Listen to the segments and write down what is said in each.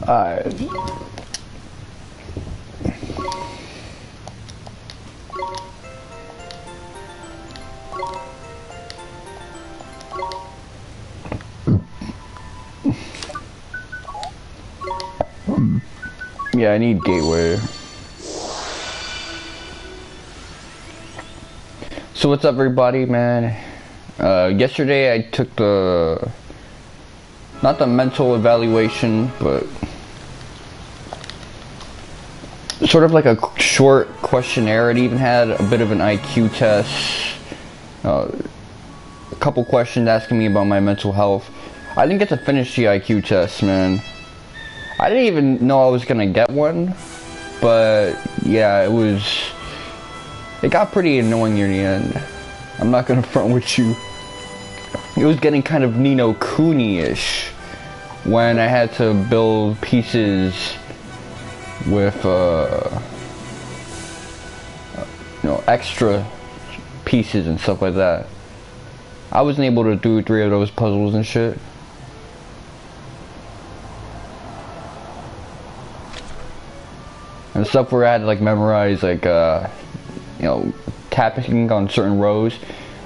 Alright. Yeah, I need gateway. So what's up, everybody, man? Yesterday I took not the mental evaluation, but sort of like a short questionnaire. It even had a bit of an IQ test. A couple questions asking me about my mental health. I didn't get to finish the IQ test, man. I didn't even know I was gonna get one, but yeah, it got pretty annoying near the end. I'm not gonna front with you. It was getting kind of Kuni-ish when I had to build pieces with extra pieces and stuff like that. I wasn't able to do 3 of those puzzles and shit. And stuff where I had to like memorize like tapping on certain rows.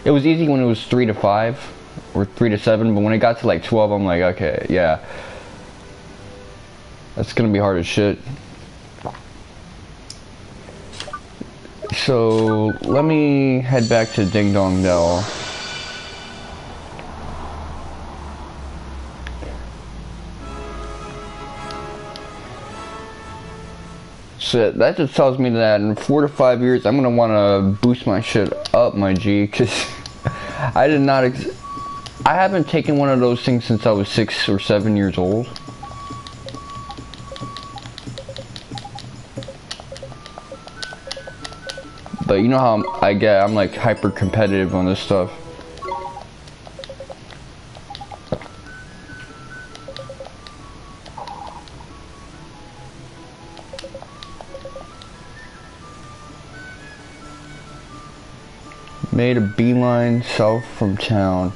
It was easy when it was 3 to 5 or 3 to 7, but when it got to like 12, I'm like, okay, yeah, that's gonna be hard as shit. So let me head back to Ding Dong Dell. So that just tells me that in 4 to 5 years, I'm gonna want to boost my shit up, my G, because I did not. I haven't taken one of those things since I was 6 or 7 years old. But you know how I get. I'm like hyper competitive on this stuff. Made a beeline south from town.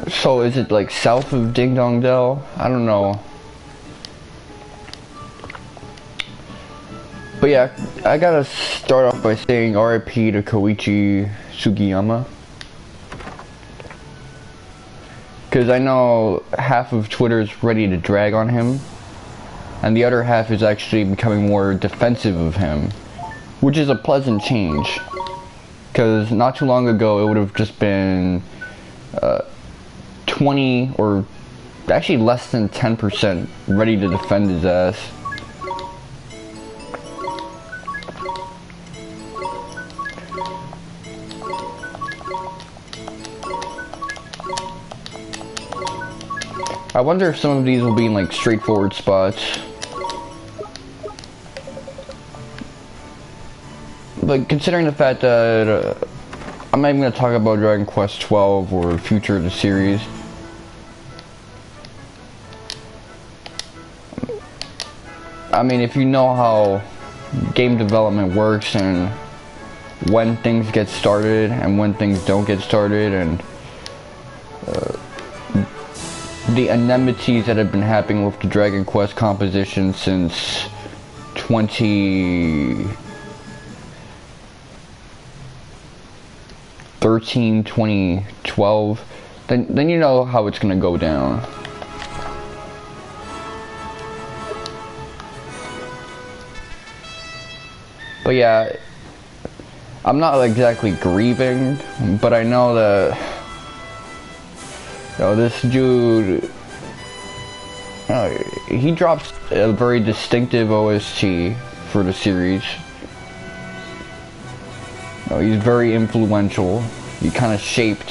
So is it like south of Ding Dong Dell? I don't know. But yeah, I gotta start off by saying RIP to Koichi Sugiyama. Because I know half of Twitter is ready to drag on him, and the other half is actually becoming more defensive of him, which is a pleasant change. Because not too long ago, it would have just been 20 or actually less than 10% ready to defend his ass. I wonder if some of these will be in like straightforward spots. But considering the fact that I'm not even going to talk about Dragon Quest 12 or future of the series. I mean, if you know how game development works and when things get started and when things don't get started, and the enmities that have been happening with the Dragon Quest composition since 2013, 2012, then you know how it's gonna go down. But yeah, I'm not exactly grieving, but I know that this dude, he drops a very distinctive OST for the series. He's very influential. He kind of shaped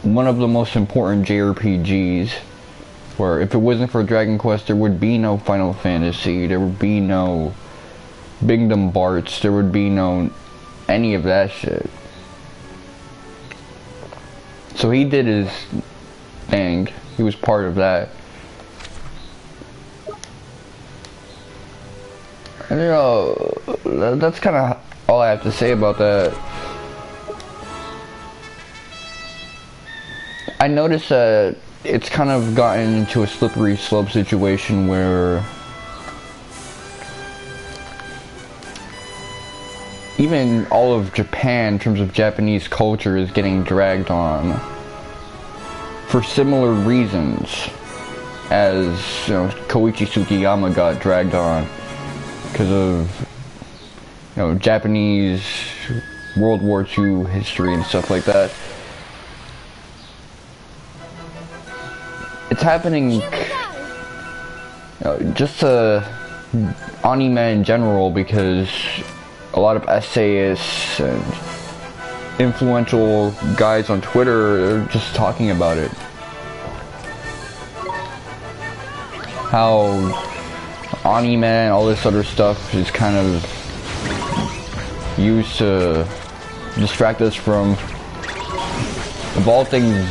one of the most important JRPGs, where if it wasn't for Dragon Quest, there would be no Final Fantasy, there would be no Kingdom Hearts, there would be no any of that shit. So he did his thing. He was part of that. And that's kind of all I have to say about that. I noticed that it's kind of gotten into a slippery slope situation where even all of Japan, in terms of Japanese culture, is getting dragged on for similar reasons as, Koichi Sugiyama got dragged on because of, Japanese World War II history and stuff like that. It's happening, just to anime in general, because a lot of essayists and influential guys on Twitter are just talking about it. How anime and all this other stuff is kind of used to distract us from, of all things,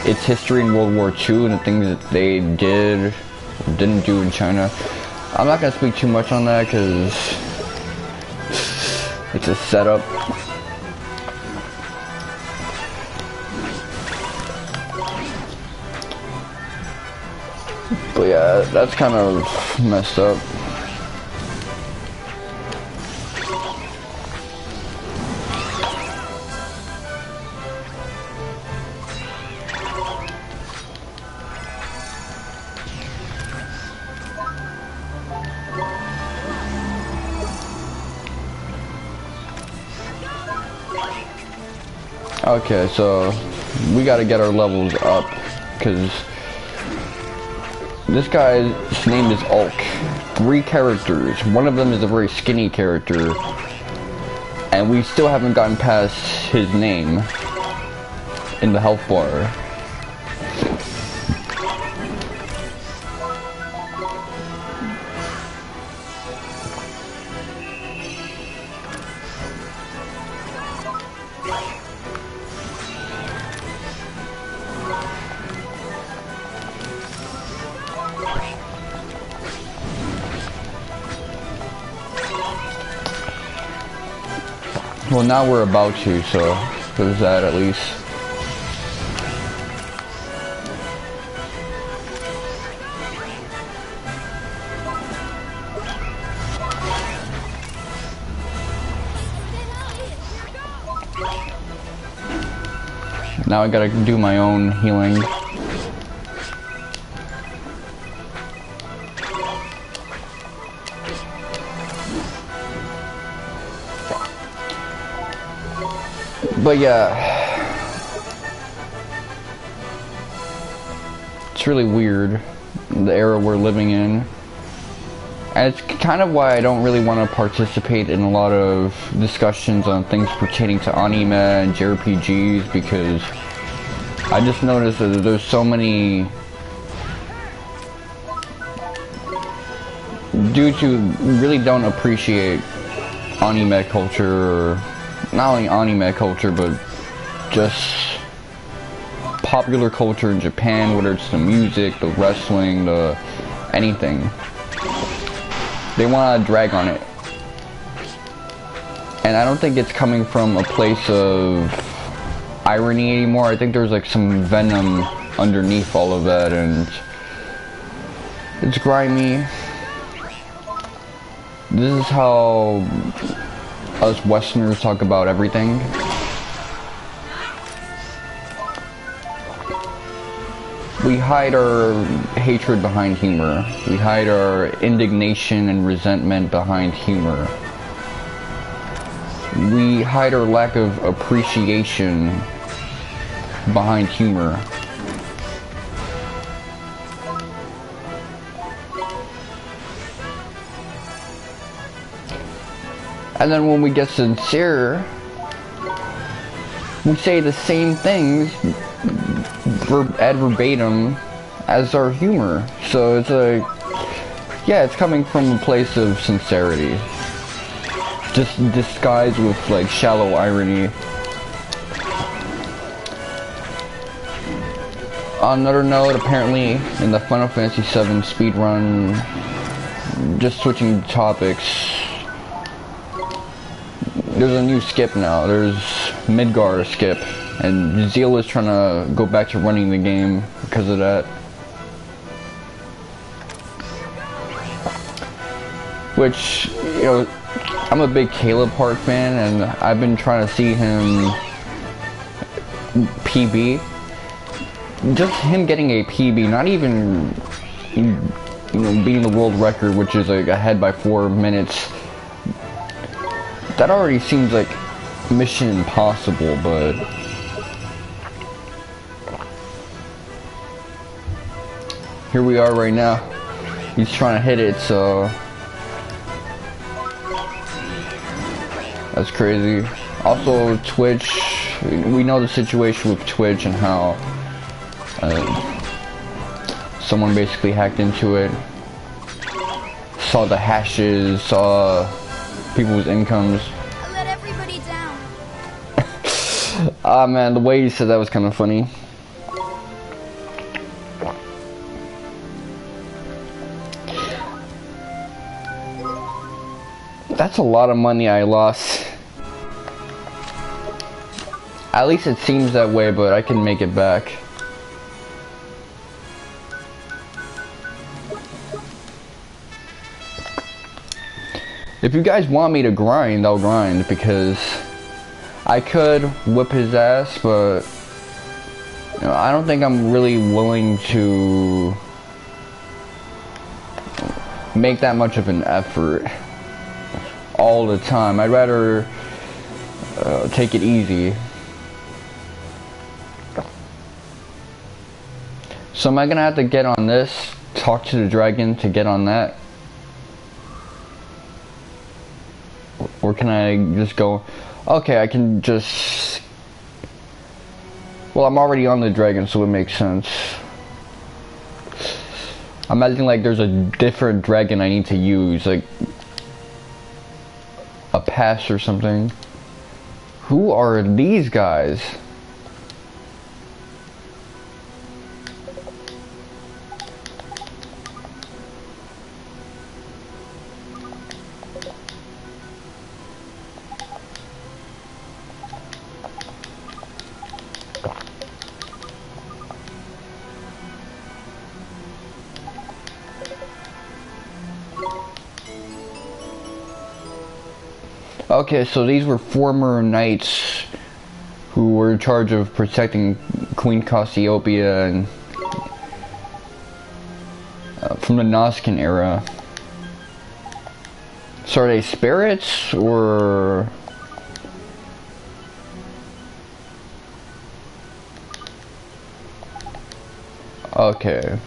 its history in World War II and the things that they did or didn't do in China. I'm not going to speak too much on that because it's a setup. But yeah, that's kind of messed up. Okay, so we gotta get our levels up, because this guy's name is Ulk. 3 characters. One of them is a very skinny character, and we still haven't gotten past his name in the health bar. Well, now we're about to, so there's that at least. Now I gotta do my own healing. But yeah, it's really weird, the era we're living in. And it's kind of why I don't really want to participate in a lot of discussions on things pertaining to anime and JRPGs, because I just noticed that there's so many dudes who really don't appreciate anime culture, or not only anime culture, but just popular culture in Japan, whether it's the music, the wrestling, the anything. They want to drag on it. And I don't think it's coming from a place of irony anymore. I think there's like some venom underneath all of that, and it's grimy. This is how us Westerners talk about everything. We hide our hatred behind humor. We hide our indignation and resentment behind humor. We hide our lack of appreciation behind humor. And then when we get sincere, we say the same things ad verbatim as our humor. So it's like, yeah, it's coming from a place of sincerity, just disguised with like shallow irony. On another note, apparently in the Final Fantasy VII speedrun just switching topics. There's a new skip now. There's Midgar skip, and Zeal is trying to go back to running the game because of that. Which, you know, I'm a big Caleb Park fan, and I've been trying to see him PB. Just him getting a PB, not even, you know, beating the world record, which is like ahead by 4 minutes. That already seems like mission impossible, but here we are right now. He's trying to hit it, so that's crazy. Also, Twitch, we know the situation with Twitch and how someone basically hacked into it, saw the hashes, saw people's incomes. I let everybody down. Ah man, the way you said that was kind of funny. That's a lot of money I lost. At least it seems that way, but I can make it back. If you guys want me to grind, I'll grind, because I could whip his ass, but you know, I don't think I'm really willing to make that much of an effort all the time. I'd rather take it easy. So am I gonna have to get on this, talk to the dragon to get on that? Or can I just go, okay, I can just, well, I'm already on the dragon, so it makes sense. I'm acting like there's a different dragon I need to use, like a pass or something. Who are these guys? Okay, so these were former knights who were in charge of protecting Queen Cassiopeia and from the Noskin era. So are they spirits or? Okay.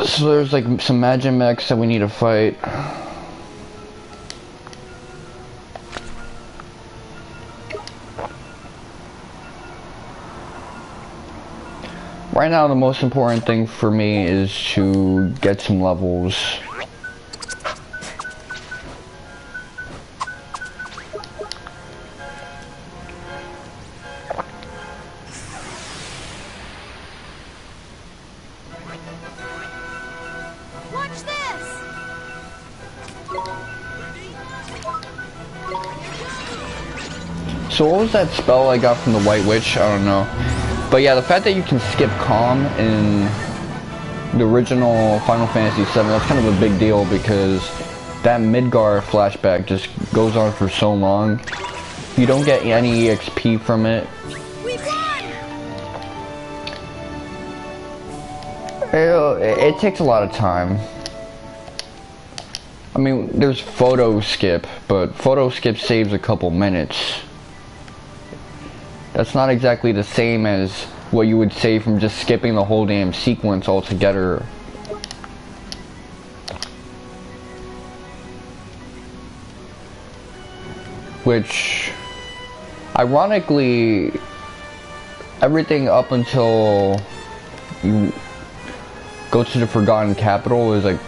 So there's like some Magimechs that we need to fight. Right now the most important thing for me is to get some levels. So what was that spell I got from the White Witch? I don't know. But yeah, the fact that you can skip Calm in the original Final Fantasy VII, that's kind of a big deal because that Midgar flashback just goes on for so long. You don't get any EXP from it. It takes a lot of time. I mean, there's photo skip, but photo skip saves a couple minutes. That's not exactly the same as what you would say from just skipping the whole damn sequence altogether. Which, ironically, everything up until you go to the Forgotten Capital is like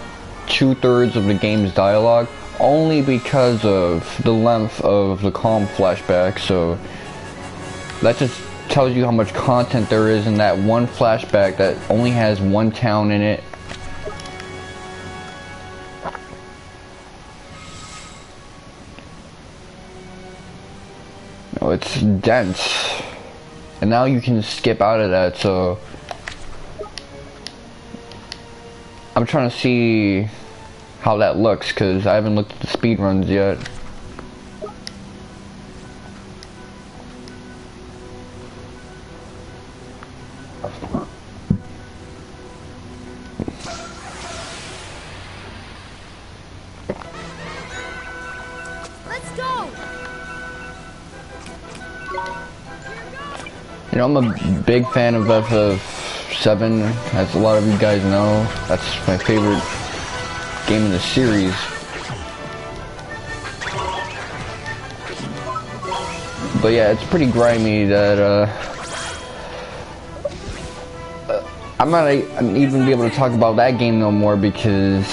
2/3 of the game's dialogue. only because of the length of the calm flashback, so that just tells you how much content there is in that one flashback that only has one town in it. No, it's dense. And now you can skip out of that, so I'm trying to see how that looks, because I haven't looked at the speed runs yet. Let's go. You know, I'm a big fan of FF7, as a lot of you guys know. That's my favorite game in the series. But yeah, it's pretty grimy that I'm not even be able to talk about that game no more, because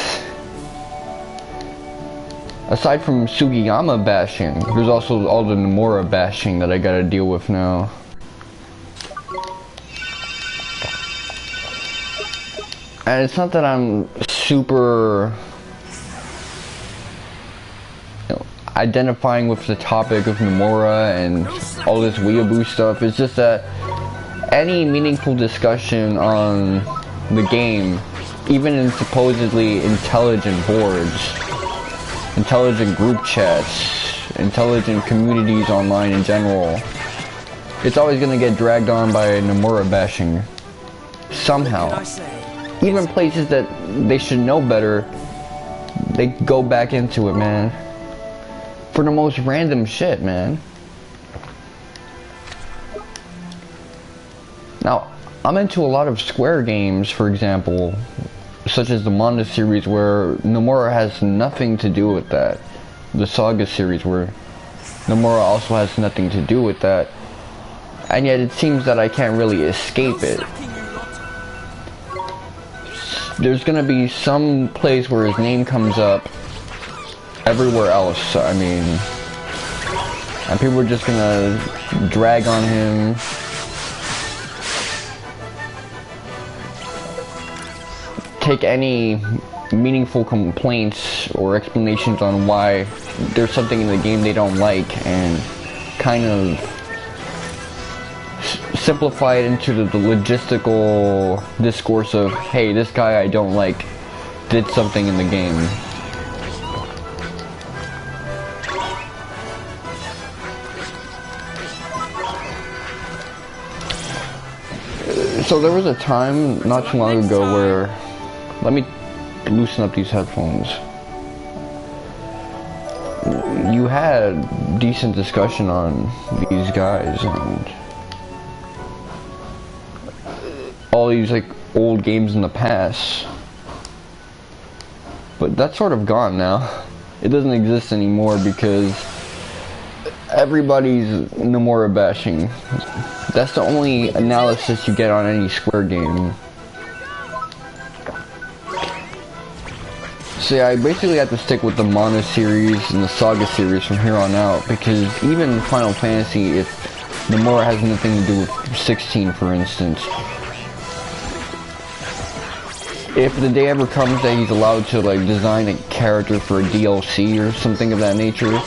aside from Sugiyama bashing, there's also all the Nomura bashing that I gotta deal with now. And it's not that I'm super, you know, identifying with the topic of Nomura and all this weeaboo stuff. It's just that any meaningful discussion on the game, even in supposedly intelligent boards, intelligent group chats, intelligent communities online in general, it's always going to get dragged on by Nomura bashing somehow. Even places that they should know better, they go back into it, man. For the most random shit, man. Now, I'm into a lot of Square games, for example, such as the Manda series, where Nomura has nothing to do with that. The Saga series, where Nomura also has nothing to do with that. And yet it seems that I can't really escape it. There's gonna be some place where his name comes up everywhere else, I mean, and people are just gonna drag on him. Take any meaningful complaints or explanations on why there's something in the game they don't like and kind of simplify it into the logistical discourse of, hey, this guy I don't like did something in the game. So there was a time not too long ago where, let me loosen up these headphones. You had decent discussion on these guys and all these like old games in the past, but that's sort of gone now. It doesn't exist anymore because everybody's Nomura bashing. That's the only analysis you get on any Square game. So yeah, I basically have to stick with the Mana series and the Saga series from here on out, because even Final Fantasy, if Nomura has nothing to do with 16, for instance, if the day ever comes that he's allowed to like design a character for a DLC or something of that nature,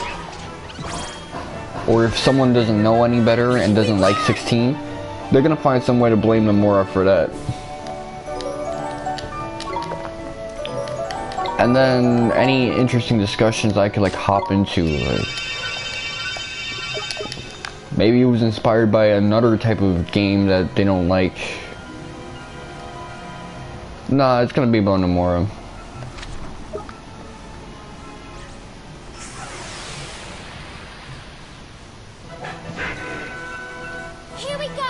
or if someone doesn't know any better and doesn't like 16, they're gonna find some way to blame Nomura for that. And then any interesting discussions I could like hop into, like maybe it was inspired by another type of game that they don't like. Nah, it's gonna be about Nomura. Here we go.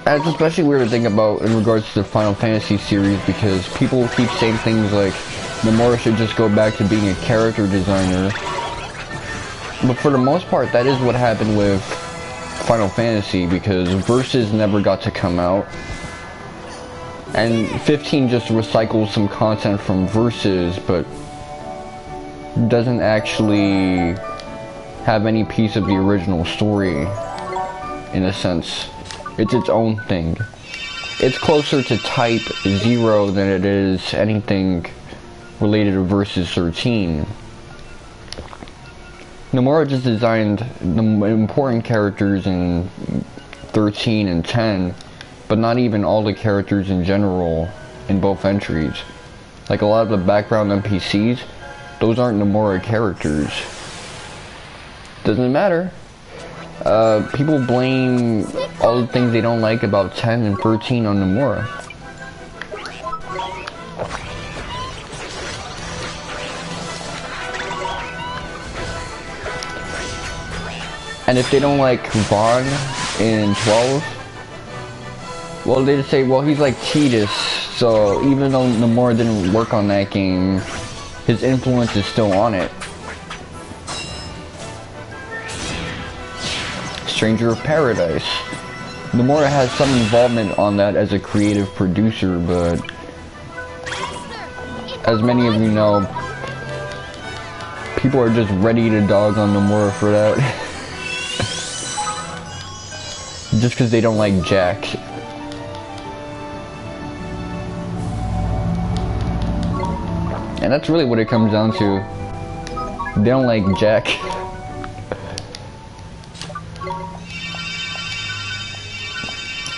And it's especially weird to think about in regards to the Final Fantasy series, because people keep saying things like Nomura should just go back to being a character designer. But for the most part, that is what happened with Final Fantasy, because Versus never got to come out. And 15 just recycles some content from Versus, but doesn't actually have any piece of the original story, in a sense. It's its own thing. It's closer to Type 0 than it is anything related to Versus 13. Nomura just designed the important characters in 13 and 10, but not even all the characters in general in both entries. Like a lot of the background NPCs, those aren't Nomura characters. Doesn't matter. People blame all the things they don't like about 10 and 13 on Nomura. And if they don't like Vaughn in 12, well, they just say, well, he's like Tidus, so even though Nomura didn't work on that game, his influence is still on it. Stranger of Paradise. Nomura has some involvement on that as a creative producer, but as many of you know, people are just ready to dog on Nomura for that. Just because they don't like Jack. And that's really what it comes down to. They don't like Jack.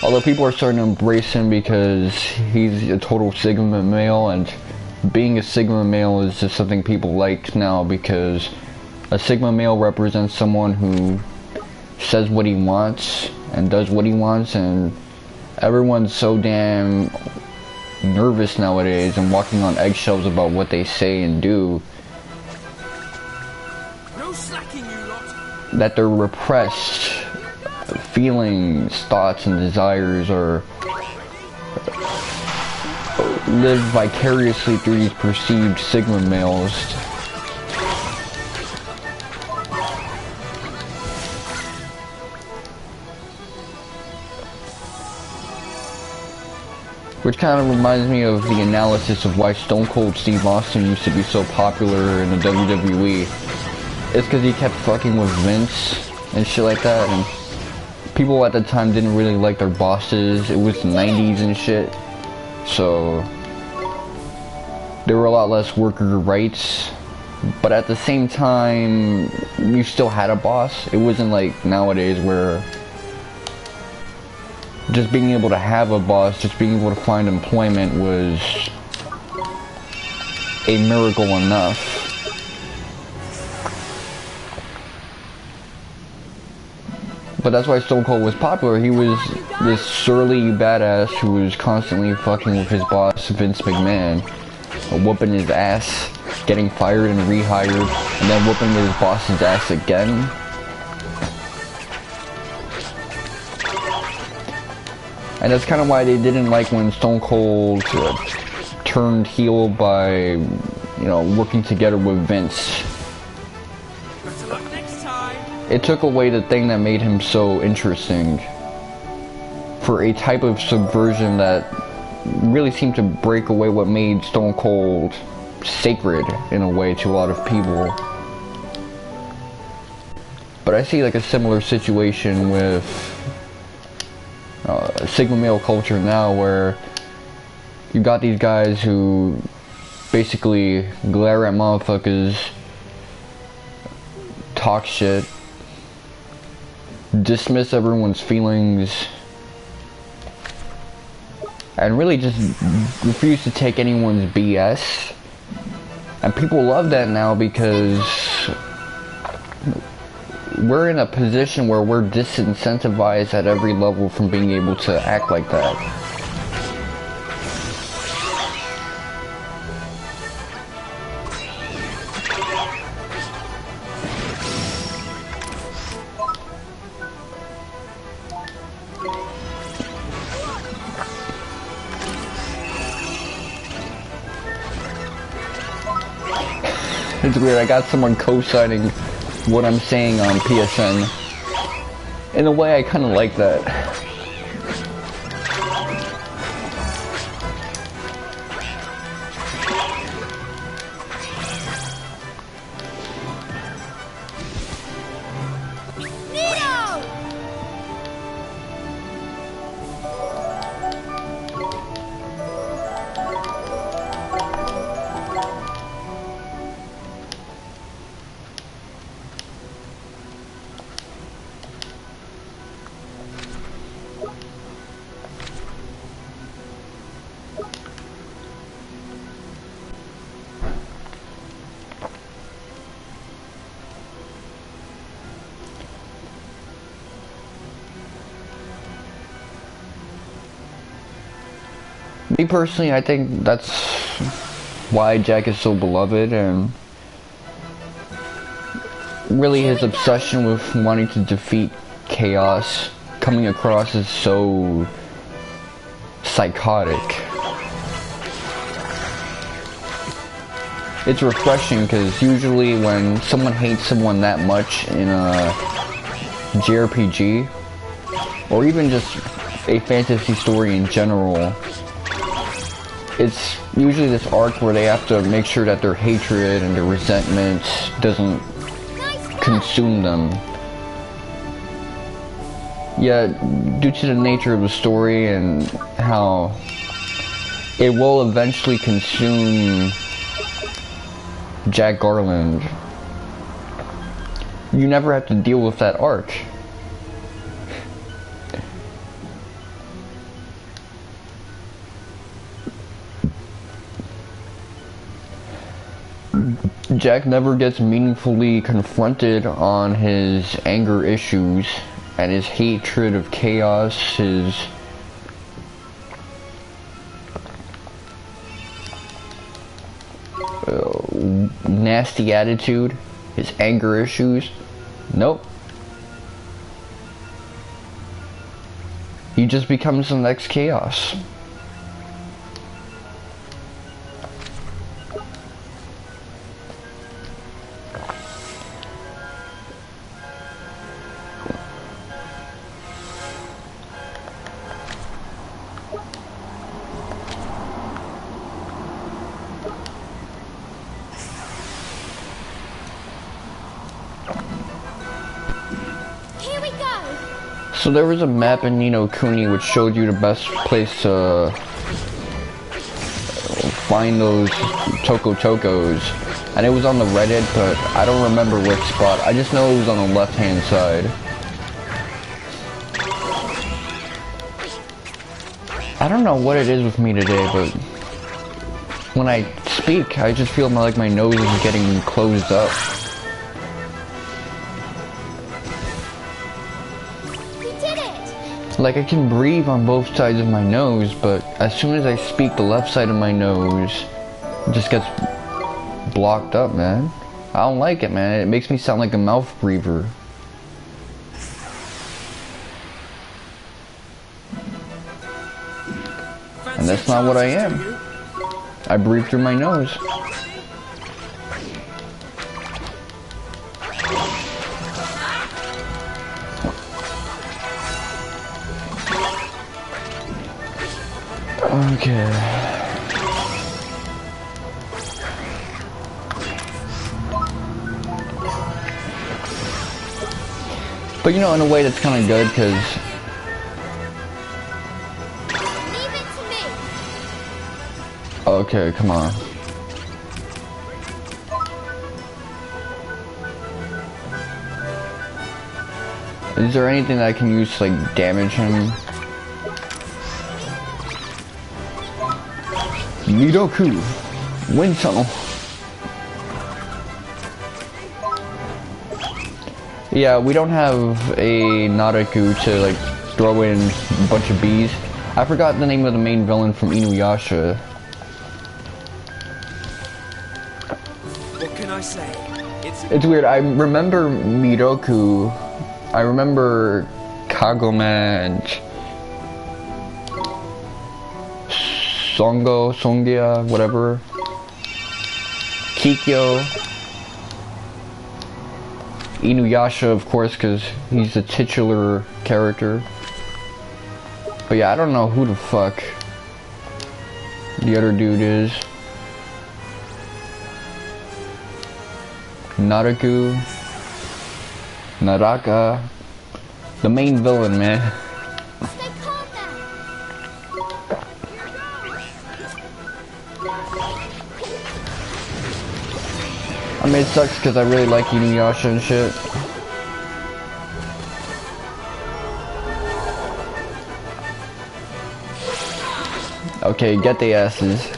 Although people are starting to embrace him because he's a total Sigma male, and being a Sigma male is just something people like now, because a Sigma male represents someone who says what he wants and does what he wants, and everyone's so damn nervous nowadays and walking on eggshells about what they say and do, no slacking, you lot, that their repressed feelings, thoughts, and desires are live vicariously through these perceived Sigma males. Which kind of reminds me of the analysis of why Stone Cold Steve Austin used to be so popular in the WWE. It's because he kept fucking with Vince and shit like that, and people at the time didn't really like their bosses. It was the 90s and shit, so there were a lot less worker rights, but at the same time, you still had a boss. It wasn't like nowadays where just being able to have a boss, just being able to find employment was a miracle enough. But that's why Stone Cold was popular. He was this surly badass who was constantly fucking with his boss, Vince McMahon, whooping his ass, getting fired and rehired, and then whooping his boss's ass again. And that's kind of why they didn't like when Stone Cold turned heel by, you know, working together with Vince. better luck next time. It took away the thing that made him so interesting for a type of subversion that really seemed to break away what made Stone Cold sacred in a way to a lot of people. But I see like a similar situation with Sigma male culture now, where you got these guys who basically glare at motherfuckers, talk shit, dismiss everyone's feelings, and really just refuse to take anyone's BS. And people love that now because we're in a position where we're disincentivized at every level from being able to act like that. It's weird, I got someone co-signing what I'm saying on PSN. In a way, I kind of like that. Me personally, I think that's why Jack is so beloved, and really his obsession with wanting to defeat chaos coming across as so psychotic. It's refreshing because usually when someone hates someone that much in a JRPG, or even just a fantasy story in general, it's usually this arc where they have to make sure that their hatred and their resentment doesn't consume them. Yet, due to the nature of the story and how it will eventually consume Jack Garland, you never have to deal with that arc. Jack never gets meaningfully confronted on his anger issues and his hatred of chaos, his nasty attitude, his anger issues. Nope. He just becomes the next chaos. So there was a map in Kuni which showed you the best place to find those Tokos, and it was on the Reddit, but I don't remember which spot. I just know it was on the left-hand side. I don't know what it is with me today, but when I speak, I just feel like my nose is getting closed up. Like I can breathe on both sides of my nose, but as soon as I speak, the left side of my nose just gets blocked up, man. I don't like it, man. It makes me sound like a mouth breather. And that's not what I am. I breathe through my nose. Okay. But in a way that's kind of good, because Leave it to me. okay, come on. Is there anything that I can use to like damage him? Midoku, wind tunnel. Yeah, we don't have a Naraku to like throw in a bunch of bees. I forgot the name of the main villain from Inuyasha. What can I say? It's weird. I remember Midoku. I remember Kagome and Songia, whatever. Kikyo. Inuyasha, of course, because he's the titular character. But yeah, I don't know who the fuck the other dude is. Naraku. Naraka. The main villain, man. Stay calm now. I mean, it sucks because I really like Inuyasha and shit. Okay, get the asses.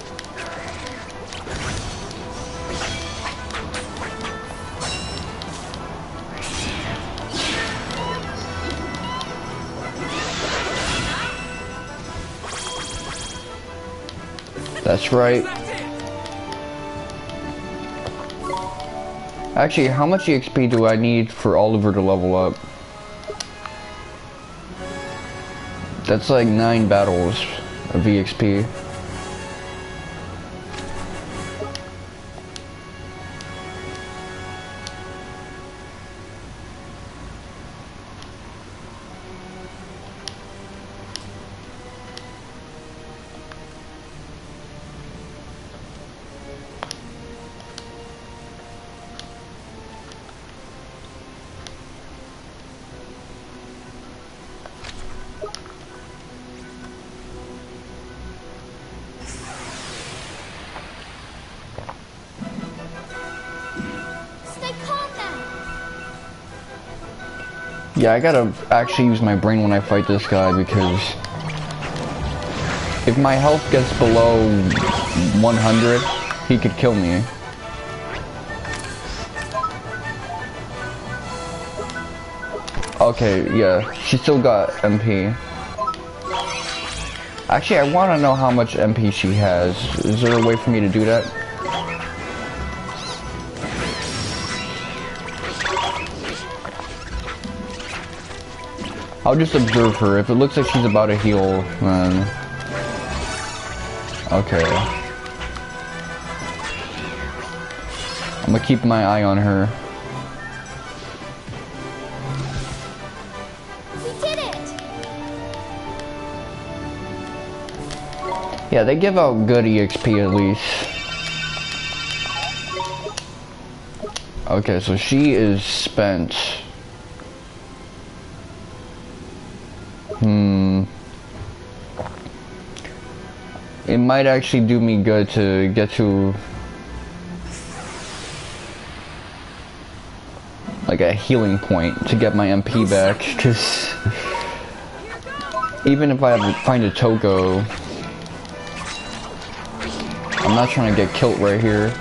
That's right. Actually, how much EXP do I need for Oliver to level up? That's like 9 battles of EXP. Stay calm now. Yeah, I gotta actually use my brain when I fight this guy, because if my health gets below 100, he could kill me. Okay, yeah, she still got MP. Actually, I want to know how much MP she has. Is there a way for me to do that? I'll just observe her. If it looks like she's about to heal, then... Okay. I'm gonna keep my eye on her. We did it. Yeah, they give out good EXP at least. Okay, so she is spent. It might actually do me good to get to like a healing point to get my MP back, because even if I have to find a Toko, I'm not trying to get killed right here.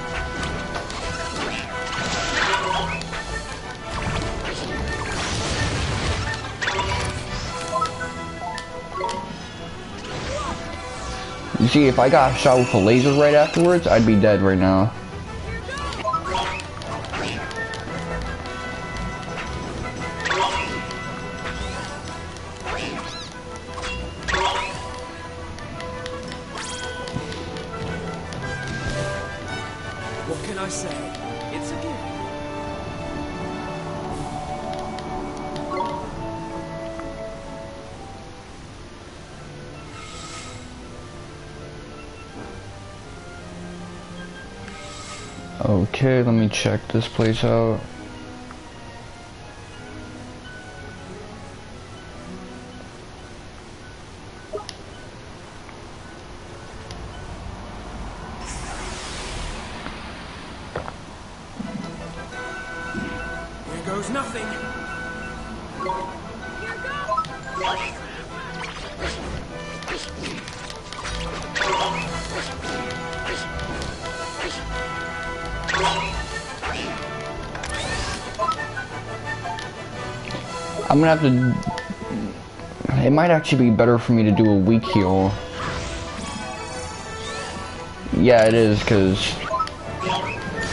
You see, if I got shot with a laser right afterwards, I'd be dead right now. What can I say? It's a gift. Okay, let me check this place out. Here goes nothing. I'm gonna have to... It might actually be better for me to do a weak heal. Yeah, it is, because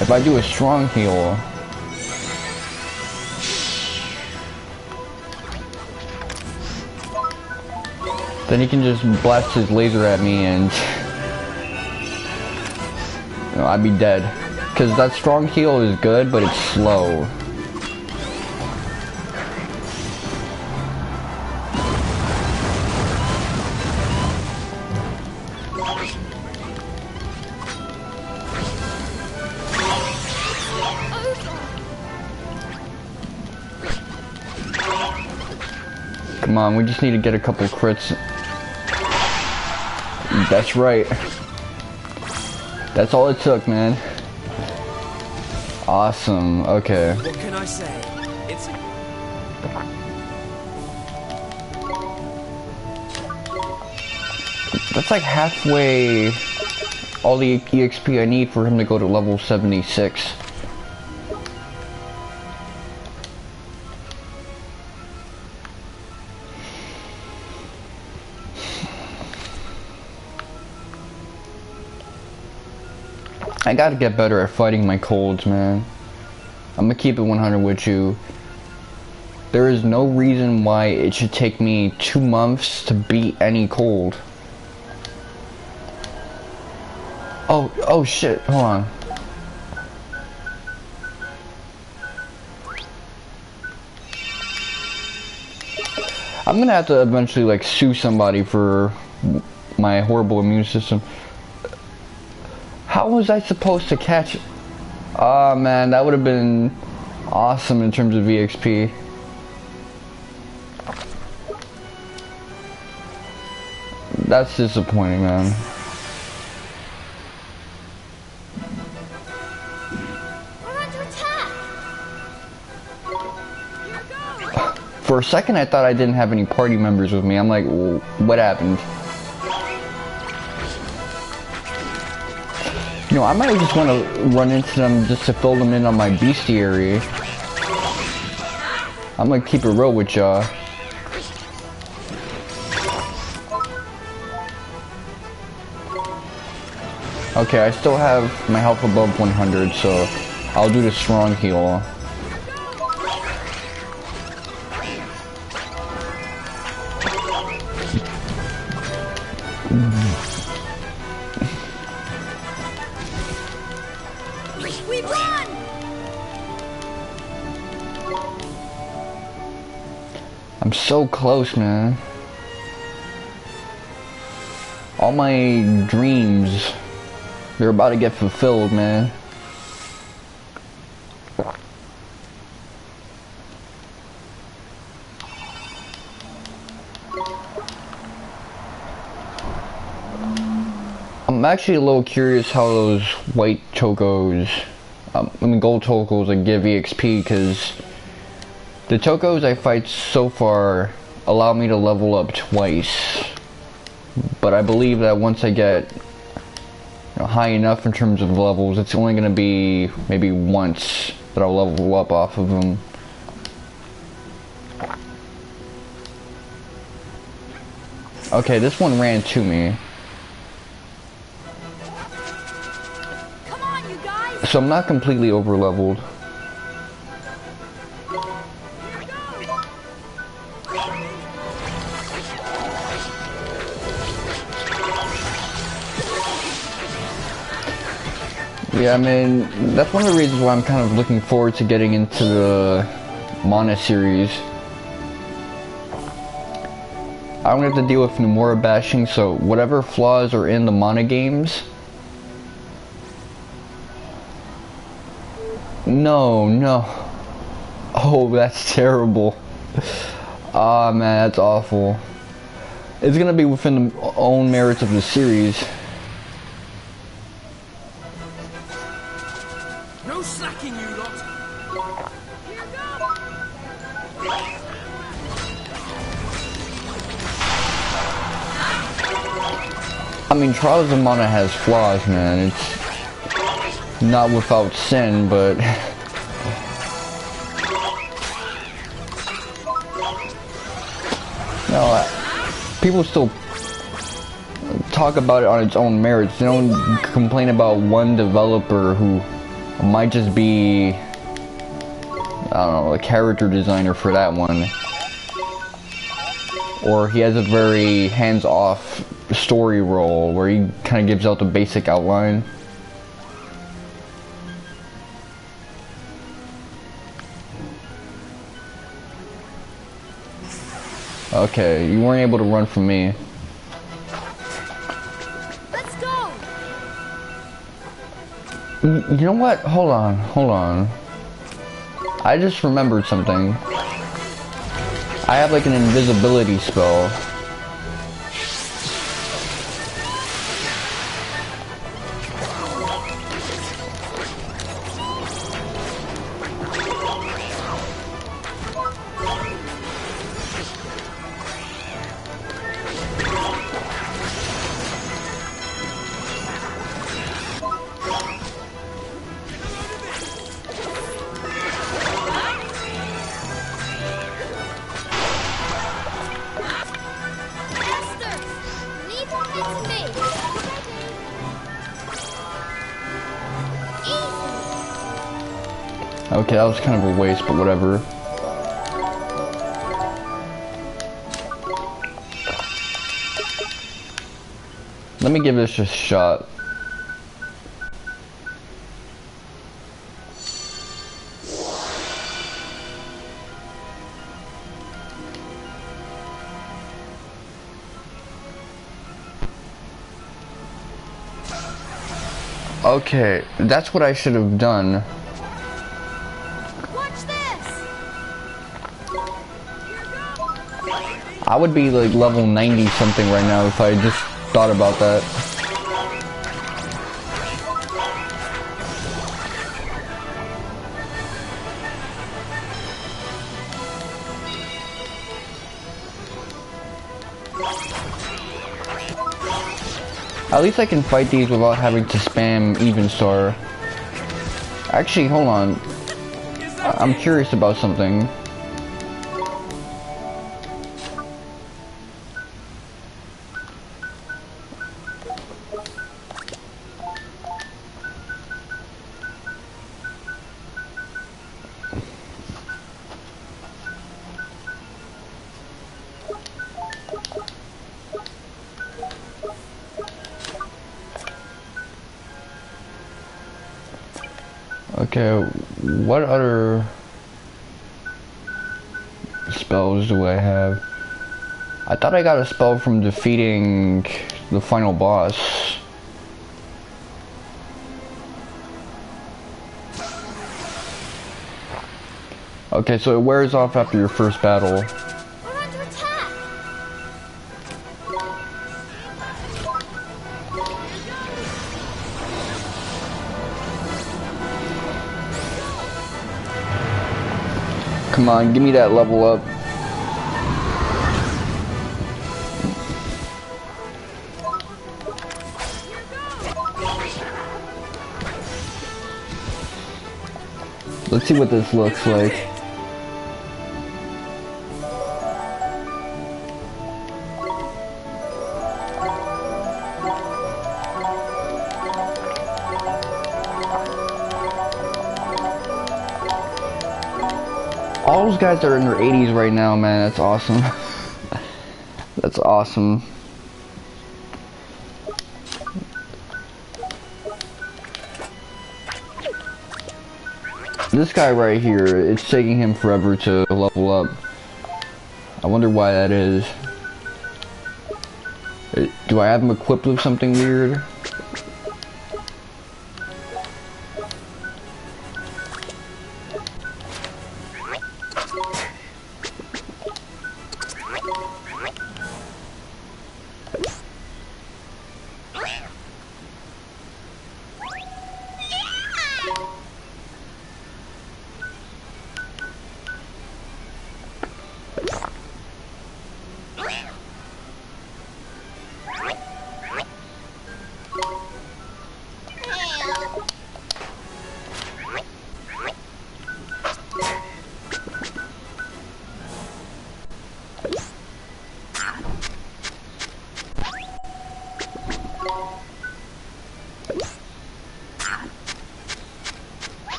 if I do a strong heal, then he can just blast his laser at me and you know, I'd be dead. Because that strong heal is good, but it's slow. Come on, we just need to get a couple crits. That's right. That's all it took, man. Awesome, okay. What can I say? It's a... That's like halfway all the EXP I need for him to go to level 76. I gotta get better at fighting my colds, man. I'm gonna keep it 100 with you. There is no reason why it should take me 2 months to beat any cold. Oh shit, hold on. I'm gonna have to eventually like sue somebody for my horrible immune system. How was I supposed to catch? Ah, man, that would have been awesome in terms of VXP. That's disappointing, man. We're under attack. For a second, I thought I didn't have any party members with me. I'm like, what happened? You know, I might just want to run into them just to fill them in on my bestiary. I'm gonna keep it real with y'all. Okay, I still have my health above 100, so I'll do the strong heal. We run. I'm so close, man. All my dreams, they're about to get fulfilled, man. I'm actually a little curious how those white tokos, gold tokos like give EXP, because the tokos I fight so far allow me to level up twice. But I believe that once I get high enough in terms of levels, it's only going to be maybe once that I'll level up off of them. Okay, this one ran to me. Come on, you guys. So I'm not completely over leveled. Yeah, I mean, that's one of the reasons why I'm kind of looking forward to getting into the Mana series. I don't have to deal with Nomura bashing, so whatever flaws are in the Mana games... No. Oh, that's terrible. Ah, man, that's awful. It's gonna be within the own merits of the series. No slacking, you lot. I mean, Trials of Mana has flaws, man. It's not without sin, but... no, people still talk about it on its own merits. They don't complain about one developer who might just be, I don't know, a character designer for that one. Or he has a very hands-off story role where he kind of gives out the basic outline. Okay, you weren't able to run from me. Let's go. You know what? Hold on. I just remembered something. I have like an invisibility spell. Okay, that was kind of a waste, but whatever. Let me give this a shot. Okay, that's what I should have done. Watch this. I would be like level 90 something right now if I just thought about that. At least I can fight these without having to spam even star. Actually, hold on. I'm curious about something. Okay, what other spells do I have? I thought I got a spell from defeating the final boss. Okay, so it wears off after your first battle. We're under attack. Come on, give me that level up. Let's see what this looks like. All those guys are in their 80s right now, man. That's awesome. That's awesome. This guy right here, it's taking him forever to level up. I wonder why that is. Do I have him equipped with something weird?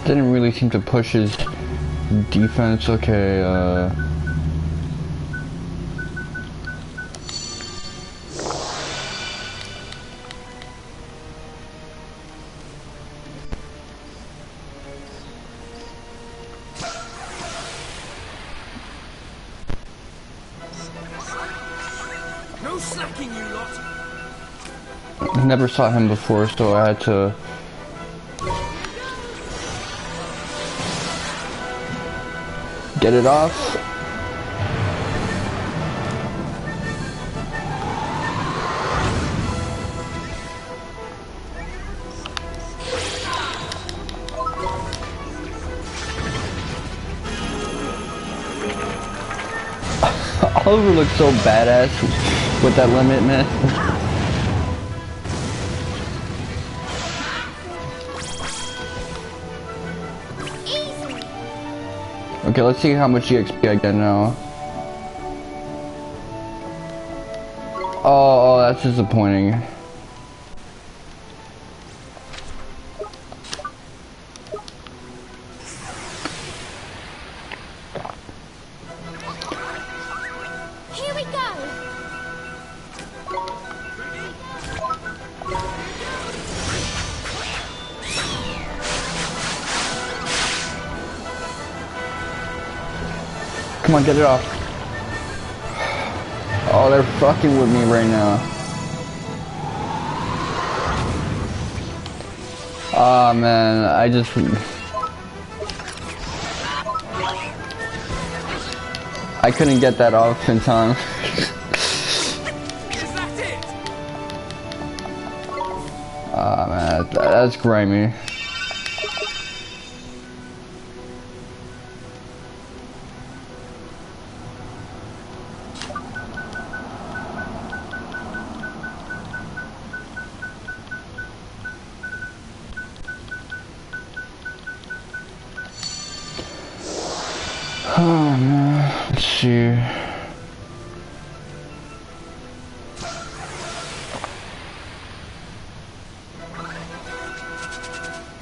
Didn't really seem to push his defense. Okay, No slacking, you lot. never saw him before, so I had to get it off. Oliver looks so badass with that limit, man. Okay, let's see how much EXP I get now. Oh, that's disappointing. Here we go. Come on, get it off. Oh, they're fucking with me right now. Ah, man, I couldn't get that off in time. Is that it? Ah, man, that's grimy. Oh, man, let's see.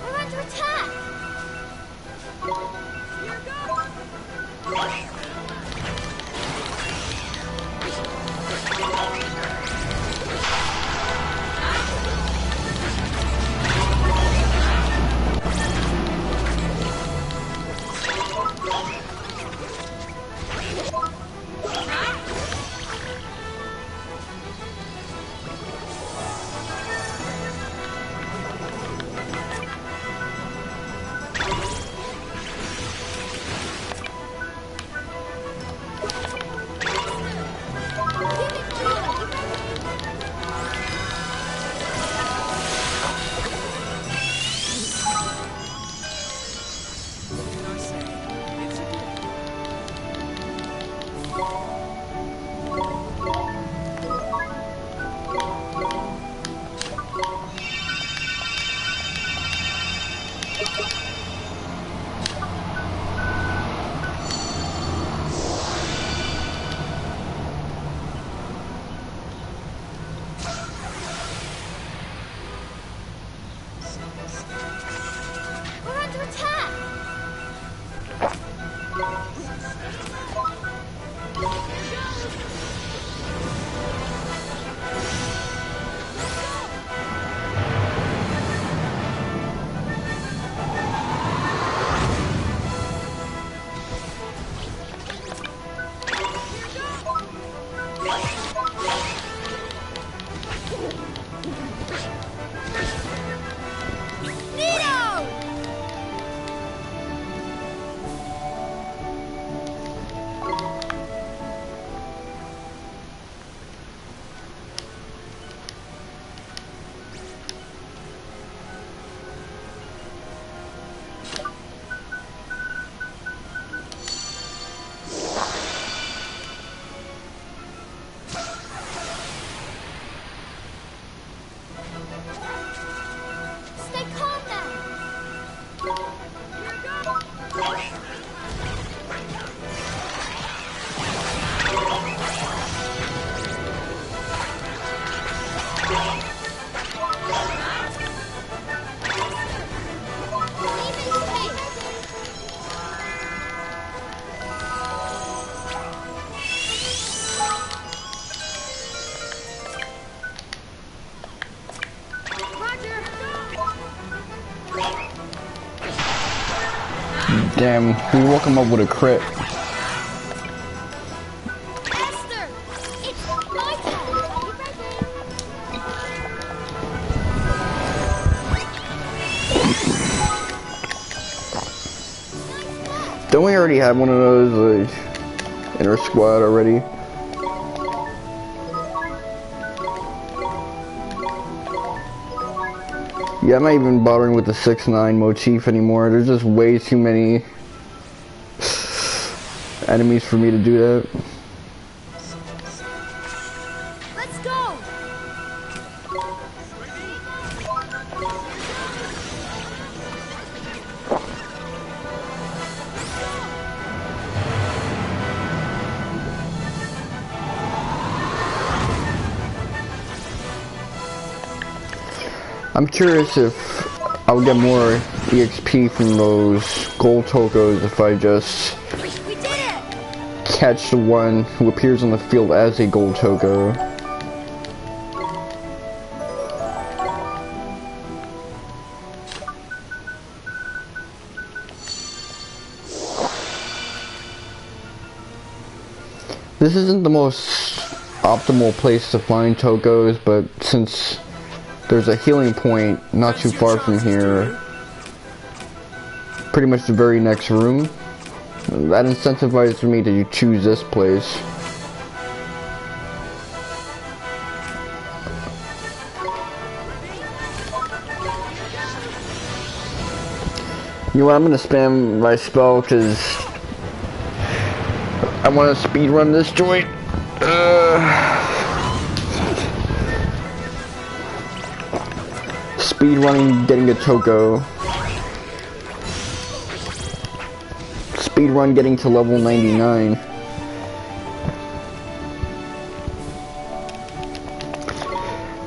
We're under attack. We're under attack. Nito! Stay calm now. Leave it to me. Damn, we woke him up with a crit. Esther, it's my turn. You ready? Don't we already have one of those, like, in our squad already? Yeah, I'm not even bothering with the 6-9 motif anymore. There's just way too many enemies for me to do that. Let's go. I'm curious if I'll get more EXP from those gold tokos if I just We did it! catch the one who appears on the field as a gold toko. This isn't the most optimal place to find tokos, but since there's a healing point not too far from here, pretty much the very next room, that incentivizes me to choose this place. You know what, I'm gonna spam my spell because I want to speedrun this joint. Speedrunning getting a toko. Speedrun getting to level 99.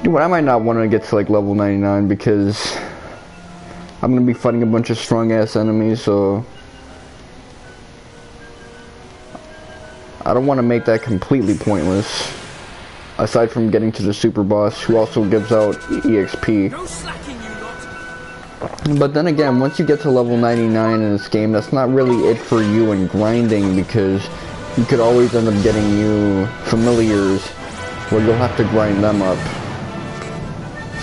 Dude, I might not want to get to like level 99 because I'm gonna be fighting a bunch of strong ass enemies, so I don't want to make that completely pointless. Aside from getting to the super boss, who also gives out EXP. No slacking, you lot. But then again, once you get to level 99 in this game, that's not really it for you in grinding, because you could always end up getting new familiars where you'll have to grind them up.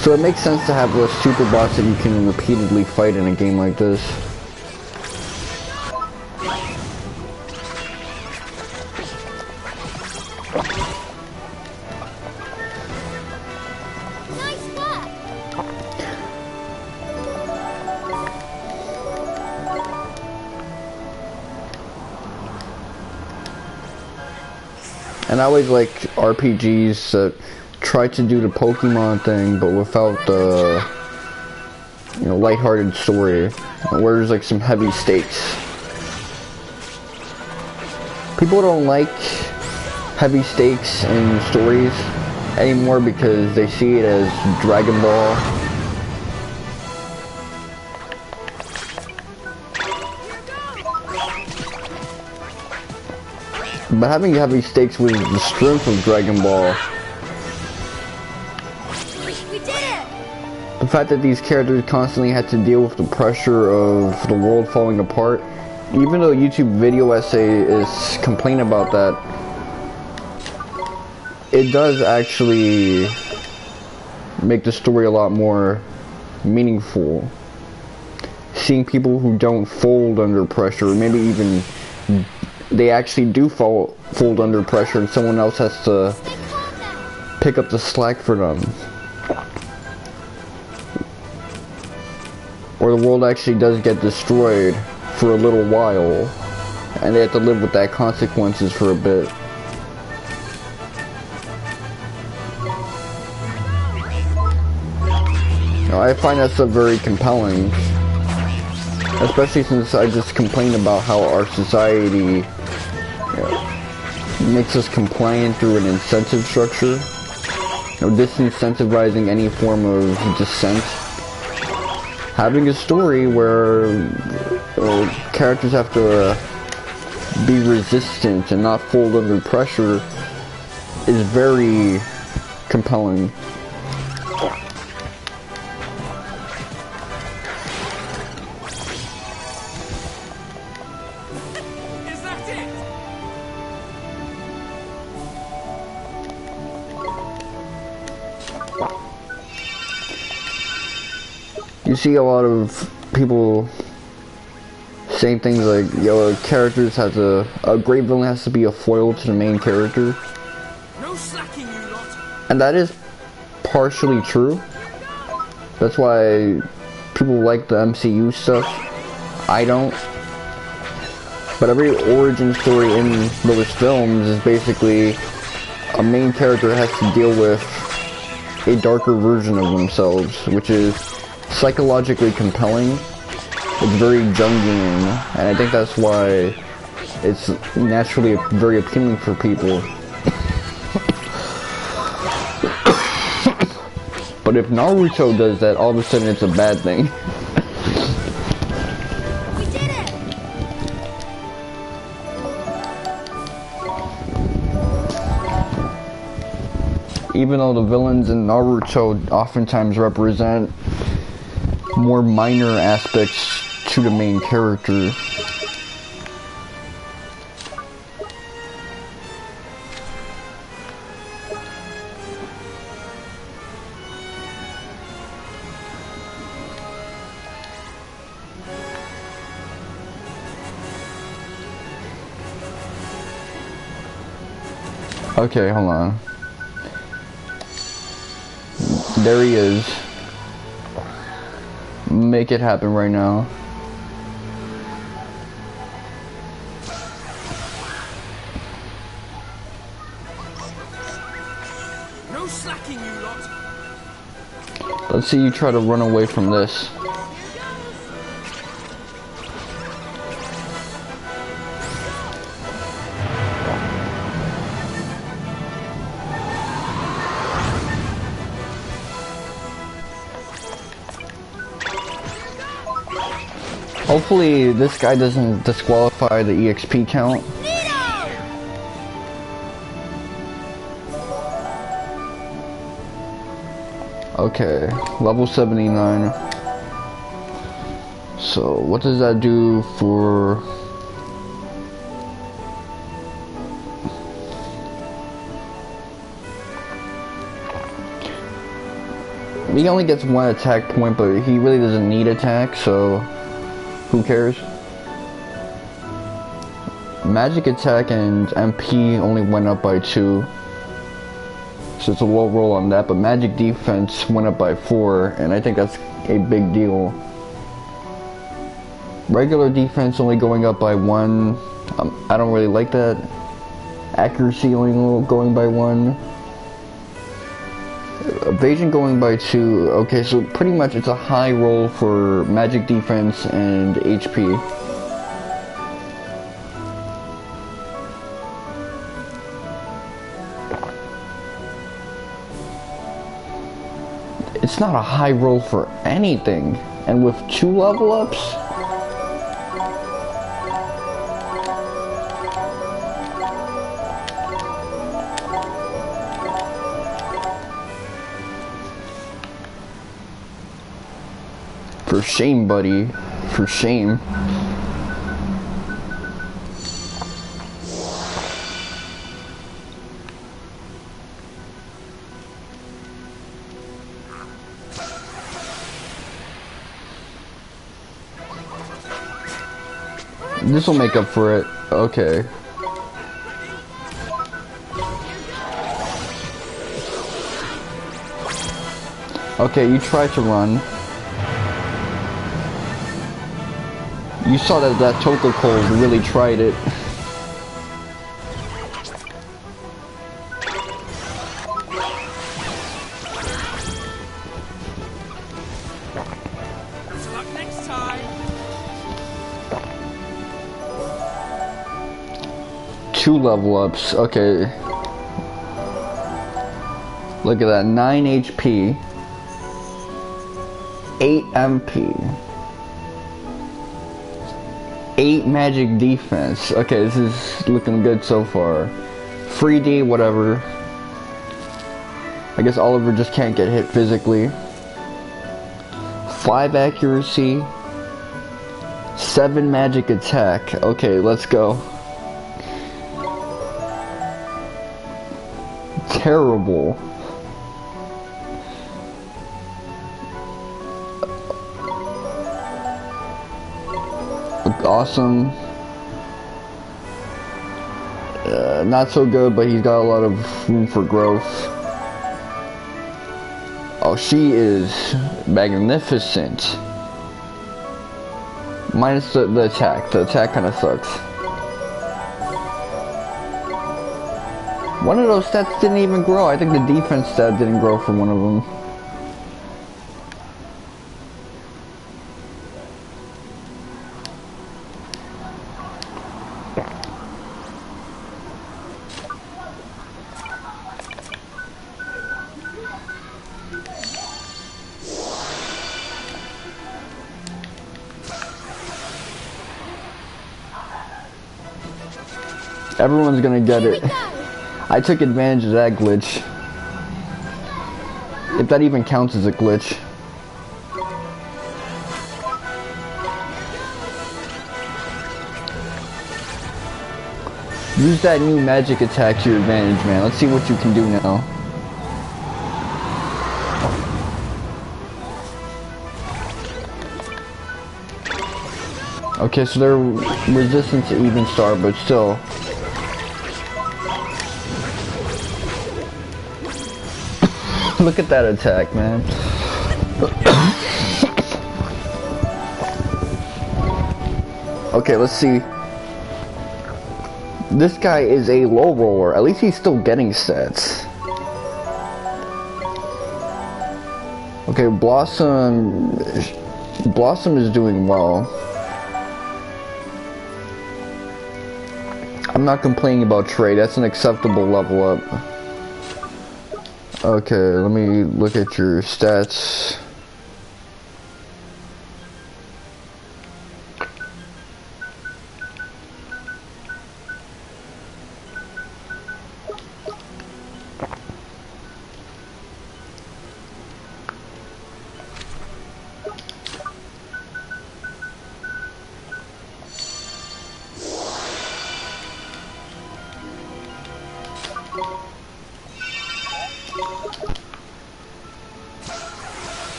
So it makes sense to have a super boss that you can repeatedly fight in a game like this. Nice work! And I always like RPGs that try to do the Pokemon thing, but without the, you know, lighthearted story, where there's like some heavy stakes. People don't like heavy stakes in stories anymore because they see it as Dragon Ball. But having heavy stakes was the strength of Dragon Ball. We did it! The fact that these characters constantly had to deal with the pressure of the world falling apart, even though YouTube video essay is complaining about that, it does actually make the story a lot more meaningful. Seeing people who don't fold under pressure, maybe even they actually do fold under pressure and someone else has to Stay calm now! pick up the slack for them. Or the world actually does get destroyed for a little while and they have to live with that consequences for a bit. Now, I find that stuff very compelling, especially since I just complained about how our society makes us compliant through an incentive structure, disincentivizing any form of dissent. Having a story where characters have to be resistant and not fold under pressure is very compelling. Is that it? You see a lot of people saying things like, yo, characters has a great villain has to be a foil to the main character. No slacking, you lot. And that is partially true. That's why people like the MCU stuff. I don't. But every origin story in those films is basically a main character has to deal with a darker version of themselves, which is psychologically compelling. It's very Jungian, and I think that's why it's naturally very appealing for people. But if Naruto does that, all of a sudden it's a bad thing. We did it! Even though the villains in Naruto oftentimes represent more minor aspects to the main character. Okay, hold on. There he is. Make it happen right now. No slacking, you lot. Let's see you try to run away from this. Hopefully this guy doesn't disqualify the EXP count. Okay, level 79. So what does that do for... He only gets one attack point, but he really doesn't need attack, so who cares? Magic attack and MP only went up by 2. So it's a low roll on that, but magic defense went up by 4, and I think that's a big deal. Regular defense only going up by 1. I don't really like that. Accuracy only going by 1. Evasion going by 2. Okay, so pretty much it's a high roll for magic defense and HP. It's not a high roll for anything. And with 2 level ups? For shame, buddy. For shame. This will make up for it. Okay. Okay, you tried to run. You saw that Toka Cold really tried it. Better luck next time. 2 level ups. Okay. Look at that. 9 HP. 8 MP. 8 magic defense. Okay, this is looking good so far. 3D, whatever. I guess Oliver just can't get hit physically. 5 accuracy. 7 magic attack. Okay, let's go. Terrible. Awesome. Not so good, but he's got a lot of room for growth. Oh, she is magnificent. Minus the attack. The attack kind of sucks. One of those stats didn't even grow. I think the defense stat didn't grow for one of them. Everyone's gonna get Here we it. go. I took advantage of that glitch. If that even counts as a glitch. Use that new magic attack to your advantage, man. Let's see what you can do now. Okay, so they're resistant to even star, but still. Look at that attack, man. Okay, let's see. This guy is a low roller. At least he's still getting stats. Okay, Blossom is doing well. I'm not complaining about Trey. That's an acceptable level up. Okay, let me look at your stats.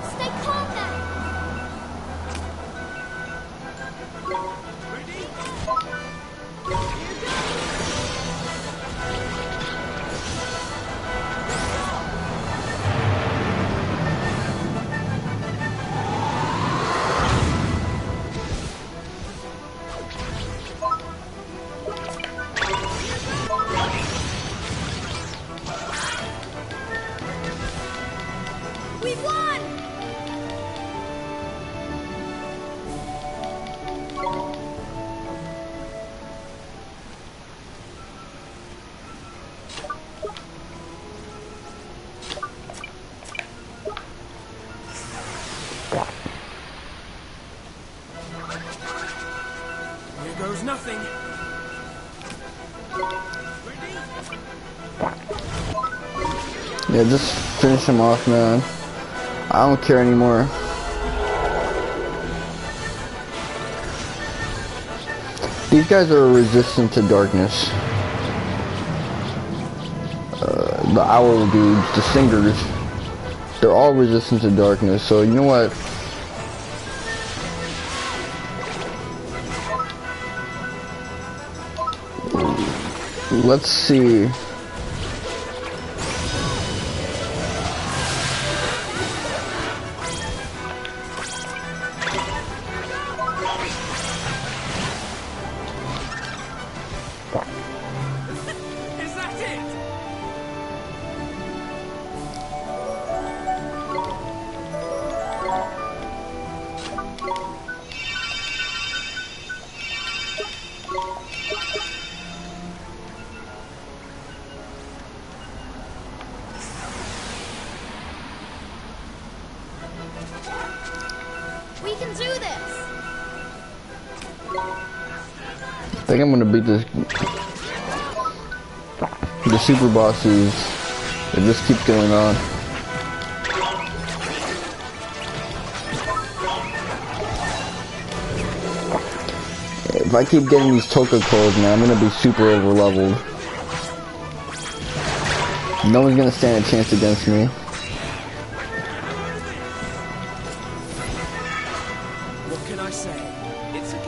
Stay calm now. We won! Here goes nothing. Yeah, just finish him off, man. I don't care anymore. These guys are resistant to darkness. The owl dudes, the singers, they're all resistant to darkness. So you know what? Let's see. Is that it? We can do this. I think I'm gonna beat this. The super bosses. It just keeps going on. If I keep getting these Toka calls, man, I'm gonna be super over leveled. No one's gonna stand a chance against me. What can I say? It's a gift.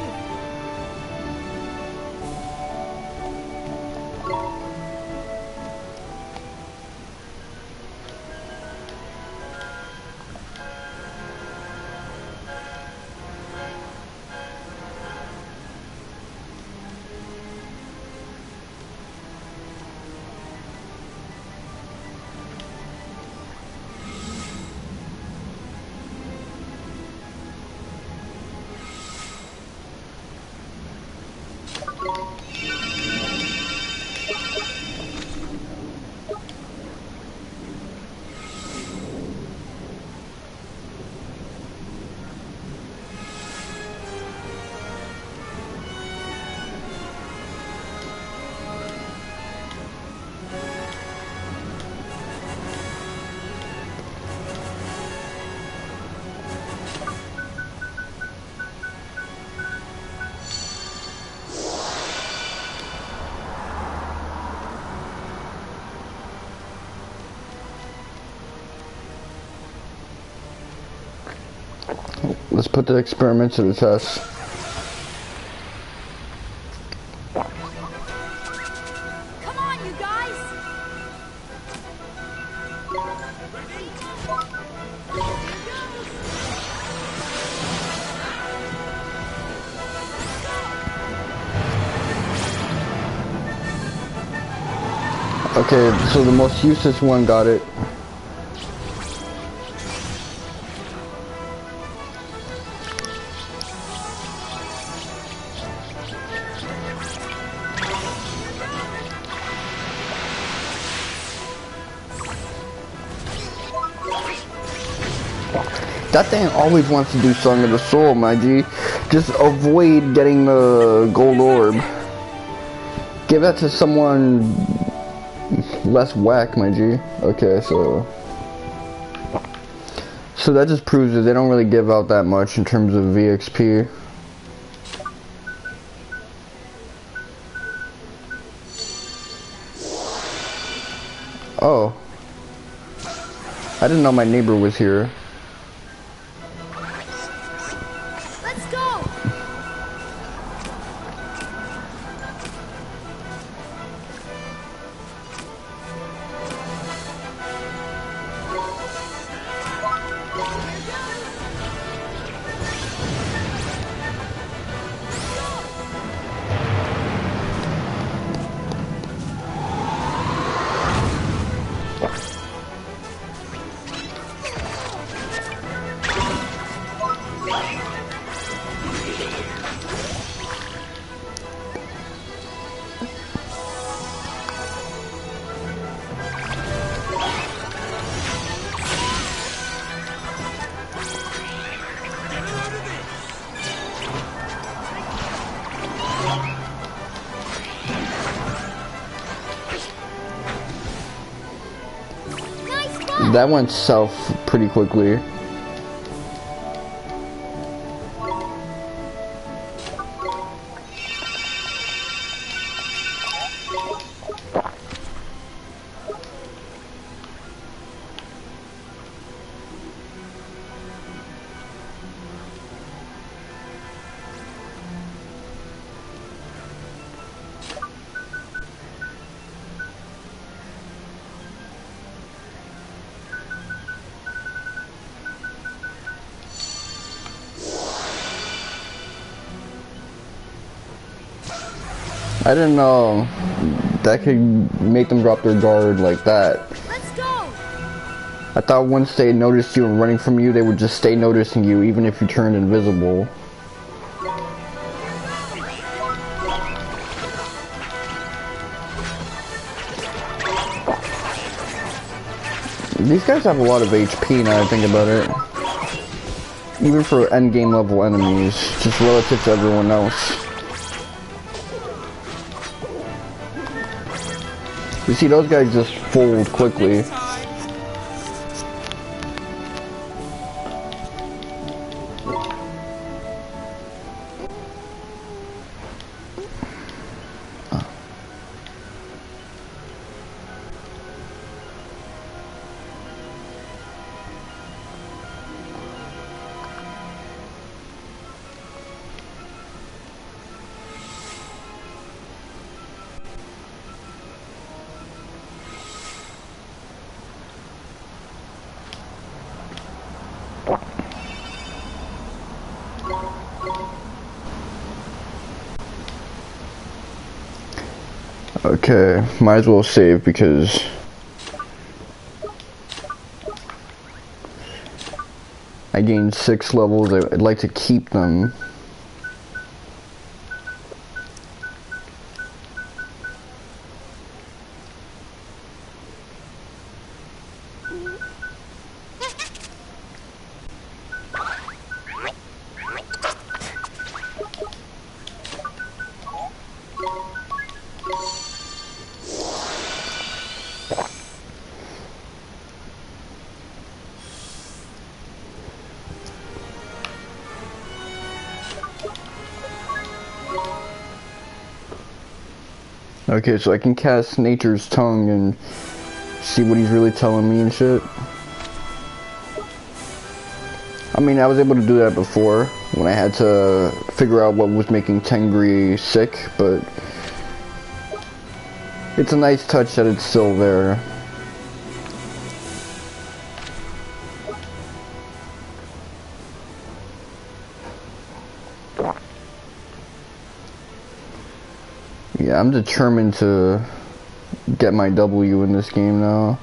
Let's put the experiment to the test. Come on, you guys! Okay, so the most useless one got it. That thing always wants to do Song of the Soul, my G. Just avoid getting the gold orb. Give that to someone less whack, my G. Okay, so that just proves that they don't really give out that much in terms of VXP. Oh. I didn't know my neighbor was here. Let's go! That went south pretty quickly. I didn't know that could make them drop their guard like that. Let's go! I thought once they noticed you and running from you, they would just stay noticing you even if you turned invisible. These guys have a lot of HP now I think about it. Even for endgame level enemies, just relative to everyone else. You see, those guys just fold quickly. Okay, might as well save because I gained 6 levels. I'd like to keep them. Okay, so I can cast Nature's Tongue and see what he's really telling me and shit. I mean, I was able to do that before when I had to figure out what was making Tengri sick, but it's a nice touch that it's still there. Yeah, I'm determined to get my W in this game now.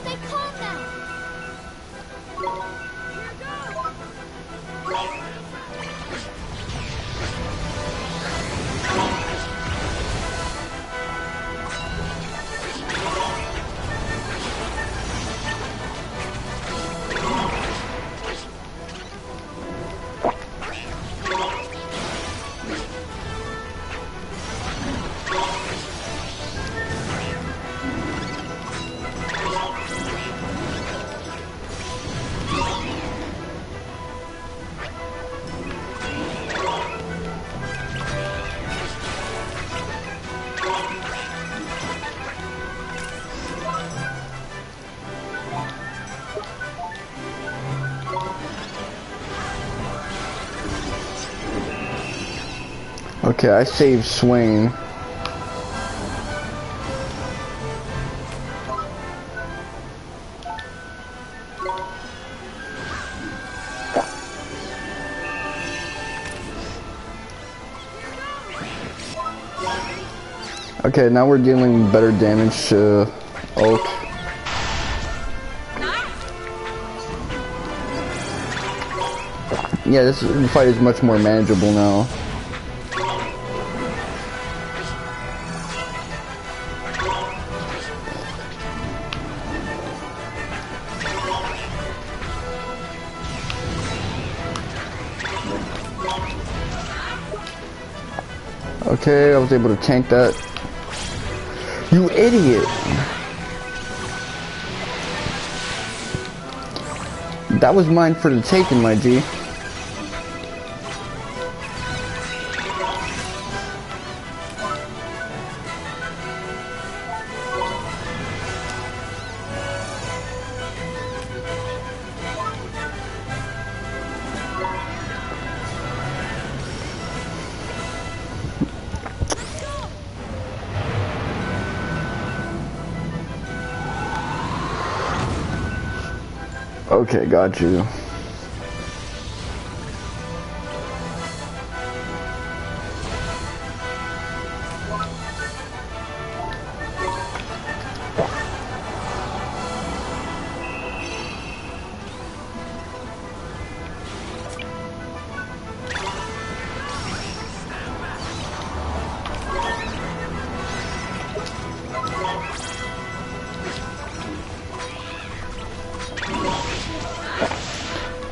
Stay calm now. Okay, I saved Swain. Okay, now we're dealing better damage to Oak. Yeah, this fight is much more manageable now. Okay, I was able to tank that. You idiot! That was mine for the taking, my G. Okay, got you.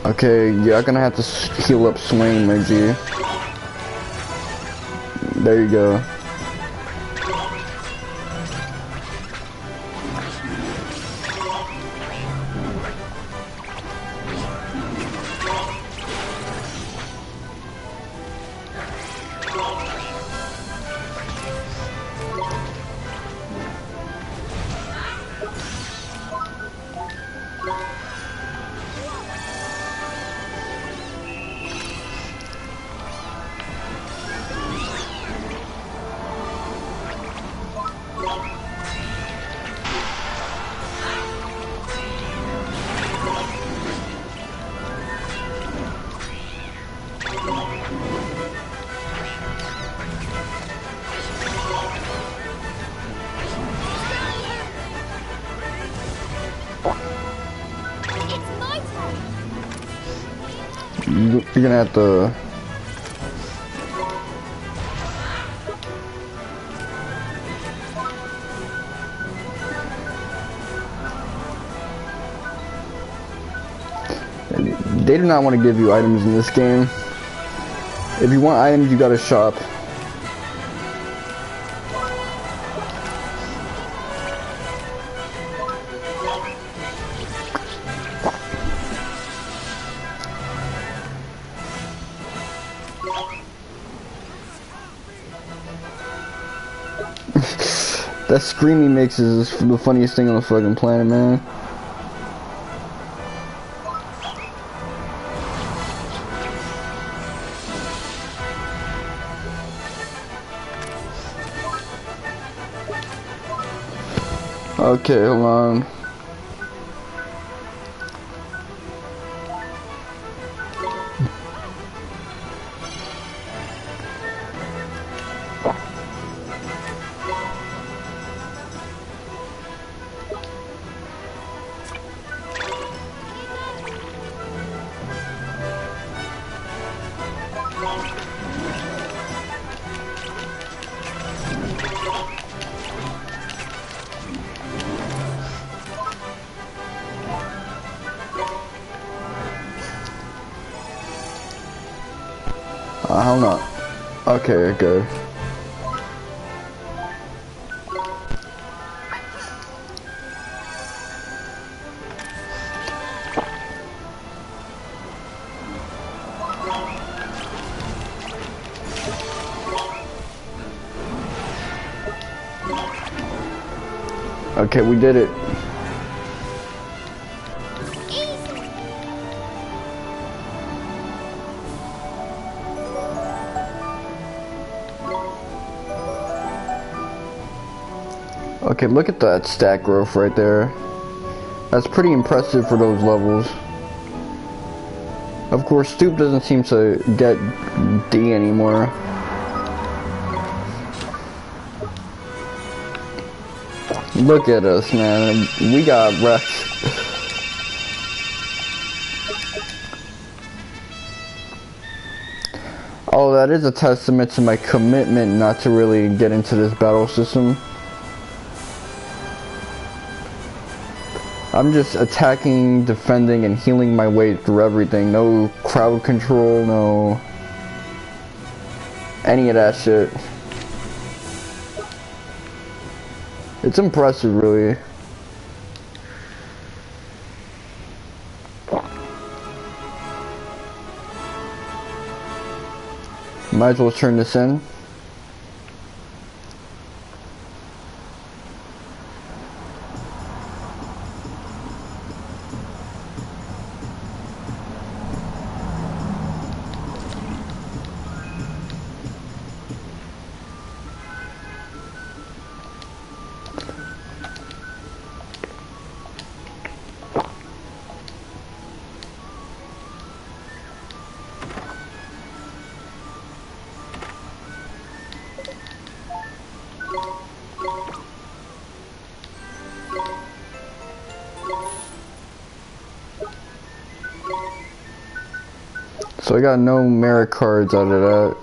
Okay, yeah, I'm gonna have to heal up Swain, my G. There you go. You're gonna have to... They do not want to give you items in this game. If you want items, you gotta shop. That scream he makes is the funniest thing on the fucking planet, man. Okay, hold on. Hell no. Okay, good. Okay, we did it. Okay, look at that stat growth right there. That's pretty impressive for those levels. Of course, Stoop doesn't seem to get D anymore. Look at us, man. We got wrecked. Oh, that is a testament to my commitment not to really get into this battle system. I'm just attacking, defending, and healing my way through everything. No crowd control, no any of that shit. It's impressive, really. Might as well turn this in. So I got no merit cards out of that.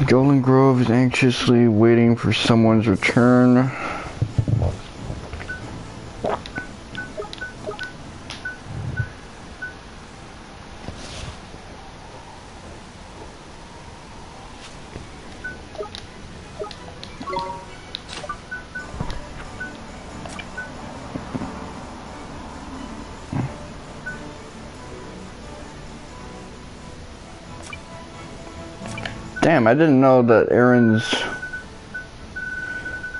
Golden Grove is anxiously waiting for someone's return. Damn, I didn't know that Aaron's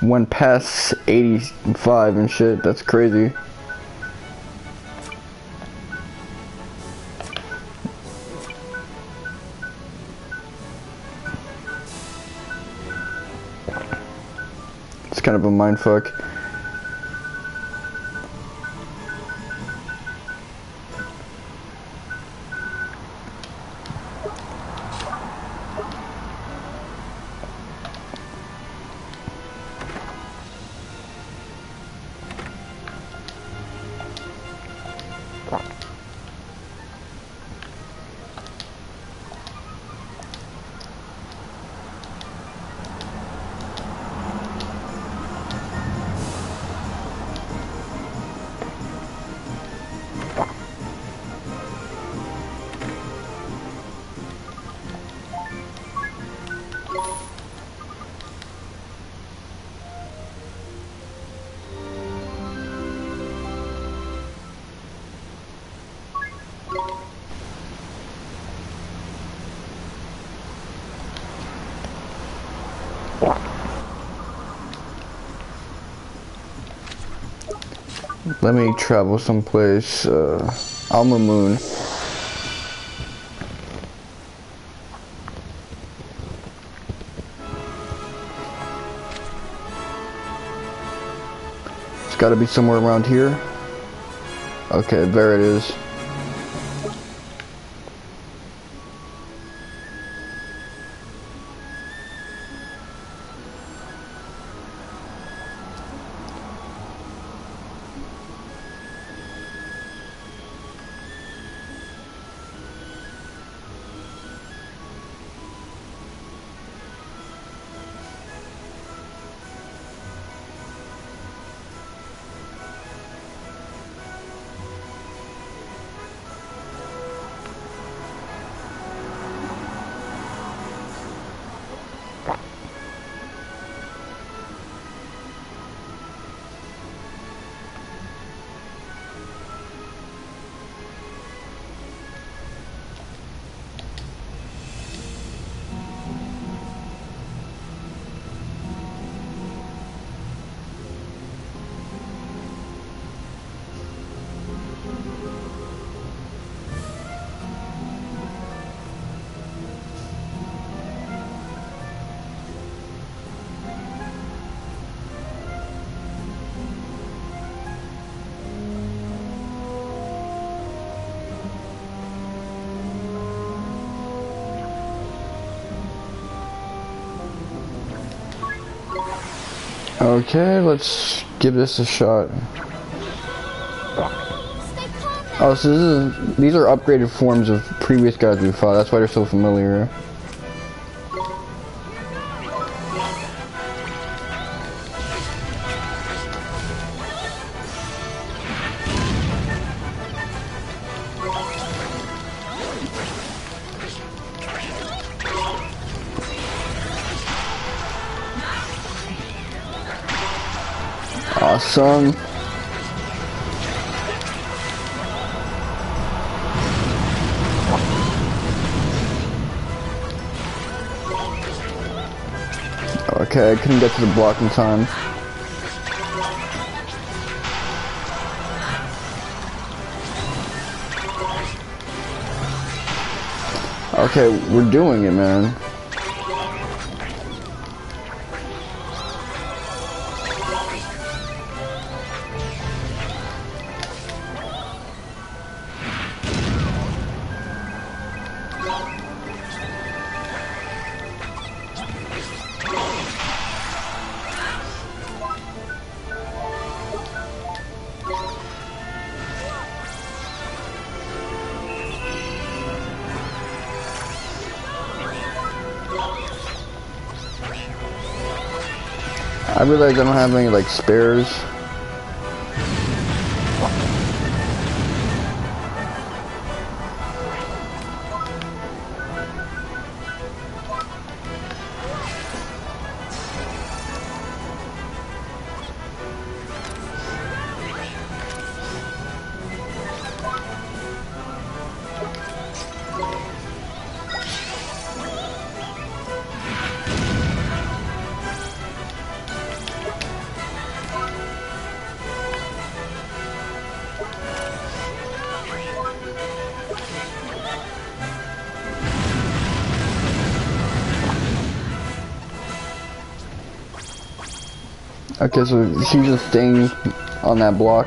went past 85 and shit. That's crazy. It's kind of a mindfuck. Let me travel someplace. Alma Moon. It's got to be somewhere around here. Okay, there it is. Okay, let's give this a shot. Oh, so these are upgraded forms of previous guys we fought. That's why they're so familiar. Awesome. Okay, I couldn't get to the block in time. Okay, we're doing it, man. I realize I don't have any like spares. Okay, so she's just staying on that block.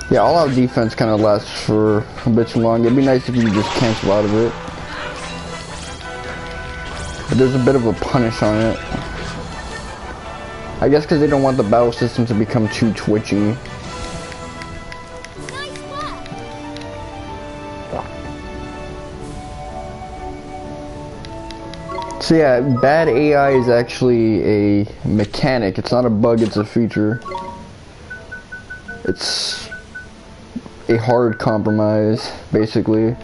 Yeah, all out defense kind of lasts for a bit too long. It'd be nice if you could just cancel out of it. But there's a bit of a punish on it. I guess because they don't want the battle system to become too twitchy. So yeah, bad AI is actually a mechanic. It's not a bug, it's a feature. It's a hard compromise, basically.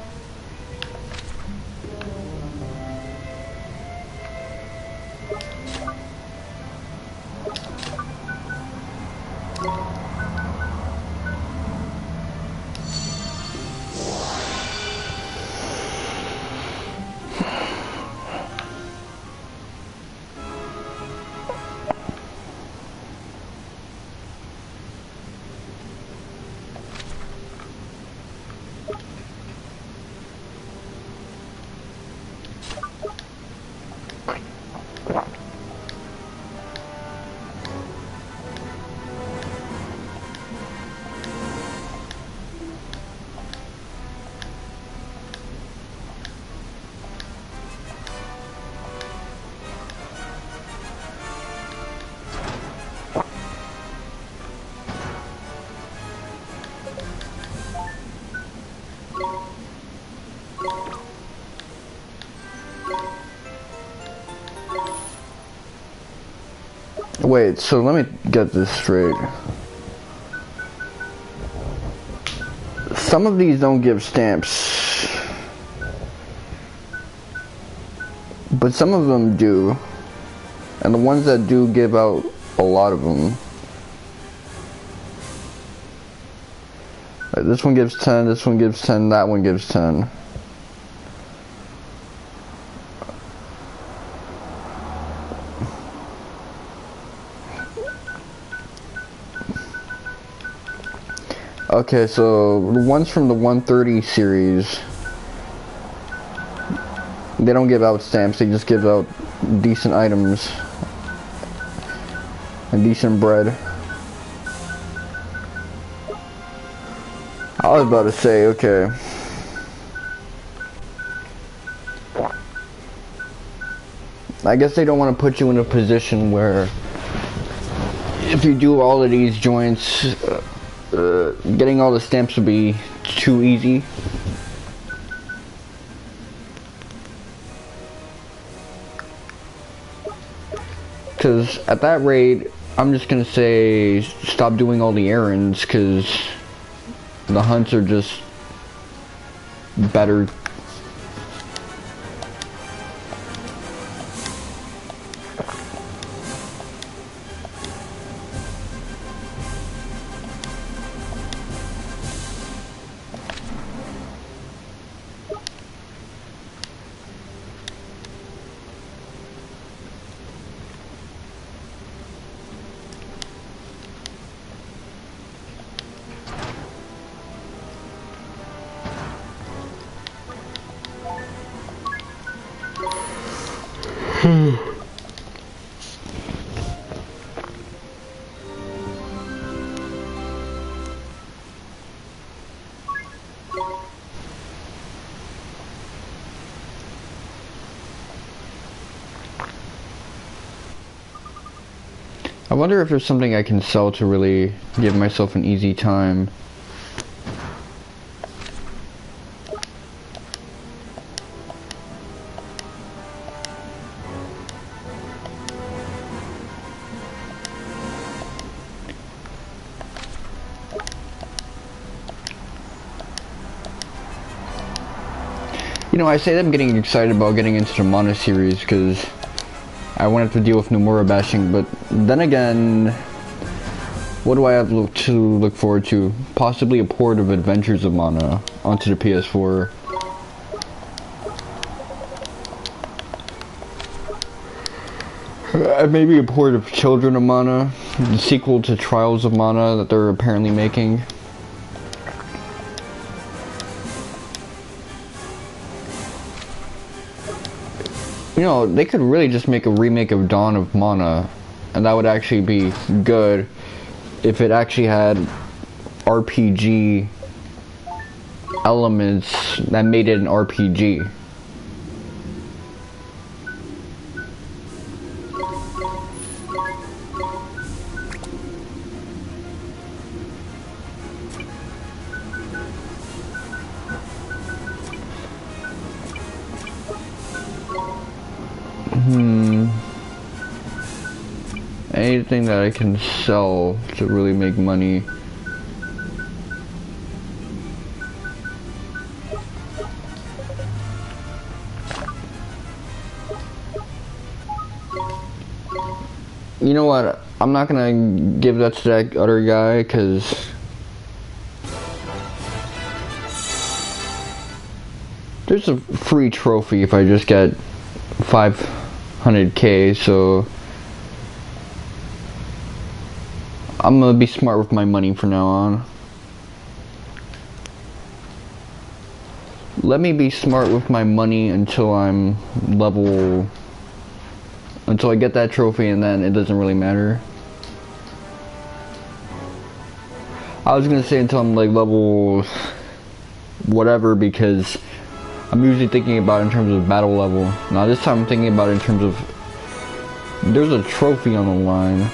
Wait, so let me get this straight. Some of these don't give stamps, but some of them do, and the ones that do give out a lot of them. Like this one gives 10, this one gives 10, that one gives 10. Okay, so the ones from the 130 series, they don't give out stamps, they just give out decent items and decent bread. I was about to say, okay. I guess they don't want to put you in a position where if you do all of these joints, getting all the stamps would be too easy. Because at that rate, I'm just gonna say stop doing all the errands, because the hunts are just better. I wonder if there's something I can sell to really give myself an easy time. You know, I say I'm getting excited about getting into the Mana series because I won't have to deal with Nomura bashing, but then again, what do I have to look forward to? Possibly a port of Adventures of Mana onto the PS4. Maybe a port of Children of Mana, the sequel to Trials of Mana that they're apparently making. You know, they could really just make a remake of Dawn of Mana, and that would actually be good if it actually had RPG elements that made it an RPG. Anything that I can sell to really make money. You know what? I'm not gonna give that to that other guy because there's a free trophy if I just get 500k, so I'm gonna be smart with my money from now on. Let me be smart with my money until I'm level, until I get that trophy, and then it doesn't really matter. I was gonna say until I'm like level whatever, because I'm usually thinking about it in terms of battle level. Now this time I'm thinking about it in terms of there's a trophy on the line.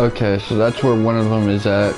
Okay, so that's where one of them is at.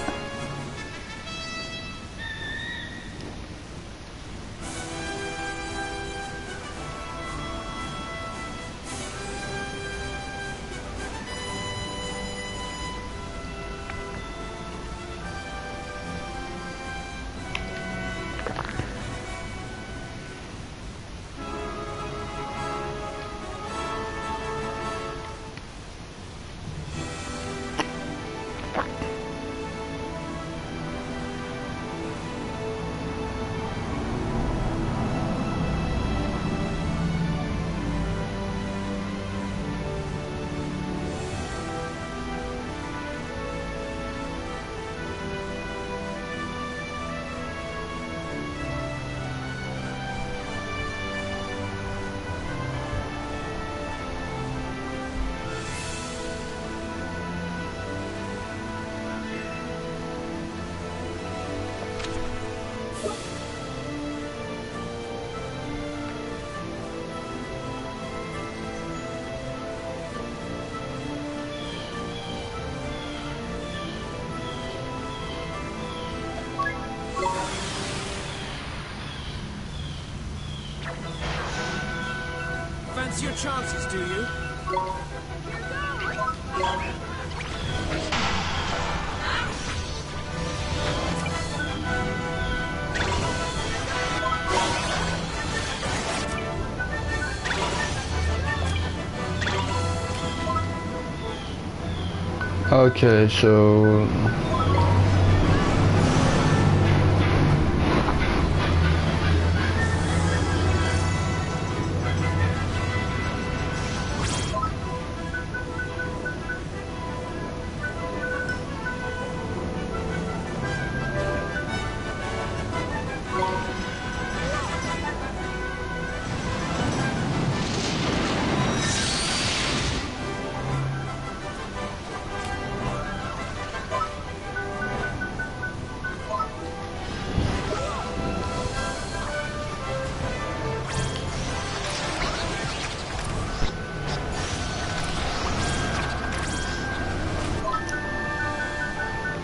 Fancy your chances, do you? Okay, so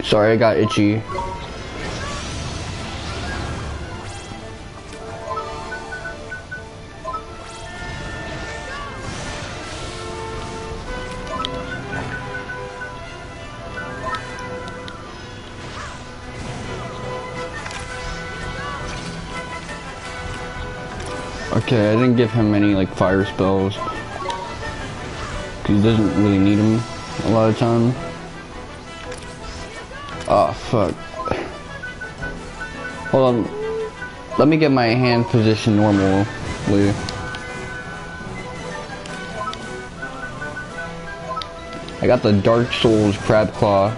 sorry, I got itchy. Okay, I didn't give him any like fire spells, 'cause he doesn't really need them a lot of time. Oh fuck. Hold on. Let me get my hand position normally. I got the Dark Souls Crab Claw.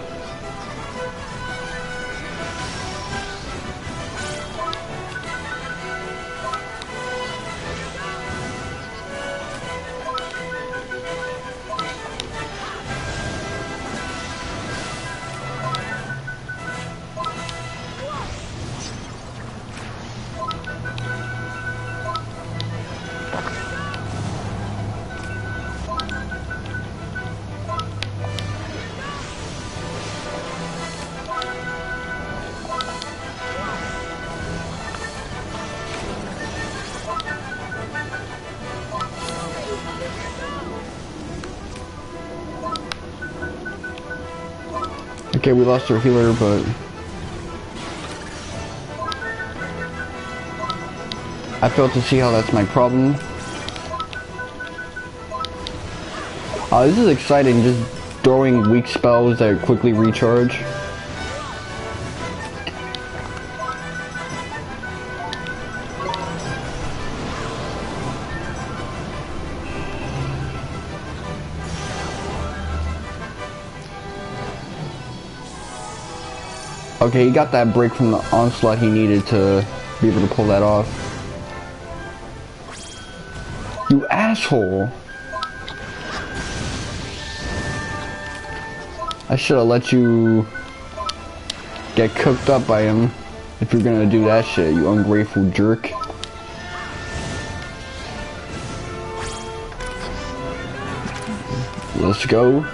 Okay, we lost our healer, but I failed to see how that's my problem. This is exciting, just throwing weak spells that quickly recharge. Okay, he got that break from the onslaught he needed to be able to pull that off. You asshole! I should have let you get cooked up by him if you're gonna do that shit, you ungrateful jerk. Let's go.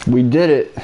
We did it.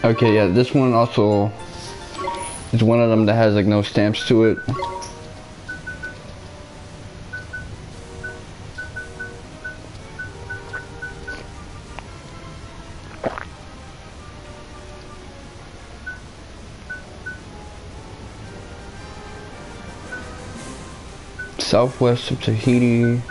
Okay, yeah, this one also is one of them that has like no stamps to it. Southwest of Tahiti.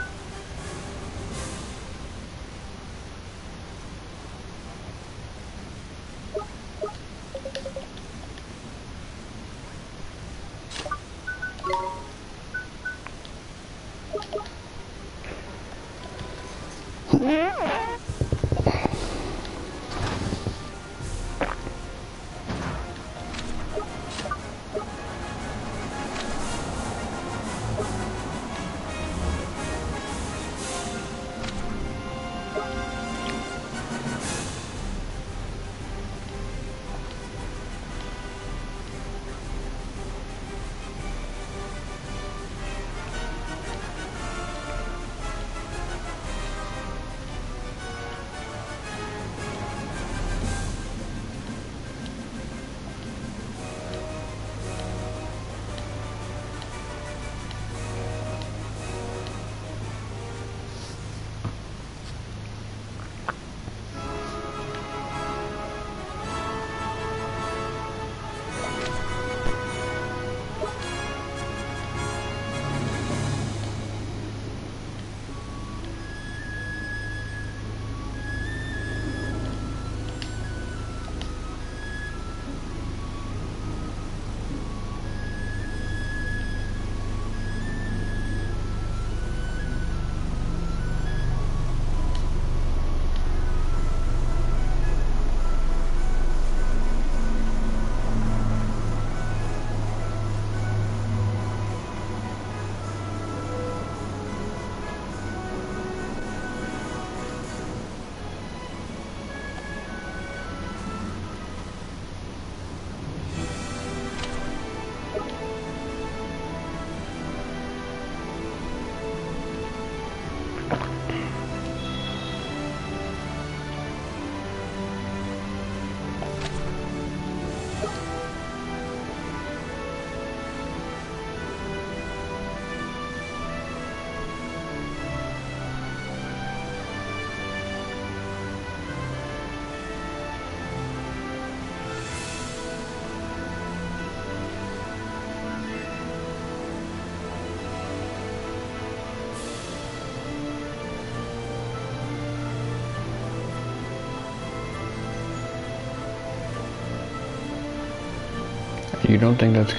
You don't think that's...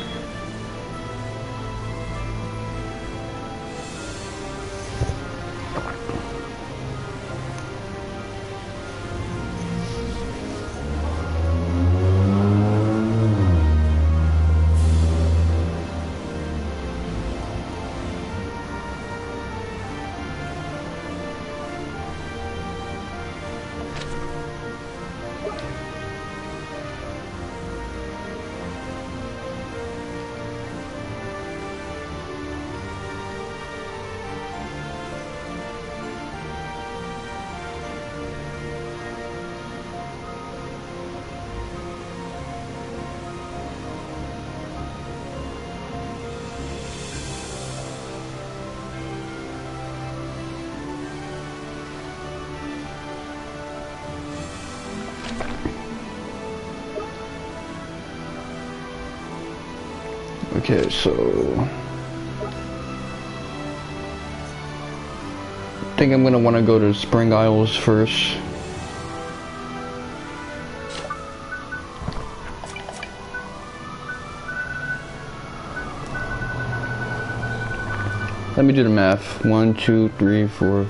Okay, so I think I'm gonna want to go to Spring Isles first. Let me do the math. 1, 2, 3, 4.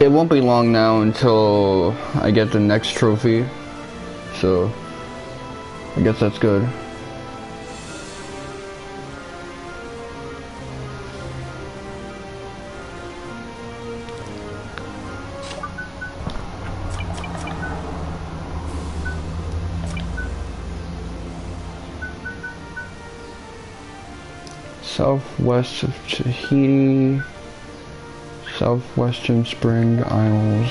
It won't be long now until I get the next trophy, so I guess that's good. Southwest of Tahiti, southwestern Spring Isles.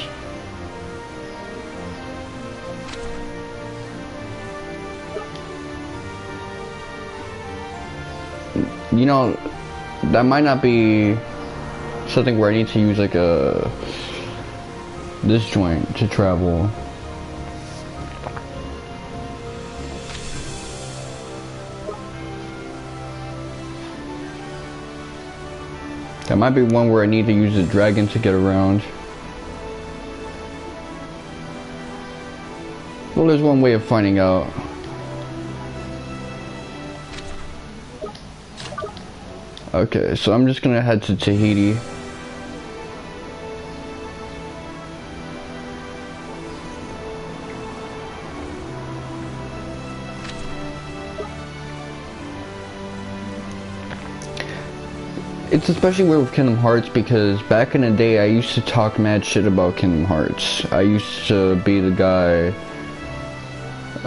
You know, that might not be something where I need to use like this joint to travel. That might be one where I need to use the dragon to get around. Well, there's one way of finding out. Okay, so I'm just gonna head to Tahiti. It's especially weird with Kingdom Hearts because back in the day I used to talk mad shit about Kingdom Hearts. I used to be the guy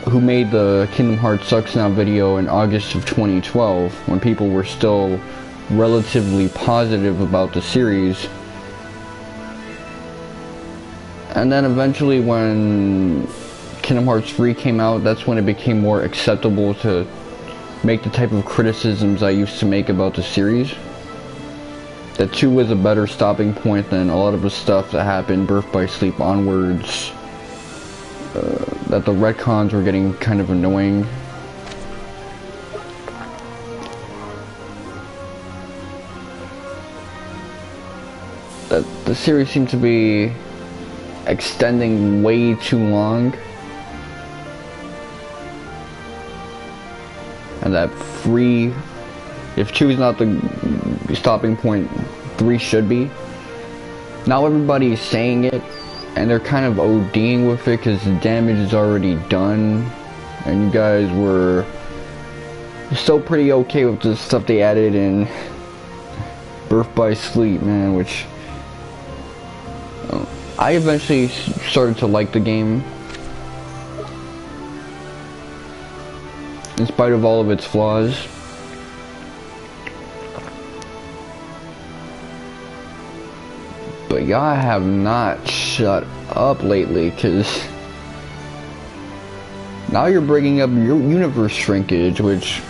who made the Kingdom Hearts Sucks Now video in August of 2012 when people were still relatively positive about the series. And then eventually when Kingdom Hearts 3 came out, that's when it became more acceptable to make the type of criticisms I used to make about the series. That 2 was a better stopping point than a lot of the stuff that happened Birth by Sleep onwards. That the retcons were getting kind of annoying. That the series seemed to be extending way too long. And that 3, if 2 is not the stopping point, 3 should be. Now everybody's saying it, and they're kind of ODing with it because the damage is already done, and you guys were still pretty okay with the stuff they added in Birth by Sleep, man, which I eventually started to like the game in spite of all of its flaws. But y'all have not shut up lately, cause now you're bringing up your universe shrinkage, which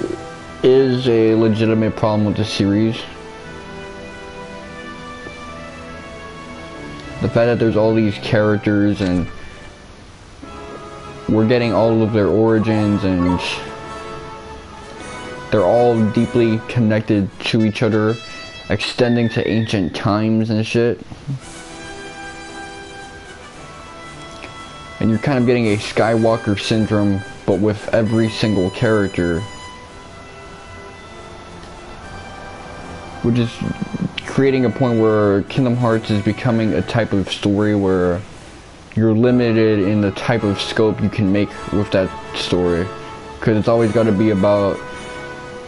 is a legitimate problem with the series. The fact that there's all these characters and we're getting all of their origins and they're all deeply connected to each other, extending to ancient times and shit. And you're kind of getting a Skywalker syndrome, but with every single character. Which is creating a point where Kingdom Hearts is becoming a type of story where you're limited in the type of scope you can make with that story. Because it's always got to be about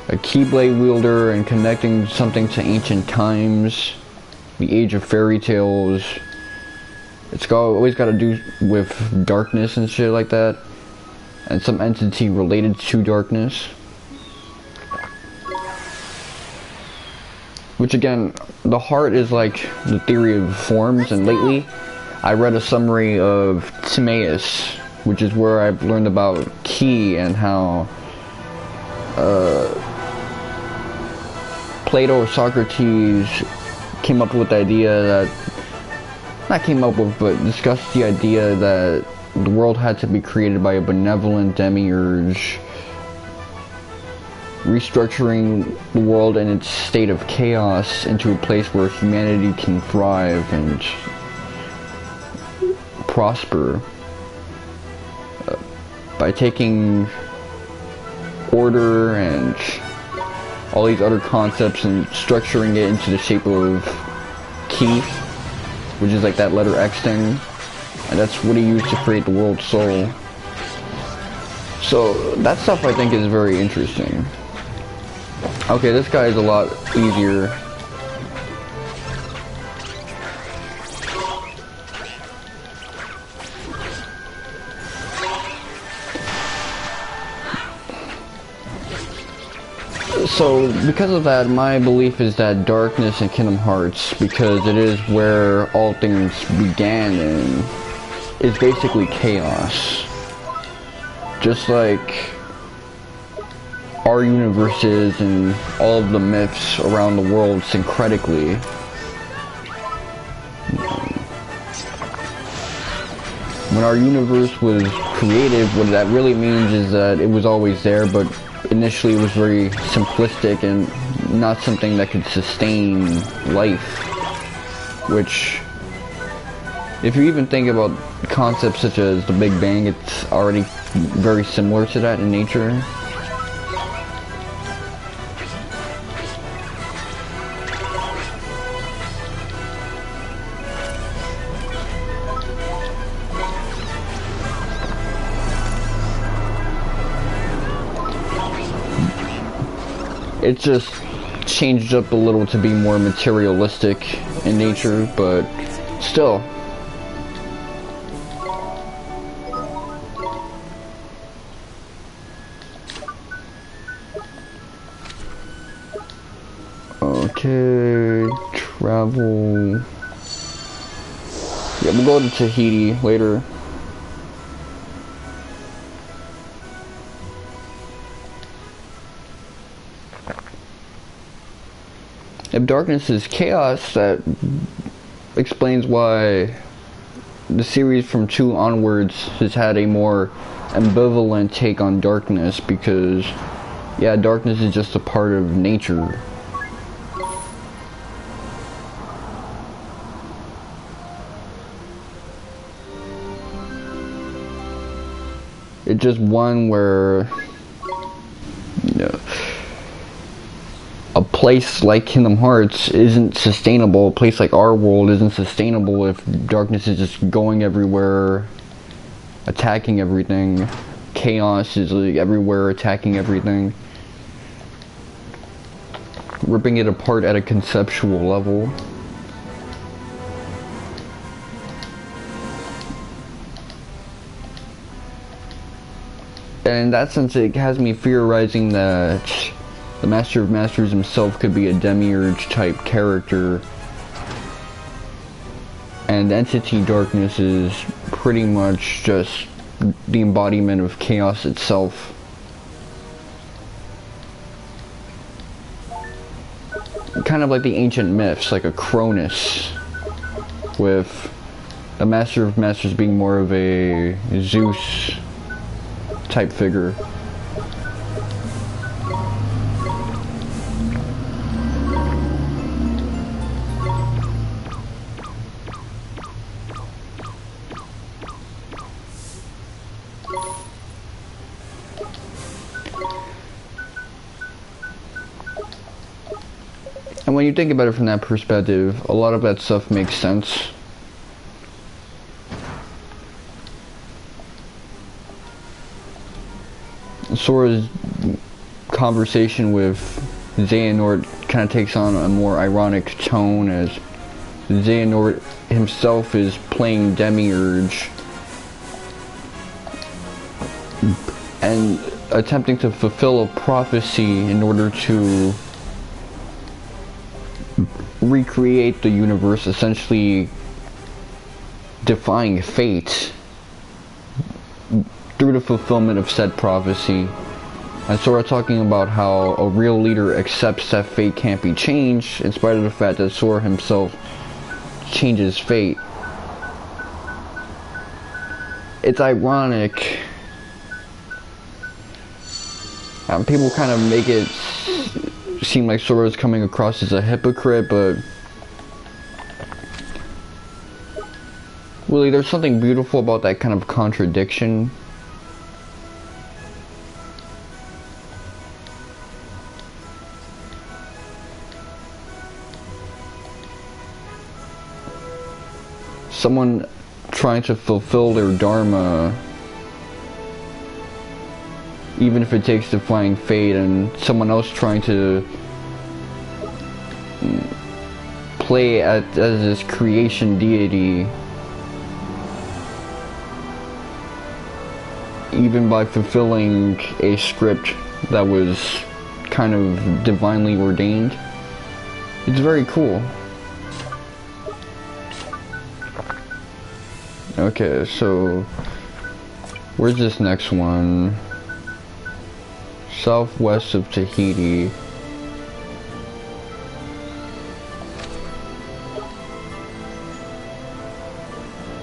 a Keyblade wielder and connecting something to ancient times, the age of fairy tales. It's always got to do with darkness and shit like that, and some entity related to darkness. Which again, the heart is like the theory of forms, and lately I read a summary of Timaeus, which is where I've learned about Ki and how Plato or Socrates came up with the idea that, not came up with, but discussed the idea that the world had to be created by a benevolent demiurge, restructuring the world in its state of chaos into a place where humanity can thrive and prosper by taking order and all these other concepts and structuring it into the shape of ki, which is like that letter X thing, and that's what he used to create the world's soul. So that stuff I think is very interesting. Okay, this guy is a lot easier. So, because of that, my belief is that darkness in Kingdom Hearts, because it is where all things began and is basically chaos. Just like our universe is and all of the myths around the world syncretically. When our universe was created, what that really means is that it was always there, but initially it was very simplistic and not something that could sustain life. Which, if you even think about concepts such as the Big Bang, it's already very similar to that in nature. It just changed up a little to be more materialistic in nature, but still. Okay, travel. Yeah, we'll go to Tahiti later. If darkness is chaos, that explains why the series from 2 onwards has had a more ambivalent take on darkness, because, yeah, darkness is just a part of nature. It's just one where, you know, a place like Kingdom Hearts isn't sustainable. A place like our world isn't sustainable if darkness is just going everywhere, attacking everything. Chaos is like everywhere, attacking everything, ripping it apart at a conceptual level. And in that sense, it has me theorizing that the Master of Masters himself could be a demiurge type character, and Entity Darkness is pretty much just the embodiment of chaos itself. Kind of like the ancient myths, like a Cronus, with the Master of Masters being more of a Zeus type figure. And when you think about it from that perspective, a lot of that stuff makes sense. Sora's conversation with Xehanort kind of takes on a more ironic tone, as Xehanort himself is playing Demiurge and attempting to fulfill a prophecy in order to recreate the universe, essentially defying fate through the fulfillment of said prophecy. And Sora talking about how a real leader accepts that fate can't be changed, in spite of the fact that Sora himself changes fate. It's ironic. People kind of make it seem like Sora's coming across as a hypocrite, but really, there's something beautiful about that kind of contradiction. Someone trying to fulfill their dharma, even if it takes defying fate, and someone else trying to play as this creation deity, even by fulfilling a script that was kind of divinely ordained. It's very cool. Okay, so where's this next one? Southwest of Tahiti.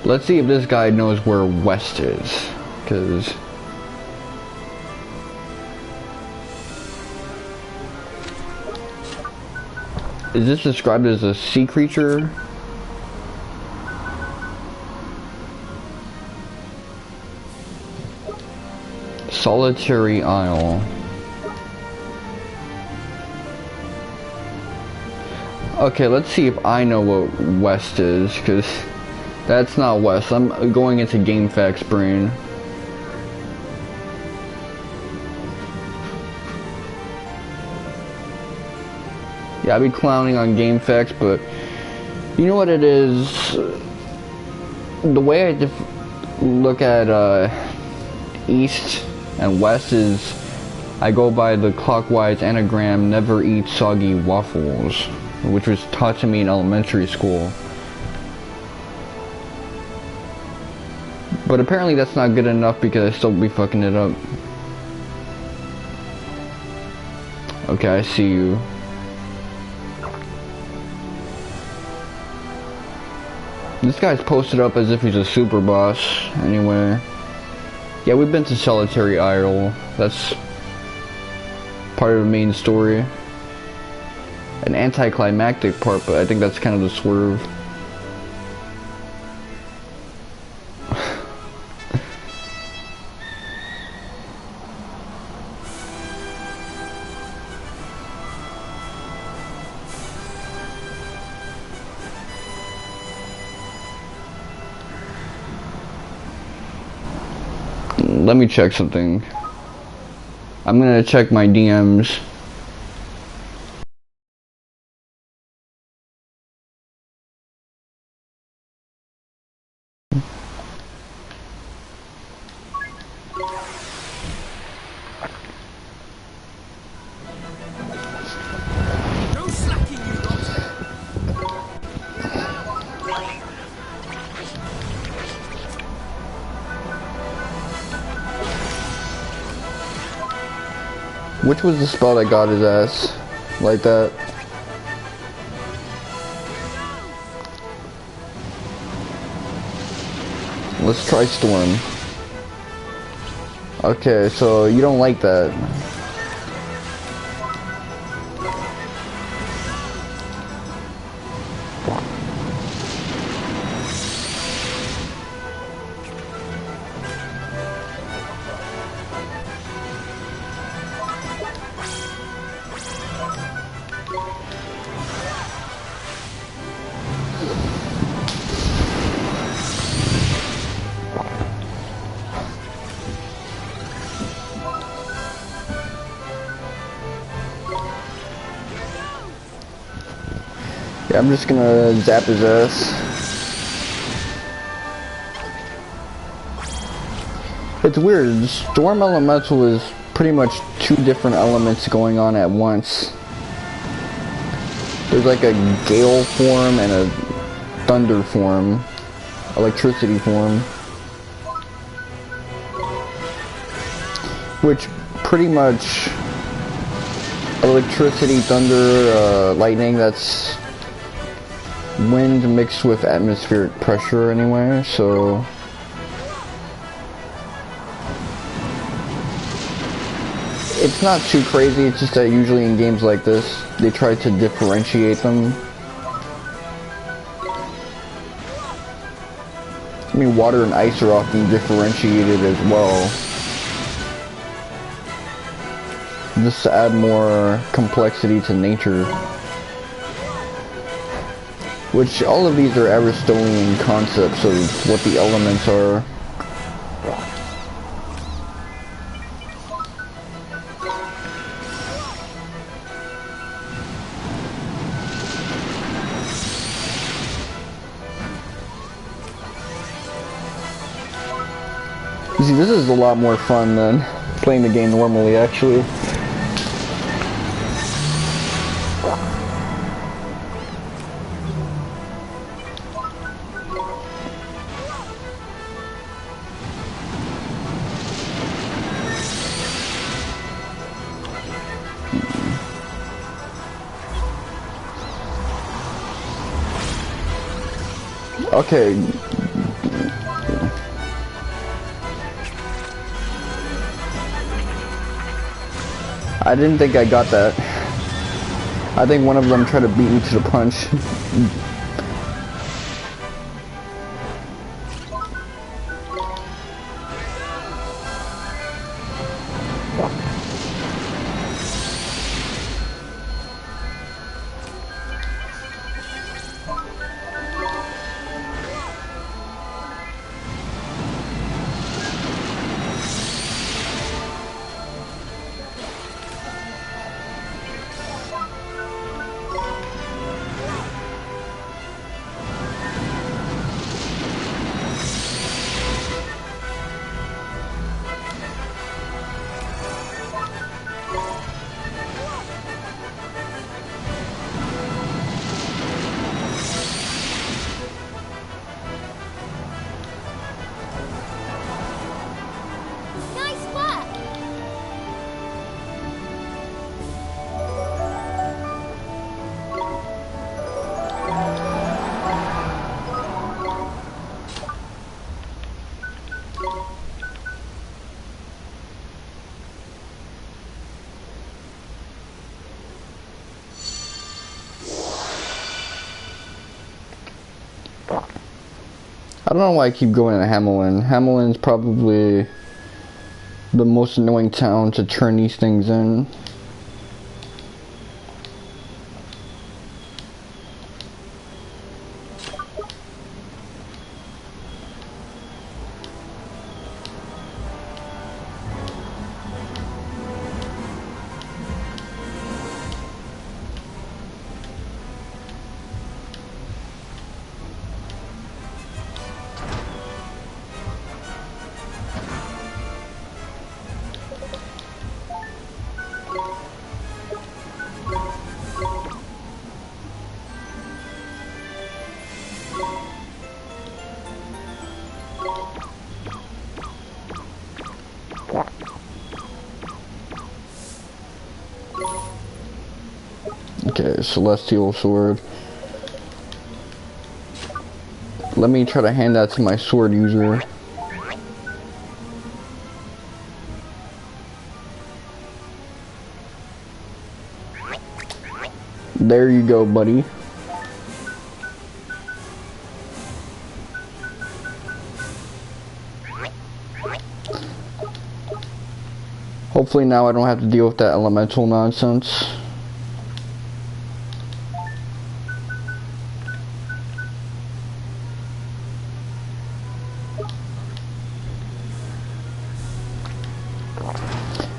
Let's see if this guy knows where west is, because is this described as a sea creature? Solitary Isle. Okay, let's see if I know what west is, because that's not west. I'm going into Game Facts brain. Yeah, I'd be clowning on Game Facts, but you know what it is? The way I look at east and west is I go by the clockwise anagram, never eat soggy waffles, which was taught to me in elementary school. But apparently that's not good enough because I still be fucking it up. Okay, I see you. This guy's posted up as if he's a super boss. Anyway. Yeah, we've been to Solitary Isle. That's part of the main story. An anticlimactic part, but I think that's kind of the swerve. Let me check something. I'm gonna check my DMs. No slacking, you lot. Which was the spell that got his ass like that? Let's try Storm. Okay, so you don't like that. Yeah, I'm just gonna zap his ass. It's weird, Storm Elemental is pretty much two different elements going on at once. There's like a gale form and a thunder form, electricity form. Which pretty much electricity, thunder, lightning. That's wind mixed with atmospheric pressure anyway, so it's not too crazy. It's just that usually in games like this they try to differentiate them. I mean, water and ice are often differentiated as well, just to add more complexity to nature. Which, all of these are Aristotelian concepts of what the elements are. You see, this is a lot more fun than playing the game normally, actually. Okay. I didn't think I got that. I think one of them tried to beat me to the punch. Nice work! I don't know why I keep going to Hamelin. Hamelin's probably the most annoying town to turn these things in. Okay, Celestial Sword. Let me try to hand that to my sword user. There you go, buddy. Hopefully now I don't have to deal with that elemental nonsense.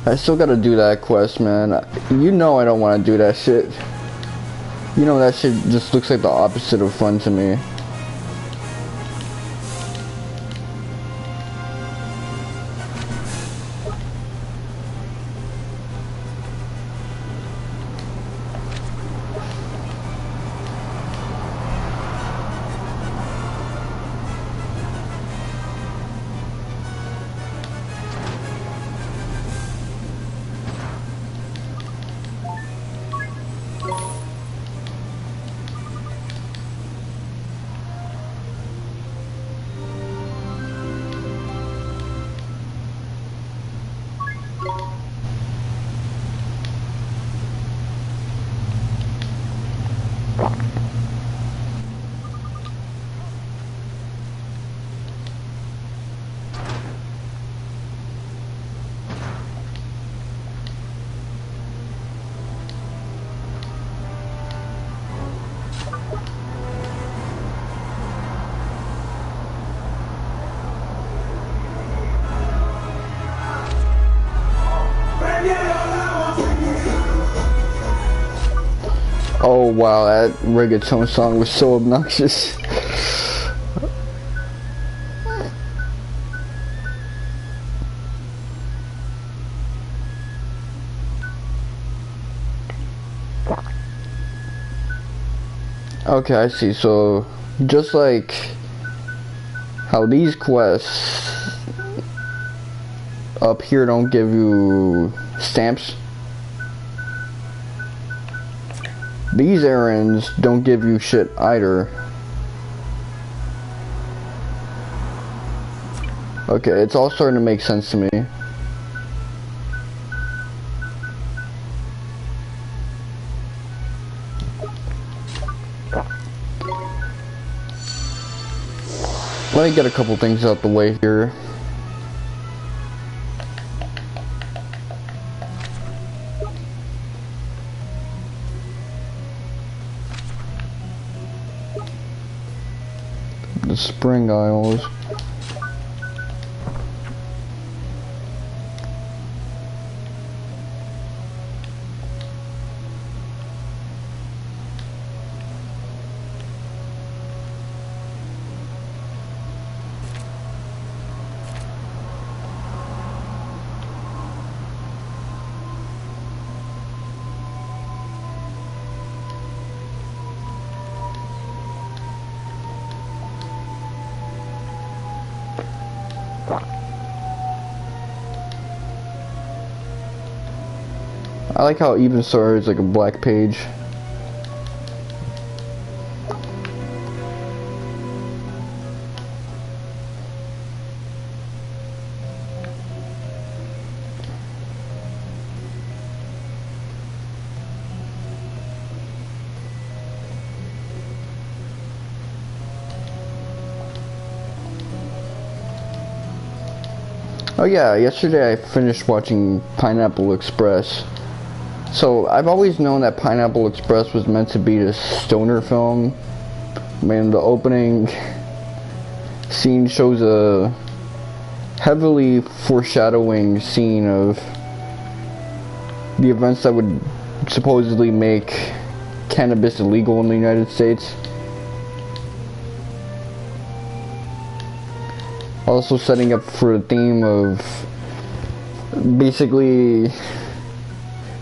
I still gotta do that quest, man. You know I don't want to do that shit. You know that shit just looks like the opposite of fun to me. Oh wow, that reggaeton song was so obnoxious. Okay, I see. So, just like how these quests up here don't give you stamps, these errands don't give you shit either. Okay, it's all starting to make sense to me. Let me get a couple things out the way here. The spring aisles. I like how even Star is like a black page. Oh yeah, yesterday I finished watching Pineapple Express. So, I've always known that Pineapple Express was meant to be this stoner film. I mean, the opening scene shows a heavily foreshadowing scene of the events that would supposedly make cannabis illegal in the United States. Also setting up for the theme of basically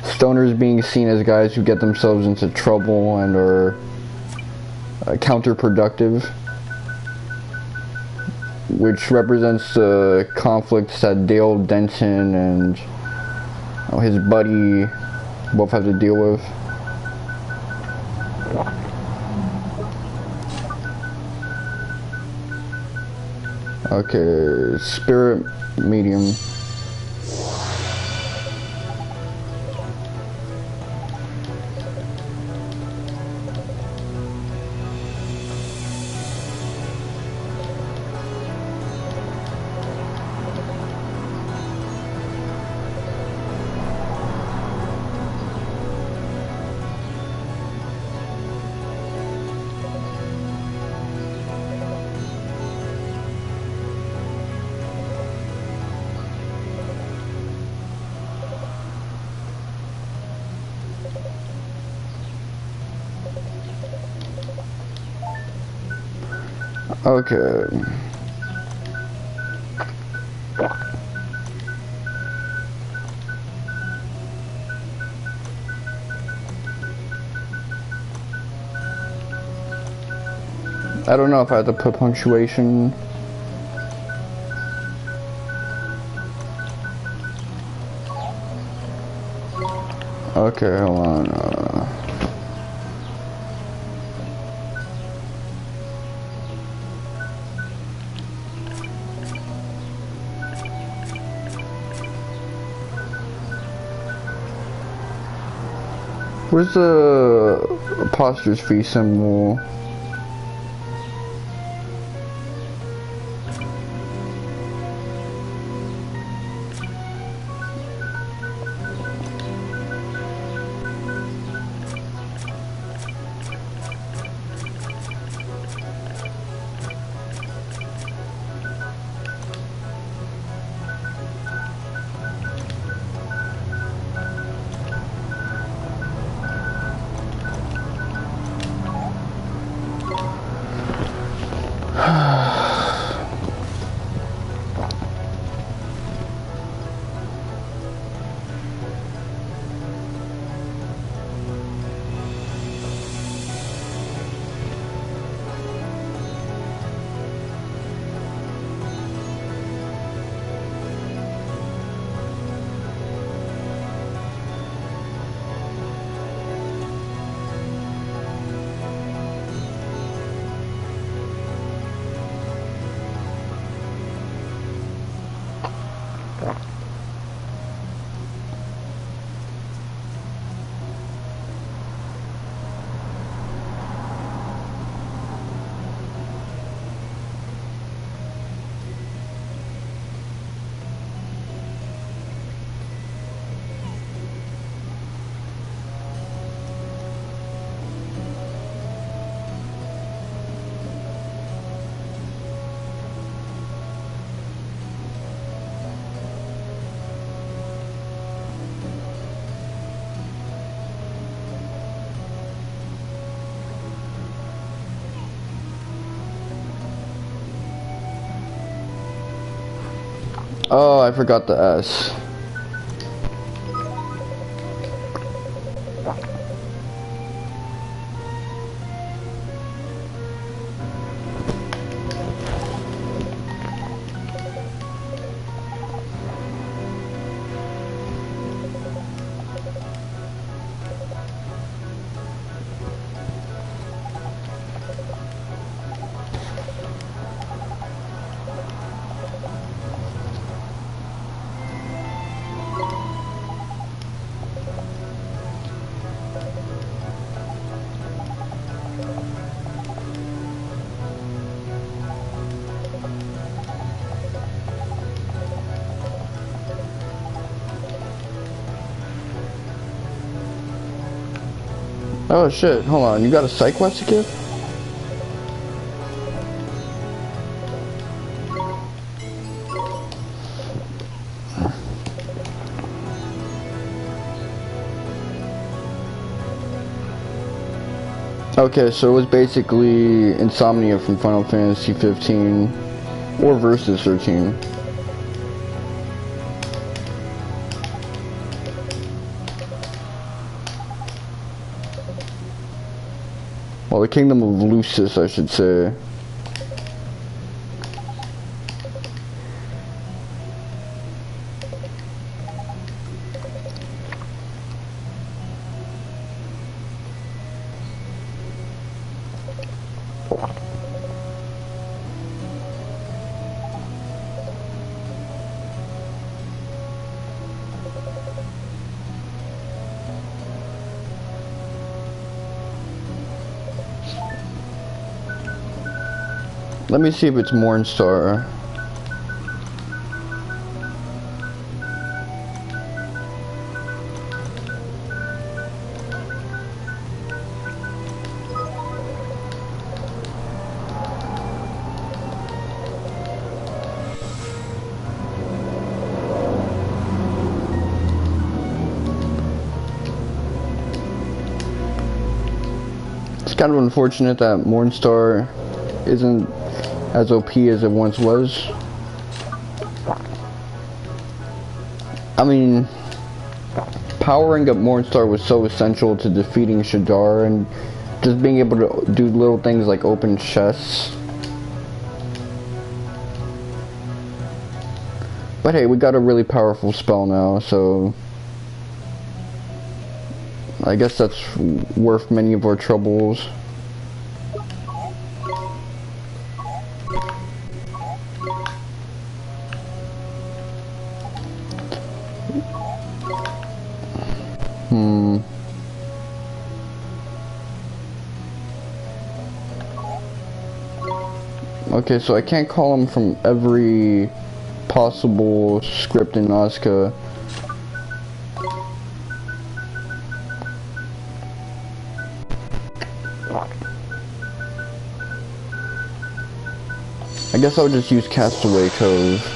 stoners being seen as guys who get themselves into trouble and are counterproductive, which represents the conflicts that Dale Denton and his buddy both have to deal with. Okay, spirit medium. Okay. I don't know if I have to put punctuation. Okay, hold on. Where's the apostrophe symbol? Oh, I forgot the S. Oh shit, hold on, you got a psych quest to give? Okay, so it was basically Insomnia from Final Fantasy 15 or Versus 13. Well, the Kingdom of Lucis, I should say. Let me see if it's Mornstar. It's kind of unfortunate that Mornstar isn't as OP as it once was. I mean, powering up Mornstar was so essential to defeating Shadar and just being able to do little things like open chests. But hey, we got a really powerful spell now, so I guess that's worth many of our troubles. Okay, so I can't call him from every possible script in Nazca. I guess I'll just use Castaway Cove.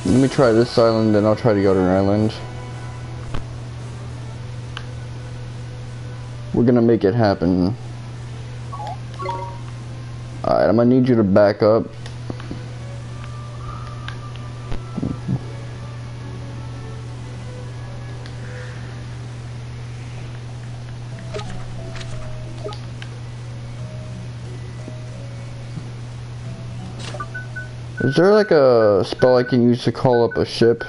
Let me try this island, then I'll try the other island. We're gonna make it happen. Alright, I'm gonna need you to back up. Is there like a spell I can use to call up a ship?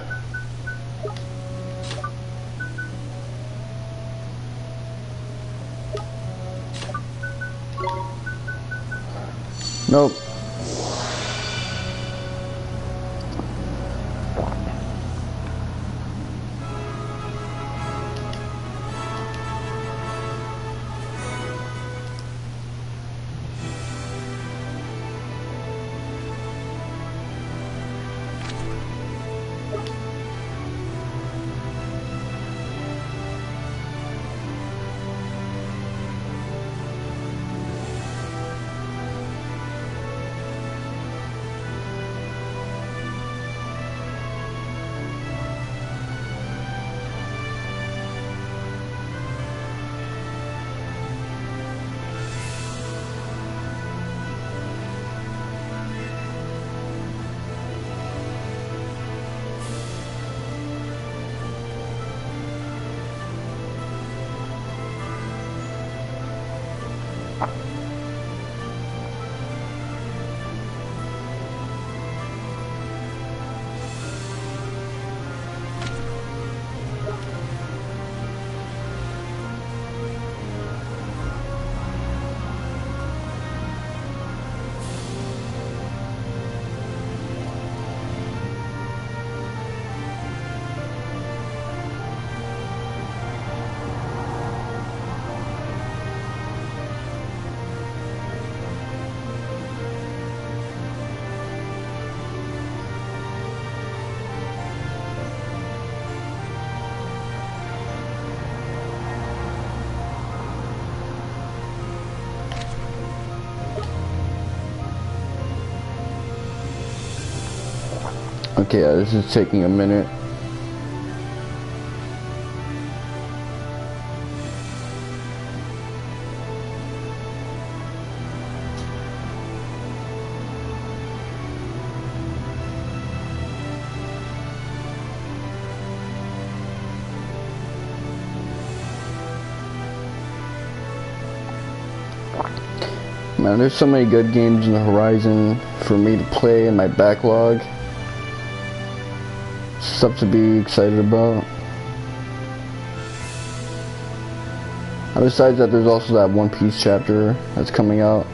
Nope. Okay, this is taking a minute. Man, there's so many good games in the horizon for me to play in my backlog. Stuff to be excited about. And besides that, there's also that One Piece chapter that's coming out.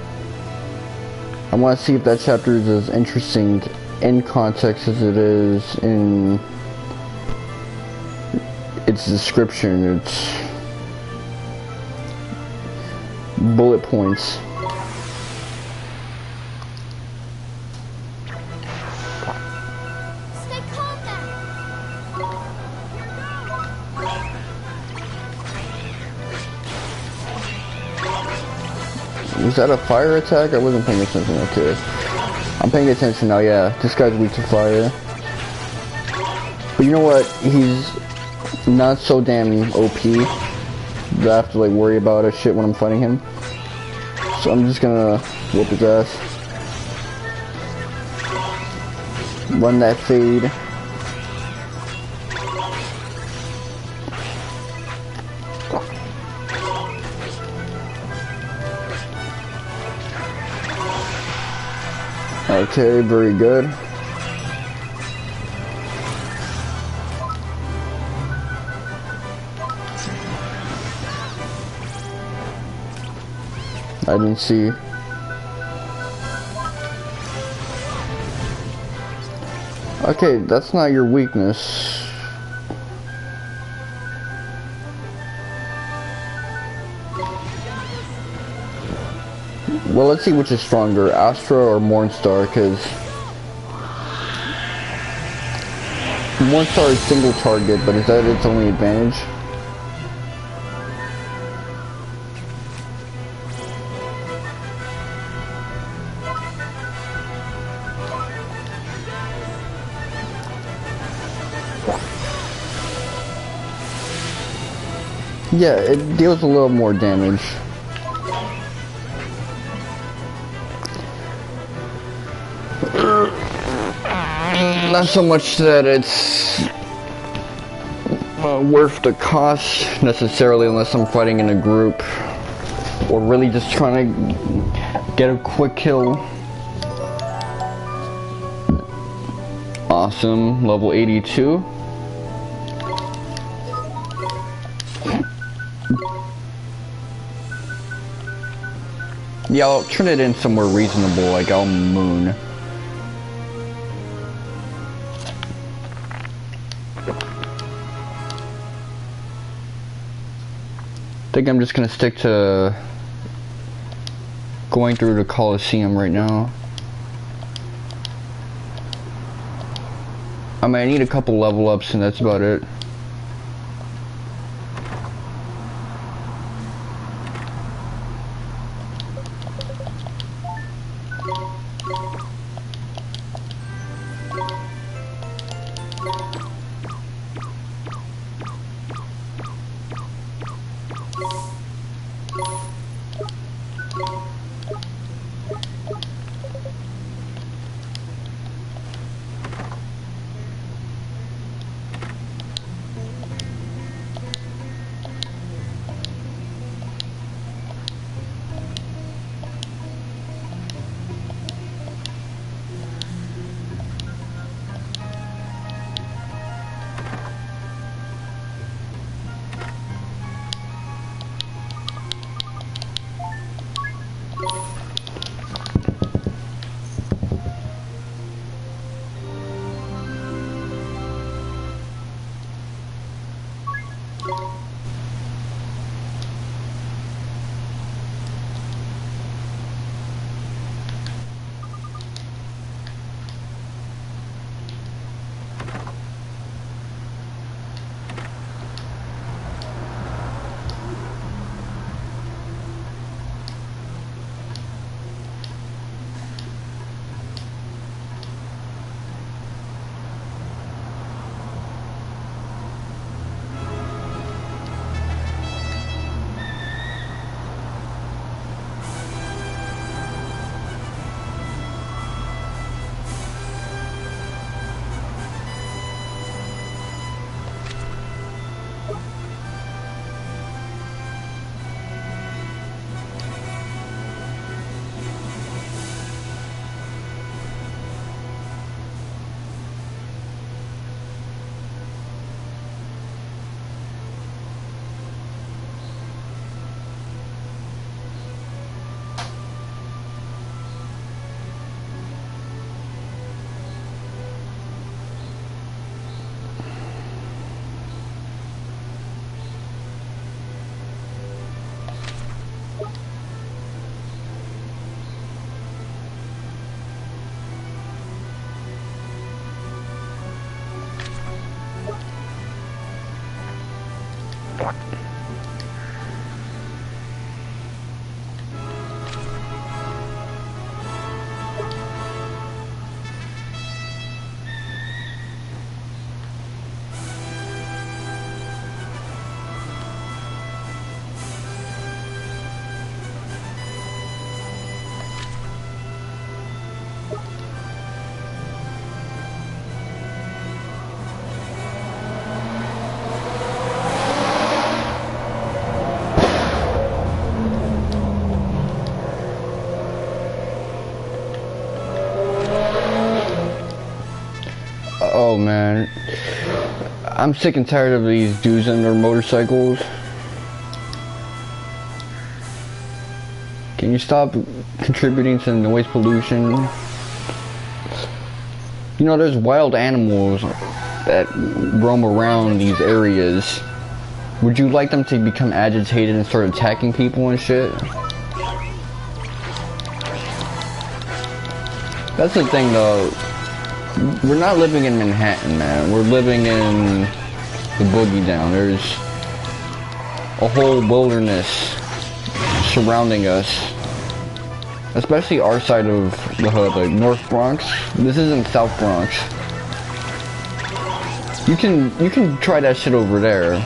I want to see if that chapter is as interesting in context as it is in its description, its bullet points. Stay calm now. Was that a fire attack? I wasn't paying attention. Okay. I'm paying attention now, yeah. This guy's weak to fire. But you know what? He's not so damn OP that I have to like worry about that shit when I'm fighting him. So I'm just gonna whoop his ass. Run that fade. Okay, very good. I didn't see. Okay, that's not your weakness. Well, let's see which is stronger, Astra or Mornstar, because Mornstar is single target, but is that its only advantage? Yeah, it deals a little more damage. Not so much that it's worth the cost necessarily, unless I'm fighting in a group or really just trying to get a quick kill. Awesome, level 82. Yeah, I'll turn it in somewhere reasonable, like I'll moon. I think I'm just gonna stick to going through the Coliseum right now. I mean, I need a couple level ups and that's about it. Oh man, I'm sick and tired of these dudes on their motorcycles. Can you stop contributing to noise pollution? You know, there's wild animals that roam around these areas. Would you like them to become agitated and start attacking people and shit? That's the thing though. We're not living in Manhattan, man. We're living in the boogie down. There's a whole wilderness surrounding us. Especially our side of the hood, like North Bronx. This isn't South Bronx. You can try that shit over there.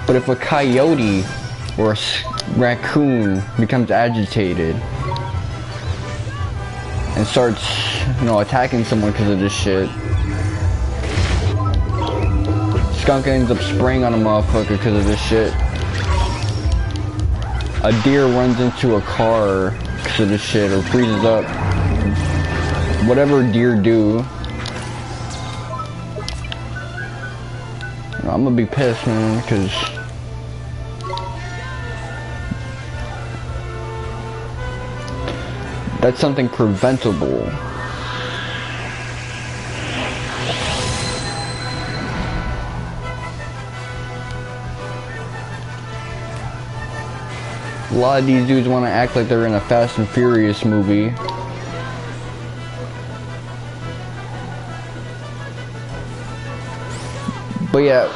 But if a coyote or a raccoon becomes agitated and starts, you know, attacking someone because of this shit, skunk ends up spraying on a motherfucker because of this shit. A deer runs into a car because of this shit or freezes up. Whatever deer do, I'm gonna be pissed, man, because that's something preventable. A lot of these dudes want to act like they're in a Fast and Furious movie. But yeah,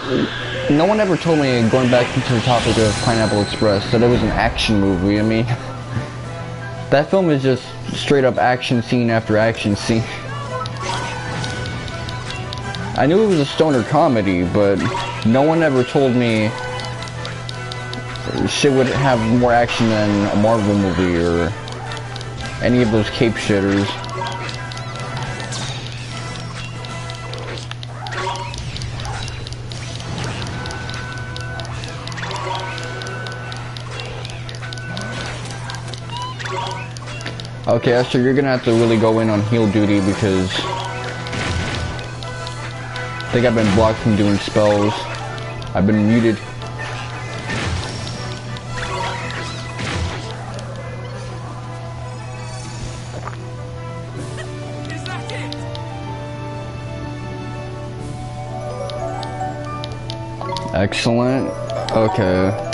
no one ever told me, going back into the topic of Pineapple Express, that it was an action movie. I mean, that film is just straight up action scene after action scene. I knew it was a stoner comedy, but no one ever told me shit would have more action than a Marvel movie or any of those cape shitters. Okay, Esther, you're gonna have to really go in on heel duty because I think I've been blocked from doing spells. I've been muted. Is that it? Excellent. Okay.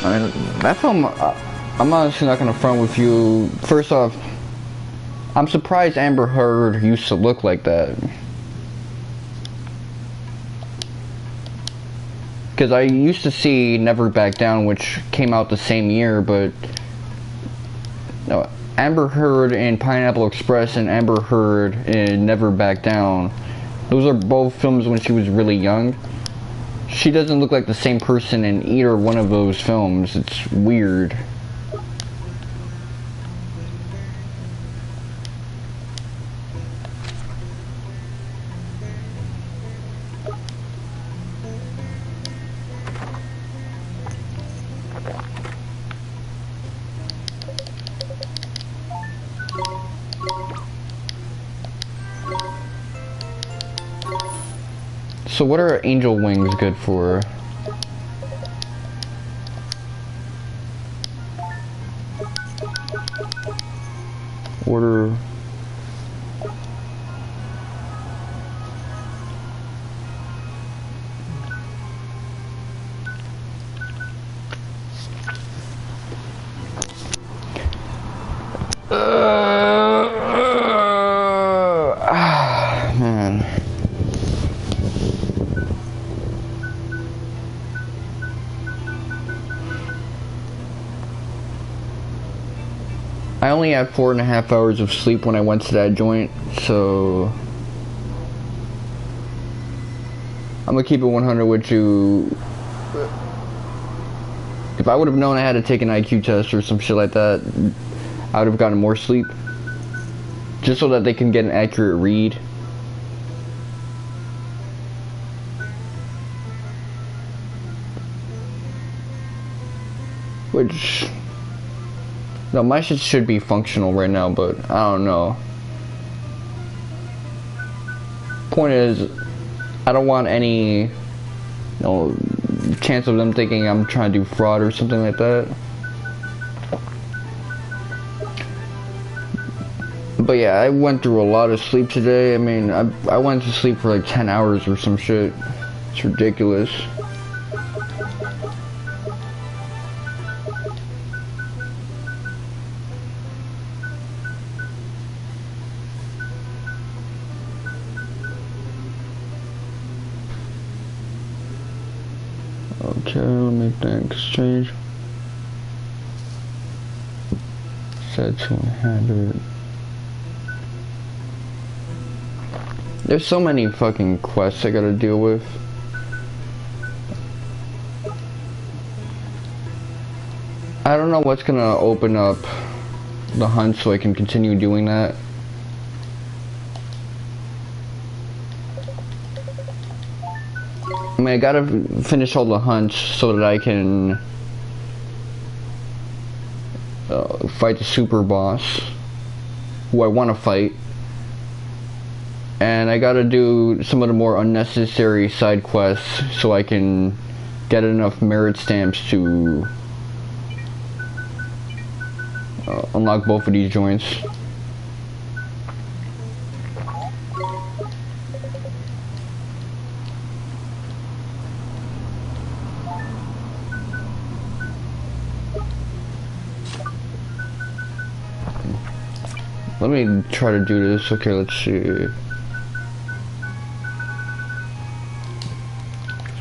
I mean, that film, I'm honestly not gonna front with you. First off, I'm surprised Amber Heard used to look like that. Because I used to see Never Back Down, which came out the same year, but no, Amber Heard in Pineapple Express and Amber Heard in Never Back Down, those are both films when she was really young. She doesn't look like the same person in either one of those films. It's weird. So what are angel wings good for? Order. I only had 4.5 hours of sleep when I went to that joint, so I'm gonna keep it 100 with you. If I would have known I had to take an IQ test or some shit like that, I would have gotten more sleep, just so that they can get an accurate read. Which, no, my shit should be functional right now, but I don't know. Point is, I don't want any, chance of them thinking I'm trying to do fraud or something like that. But yeah, I went through a lot of sleep today. I mean, I went to sleep for like 10 hours or some shit. It's ridiculous. Okay, let me think. Exchange. Set to inhabit. There's so many fucking quests I gotta deal with. I don't know what's gonna open up the hunt so I can continue doing that. I mean, I gotta finish all the hunts so that I can fight the super boss, who I want to fight. And I gotta do some of the more unnecessary side quests so I can get enough merit stamps to unlock both of these joints. Let me try to do this. Okay, let's see.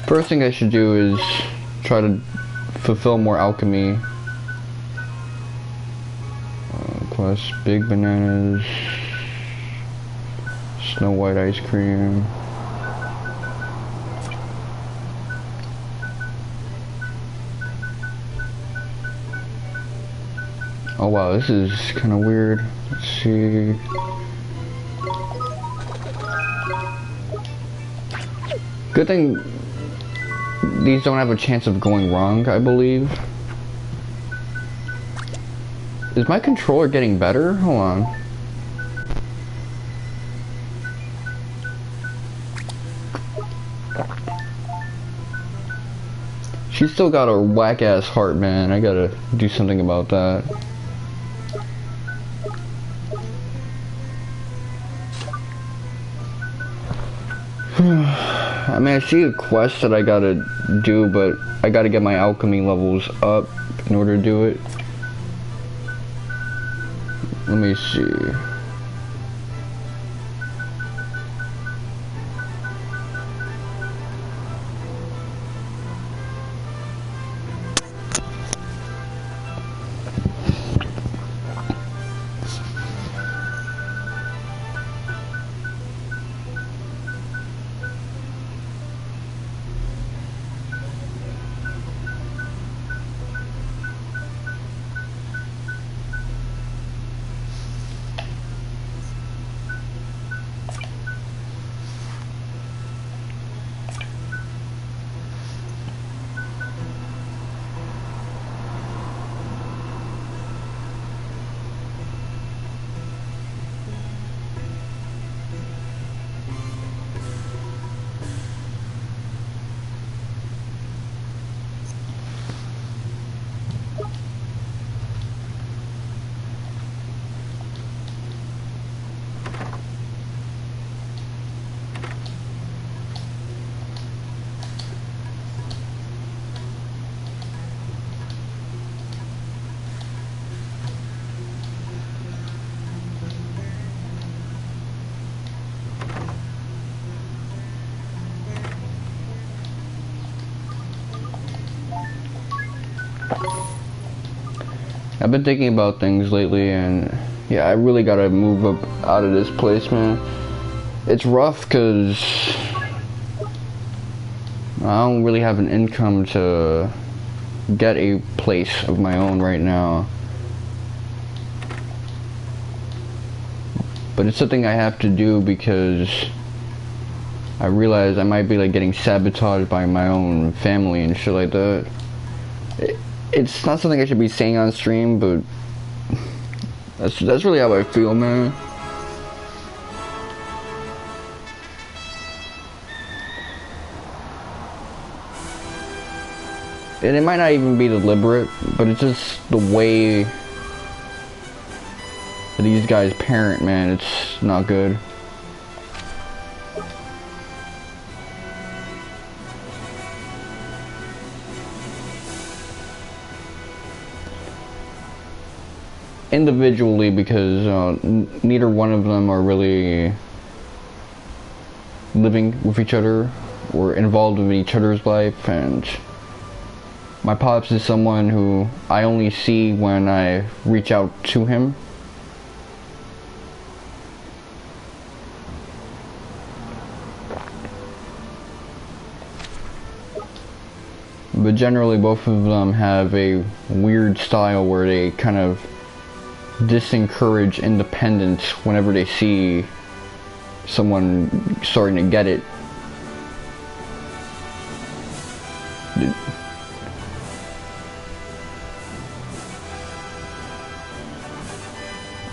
First thing I should do is try to fulfill more alchemy quests. Big bananas, Snow White ice cream. Oh wow, this is kind of weird. Let's see. Good thing these don't have a chance of going wrong, I believe. Is my controller getting better? Hold on. She's still got a whack-ass heart, man. I gotta do something about that. I mean, I see a quest that I gotta do, but I gotta get my alchemy levels up in order to do it. Let me see. I've been thinking about things lately, and yeah, I really gotta move up out of this place, man. It's rough because I don't really have an income to get a place of my own right now. But it's something I have to do because I realize I might be like getting sabotaged by my own family and shit like that. It's not something I should be saying on stream, but that's really how I feel, man. And it might not even be deliberate, but it's just the way that these guys parent, man. It's not good. Individually, because neither one of them are really living with each other or involved with each other's life, and my pops is someone who I only see when I reach out to him. But generally both of them have a weird style where they kind of disencourage independence whenever they see someone starting to get it.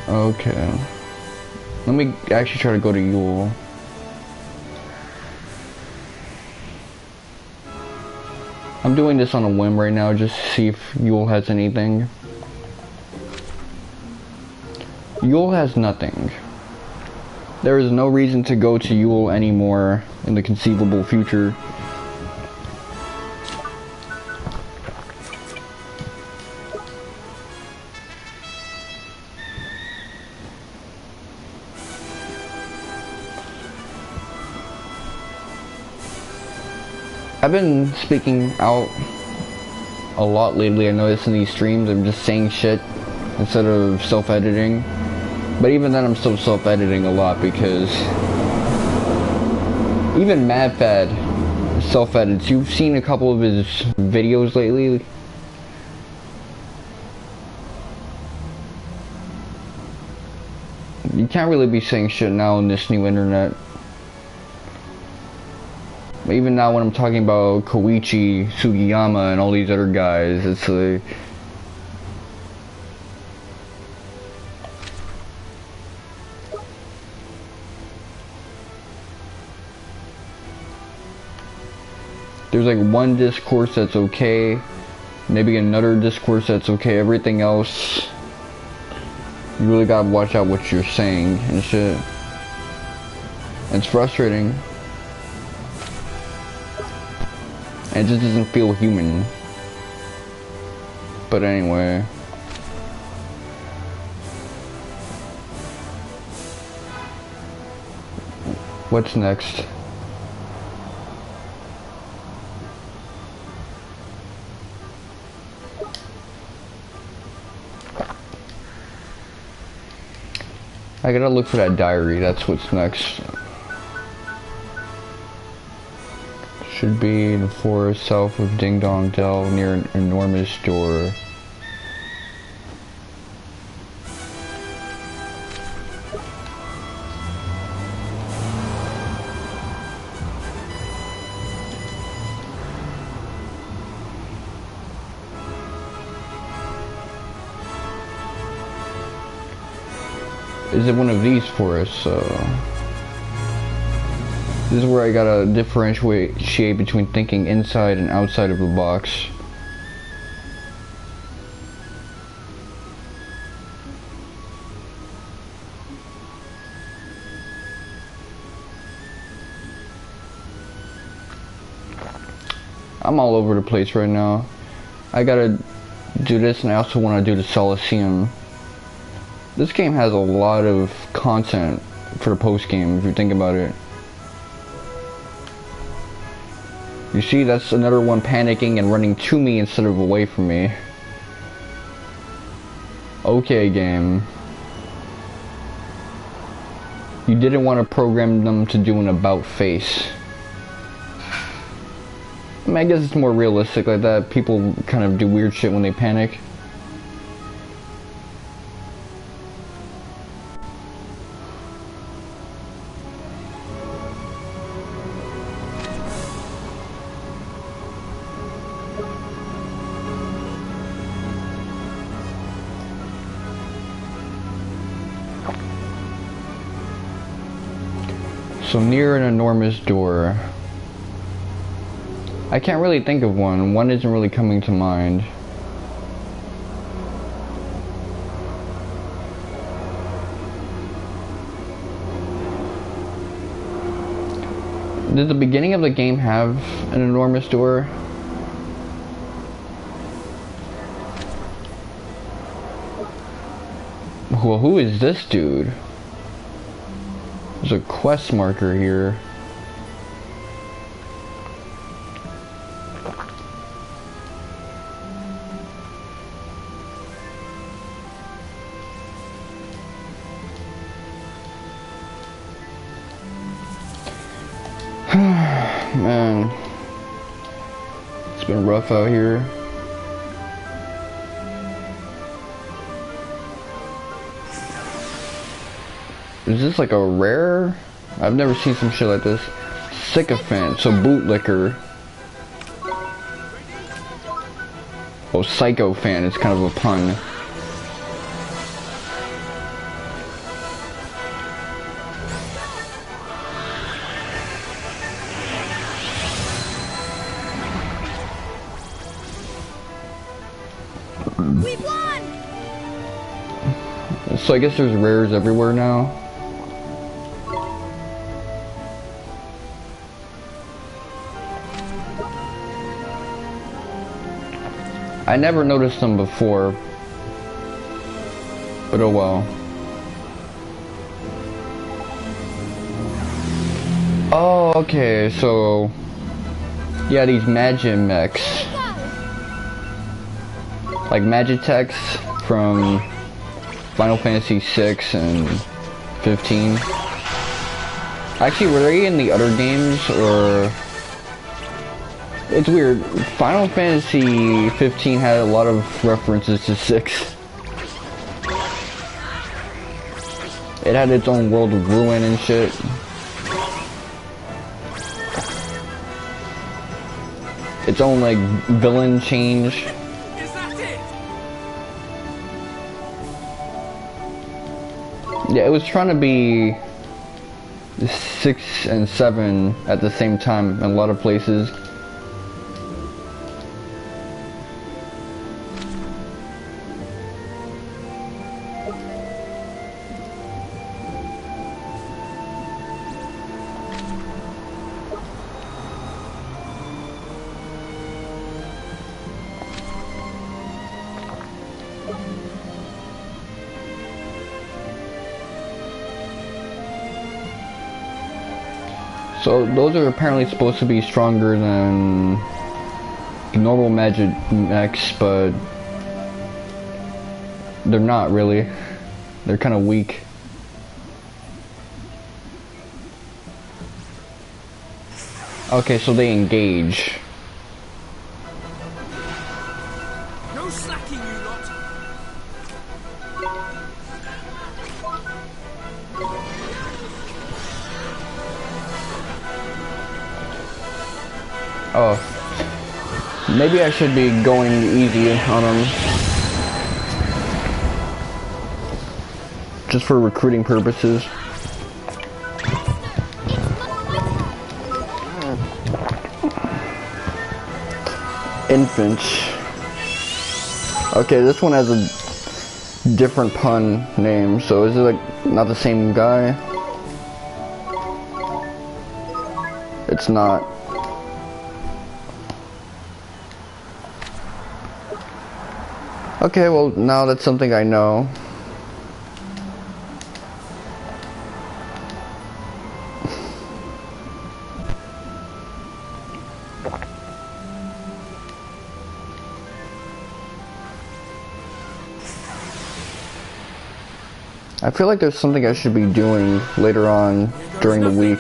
Okay. Let me actually try to go to Yule. I'm doing this on a whim right now just to see if Yule has anything. Yule has nothing. There is no reason to go to Yule anymore in the conceivable future. I've been speaking out a lot lately. I noticed in these streams I'm just saying shit instead of self-editing. But even then I'm still self-editing a lot because even MadFad self-edits. You've seen a couple of his videos lately. You can't really be saying shit now on this new internet. Even now when I'm talking about Koichi, Sugiyama, and all these other guys, it's like... There's like one discourse that's okay, maybe another discourse that's okay, everything else, you really gotta watch out what you're saying and shit. It's frustrating. And it just doesn't feel human. But anyway. What's next? I gotta look for that diary, that's what's next. Should be in the forest south of Ding Dong Dell near an enormous door. Is it one of these forests? This is where I gotta differentiate between thinking inside and outside of the box. I'm all over the place right now. I gotta do this, and I also want to do the Coliseum. This game has a lot of content for the post game if you think about it. You see, that's another one panicking and running to me instead of away from me. Okay, game. You didn't want to program them to do an about face. I mean, I guess it's more realistic like that. People kind of do weird shit when they panic. So near an enormous door. I can't really think of one. One isn't really coming to mind. Did the beginning of the game have an enormous door? Well, who is this dude? There's a quest marker here. Man, it's been rough out here. Is this like a rare? I've never seen some shit like this. Sycophant, so bootlicker. Oh, psychophant, it's kind of a pun. We won! So I guess there's rares everywhere now. I never noticed them before, but oh well. Oh, okay, so yeah, these Magimechs, like Magitex from Final Fantasy 6 and 15. Actually, were they in the other games, or? It's weird. Final Fantasy 15 had a lot of references to 6. It had its own world of ruin and shit. Its own, like, villain change. Is that it? Yeah, it was trying to be 6 and 7 at the same time in a lot of places. So those are apparently supposed to be stronger than normal Magimechs, but they're not really. They're kind of weak. Okay, so they engage. No slacking, you lot. Oh, maybe I should be going easy on them, just for recruiting purposes. Infants. Okay, this one has a different pun name, so is it like not the same guy? It's not. Okay, well, now that's something I know. I feel like there's something I should be doing later on during the week.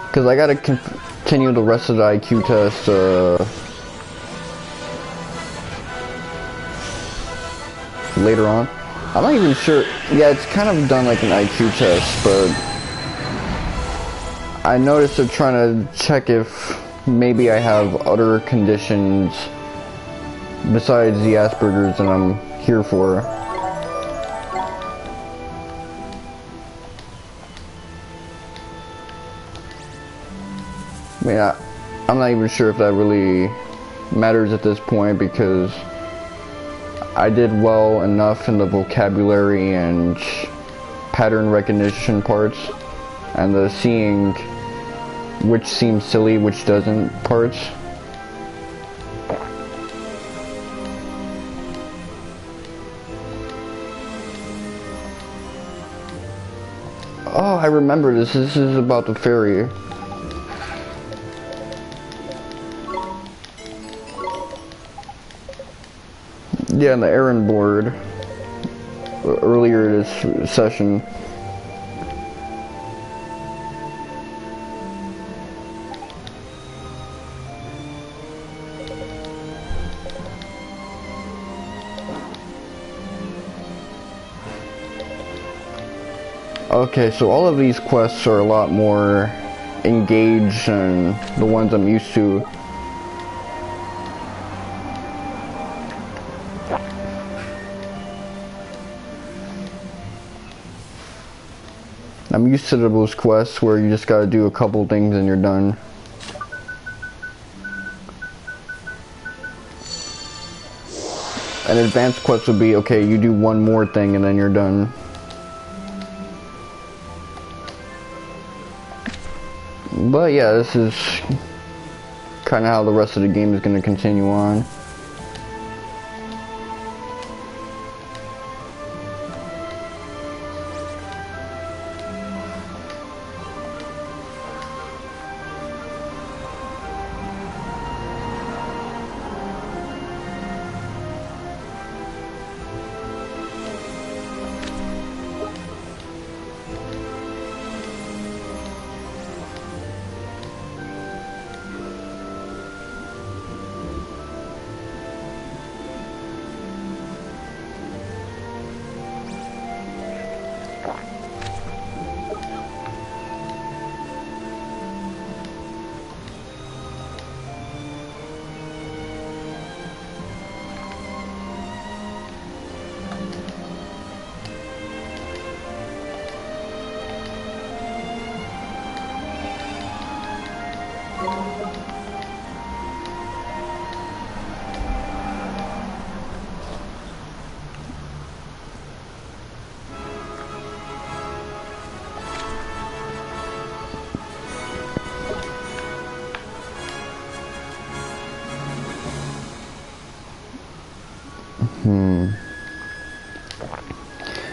Because I gotta continue the rest of the IQ test, later on. I'm not even sure. Yeah, it's kind of done like an IQ test, but I noticed they're trying to check if maybe I have other conditions besides the Asperger's that I'm here for. I mean, I'm not even sure if that really matters at this point, because I did well enough in the vocabulary and pattern recognition parts, and the seeing which seems silly, which doesn't parts. Oh, I remember this. This is about the ferry. Yeah, the errand board earlier this session. Okay, so all of these quests are a lot more engaged than the ones I'm used to. I'm used to those quests where you just gotta do a couple things and you're done. An advanced quest would be, okay, you do one more thing and then you're done. But yeah, this is kind of how the rest of the game is going to continue on.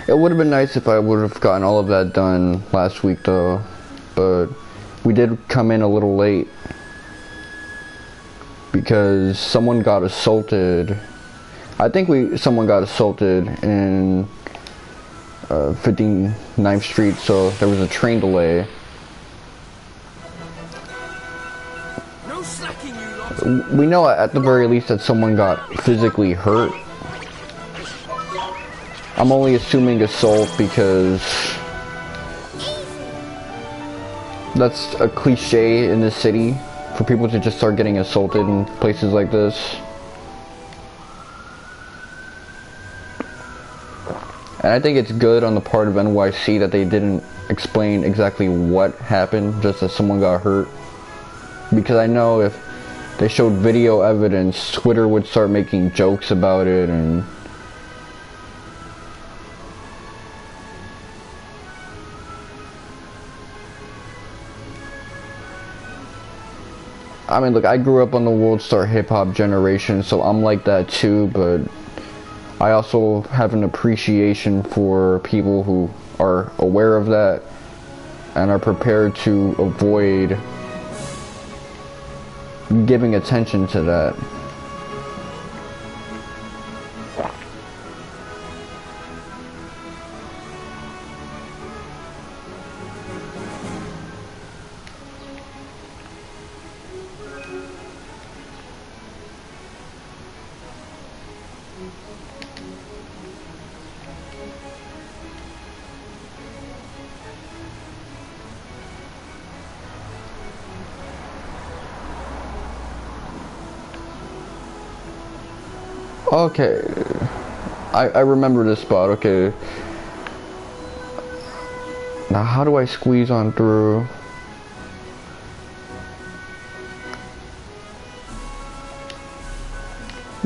It would have been nice if I would have gotten all of that done last week though, but we did come in a little late because someone got assaulted. I think someone got assaulted in 59th Street, so there was a train delay. No slacking, you lot. We know at the very least that someone got physically hurt. I'm only assuming assault because that's a cliche in this city for people to just start getting assaulted in places like this. And I think it's good on the part of NYC that they didn't explain exactly what happened, just that someone got hurt. Because I know if they showed video evidence, Twitter would start making jokes about it, and I mean, look, I grew up on the World Star Hip Hop generation, so I'm like that too, but I also have an appreciation for people who are aware of that and are prepared to avoid giving attention to that. Okay. I remember this spot, okay. Now how do I squeeze on through?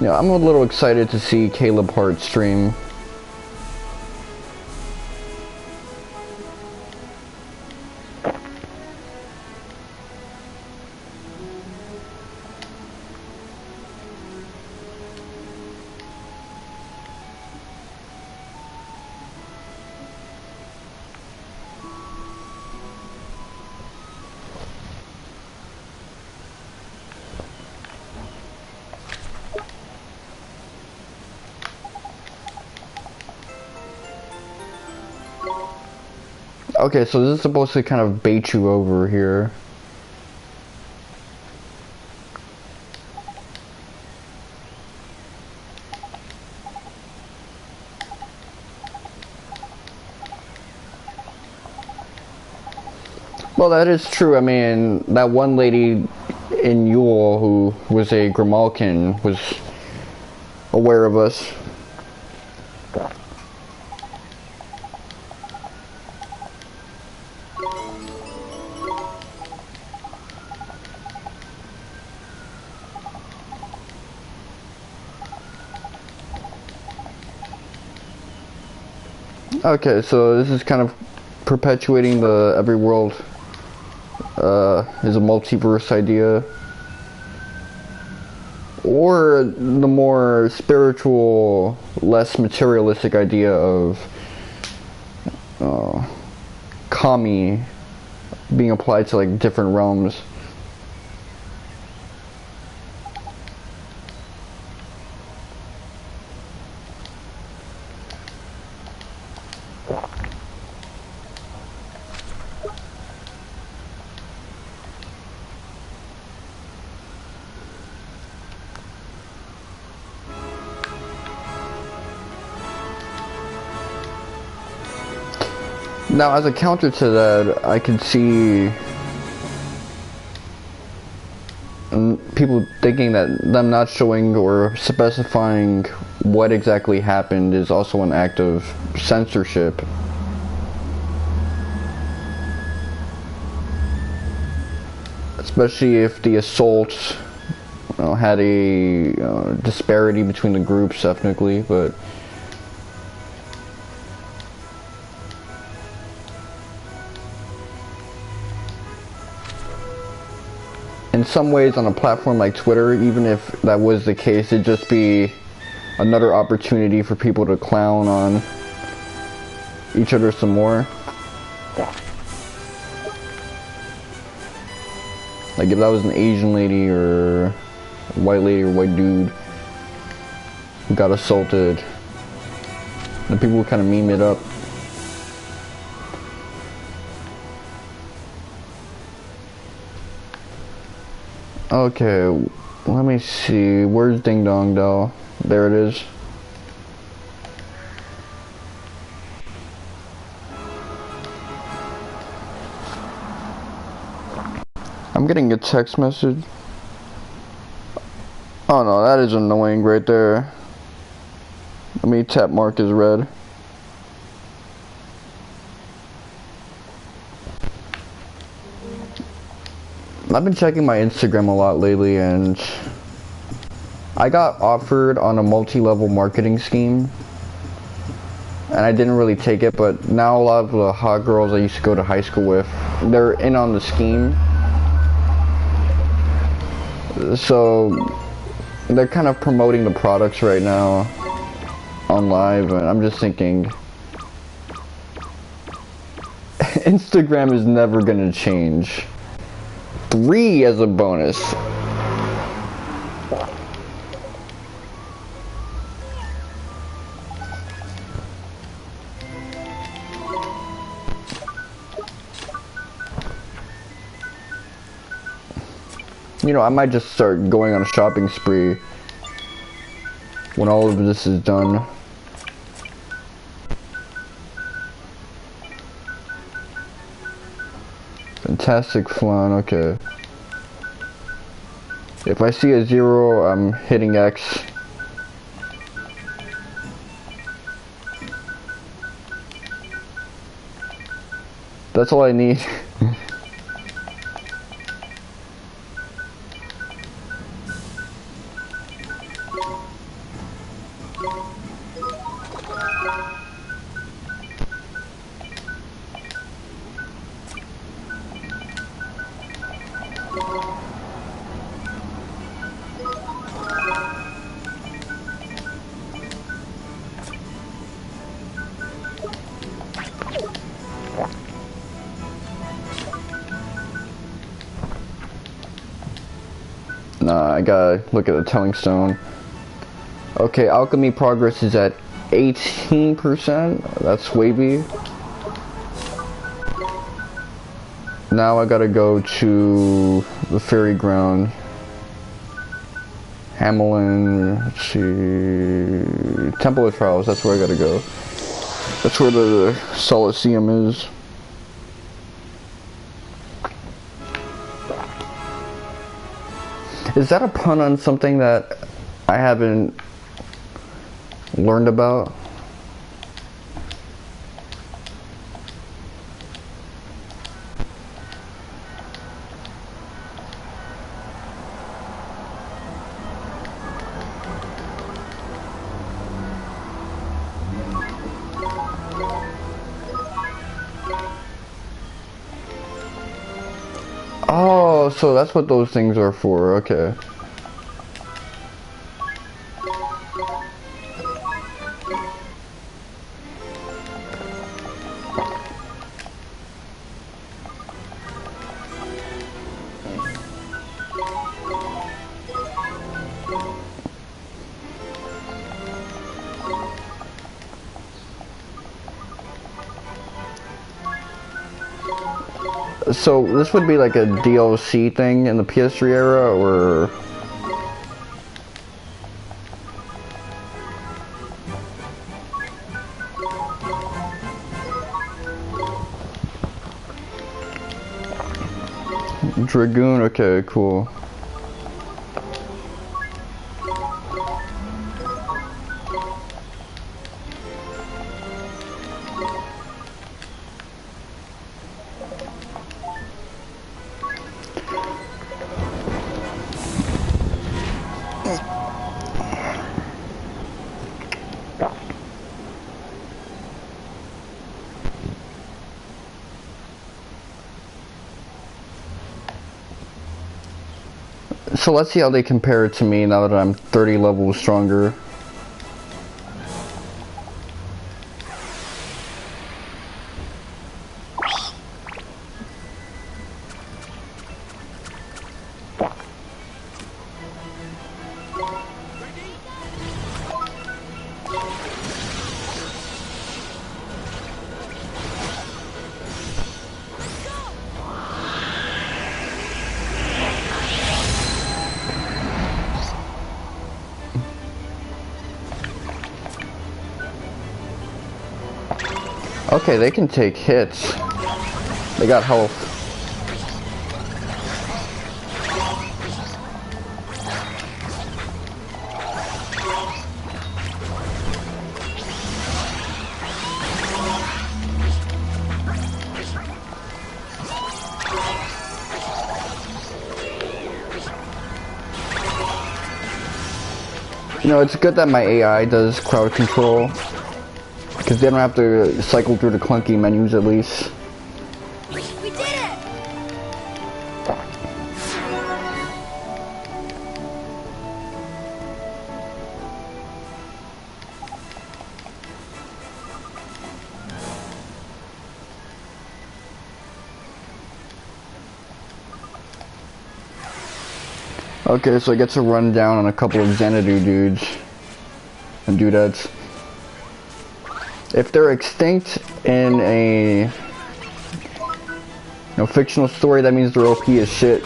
Yeah, I'm a little excited to see Caleb Hart stream. Okay, so this is supposed to kind of bait you over here. Well, that is true. I mean, that one lady in Yule who was a Grimalkin was aware of us. Okay, so this is kind of perpetuating the every world is a multiverse idea, or the more spiritual, less materialistic idea of kami being applied to like different realms. Now, as a counter to that, I can see people thinking that them not showing or specifying what exactly happened is also an act of censorship. Especially if the assault had a disparity between the groups ethnically, but in some ways on a platform like Twitter, even if that was the case, it'd just be another opportunity for people to clown on each other some more. Like if that was an Asian lady or a white lady or white dude who got assaulted, then people would kind of meme it up. Okay, let me see. Where's Ding Dong Dell? There it is. I'm getting a text message. Oh no, that is annoying right there. Let me tap mark as read. I've been checking my Instagram a lot lately, and I got offered on a multi-level marketing scheme, and I didn't really take it, but now a lot of the hot girls I used to go to high school with, they're in on the scheme. So they're kind of promoting the products right now on live, and I'm just thinking Instagram is never gonna change. 3 as a bonus. You know, I might just start going on a shopping spree when all of this is done. Fantastic flan, okay. If I see a 0, I'm hitting X. That's all I need. Nah, I gotta look at the telling stone. Okay, alchemy progress is at 18%. That's wavy. Now I gotta go to the fairy ground. Hamelin, let's see. Temple of Trials, that's where I gotta go. That's where the Solaceum is. Is that a pun on something that I haven't learned about? Oh, so that's what those things are for, okay. So this would be like a DLC thing in the PS3 era, or? Dragoon, okay, cool. So let's see how they compare it to me now that I'm 30 levels stronger. Okay, they can take hits. They got health. You know, it's good that my AI does crowd control, because they don't have to cycle through the clunky menus at least. We did it! Okay, so I get to run down on a couple of Xanadu dudes and dudettes. If they're extinct in a fictional story, that means they're OP as shit.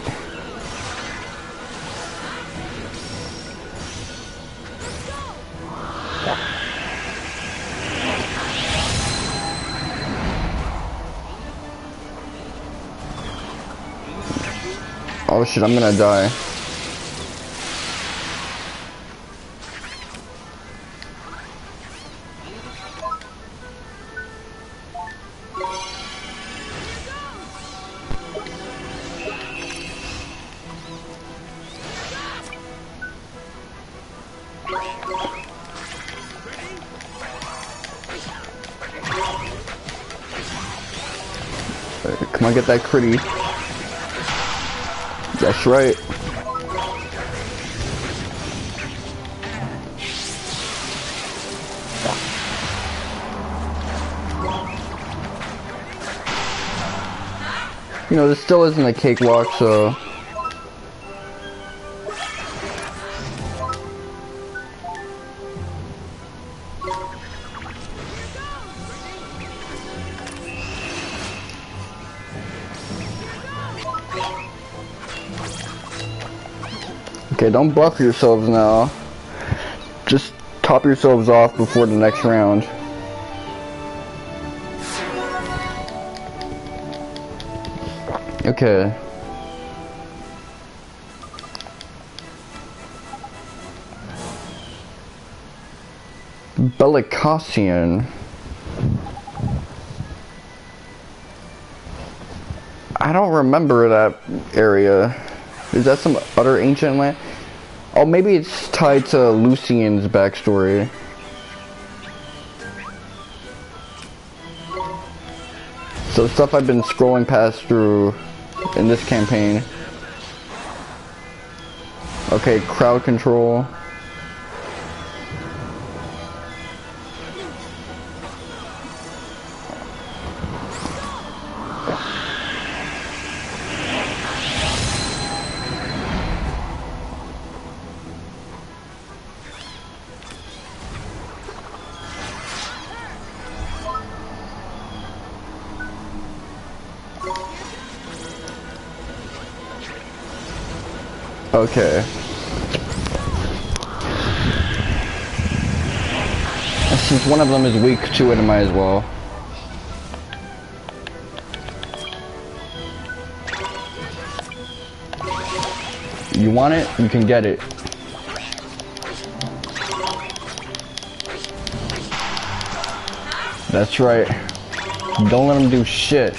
Oh shit, I'm gonna die. Come on, get that critty. That's right. You know, this still isn't a cakewalk, so... Okay, don't buff yourselves now. Just top yourselves off before the next round. Okay. Bellicosian. I don't remember that area. Is that some other ancient land? Oh, maybe it's tied to Lucian's backstory. So stuff I've been scrolling past through in this campaign. Okay, crowd control. Okay. Since one of them is weak to it, I might as well. You want it? You can get it. That's right. Don't let them do shit.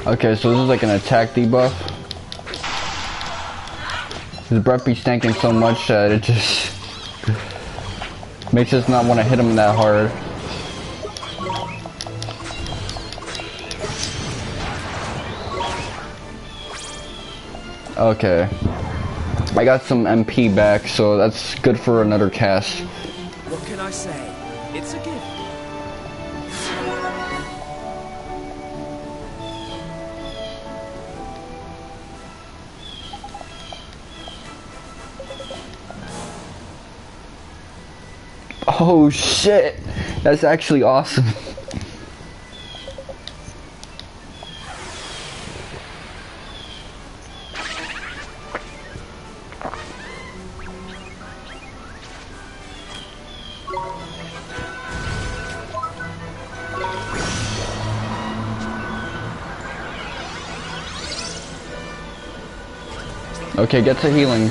Okay, so this is like an attack debuff. His breath be stanking so much that it just makes us not want to hit him that hard. Okay. I got some MP back, so that's good for another cast. What can I say? It's a gift. Oh shit! That's actually awesome. Okay, get to healing.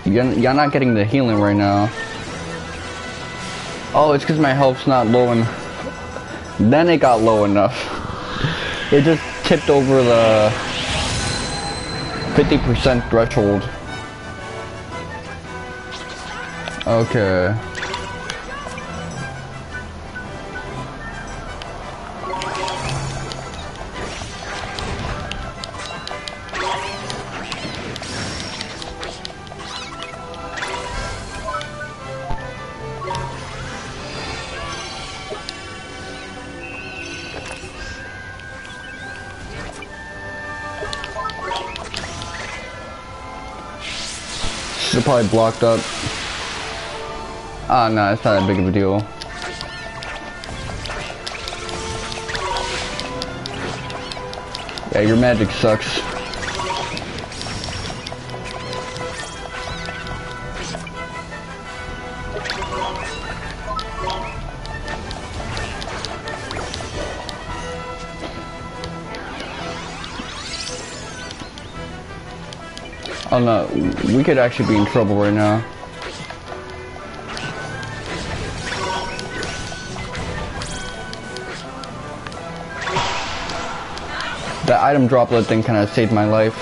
You're not getting the healing right now. Oh, it's because my health's not low enough. Then it got low enough. It just tipped over the 50% threshold. Okay. They're probably blocked up. Ah, no, it's not that big of a deal. Yeah, your magic sucks. Oh no, we could actually be in trouble right now. That item droplet thing kind of saved my life.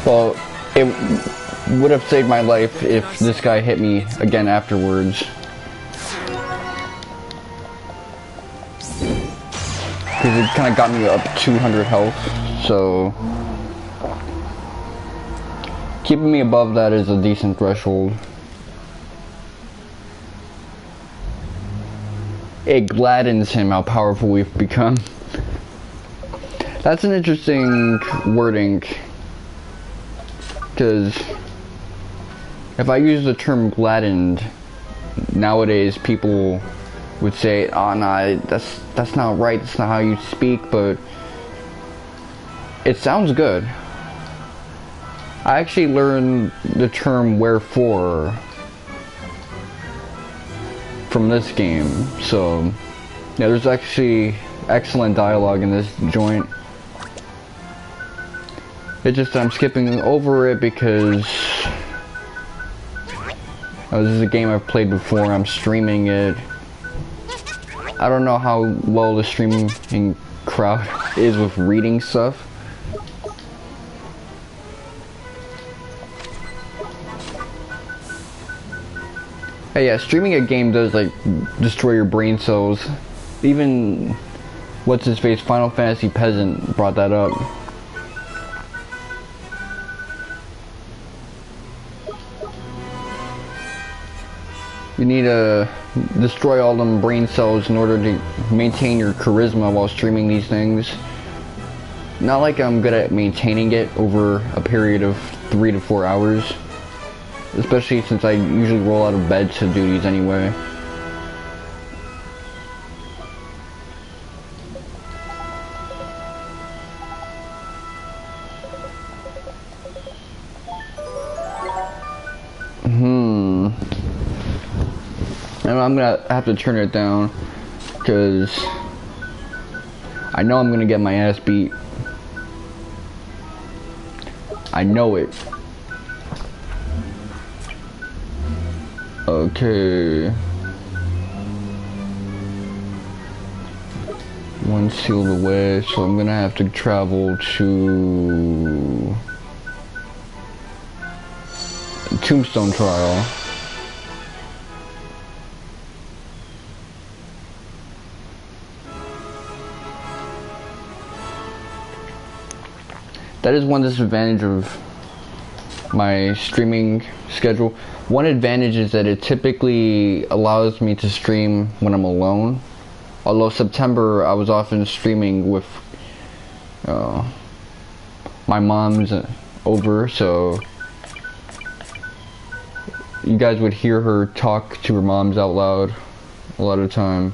Well, it would have saved my life if this guy hit me again afterwards. Because it kind of got me up 200 health, so keeping me above that is a decent threshold. It gladdens him how powerful we've become. That's an interesting wording, because if I use the term gladdened, nowadays people would say, oh nah, that's not right, that's not how you speak, but it sounds good. I actually learned the term wherefore from this game, so yeah, there's actually excellent dialogue in this joint. It's just that I'm skipping over it because this is a game I've played before. I'm streaming it. I don't know how well the streaming crowd is with reading stuff. Hey, yeah, streaming a game does like destroy your brain cells. Even what's his face, Final Fantasy Peasant brought that up. You need to destroy all them brain cells in order to maintain your charisma while streaming these things. Not like I'm good at maintaining it over a period of 3 to 4 hours. Especially since I usually roll out of bed to do these anyway. And I'm gonna have to turn it down, because I know I'm gonna get my ass beat. I know it. Okay. One sealed away, so I'm gonna have to travel to Tombstone Trial. That is one disadvantage of my streaming schedule. One advantage is that it typically allows me to stream when I'm alone. Although September I was often streaming with my mom's over, so you guys would hear her talk to her moms out loud a lot of the time.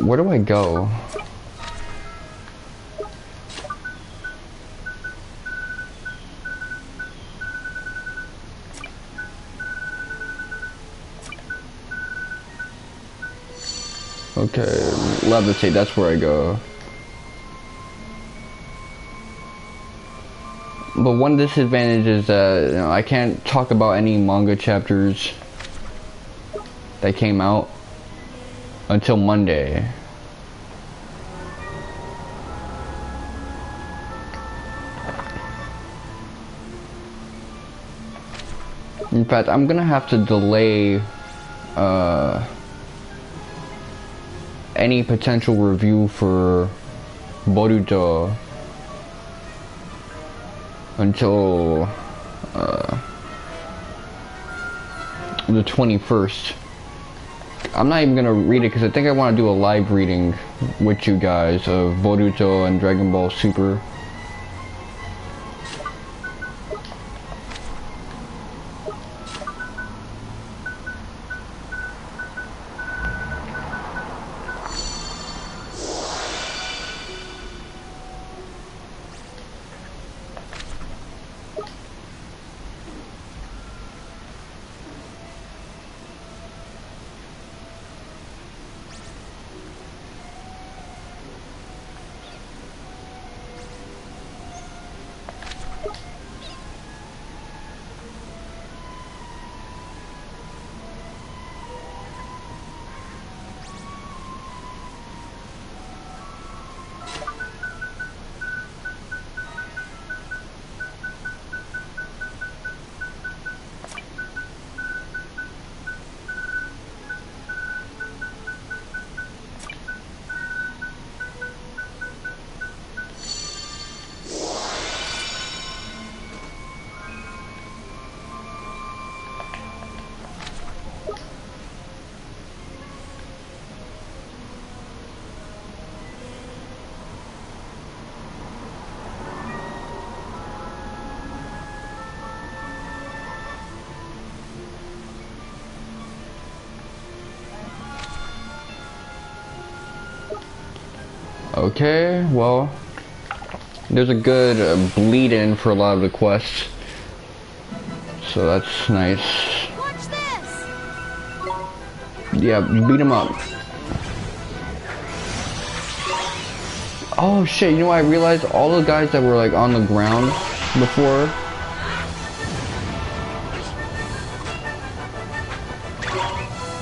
Where do I go? Okay, levitate, that's where I go. But one disadvantage is that, I can't talk about any manga chapters that came out until Monday. In fact, I'm gonna have to delay any potential review for Boruto until the 21st. I'm not even gonna read it because I think I want to do a live reading with you guys of Boruto and Dragon Ball Super. Okay, well, there's a good bleed-in for a lot of the quests, so that's nice. Watch this! Yeah, beat him up. Oh shit, you know what I realized? All the guys that were like on the ground before,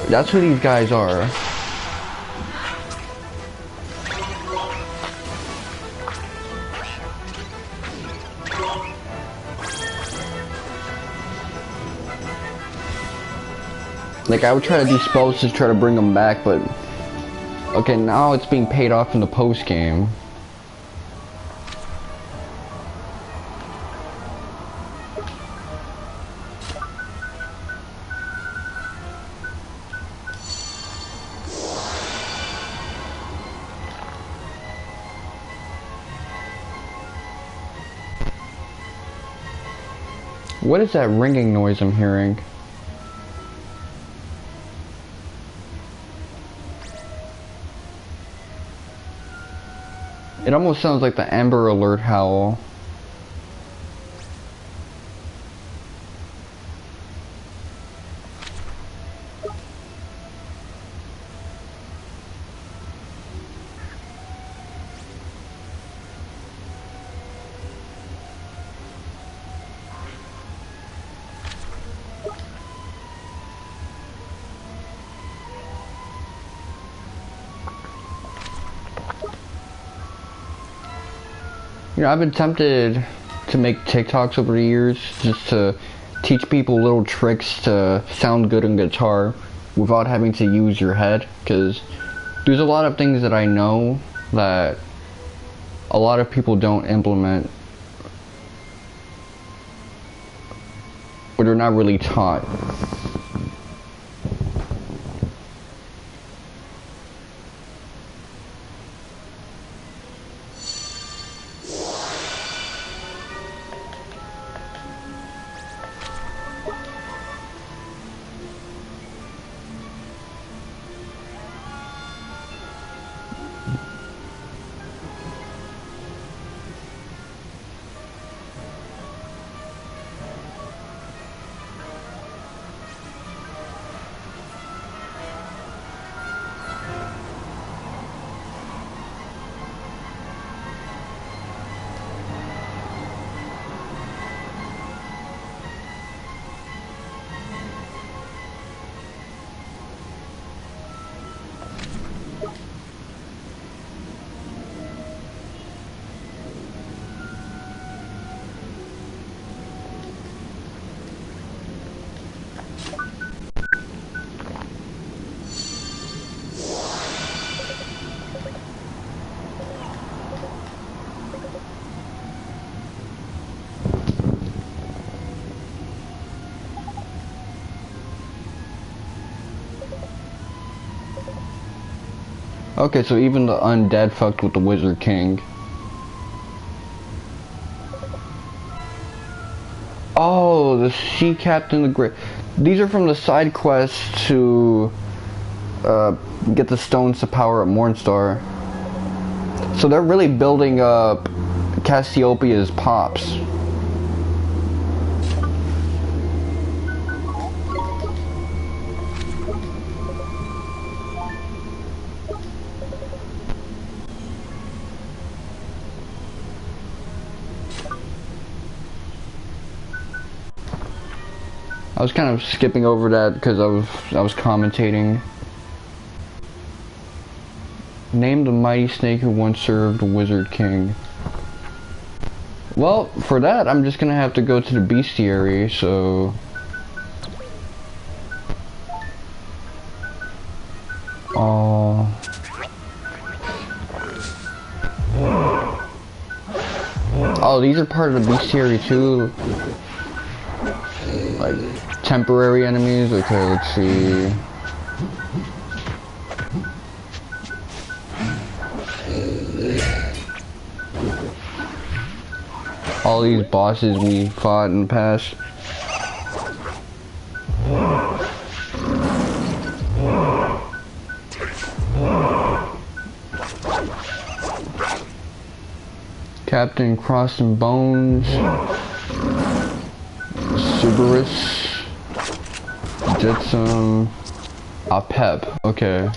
that's who these guys are. Like, I would try to do spells to try to bring them back, but okay, now it's being paid off in the post game. What is that ringing noise I'm hearing? It almost sounds like the Amber Alert howl. You know, I've been tempted to make TikToks over the years just to teach people little tricks to sound good on guitar without having to use your head, because there's a lot of things that I know that a lot of people don't implement or they're not really taught. Okay, so even the undead fucked with the Wizard King. Oh, the Sea Captain, the Great. These are from the side quests to get the stones to power up Mornstar. So they're really building up Cassiopeia's pops. I was kind of skipping over that because I was commentating. Name the mighty snake who once served the Wizard King. Well, for that I'm just gonna have to go to the bestiary, so oh, these are part of the bestiary too. Like temporary enemies. Okay, let's see. All these bosses we fought in the past. Captain Cross and Bones. Cerberus. Jetsam. Pep. Okay.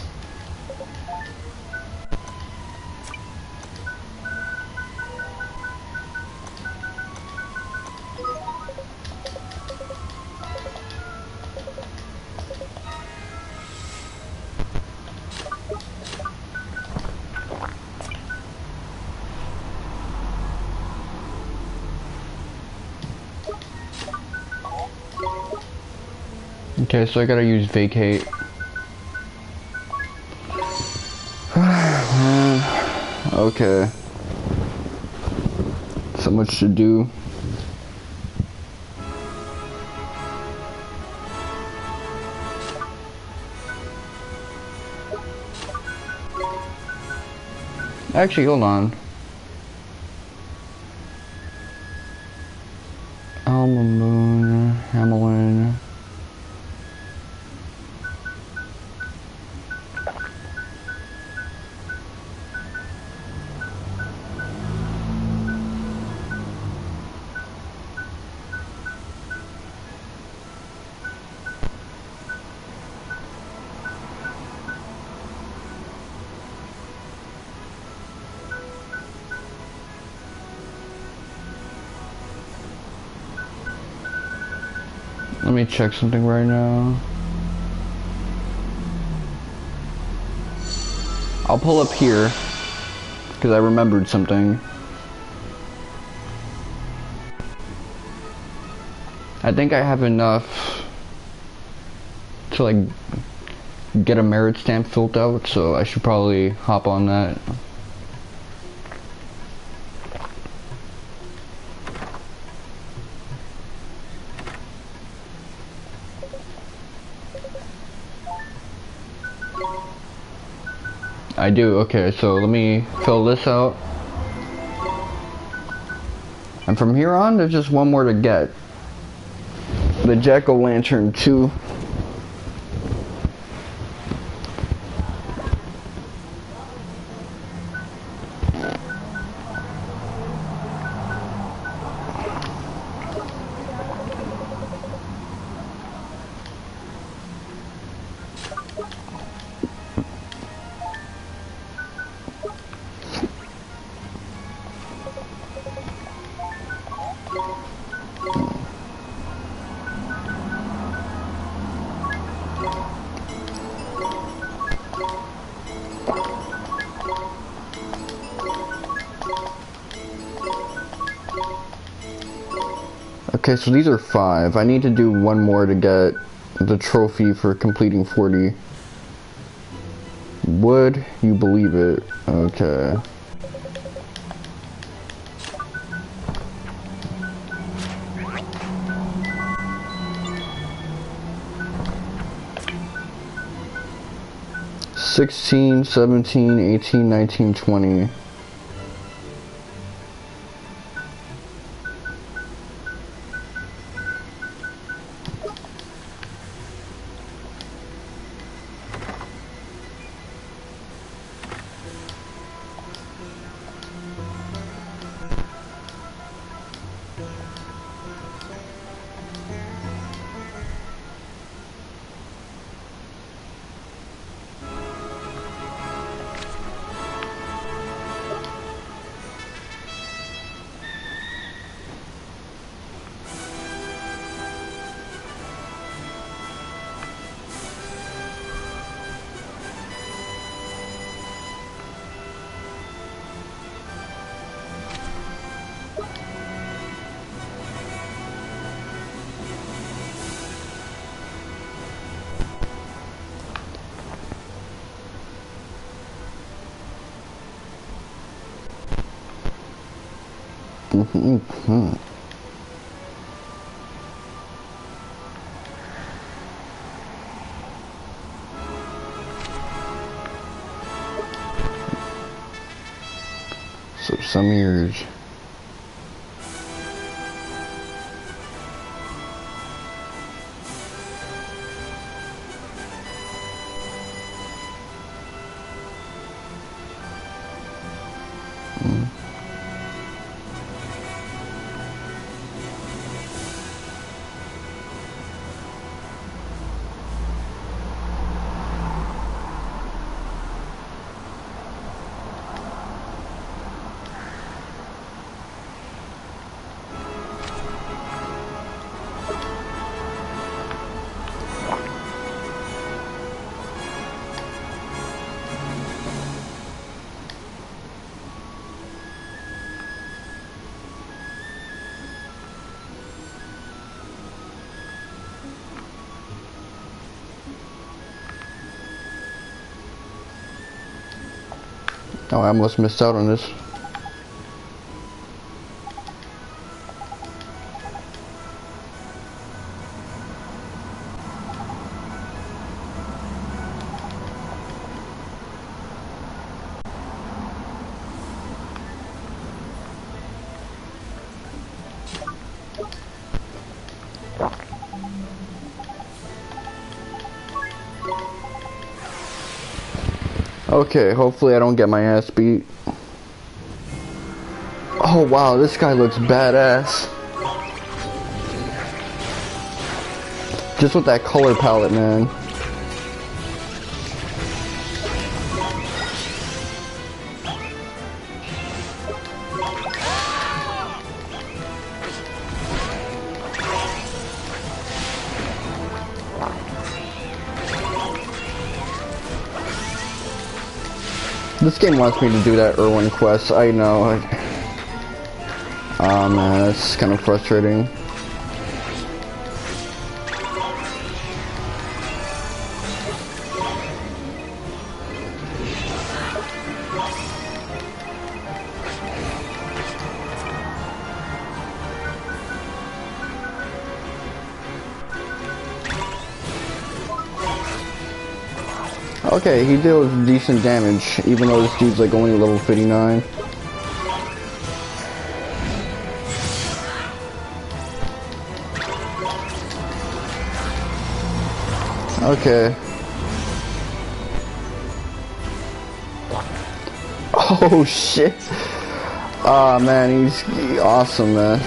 Okay, so I gotta use vacate. Okay. So much to do. Actually, hold on. Alma Moon, Hamelin. Let me check something right now. I'll pull up here because I remembered something. I think I have enough to like get a merit stamp filled out, so I should probably hop on that. I do, okay, so let me fill this out. And from here on, there's just one more to get. The Jack-o'-lantern 2. Okay, so these are 5. I need to do one more to get the trophy for completing 40. Would you believe it? Okay. $16, $17, $18, $19, $20. So some years. Oh, I almost missed out on this. Okay, hopefully I don't get my ass beat. Oh wow, this guy looks badass. Just with that color palette, man. This game wants me to do that Irwin quest, I know. Oh man, that's kind of frustrating. Okay, he deals decent damage, even though this dude's like only level 59. Okay. Oh shit. Ah man, he's awesome, man.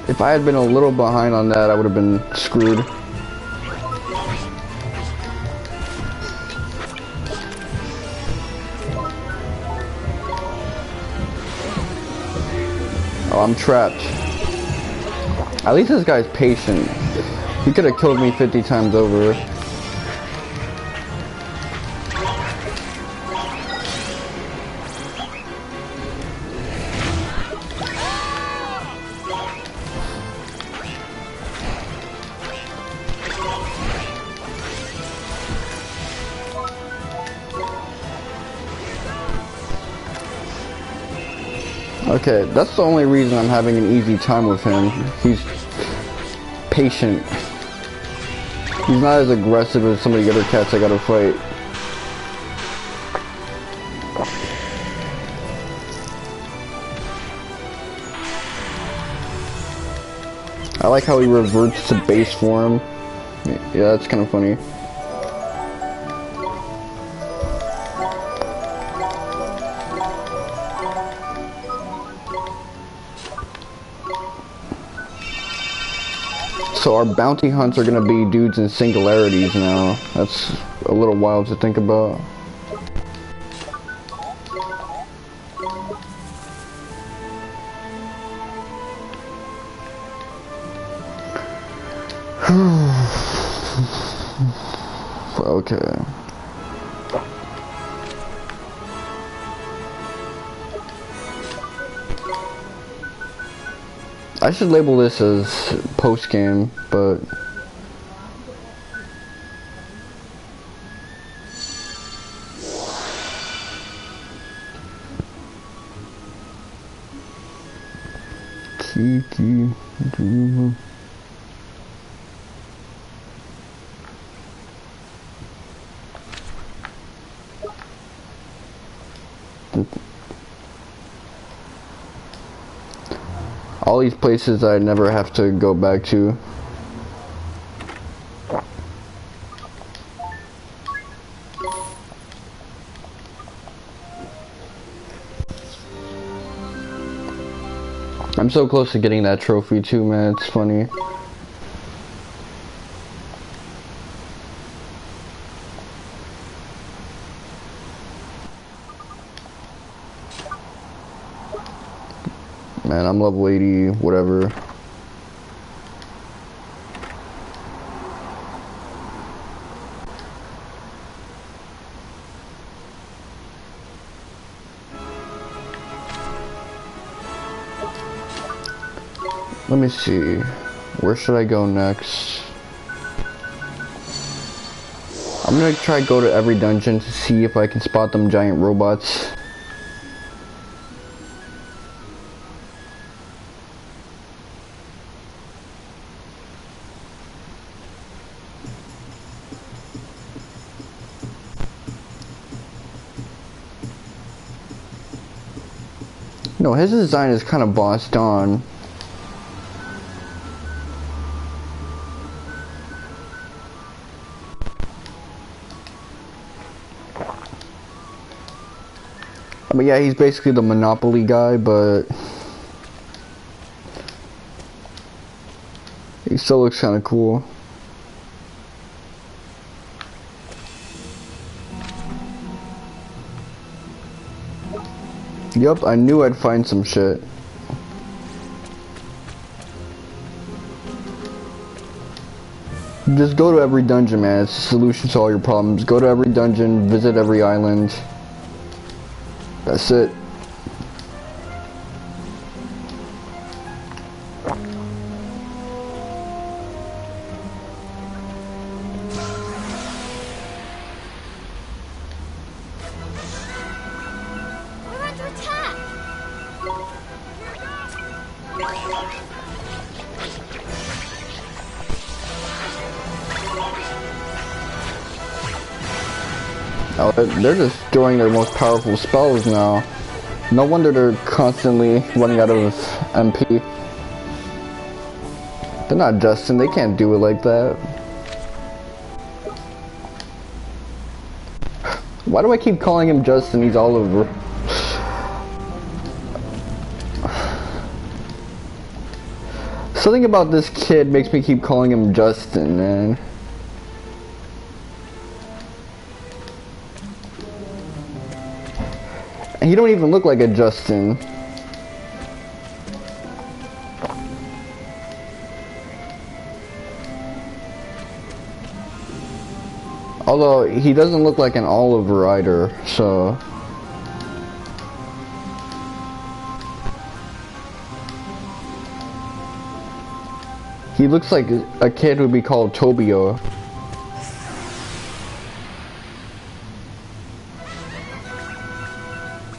If I had been a little behind on that, I would have been screwed. Oh, I'm trapped. At least this guy's patient. He could have killed me 50 times over. Okay, that's the only reason I'm having an easy time with him. He's patient. He's not as aggressive as some of the other cats I gotta fight. I like how he reverts to base form. Yeah, that's kind of funny. So our bounty hunts are gonna be dudes in singularities now. That's a little wild to think about. Okay. I should label this as post-game, but Kiki. All these places I never have to go back to. I'm so close to getting that trophy too, man. It's funny. Man, I'm level 80, whatever. Let me see. Where should I go next? I'm gonna try to go to every dungeon to see if I can spot them giant robots. No, his design is kind of bossed on. I mean, yeah, he's basically the Monopoly guy, but he still looks kind of cool. Yup, I knew I'd find some shit. Just go to every dungeon, man. It's the solution to all your problems. Go to every dungeon, visit every island. That's it. We're under attack! Oh, they're just throwing their most powerful spells now. No wonder they're constantly running out of MP. They're not Justin, they can't do it like that. Why do I keep calling him Justin? He's Oliver. Something about this kid makes me keep calling him Justin, man. And he don't even look like a Justin. Although, he doesn't look like an Oliver either, so... He looks like a kid who'd be called Tobio.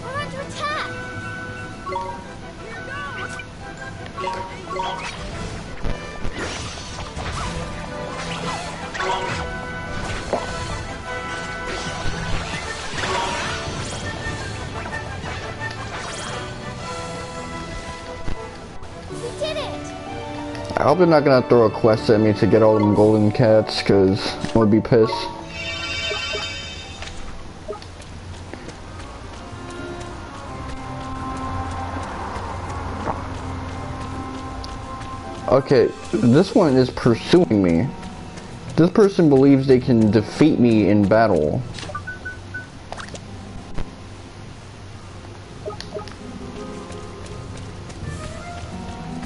We're under attack! We did it! I hope they're not gonna throw a quest at me to get all them golden cats, cause I would be pissed. Okay, this one is pursuing me. This person believes they can defeat me in battle.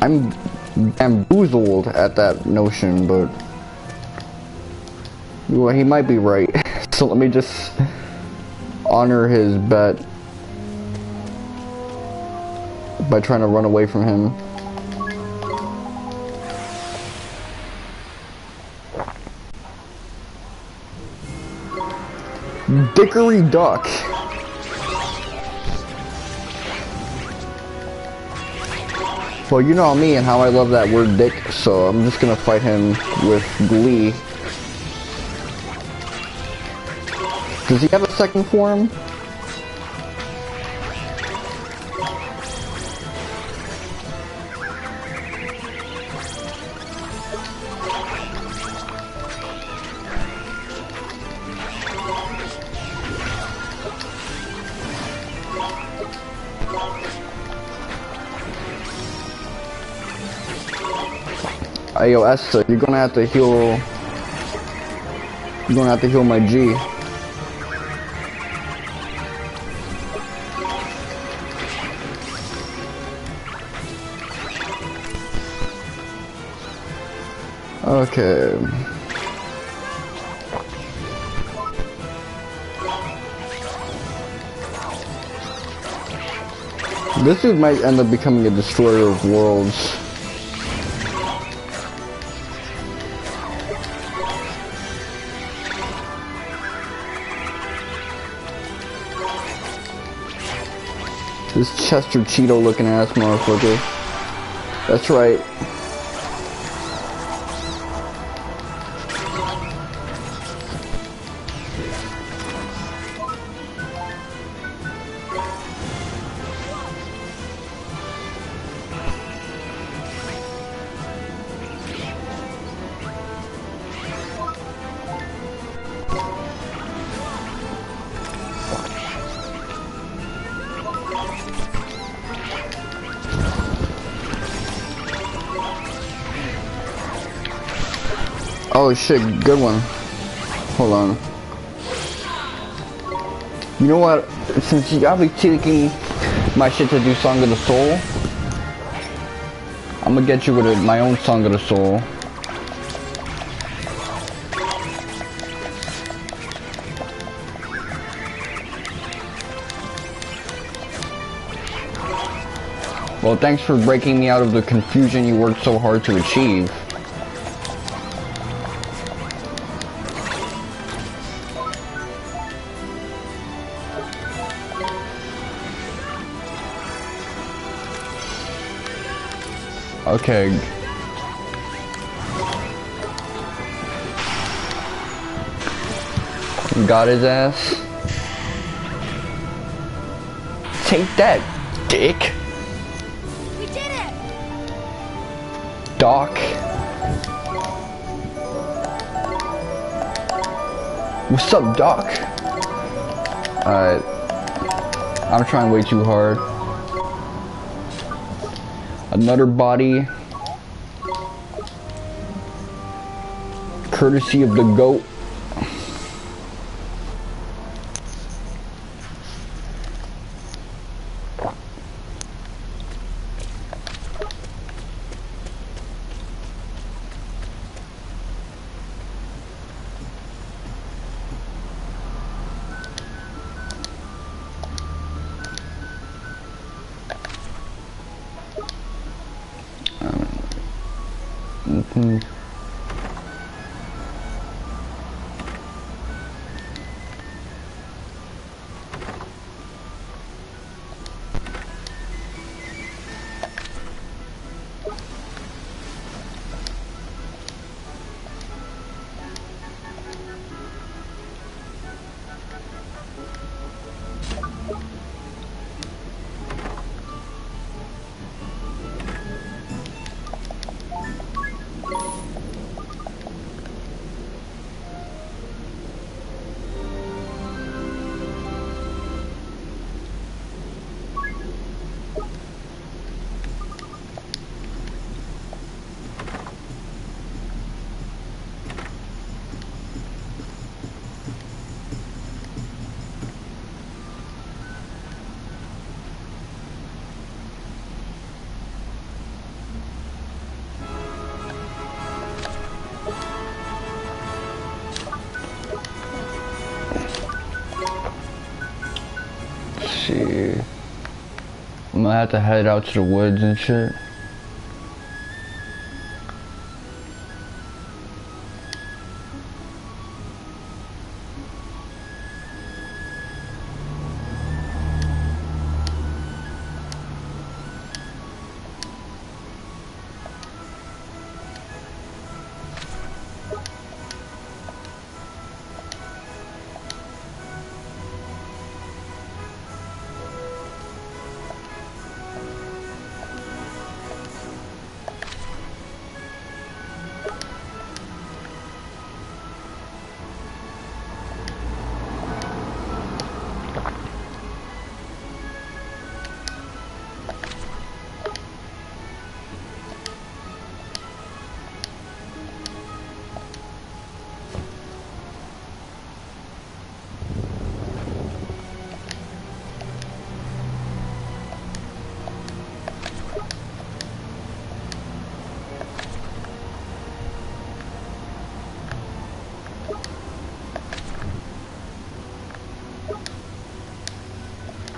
I'm bamboozled at that notion, but well, he might be right. So let me just honor his bet by trying to run away from him. Dickory Duck. Well, you know me and how I love that word dick, so I'm just gonna fight him with glee. Does he have a second form? Hey, yo, Esther, you're gonna have to heal. You're gonna have to heal my G. Okay. This dude might end up becoming a destroyer of worlds. This Chester Cheeto looking ass motherfucker. That's right. Oh shit, good one. Hold on. You know what? Since y'all be taking my shit to do Song of the Soul, I'm gonna get you with my own Song of the Soul. Well, thanks for breaking me out of the confusion you worked so hard to achieve. Okay. Got his ass. Take that, dick. We did it! Doc. What's up, Doc? Alright. I'm trying way too hard. Another body. Courtesy of the GOAT. See, I'm gonna have to head out to the woods and shit.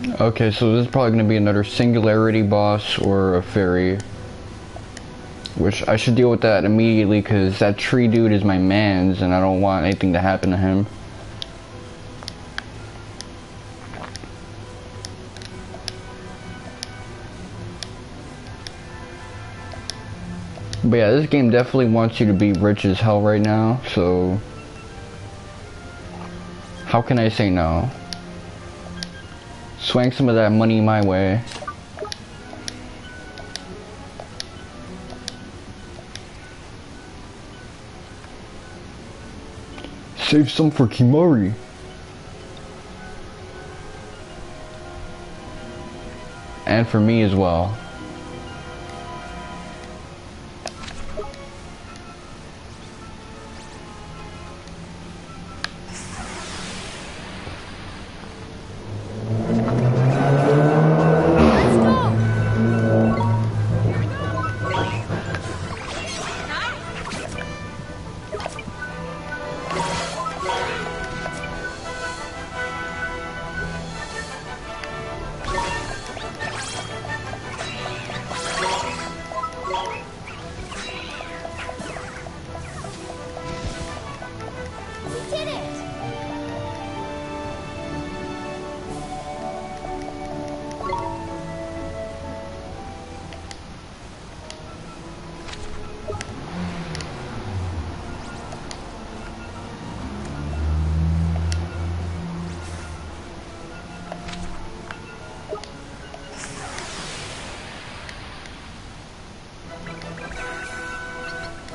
Okay, so this is probably going to be another singularity boss or a fairy. Which I should deal with that immediately because that tree dude is my mans and I don't want anything to happen to him. But yeah, this game definitely wants you to be rich as hell right now, so how can I say no? Swing some of that money my way. Save some for Kimari. And for me as well.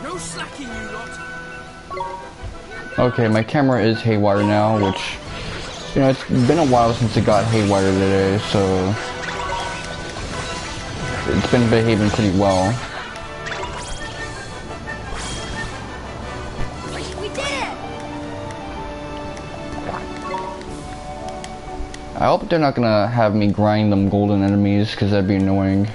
No slacking, you lot. Okay, my camera is haywire now, which, you know, it's been a while since it got haywire today, so it's been behaving pretty well. We did it! I hope they're not gonna have me grind them golden enemies, because that'd be annoying.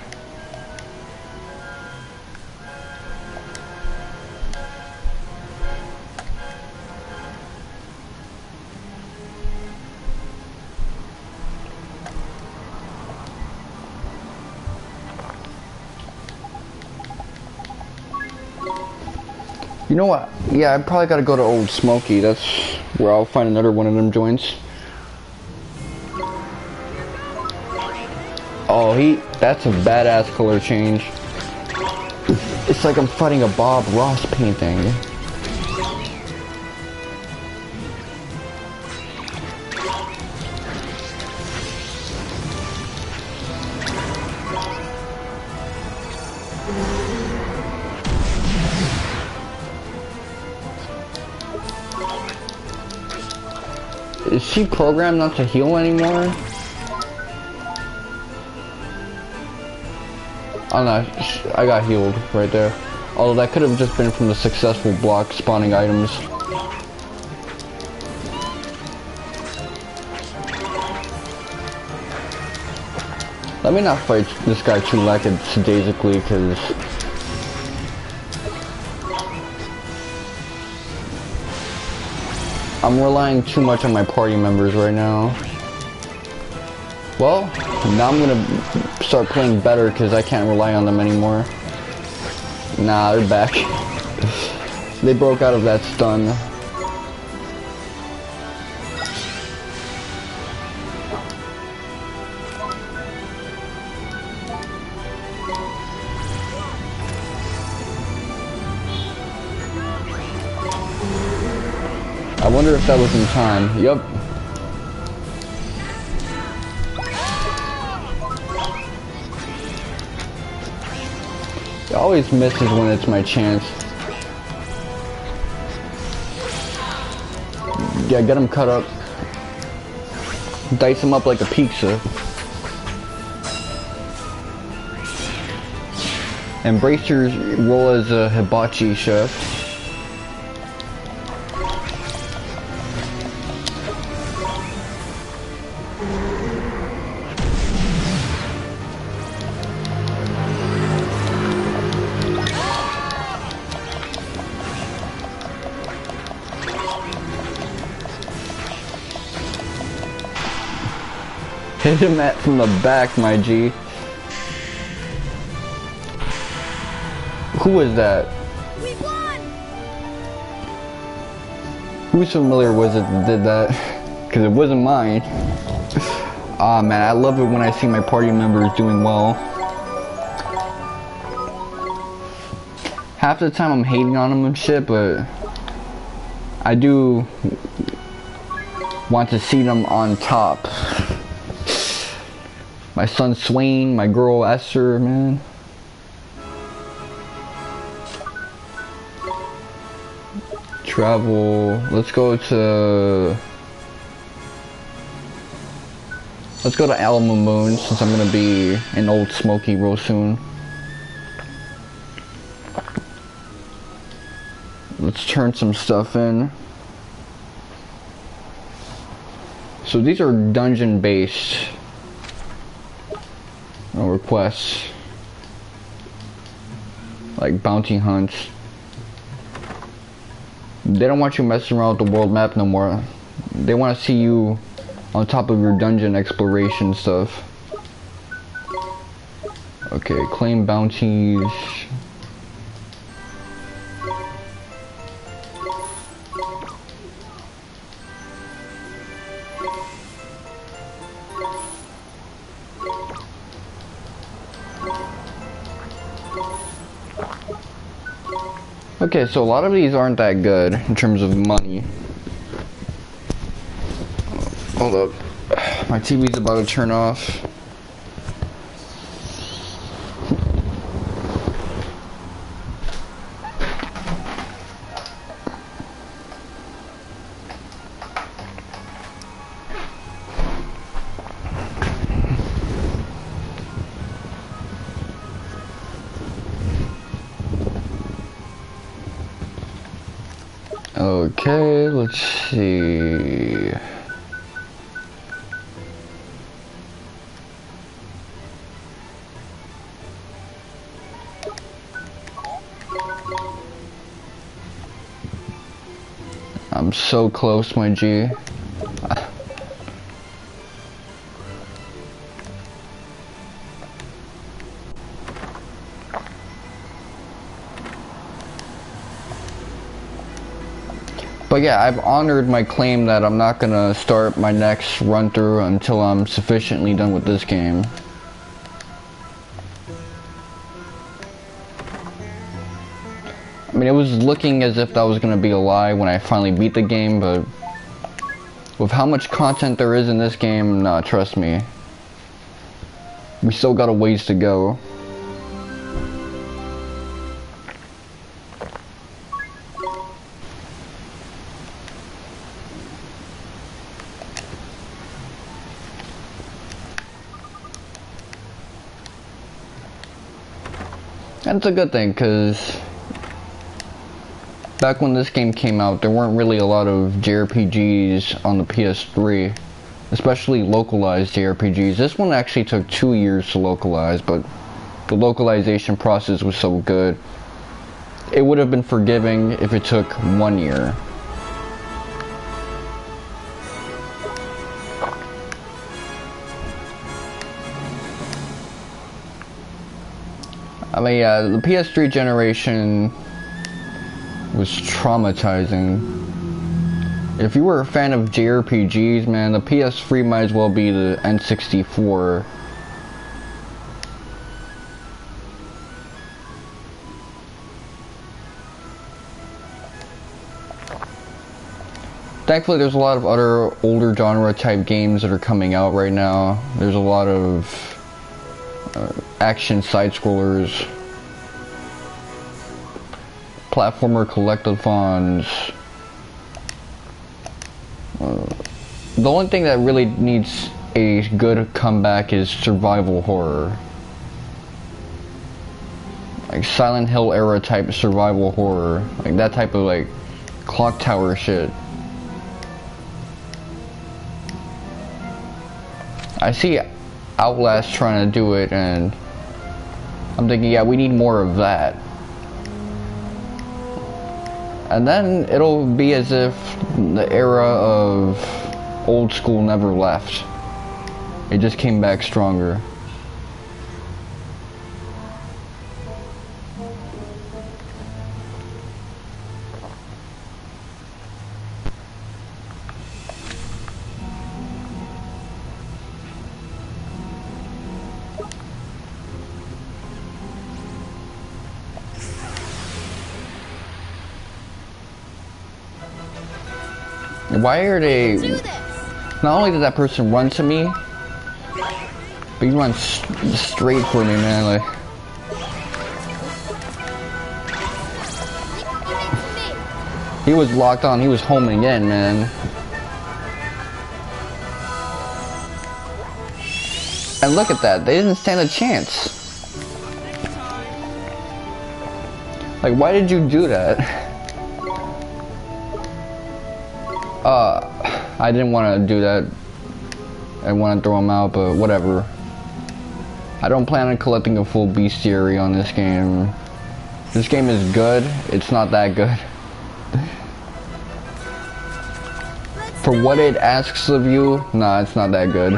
You know what? Yeah, I probably gotta go to Old Smoky. That's where I'll find another one of them joints. Oh, that's a badass color change. It's like I'm fighting a Bob Ross painting. Is she programmed not to heal anymore? Oh no, I got healed right there. Although that could have just been from the successful block spawning items. Let me not fight this guy too lackadaisically, because I'm relying too much on my party members right now. Well, now I'm gonna start playing better because I can't rely on them anymore. Nah, they're back. They broke out of that stun. I wonder if that was in time. Yup. It always misses when it's my chance. Yeah, get him cut up. Dice him up like a pizza. Embrace your role as a hibachi chef. Hit him from the back, my G. Who is that? We won! Who's familiar was it that did that? Because it wasn't mine. Ah man, I love it when I see my party members doing well. Half the time I'm hating on them and shit, but I do want to see them on top. My son Swain, my girl Esther, man. Travel. Let's go to Alamo Moon since I'm gonna be in Old Smoky real soon. Let's turn some stuff in. So these are dungeon based requests, like bounty hunts. They don't want you messing around with the world map no more. They want to see you on top of your dungeon exploration stuff. Okay, claim bounties. Okay, so a lot of these aren't that good in terms of money. Hold up. My TV's about to turn off. Okay, let's see. I'm so close, my G. But yeah, I've honored my claim that I'm not gonna start my next run through until I'm sufficiently done with this game. I mean, it was looking as if that was gonna be a lie when I finally beat the game, but with how much content there is in this game, nah, trust me. We still got a ways to go. And it's a good thing, because back when this game came out, there weren't really a lot of JRPGs on the PS3, especially localized JRPGs. This one actually took 2 years to localize, but the localization process was so good. It would have been forgiving if it took 1 year. I mean, yeah, the PS3 generation was traumatizing. If you were a fan of JRPGs, man, the PS3 might as well be the N64. Thankfully, there's a lot of other older genre type games that are coming out right now. There's a lot of action side-scrollers, platformer collectathons. The only thing that really needs a good comeback is survival horror. Like Silent Hill era type survival horror. Like that type of like clock tower shit. I see Outlast trying to do it, and I'm thinking, yeah, we need more of that. And then it'll be as if the era of old school never left. It just came back stronger. Why are they... Do this. Not only did that person run to me, but he runs straight for me, man. Like, he was locked on. He was home again, man. And look at that. They didn't stand a chance. Like, why did you do that? I didn't want to do that. I want to throw him out, but whatever. I don't plan on collecting a full bestiary on this game. This game is good. It's not that good. For what it asks of you, nah, it's not that good.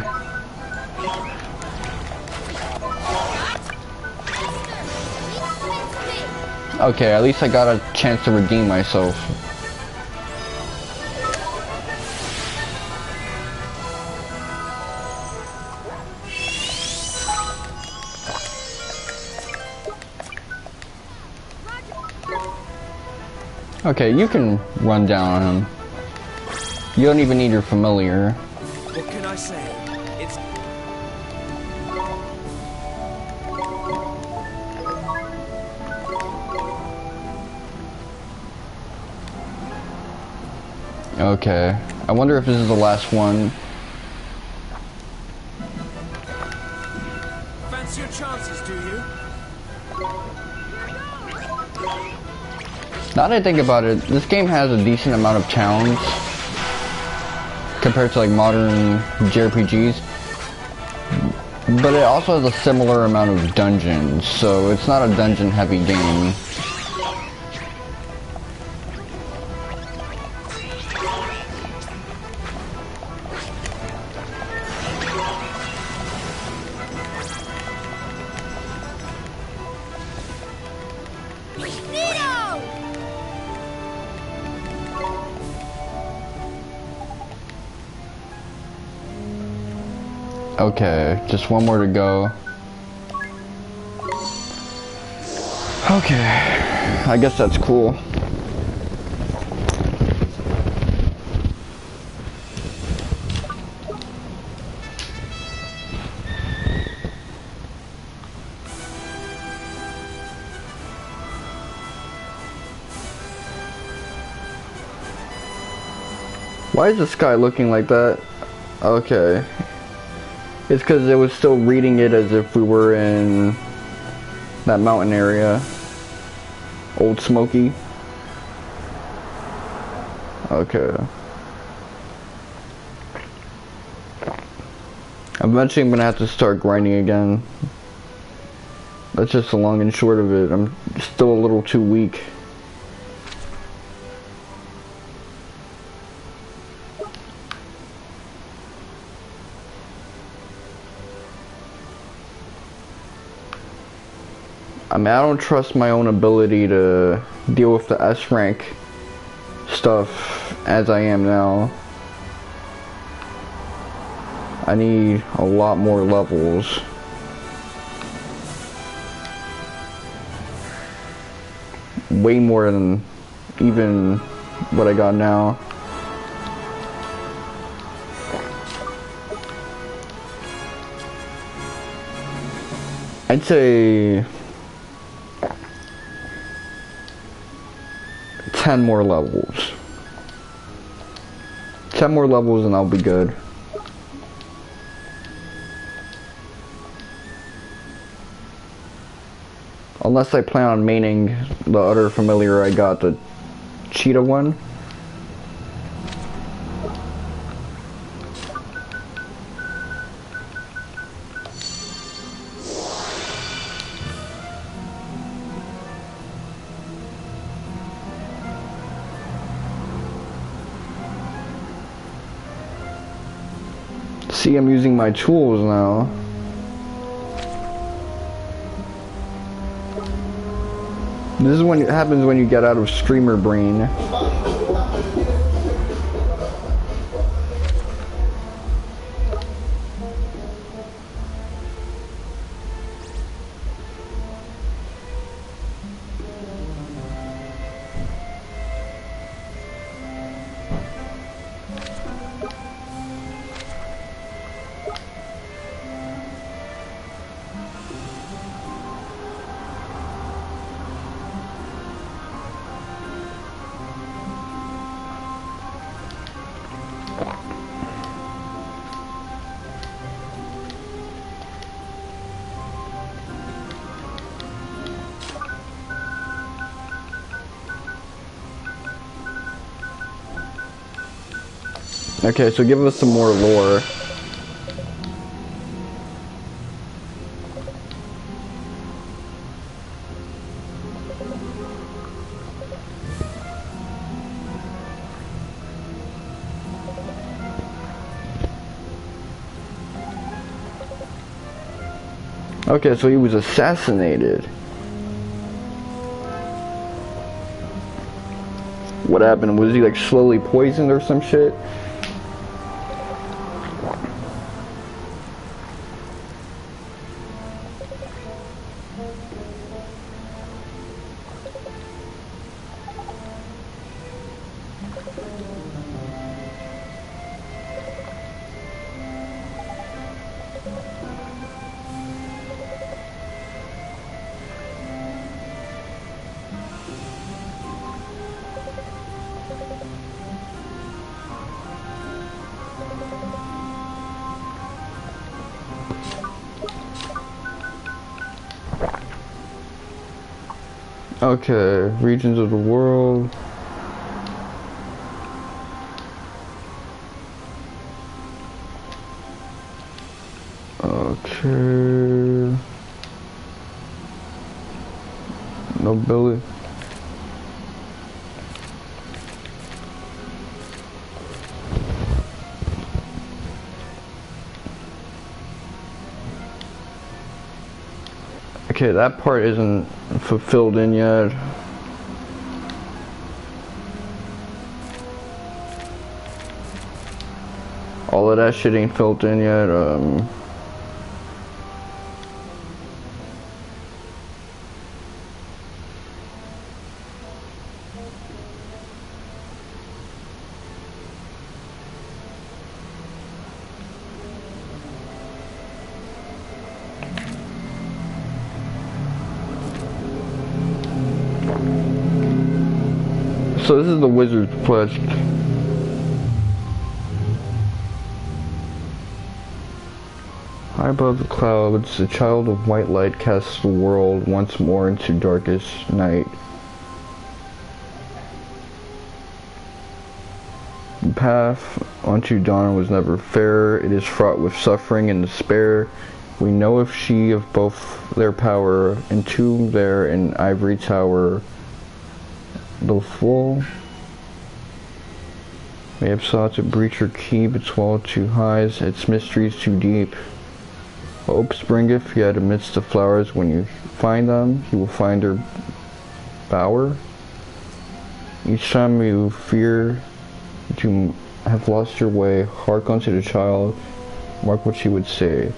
Okay, at least I got a chance to redeem myself. Okay, you can run down on him. You don't even need your familiar. What can I say? It's... Okay. I wonder if this is the last one. Fancy your chances, do you? Now that I think about it, this game has a decent amount of towns compared to like modern JRPGs, but it also has a similar amount of dungeons, so it's not a dungeon heavy game. Okay, just one more to go. Okay, I guess that's cool. Why is the sky looking like that? Okay. It's because it was still reading it as if we were in that mountain area. Old Smoky. Okay. Eventually I'm gonna have to start grinding again. That's just the long and short of it. I'm still a little too weak. I mean, I don't trust my own ability to deal with the S rank stuff as I am now. I need a lot more levels. Way more than even what I got now. I'd say 10 more levels. 10 more levels and I'll be good. Unless I plan on maining the other familiar I got, the cheetah one. See, I'm using my tools now. This is when it happens when you get out of streamer brain. Okay, so give us some more lore. Okay, so he was assassinated. What happened? Was he like slowly poisoned or some shit? Okay, regions of the world. Okay. Nobility. Okay, that part isn't fulfilled in yet. All of that shit ain't filled in yet. So this is the wizard's quest. High above the clouds, the child of white light casts the world once more into darkest night. The path unto dawn was never fair. It is fraught with suffering and despair. We know if she of both their power, entombed there in ivory tower, though full, may have sought to breach her keep, its wall too high, its mysteries too deep. Hope springeth yet amidst the flowers. When you find them, you will find her bower. Each time you fear to have lost your way, hark unto the child, mark what she would say.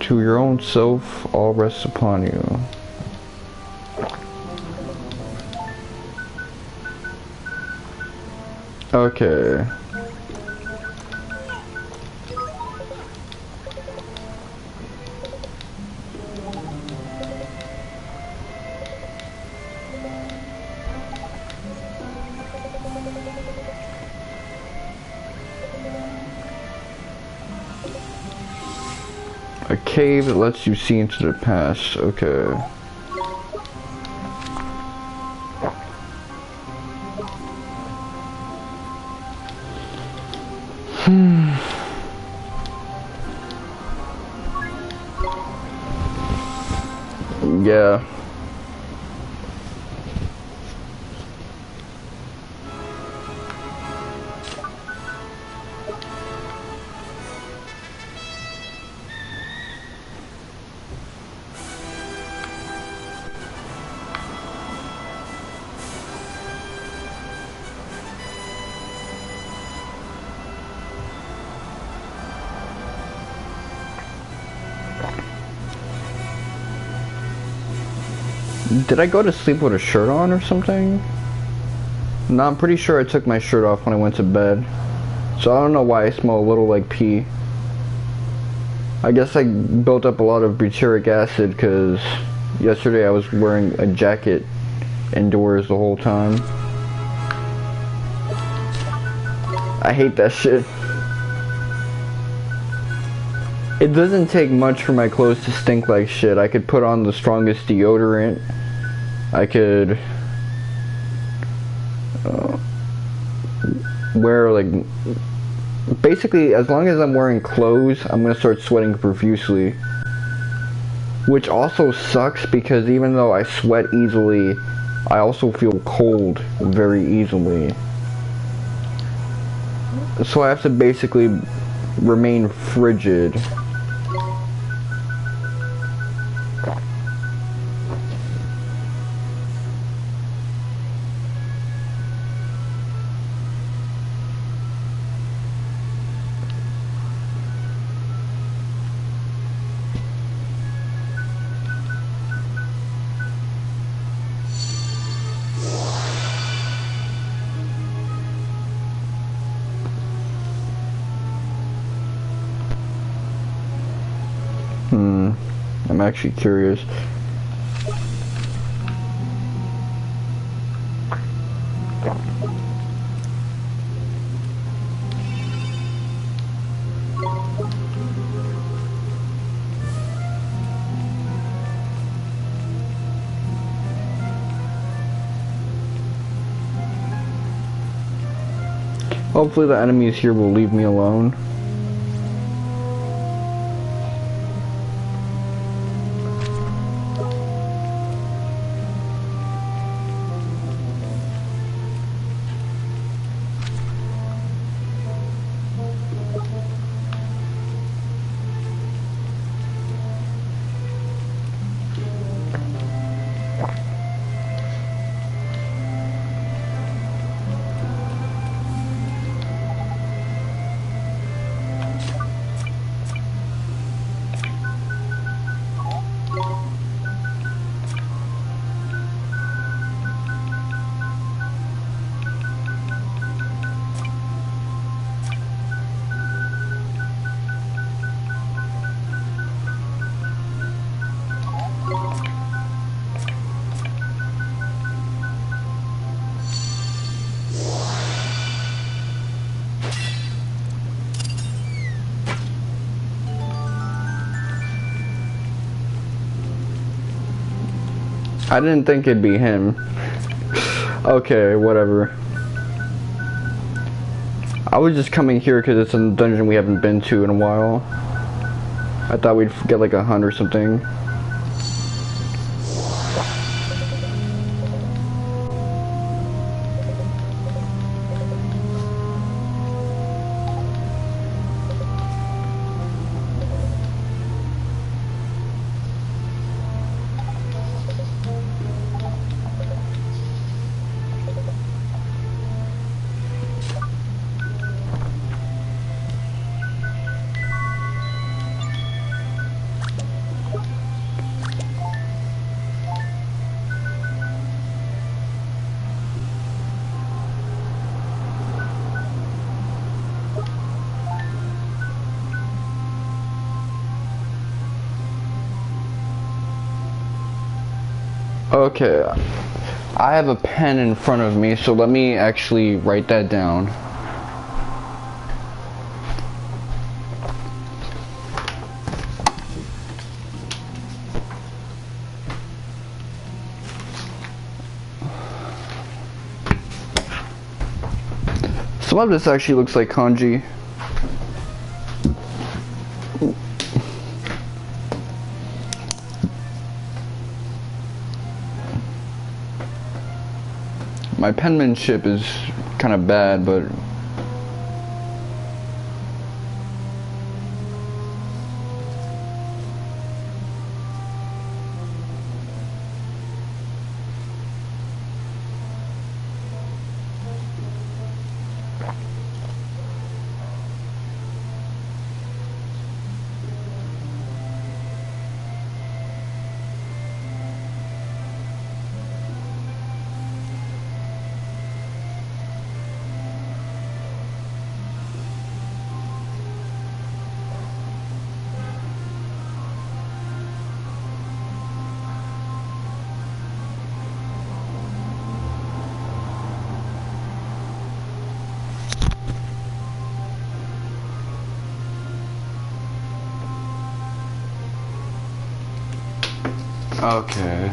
To your own self, all rests upon you. Okay. A cave that lets you see into the past. Okay. Yeah. Did I go to sleep with a shirt on or something? No, I'm pretty sure I took my shirt off when I went to bed. So I don't know why I smell a little like pee. I guess I built up a lot of butyric acid because yesterday I was wearing a jacket indoors the whole time. I hate that shit. It doesn't take much for my clothes to stink like shit. I could put on the strongest deodorant. I could wear like, basically as long as I'm wearing clothes, I'm gonna start sweating profusely. Which also sucks because even though I sweat easily, I also feel cold very easily. So I have to basically remain frigid. I'm actually curious. Hopefully the enemies here will leave me alone. I didn't think it'd be him. Okay, whatever. I was just coming here because it's a dungeon we haven't been to in a while. I thought we'd get like a hunt or something. Okay, I have a pen in front of me, so let me actually write that down. Some of this actually looks like kanji. My penmanship is kind of bad, but Okay.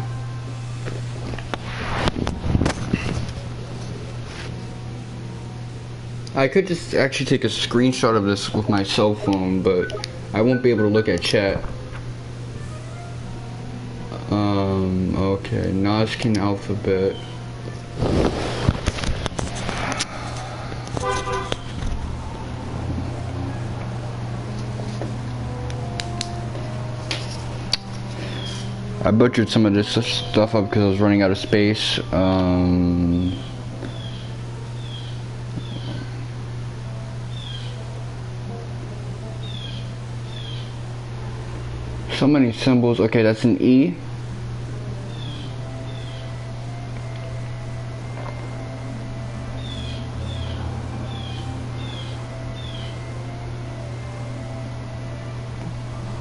I could just actually take a screenshot of this with my cell phone, but I won't be able to look at chat. Okay, Nazcan alphabet. I butchered some of this stuff up because I was running out of space. So many symbols. Okay, that's an E.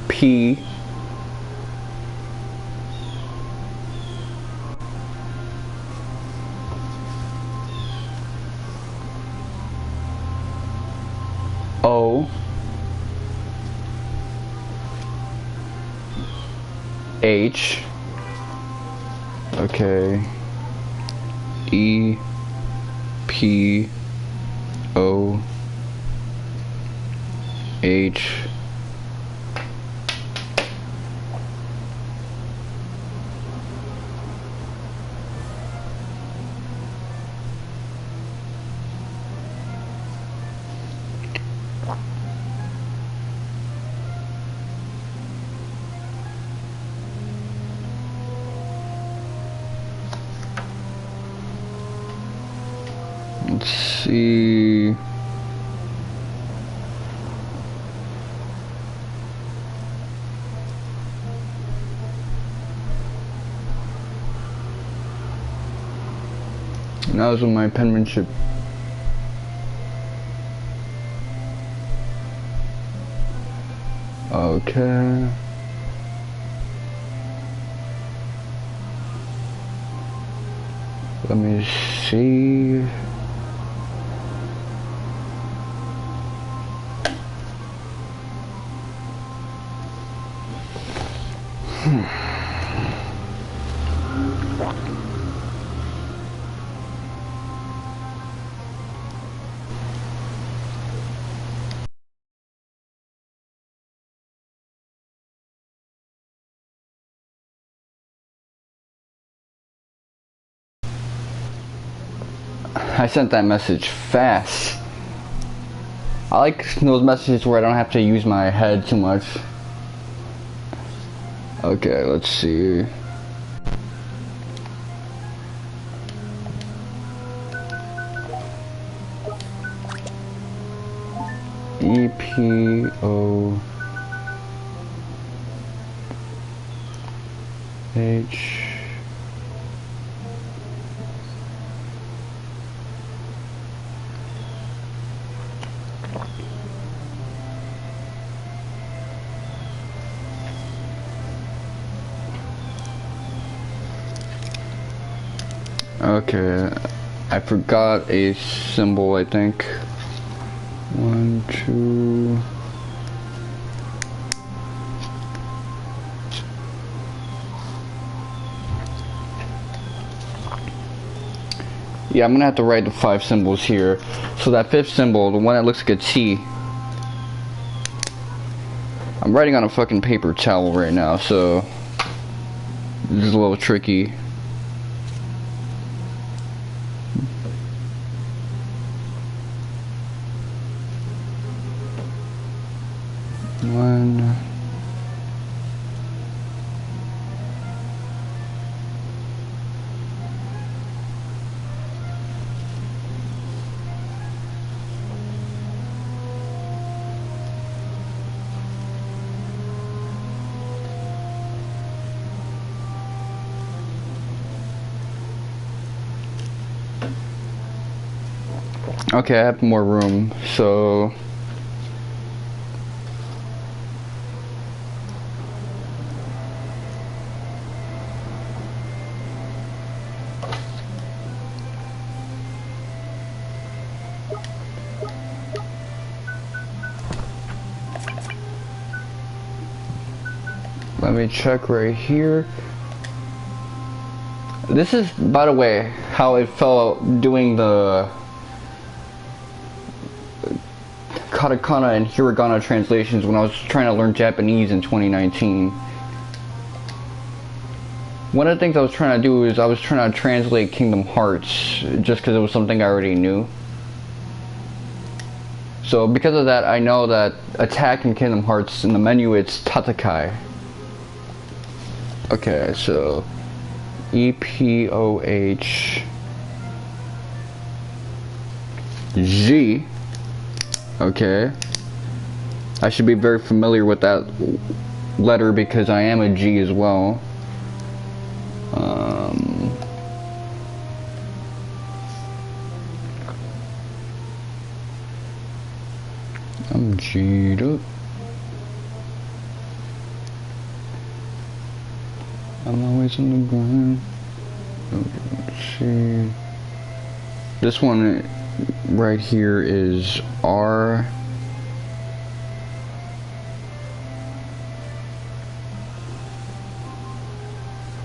P. O. H. Okay. E. P. O. H. Let's see. That was with my penmanship. Okay. Let me see. I sent that message fast. I like those messages where I don't have to use my head too much. Okay, let's see. E P O H. Okay, I forgot a symbol, I think. 1, 2. Yeah, I'm gonna have to write the 5 symbols here. So that 5th symbol, the one that looks like a T. I'm writing on a fucking paper towel right now, so this is a little tricky. One. Okay, I have more room, so let me check right here. This is, by the way, how it felt doing the katakana and hiragana translations when I was trying to learn Japanese in 2019. One of the things I was trying to do is I was trying to translate Kingdom Hearts just because it was something I already knew. So because of that, I know that attack in Kingdom Hearts in the menu it's Tatakai. Okay, so EPOH G. Okay. I should be very familiar with that letter because I am a G as well. I'm G'd up. I'm always on the ground. Let's see. This one right here is R.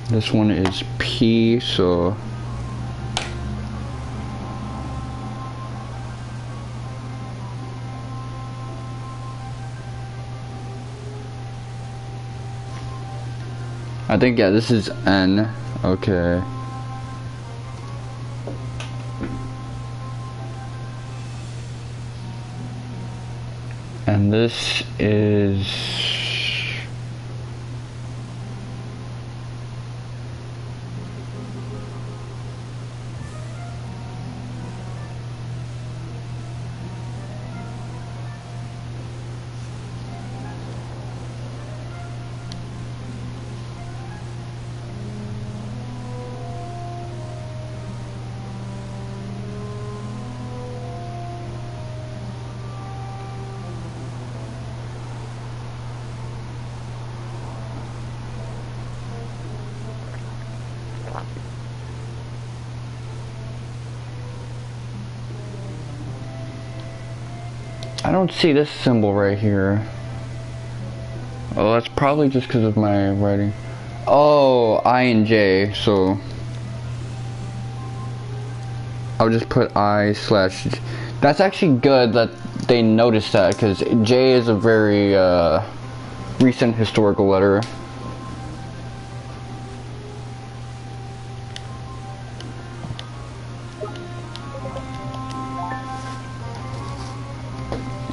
This one is P, so I think, yeah, this is N. Okay. And this is I don't see this symbol right here. Oh, that's probably just because of my writing. Oh, I and J, so I'll just put I/. That's actually good that they noticed that, because J is a very recent historical letter.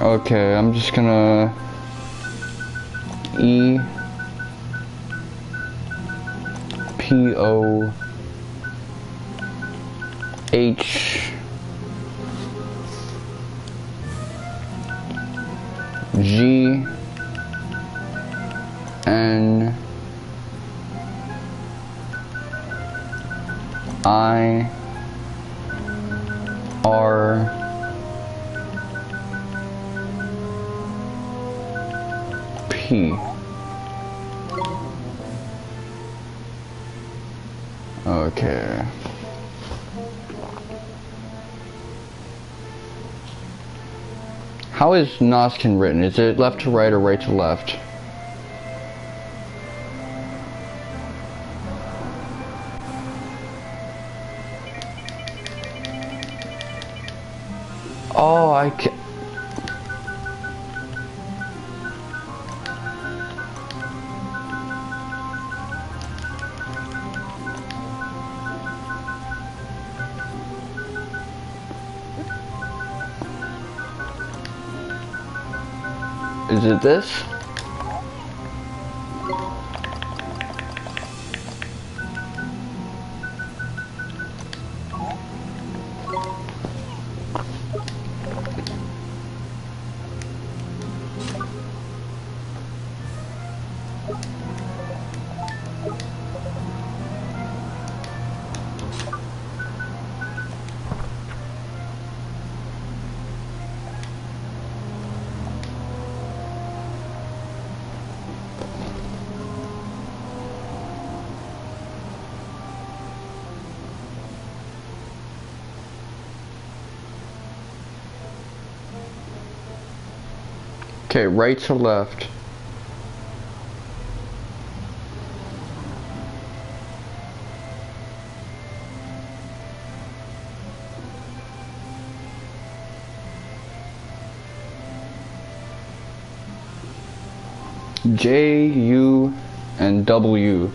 Okay, I'm just gonna E P O H G N I R P. Okay. How is Noskin written? Is it left to right or right to left? Oh, I can. Is it this? Okay, right to left. J, U, and W.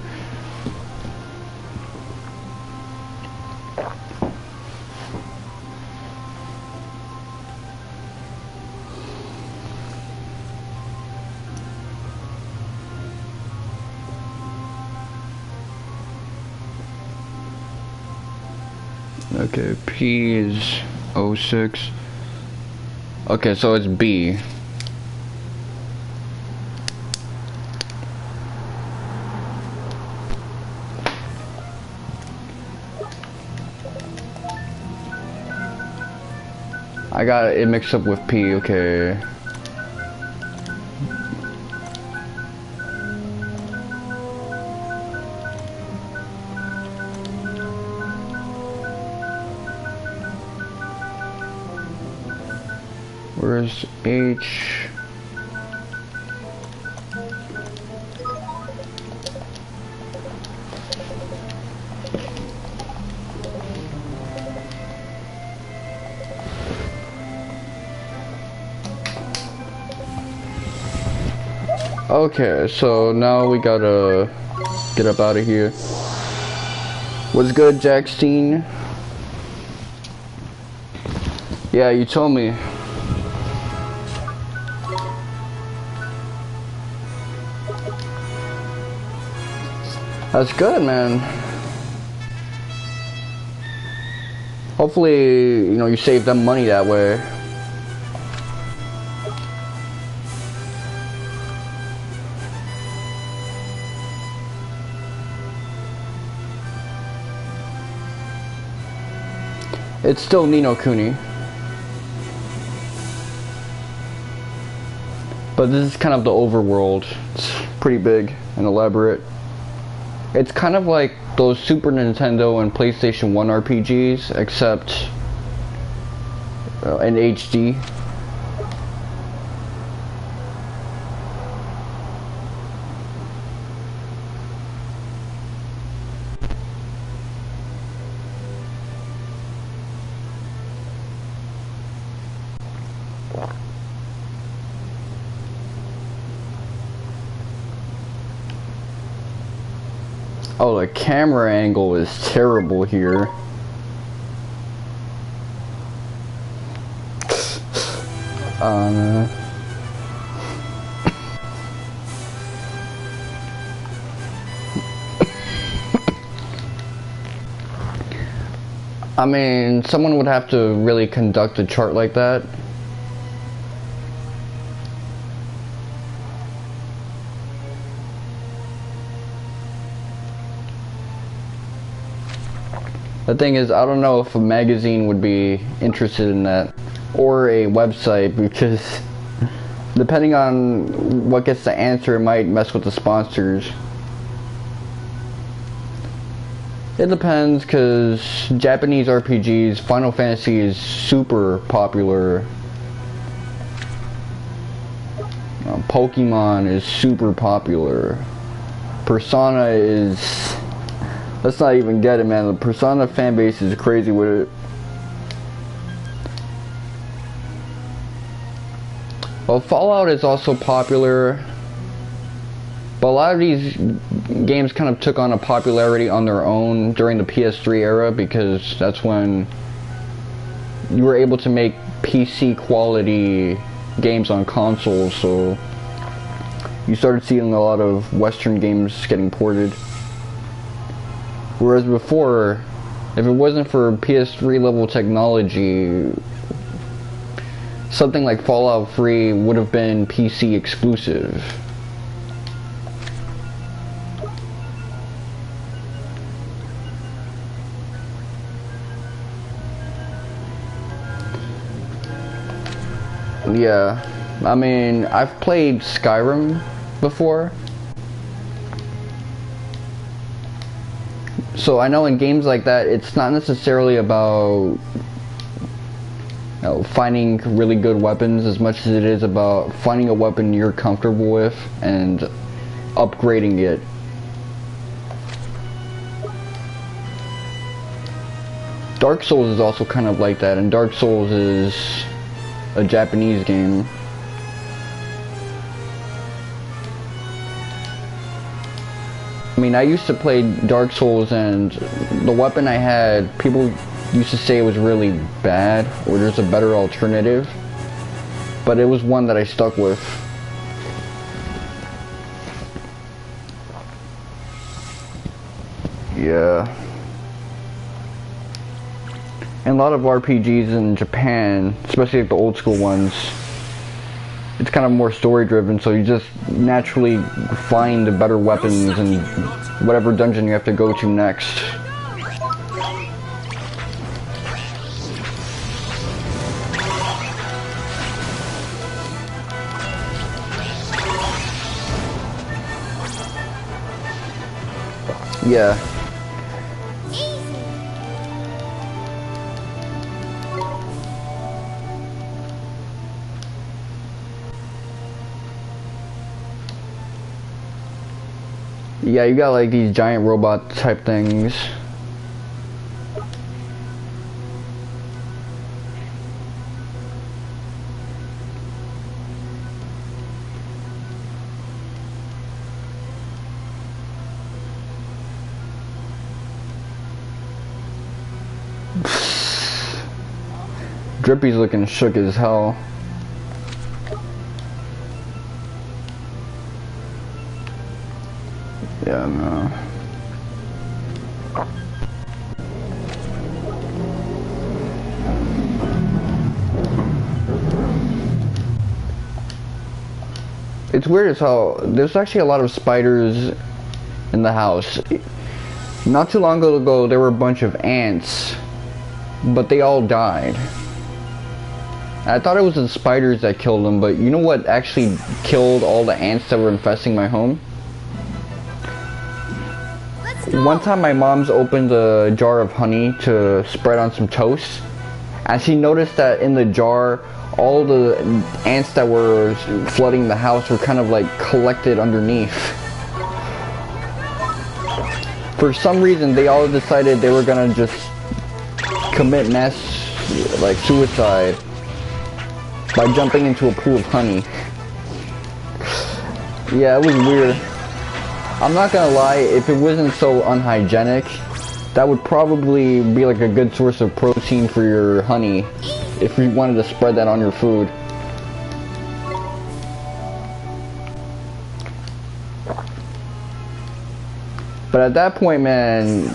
Okay, P is 06. Okay, so it's B. I got it mixed up with P, okay. Where's H? Okay, so now we gotta get up out of here. What's good, Jackstein? Yeah, you told me. That's good, man. Hopefully, you know, you save them money that way. It's still Nino Kuni. But this is kind of the overworld. It's pretty big and elaborate. It's kind of like those Super Nintendo and PlayStation 1 RPGs, except in HD. Oh, the camera angle is terrible here. I mean, someone would have to really conduct a chart like that. The thing is, I don't know if a magazine would be interested in that, or a website, because depending on what gets the answer, it might mess with the sponsors. It depends, because Japanese RPGs, Final Fantasy is super popular. Pokemon is super popular. Persona is... Let's not even get it, man. The Persona fan base is crazy with it. Well, Fallout is also popular, but a lot of these games kind of took on a popularity on their own during the PS3 era, because that's when you were able to make PC quality games on consoles, so you started seeing a lot of Western games getting ported. Whereas before, if it wasn't for PS3 level technology, something like Fallout 3 would have been PC exclusive. Yeah, I mean, I've played Skyrim before. So I know in games like that, it's not necessarily about, you know, finding really good weapons as much as it is about finding a weapon you're comfortable with and upgrading it. Dark Souls is also kind of like that, and Dark Souls is a Japanese game. I mean, I used to play Dark Souls, and the weapon I had, people used to say it was really bad, or there's a better alternative, but it was one that I stuck with. Yeah. And a lot of RPGs in Japan, especially like the old school ones, it's kind of more story driven, so you just naturally find the better weapons in whatever dungeon you have to go to next. Yeah. Yeah, you got like these giant robot type things. Drippy's looking shook as hell. Yeah, no. It's weird as how there's actually a lot of spiders in the house. Not too long ago there were a bunch of ants, but they all died. I thought it was the spiders that killed them, but you know what actually killed all the ants that were infesting my home? One time my mom's opened a jar of honey to spread on some toast, and she noticed that in the jar all the ants that were flooding the house were kind of like collected underneath. For some reason they all decided they were gonna just commit mass like suicide by jumping into a pool of honey. Yeah, it was weird. I'm not gonna lie, if it wasn't so unhygienic, that would probably be like a good source of protein for your honey if you wanted to spread that on your food. But at that point, man,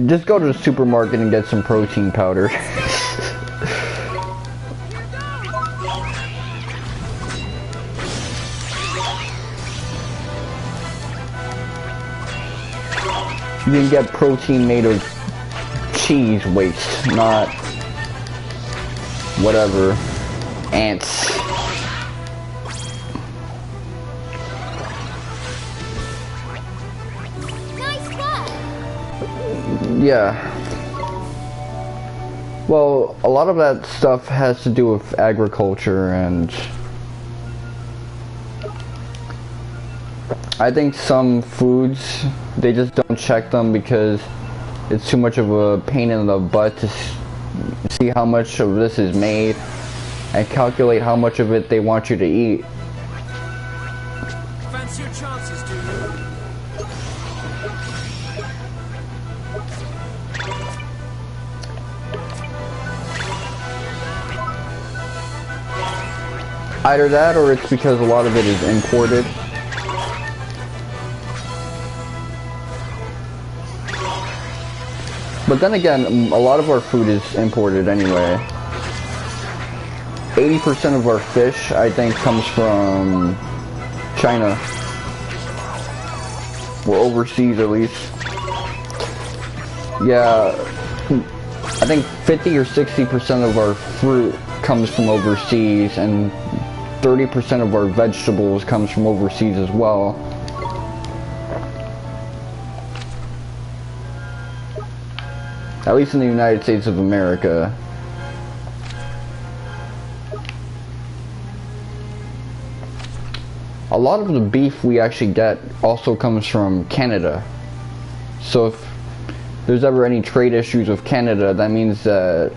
just go to the supermarket and get some protein powder. You can get protein made of cheese waste, not whatever, ants. Nice spot. Yeah. Well, a lot of that stuff has to do with agriculture, and I think some foods, they just don't check them because it's too much of a pain in the butt to see how much of this is made and calculate how much of it they want you to eat. Fancy your chances, do you? Either that or it's because a lot of it is imported. But then again, a lot of our food is imported anyway. 80% of our fish, I think, comes from China. Or overseas, at least. Yeah, I think 50 or 60% of our fruit comes from overseas, and 30% of our vegetables comes from overseas as well. At least in the United States of America. A lot of the beef we actually get also comes from Canada. So if there's ever any trade issues with Canada, that means that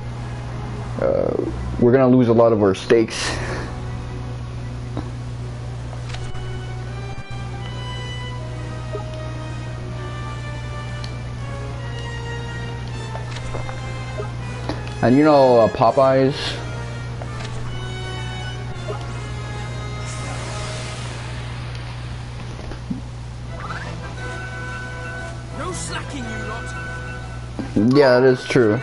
we're gonna lose a lot of our steaks. And you know Popeyes? No slacking, you lot. Yeah, that is true.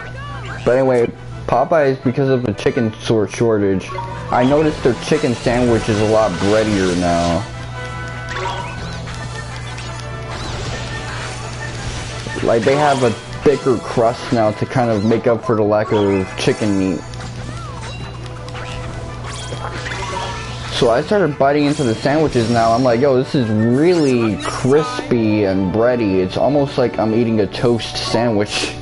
But anyway, Popeyes, because of the chicken shortage, I noticed their chicken sandwich is a lot breadier now. Like, they have a thicker crust now to kind of make up for the lack of chicken meat. So I started biting into the sandwiches now. I'm like, yo, this is really crispy and bready. It's almost like I'm eating a toast sandwich.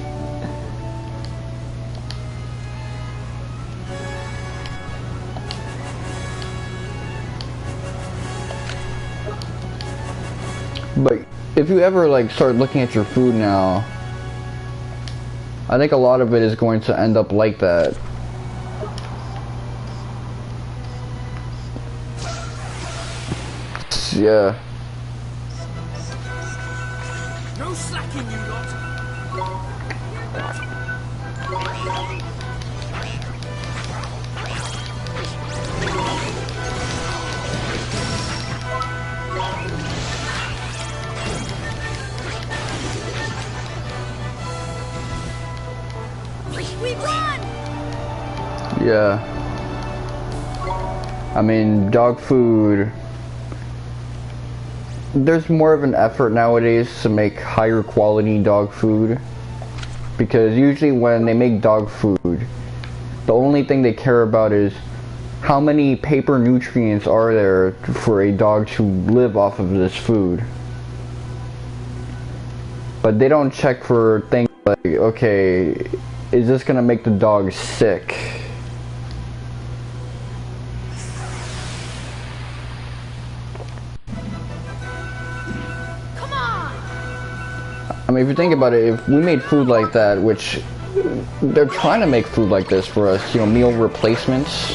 But if you ever like start looking at your food now, I think a lot of it is going to end up like that. Yeah. No slacking, you lot. We won! Yeah. I mean, dog food. There's more of an effort nowadays to make higher quality dog food. Because usually when they make dog food, the only thing they care about is how many paper nutrients are there for a dog to live off of this food. But they don't check for things like, okay, is this gonna make the dog sick? Come on! I mean, if you think about it, if we made food like that, which they're trying to make food like this for us, you know, meal replacements,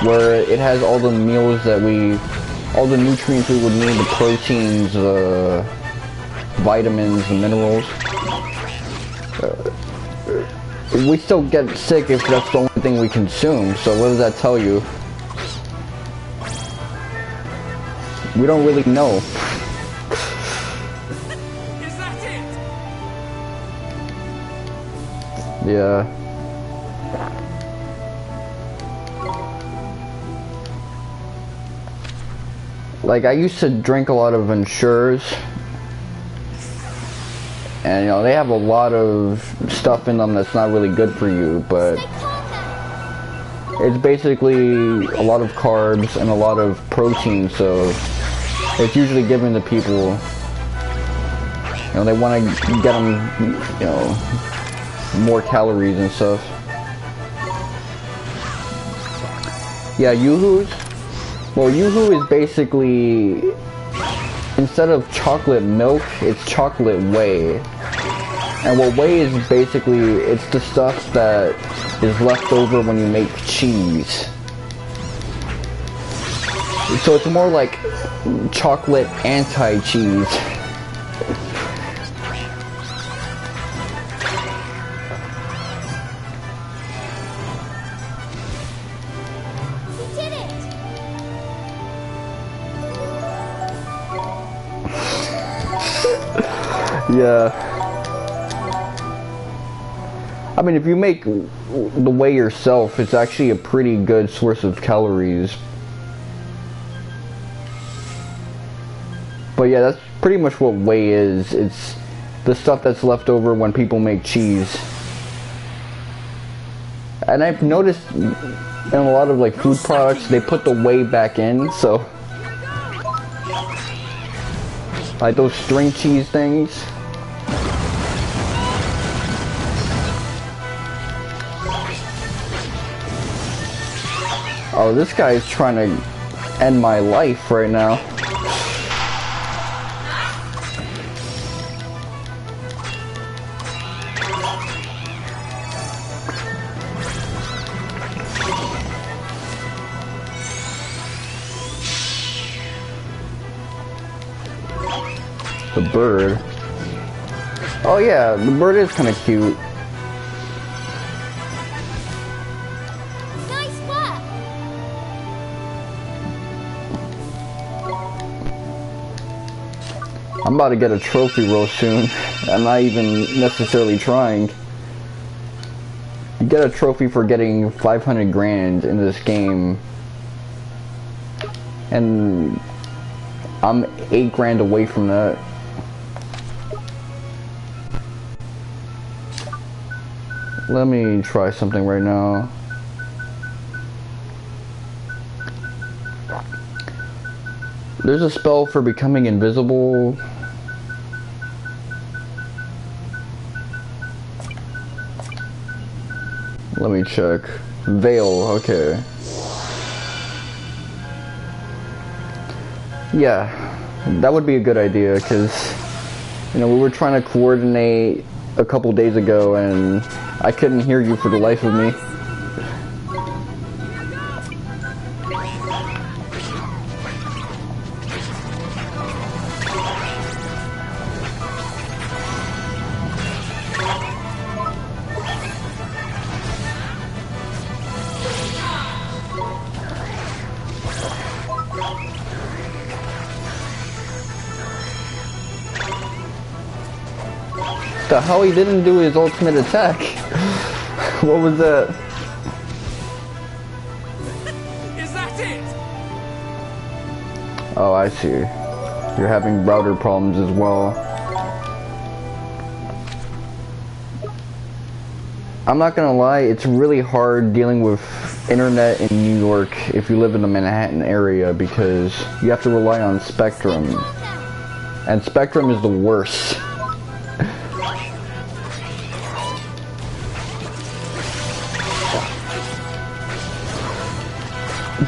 where it has all the meals that all the nutrients we would need, the proteins, vitamins, and minerals. We still get sick if that's the only thing we consume, so what does that tell you? We don't really know. Is that it? Yeah. Like, I used to drink a lot of Ensures, and you know, they have a lot of stuff in them that's not really good for you, but it's basically a lot of carbs and a lot of protein, so it's usually given to people, you know, they want to get them, you know, more calories and stuff. Yeah, Yoo-Hoo's? Well, Yoo-Hoo is basically, instead of chocolate milk, it's chocolate whey. And what whey is basically, it's the stuff that is left over when you make cheese. So it's more like chocolate anti-cheese. We did it! Yeah. I mean, if you make the whey yourself, it's actually a pretty good source of calories. But yeah, that's pretty much what whey is. It's the stuff that's left over when people make cheese. And I've noticed in a lot of like food products, they put the whey back in, so like those string cheese things. Oh, this guy's trying to end my life right now. The bird. Oh yeah, the bird is kind of cute. I'm about to get a trophy real soon. I'm not even necessarily trying. You get a trophy for getting 500 grand in this game. And I'm 8 grand away from that. Let me try something right now. There's a spell for becoming invisible. Let me check. Veil, okay. Yeah, that would be a good idea, because, you know, we were trying to coordinate a couple days ago and I couldn't hear you for the life of me. The hell, he didn't do his ultimate attack. What was that? Is that it? Oh, I see. You're having router problems as well. I'm not gonna lie, it's really hard dealing with internet in New York if you live in the Manhattan area, because you have to rely on Spectrum. And Spectrum is the worst.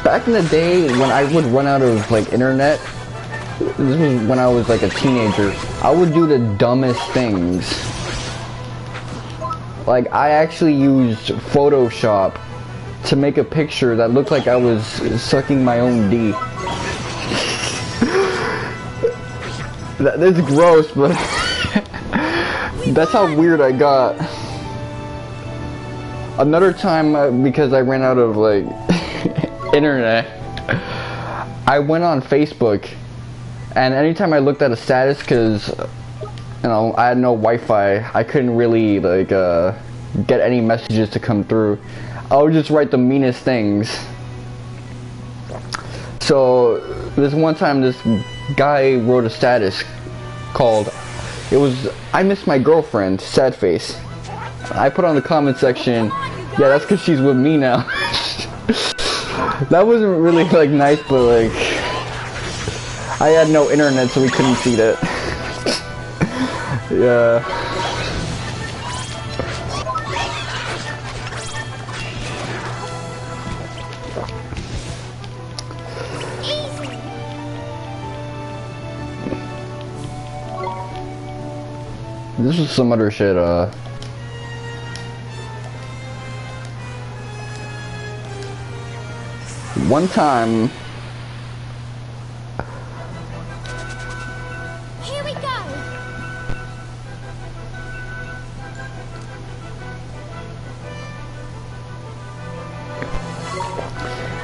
Back in the day when I would run out of like internet, this was when I was like a teenager, I would do the dumbest things. Like I actually used Photoshop to make a picture that looked like I was sucking my own D. That's gross, but that's how weird I got. Another time, because I ran out of like internet, I went on Facebook, and anytime I looked at a status, because you know I had no Wi-Fi, I couldn't really like get any messages to come through. I would just write the meanest things. So this one time, this guy wrote a status called, it was, "I miss my girlfriend, sad face." I put on the comment section, "Yeah, that's because she's with me now." That wasn't really like nice, but like I had no internet, so we couldn't see that. Yeah. This is some other shit, one time, Here we go.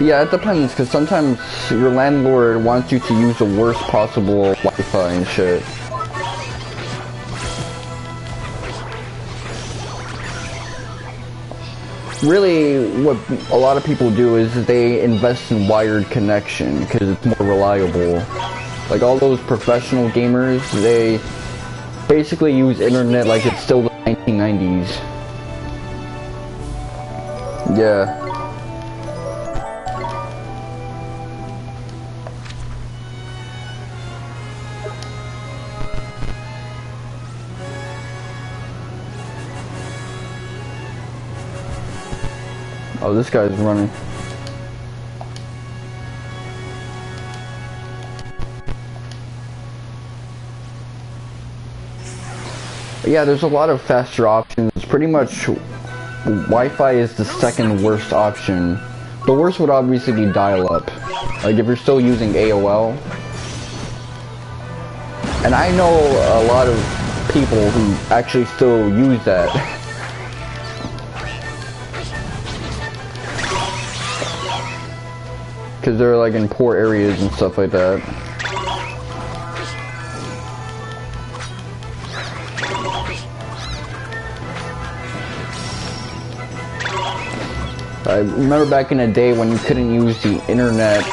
yeah, it depends, because sometimes your landlord wants you to use the worst possible Wi-Fi and shit. Really, what a lot of people do is they invest in wired connection because it's more reliable. Like all those professional gamers, they basically use internet like it's still the 1990s. Yeah. Oh, this guy's running. Yeah, there's a lot of faster options. Pretty much Wi-Fi is the second worst option. The worst would obviously be dial-up. Like if you're still using AOL. And I know a lot of people who actually still use that. Because they're like in poor areas and stuff like that. I remember back in the day when you couldn't use the internet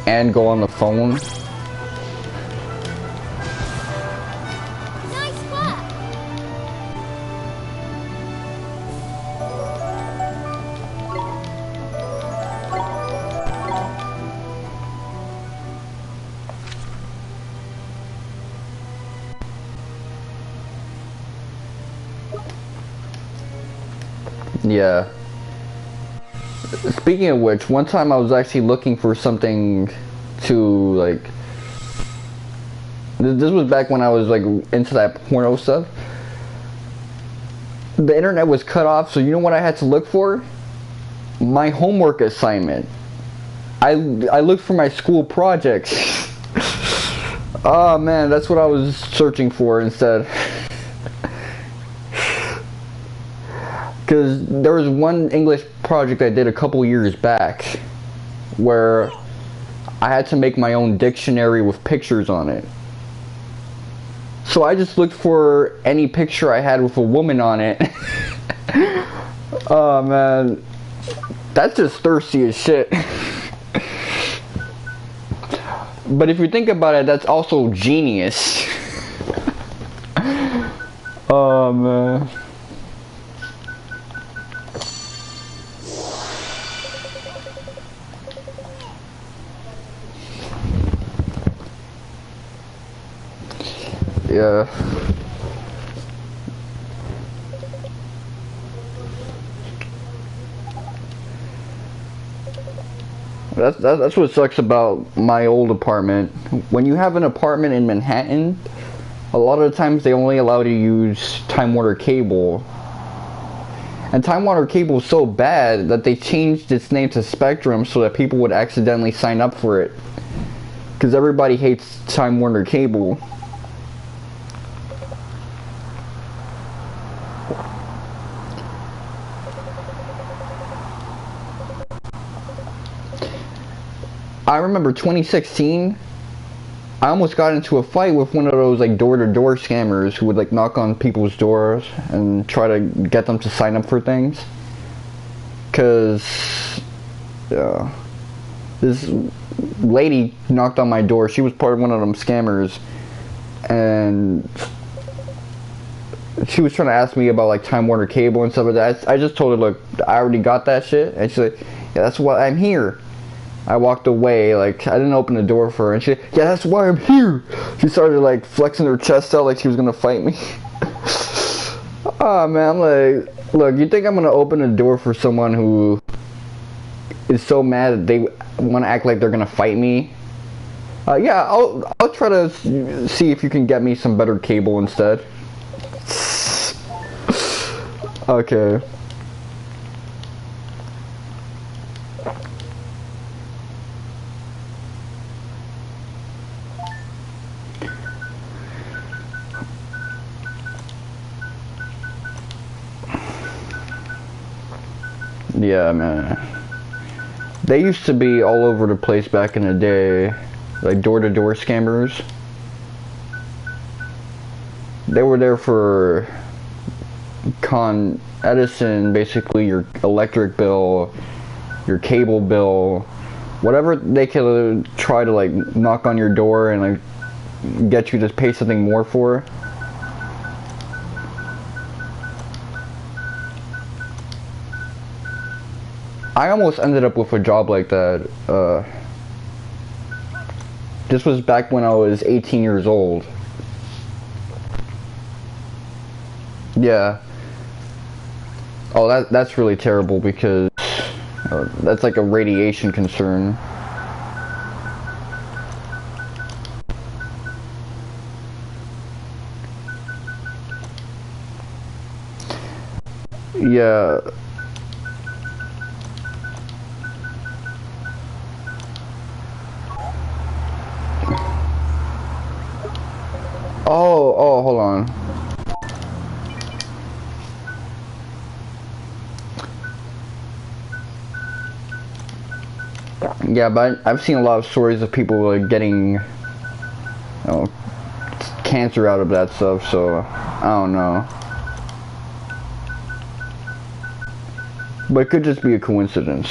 and go on the phone. Nice work. Yeah. Speaking of which, one time I was actually looking for something to, like, this was back when I was, like, into that porno stuff. The internet was cut off, so you know what I had to look for? My homework assignment. I looked for my school projects. Oh man, that's what I was searching for instead. Because there was one English project I did a couple years back where I had to make my own dictionary with pictures on it. So I just looked for any picture I had with a woman on it. Oh man, that's just thirsty as shit. But if you think about it, that's also genius. Oh man. Yeah. That's what sucks about my old apartment. When you have an apartment in Manhattan, a lot of the times they only allow you to use Time Warner Cable. And Time Warner Cable is so bad that they changed its name to Spectrum so that people would accidentally sign up for it. Because everybody hates Time Warner Cable. I remember 2016, I almost got into a fight with one of those like door-to-door scammers who would like knock on people's doors and try to get them to sign up for things. Cause this lady knocked on my door. She was part of one of them scammers, and she was trying to ask me about like Time Warner Cable and stuff like that. I just told her, look, I already got that shit. And she's like, yeah, that's why I'm here. I walked away, like, I didn't open the door for her, and she, yeah, that's why I'm here. She started, like, flexing her chest out like she was gonna fight me. Oh, man, I'm like, look, you think I'm gonna open the door for someone who is so mad that they want to act like they're gonna fight me? Yeah, I'll try to see if you can get me some better cable instead. Okay. Yeah, man. They used to be all over the place back in the day, like door-to-door scammers. They were there for Con Edison, basically your electric bill, your cable bill, whatever they could try to like knock on your door and like get you to pay something more for. I almost ended up with a job like that. This was back when I was 18 years old. Yeah. Oh, that's really terrible because that's like a radiation concern. Yeah. Oh, hold on. Yeah, but I've seen a lot of stories of people like getting, you know, cancer out of that stuff, so I don't know. But it could just be a coincidence.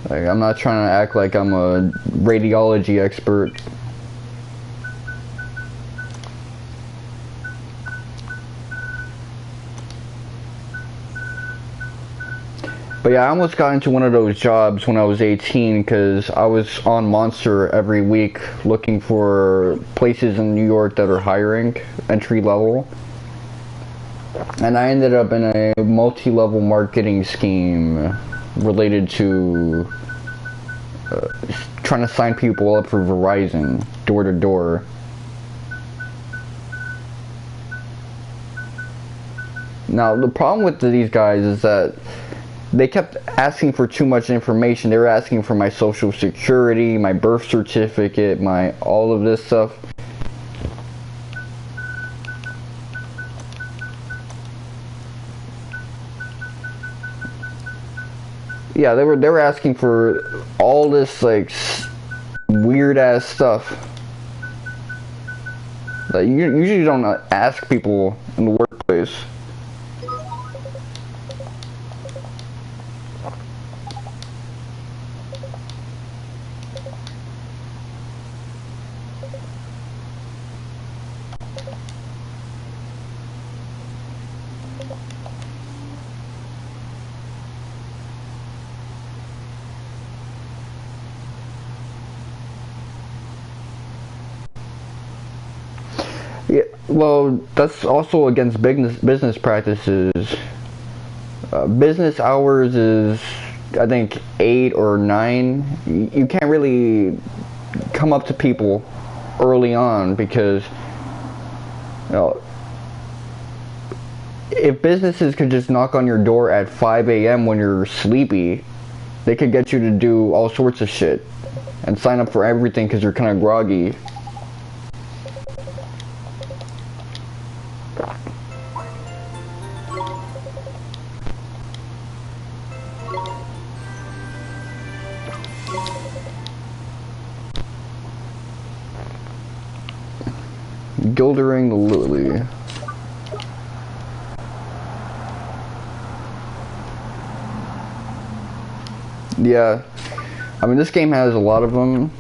Like, I'm not trying to act like I'm a radiology expert. But yeah, I almost got into one of those jobs when I was 18 because I was on Monster every week looking for places in New York that are hiring entry level. And I ended up in a multi-level marketing scheme related to trying to sign people up for Verizon door to door. Now, the problem with these guys is that they kept asking for too much information. They were asking for my social security, my birth certificate, my all of this stuff. Yeah, they were asking for all this like weird ass stuff that you usually don't ask people in the workplace. Yeah, well, that's also against business practices. Business hours is, I think, 8 or 9. You can't really come up to people early on because, you know, if businesses could just knock on your door at 5 a.m. when you're sleepy, they could get you to do all sorts of shit and sign up for everything because you're kind of groggy. Gildering the Lily. Yeah, I mean this game has a lot of them.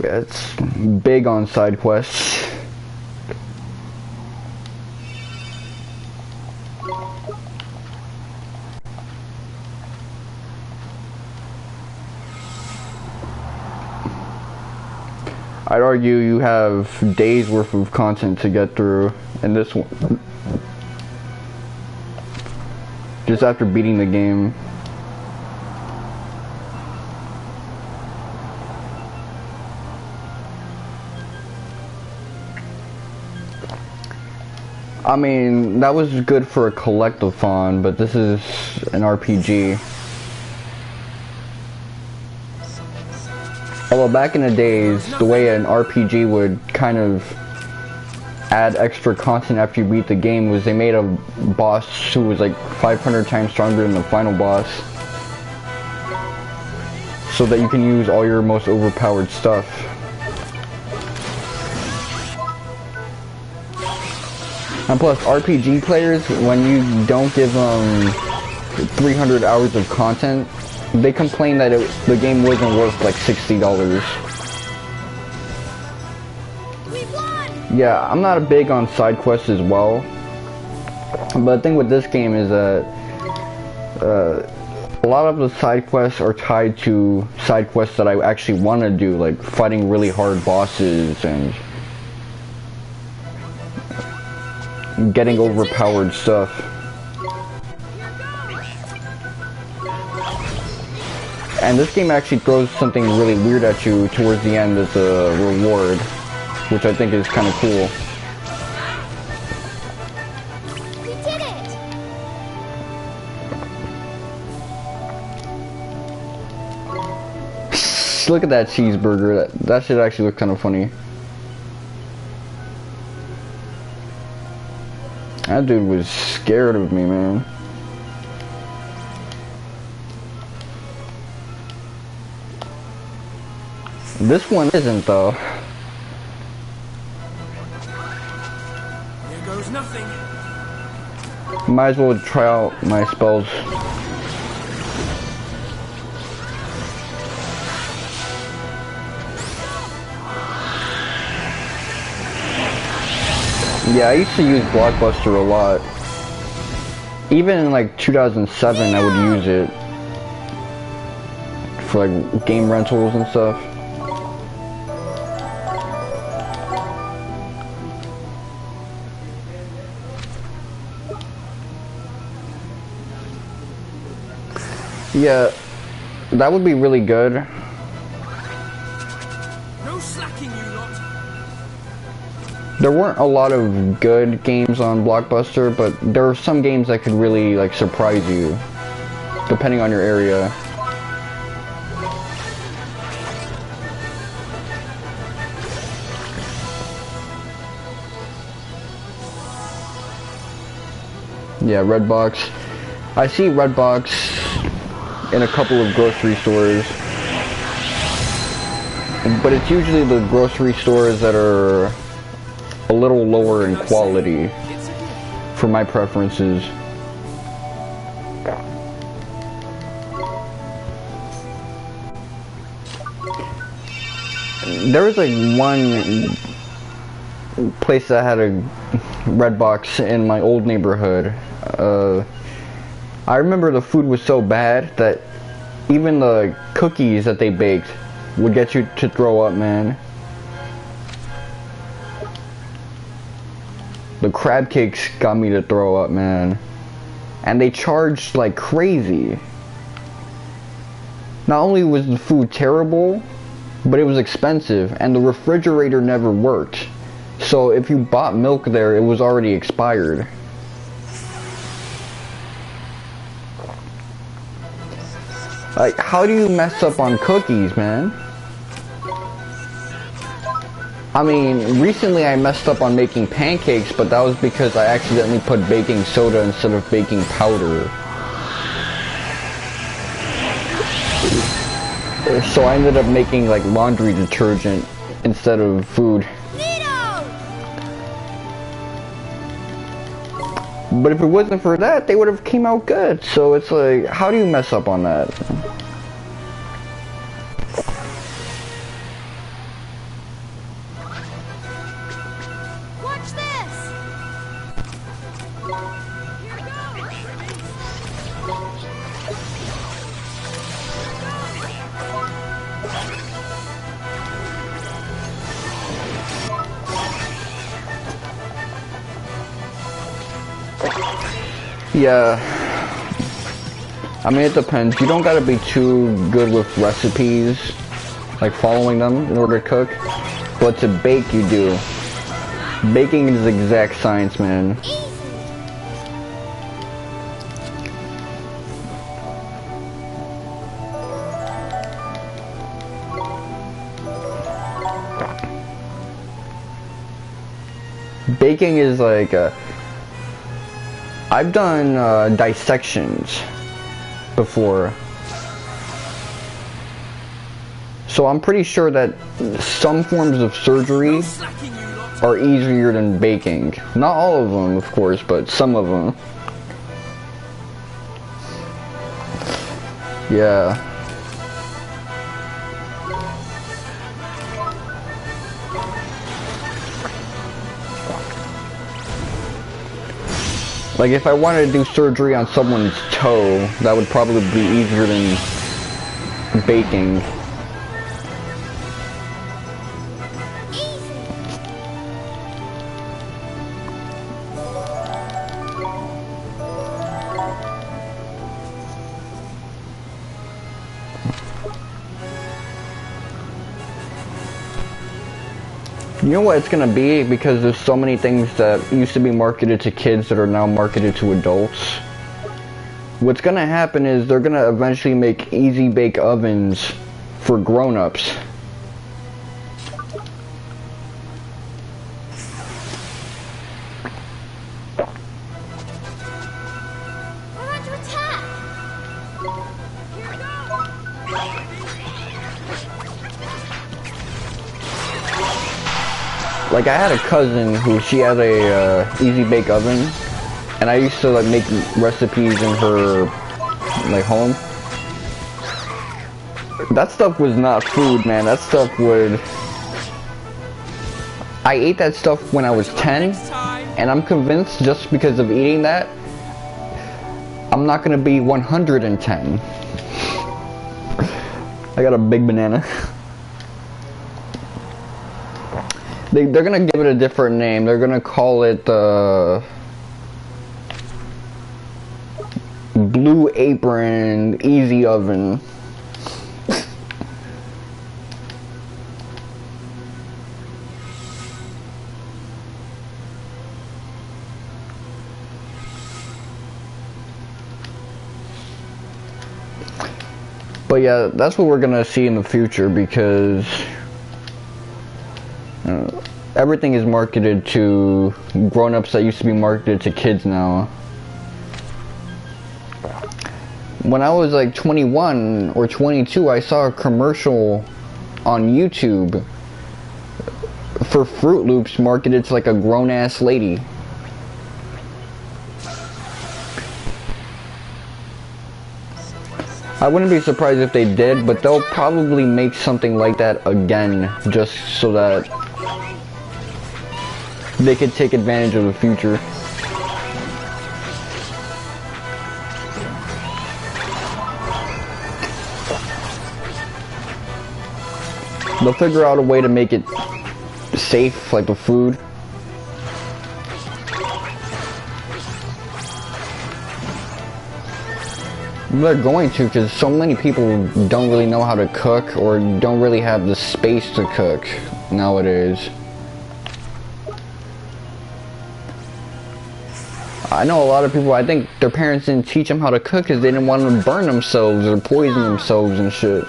Yeah, it's big on side quests. I'd argue you have days worth of content to get through in this one. Just after beating the game. I mean, that was good for a collectathon, but this is an RPG. Although back in the days, the way an RPG would kind of add extra content after you beat the game was they made a boss who was like 500 times stronger than the final boss, so that you can use all your most overpowered stuff. And plus, RPG players, when you don't give them 300 hours of content, they complain that the game wasn't worth like $60. Yeah, I'm not big on side quests as well. But the thing with this game is that a lot of the side quests are tied to side quests that I actually want to do, like fighting really hard bosses and getting overpowered stuff. And this game actually throws something really weird at you towards the end as a reward, which I think is kind of cool. We did it! Look at that cheeseburger. That shit actually looked kind of funny. That dude was scared of me, man. This one isn't, though. Here goes nothing. Might as well try out my spells. Yeah, I used to use Blockbuster a lot. Even in like 2007, I would use it for like game rentals and stuff. Yeah, that would be really good. No slacking, you lot. There weren't a lot of good games on Blockbuster, but there were some games that could really like surprise you, depending on your area. Yeah, Redbox. I see Redbox in a couple of grocery stores, but it's usually the grocery stores that are a little lower in quality for my preferences. There was like one place that had a Redbox in my old neighborhood. I remember the food was so bad that even the cookies that they baked would get you to throw up, man. The crab cakes got me to throw up, man. And they charged like crazy. Not only was the food terrible, but it was expensive, and the refrigerator never worked. So if you bought milk there, it was already expired. Like, how do you mess up on cookies, man? I mean, recently I messed up on making pancakes, but that was because I accidentally put baking soda instead of baking powder. So I ended up making like laundry detergent instead of food. But if it wasn't for that, they would have came out good. So it's like, how do you mess up on that? Watch this! Yeah. I mean, it depends. You don't gotta be too good with recipes, like following them in order to cook. But to bake, you do. Baking is exact science, man. Baking is like I've done dissections before, so I'm pretty sure that some forms of surgery are easier than baking. Not all of them, of course, but some of them. Yeah. Like, if I wanted to do surgery on someone's toe, that would probably be easier than baking. You know what it's gonna be? Because there's so many things that used to be marketed to kids that are now marketed to adults. What's gonna happen is they're gonna eventually make easy bake ovens for grown-ups. Like, I had a cousin who she had a easy bake oven, and I used to like make recipes in her like home. That stuff was not food, man. That stuff would. I ate that stuff when I was 10, and I'm convinced just because of eating that, I'm not gonna be 110. I got a big banana. They're gonna give it a different name. They're gonna call it Blue Apron Easy Oven. But yeah, that's what we're gonna see in the future because everything is marketed to grown-ups that used to be marketed to kids now. When I was like 21 or 22, I saw a commercial on YouTube for Fruit Loops marketed to like a grown-ass lady. I wouldn't be surprised if they did, but they'll probably make something like that again just so that they could take advantage of the future. They'll figure out a way to make it safe, like the food. They're going to, because so many people don't really know how to cook or don't really have the space to cook nowadays. I know a lot of people, I think their parents didn't teach them how to cook because they didn't want them to burn themselves or poison themselves and shit.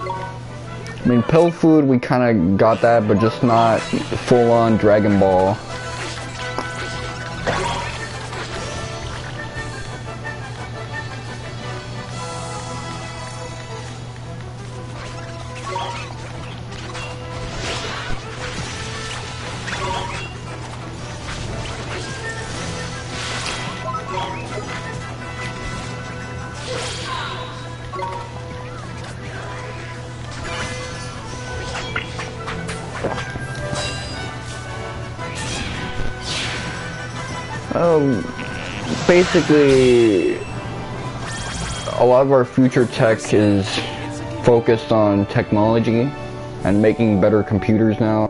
I mean, pill food, we kind of got that, but just not full-on Dragon Ball. Basically, a lot of our future tech is focused on technology and making better computers now.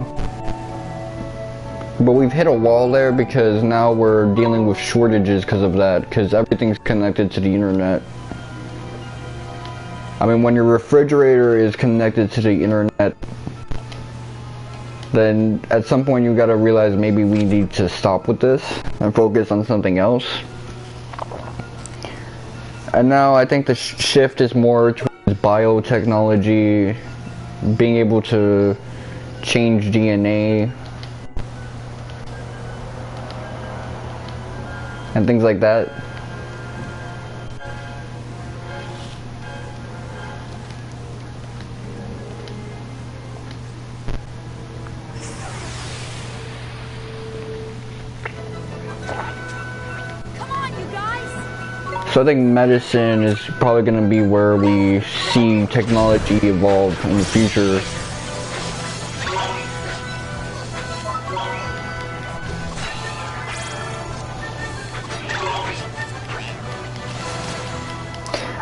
But we've hit a wall there because now we're dealing with shortages because of that, because everything's connected to the internet. I mean, when your refrigerator is connected to the internet, then at some point you gotta realize maybe we need to stop with this and focus on something else. And now I think the shift is more towards biotechnology, being able to change DNA and things like that. So I think medicine is probably going to be where we see technology evolve in the future.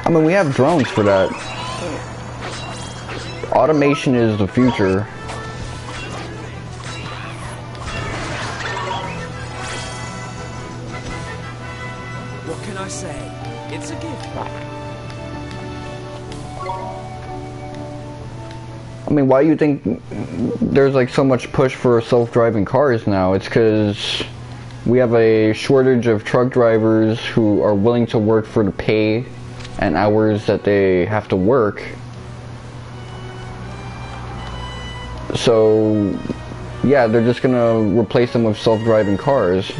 I mean, we have drones for that. Automation is the future. What can I say? It's a gift. I mean, why do you think there's like so much push for self-driving cars now? It's because we have a shortage of truck drivers who are willing to work for the pay and hours that they have to work. So, yeah, they're just gonna replace them with self-driving cars.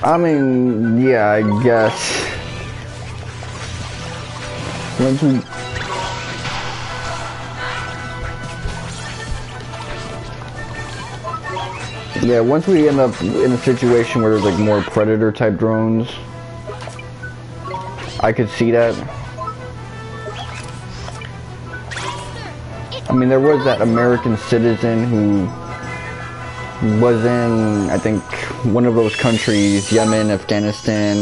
I mean, yeah, I guess. Once we... Yeah, once we end up in a situation where there's like more predator type drones, I could see that. I mean, there was that American citizen who was in, I think, one of those countries, Yemen, Afghanistan,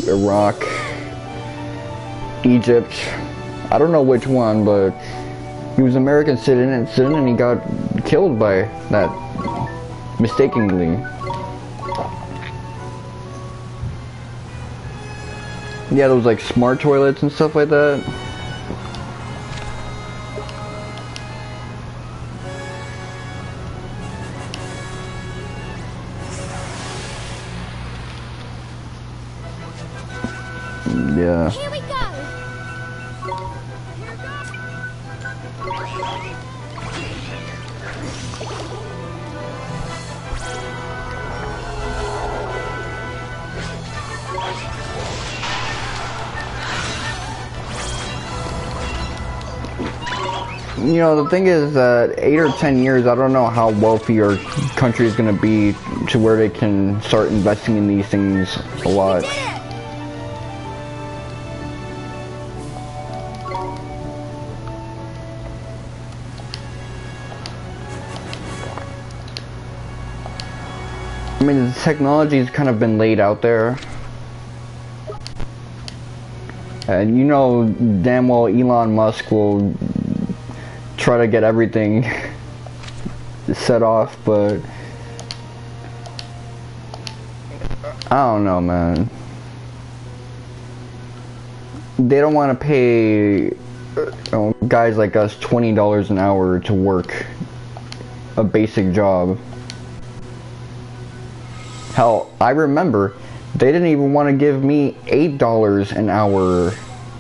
Iraq, Egypt. I don't know which one, but he was an American citizen and he got killed by that mistakenly. Yeah, those like smart toilets and stuff like that. Yeah. Here we go. You know, the thing is that 8 or 10 years, I don't know how wealthy our country is going to be to where they can start investing in these things a lot. We did it. I mean, the technology has kind of been laid out there. And you know damn well Elon Musk will try to get everything set off, but I don't know, man. They don't want to pay guys like us $20 an hour to work a basic job. Hell, I remember they didn't even want to give me $8 an hour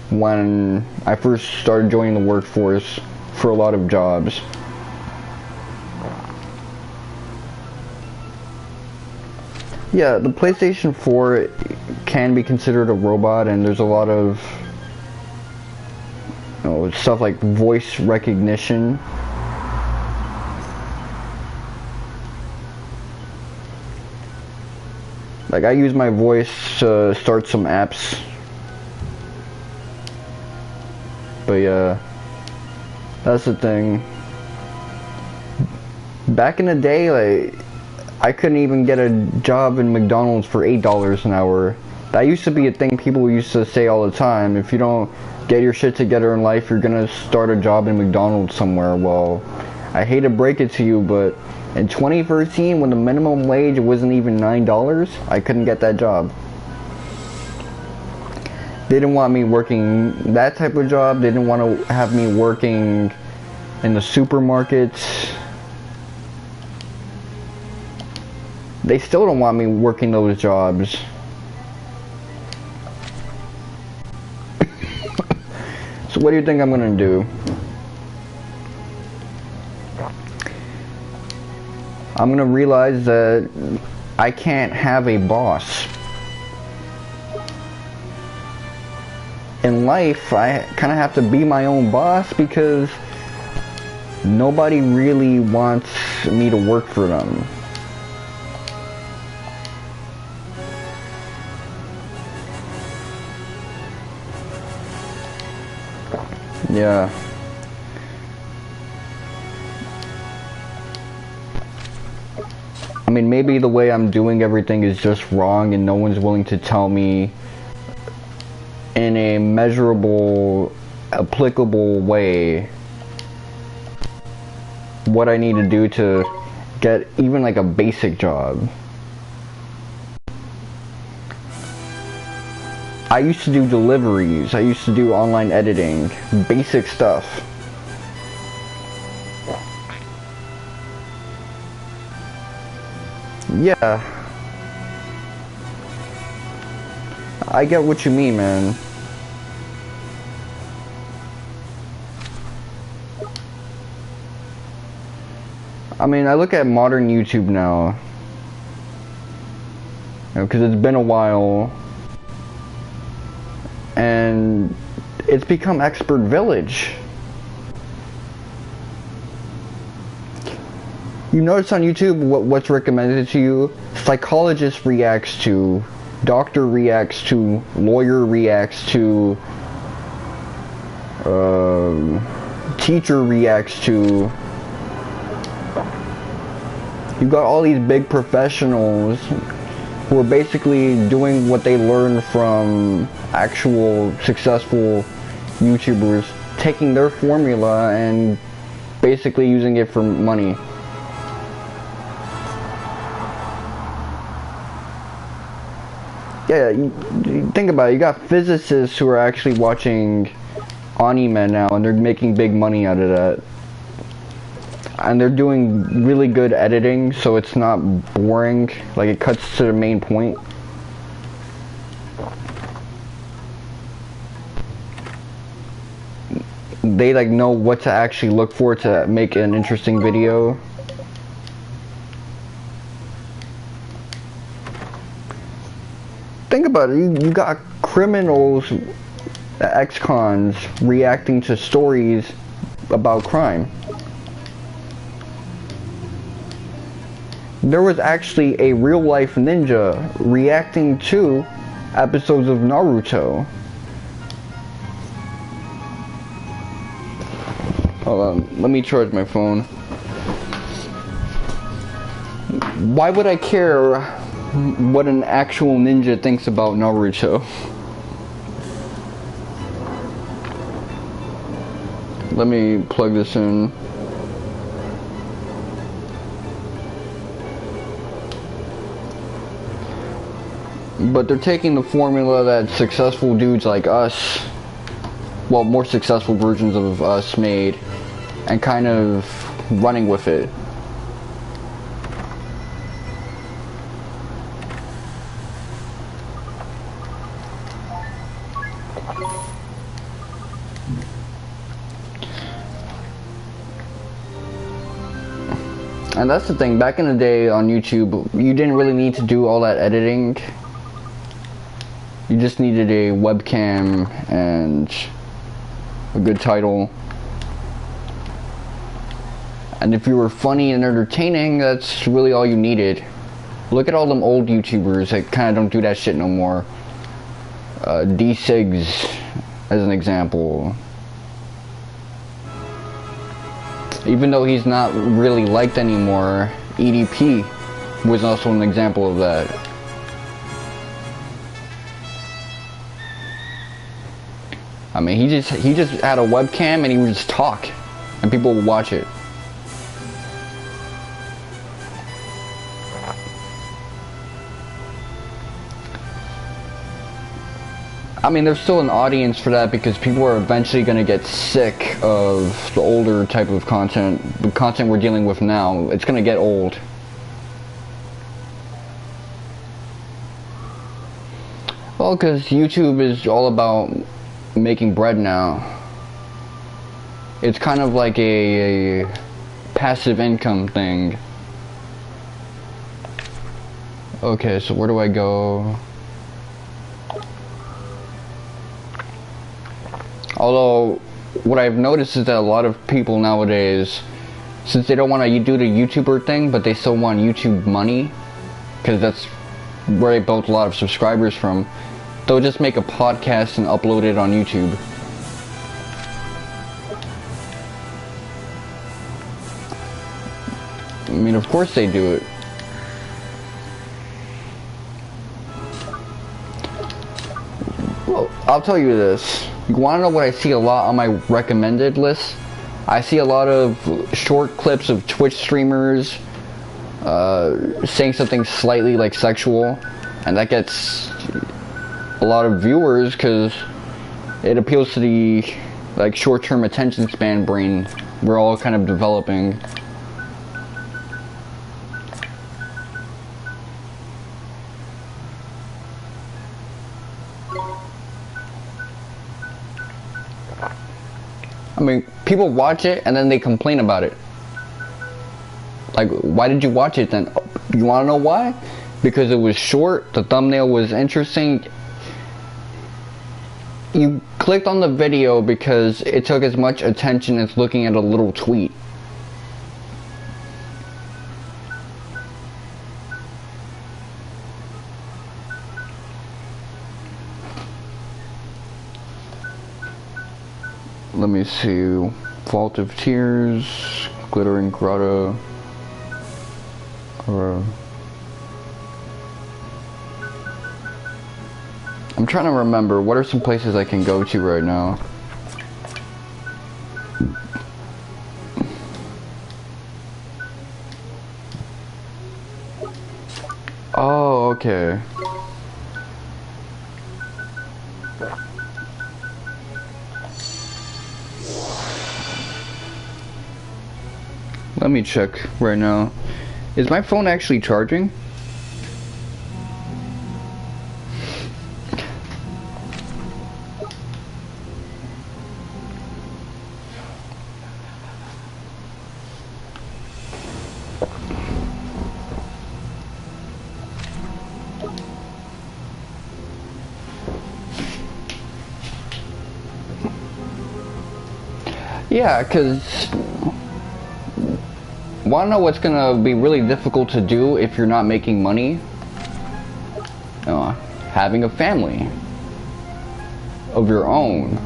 when I first started joining the workforce for a lot of jobs. Yeah, the PlayStation 4 can be considered a robot, and there's a lot of stuff like voice recognition. Like, I use my voice to start some apps. But yeah, that's the thing. Back in the day, like, I couldn't even get a job in McDonald's for $8 an hour. That used to be a thing people used to say all the time. If you don't get your shit together in life, you're gonna start a job in McDonald's somewhere. Well, I hate to break it to you, but in 2013, when the minimum wage wasn't even $9, I couldn't get that job. They didn't want me working that type of job. They didn't want to have me working in the supermarkets. They still don't want me working those jobs. So what do you think I'm gonna do? I'm gonna realize that I can't have a boss. In life, I kind of have to be my own boss because nobody really wants me to work for them. Yeah. I mean, maybe the way I'm doing everything is just wrong and no one's willing to tell me in a measurable, applicable way what I need to do to get even like a basic job. I used to do deliveries, I used to do online editing, basic stuff. Yeah. I get what you mean, man. I mean, I look at modern YouTube now. because it's been a while, and it's become expert village. You notice on YouTube what's recommended to you? Psychologist reacts to, doctor reacts to, lawyer reacts to, teacher reacts to. You got all these big professionals who are basically doing what they learned from actual successful YouTubers, taking their formula and basically using it for money. Yeah, you think about it. You got physicists who are actually watching anime now, and they're making big money out of that. And they're doing really good editing, so it's not boring. Like, it cuts to the main point. They like know what to actually look for to make an interesting video. Think about it, you got criminals, ex-cons, reacting to stories about crime. There was actually a real-life ninja reacting to episodes of Naruto. Hold on, let me charge my phone. Why would I care what an actual ninja thinks about Naruto? Let me plug this in. But they're taking the formula that successful dudes like us, well, more successful versions of us made, and kind of running with it. And that's the thing, back in the day on YouTube, you didn't really need to do all that editing. You just needed a webcam and a good title. And if you were funny and entertaining, that's really all you needed. Look at all them old YouTubers that kind of don't do that shit no more. D-Sigs, as an example. Even though he's not really liked anymore, EDP was also an example of that. I mean, he just had a webcam and he would just talk, and people would watch it. I mean, there's still an audience for that because people are eventually going to get sick of the older type of content, the content we're dealing with now. It's going to get old. Well, because YouTube is all about making bread now. It's kind of like a passive income thing. Okay, so where do I go? Although, what I've noticed is that a lot of people nowadays, since they don't want to do the YouTuber thing, but they still want YouTube money, because that's where they built a lot of subscribers from, they'll just make a podcast and upload it on YouTube. I mean, of course they do it. Well, I'll tell you this. You want to know what I see a lot on my recommended list? I see a lot of short clips of Twitch streamers saying something slightly like sexual, and that gets a lot of viewers because it appeals to the like short-term attention span brain we're all kind of developing. I mean, people watch it and then they complain about it. Like, why did you watch it then? You want to know why? because it was short, the thumbnail was interesting. You clicked on the video because it took as much attention as looking at a little tweet. Let me see. Vault of Tears, Glittering Grotto, or I'm trying to remember what are some places I can go to right now. Oh, okay. Let me check right now. Is my phone actually charging? Yeah, because wanna know what's gonna be really difficult to do if you're not making money? Having a family of your own.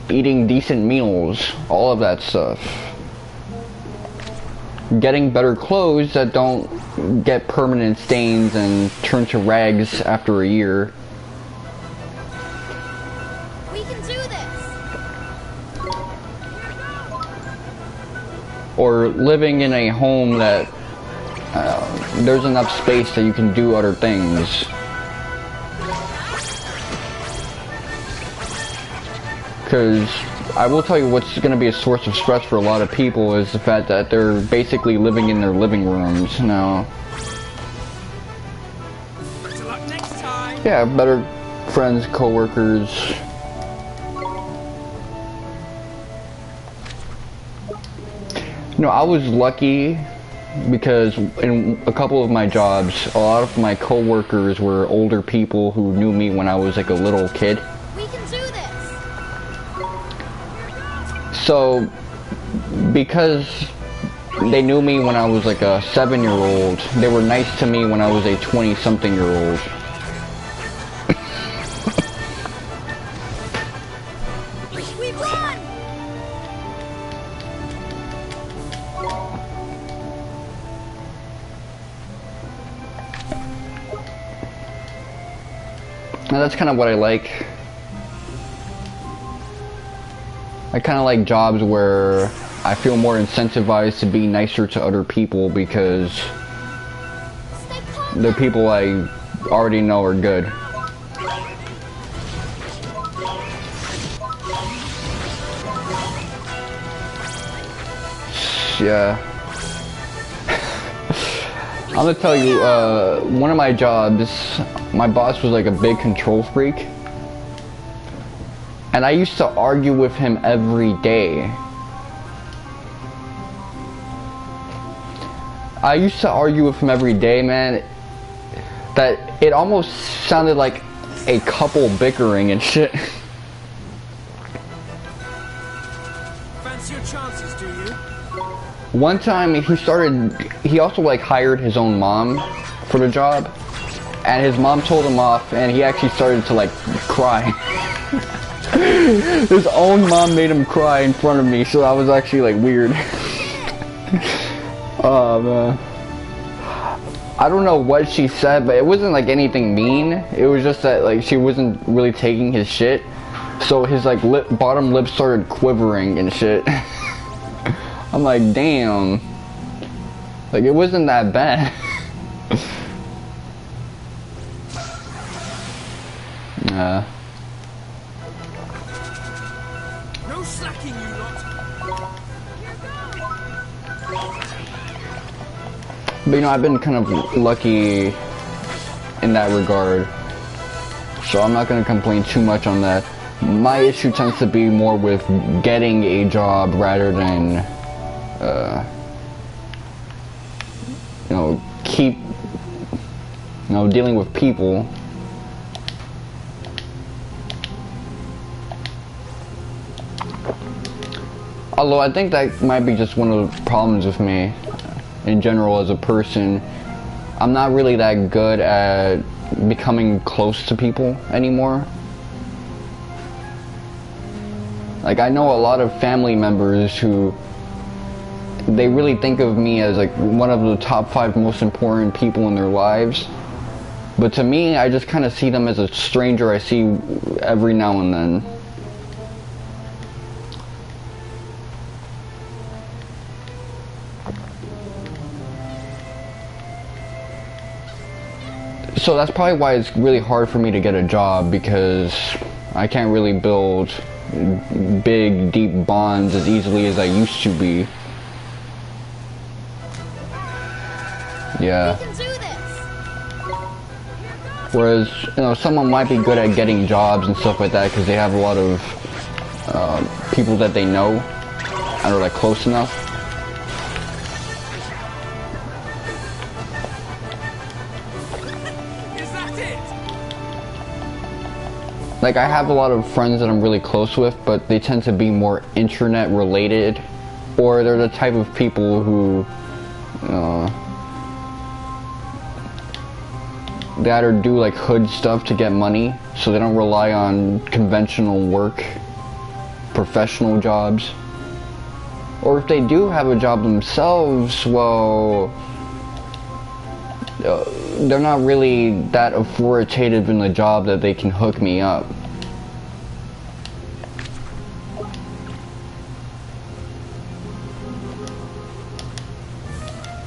Eating decent meals, all of that stuff. Getting better clothes that don't get permanent stains and turn to rags after a year. We can do this. Or living in a home that there's enough space that you can do other things. Because I will tell you what's going to be a source of stress for a lot of people is the fact that they're basically living in their living rooms now. Better luck next time. Yeah, better friends, co-workers. I was lucky because in a couple of my jobs, a lot of my co-workers were older people who knew me when I was like a little kid. We can do this. So, because they knew me when I was like a 7-year-old, they were nice to me when I was a 20-something-year-old. We won. And that's kind of what I like. I kind of like jobs where I feel more incentivized to be nicer to other people because the people I already know are good. Yeah. I'm gonna tell you, one of my jobs, my boss was like a big control freak. And I used to argue with him every day. I used to argue with him every day, man. That it almost sounded like a couple bickering and shit. Fancy your chances, do you? One time he also like hired his own mom for the job. And his mom told him off and he actually started to like cry. His own mom made him cry in front of me, so that was actually like weird. Oh man. I don't know what she said, but it wasn't like anything mean. It was just that like she wasn't really taking his shit. So his like bottom lip started quivering and shit. I'm like, damn. Like it wasn't that bad. Nah. No slacking, you lot. But I've been kind of lucky in that regard. So I'm not gonna complain too much on that. my issue tends to be more with getting a job rather than, you know, dealing with people. Although I think that might be just one of the problems with me in general as a person. I'm not really that good at becoming close to people anymore. Like, I know a lot of family members who, they really think of me as like one of the top 5 most important people in their lives. But to me, I just kind of see them as a stranger I see every now and then. So that's probably why it's really hard for me to get a job, because I can't really build big, deep bonds as easily as I used to be. Yeah. We can do this. Whereas, you know, someone might be good at getting jobs and stuff like that because they have a lot of people that they know and are like close enough. Like, I have a lot of friends that I'm really close with, but they tend to be more internet related, or they're the type of people who they either do like hood stuff to get money, so they don't rely on conventional work, professional jobs. Or if they do have a job themselves, well, they're not really that authoritative in the job that they can hook me up.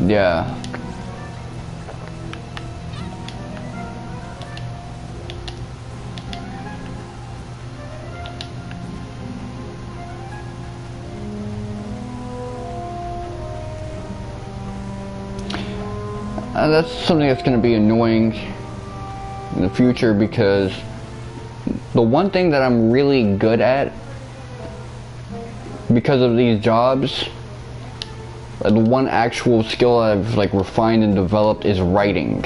Yeah. That's something that's going to be annoying in the future, because the one thing that I'm really good at because of these jobs, the one actual skill I've like refined and developed, is writing.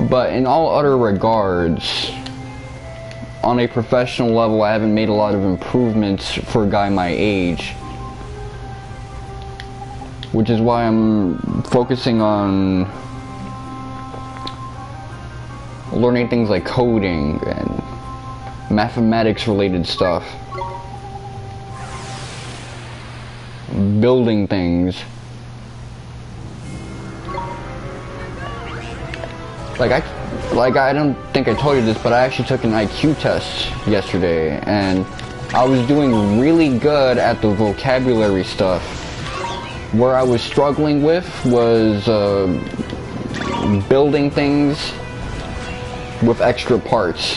But in all other regards, on a professional level, I haven't made a lot of improvements for a guy my age. Which is why I'm focusing on learning things like coding and mathematics related stuff. Building things. Like I don't think I told you this, but I actually took an IQ test yesterday, and I was doing really good at the vocabulary stuff. Where I was struggling with was building things with extra parts.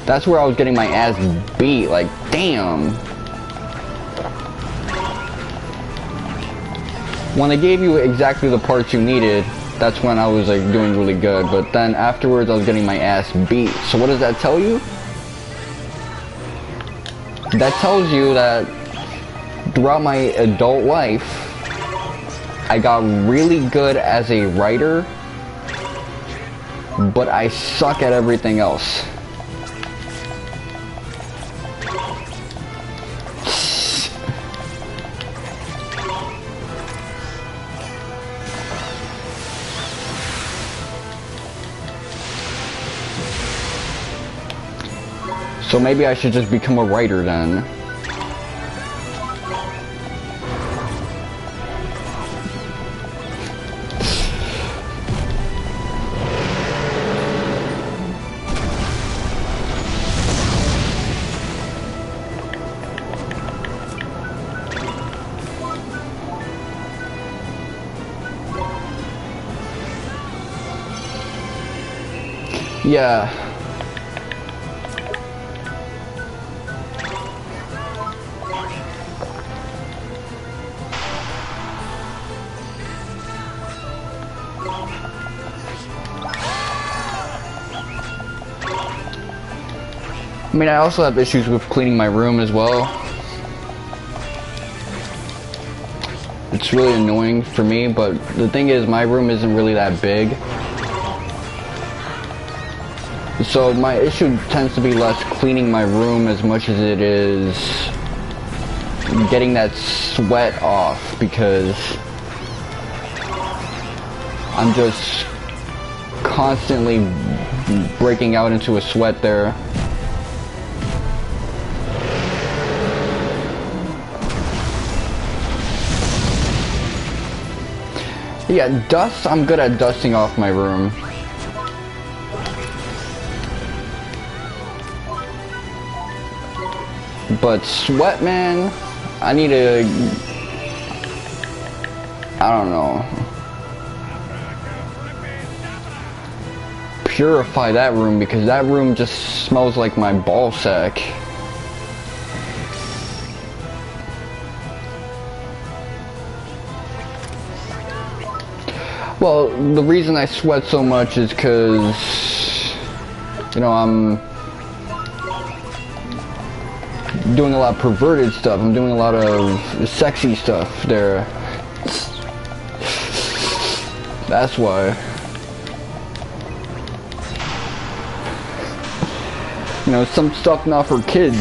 That's where I was getting my ass beat, like, damn. When they gave you exactly the parts you needed, that's when I was like doing really good, but then afterwards I was getting my ass beat. So what does that tell you? That tells you that throughout my adult life, I got really good as a writer, but I suck at everything else. So maybe I should just become a writer then. Yeah. I mean, I also have issues with cleaning my room as well. It's really annoying for me, but the thing is, my room isn't really that big. So my issue tends to be less cleaning my room as much as it is getting that sweat off, because I'm just constantly breaking out into a sweat there. Yeah, dust, I'm good at dusting off my room. But sweat, man, I need to, I don't know, purify that room, because that room just smells like my ball sack. Well, the reason I sweat so much is because, you know, I'm doing a lot of perverted stuff. I'm doing a lot of sexy stuff there. That's why. You know, some stuff not for kids.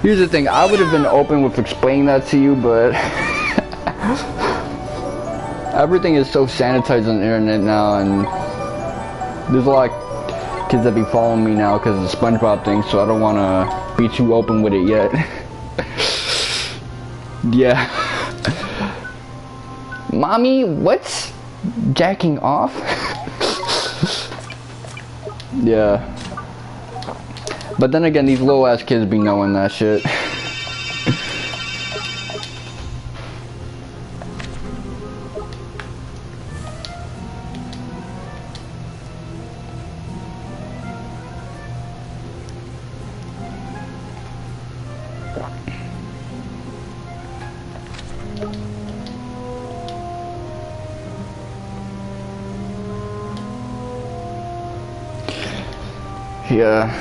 Here's the thing, I would have been open with explaining that to you, but everything is so sanitized on the internet now, and there's a lot of kids that be following me now because of the SpongeBob thing, so I don't want to be too open with it yet. Yeah. Mommy, what's jacking off? Yeah. But then again, these little ass kids be knowing that shit. Yeah.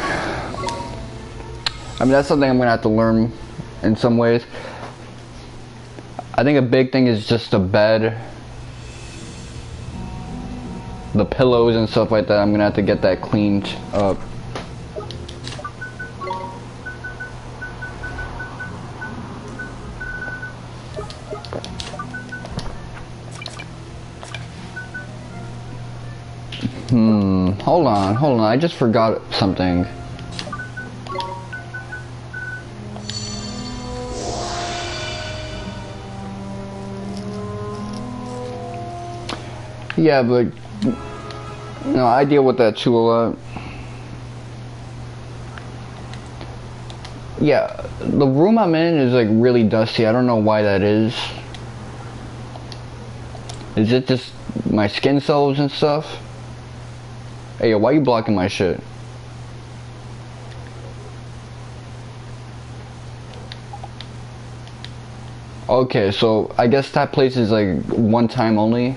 I mean, that's something I'm gonna have to learn in some ways. I think a big thing is just the bed, the pillows and stuff like that. I'm gonna have to get that cleaned up. Hold on, I just forgot something. Yeah, but no, I deal with that too a lot. Yeah, the room I'm in is like really dusty. I don't know why that is. Is it just my skin cells and stuff? Hey, yo, why you blocking my shit? Okay, so I guess that place is like one time only.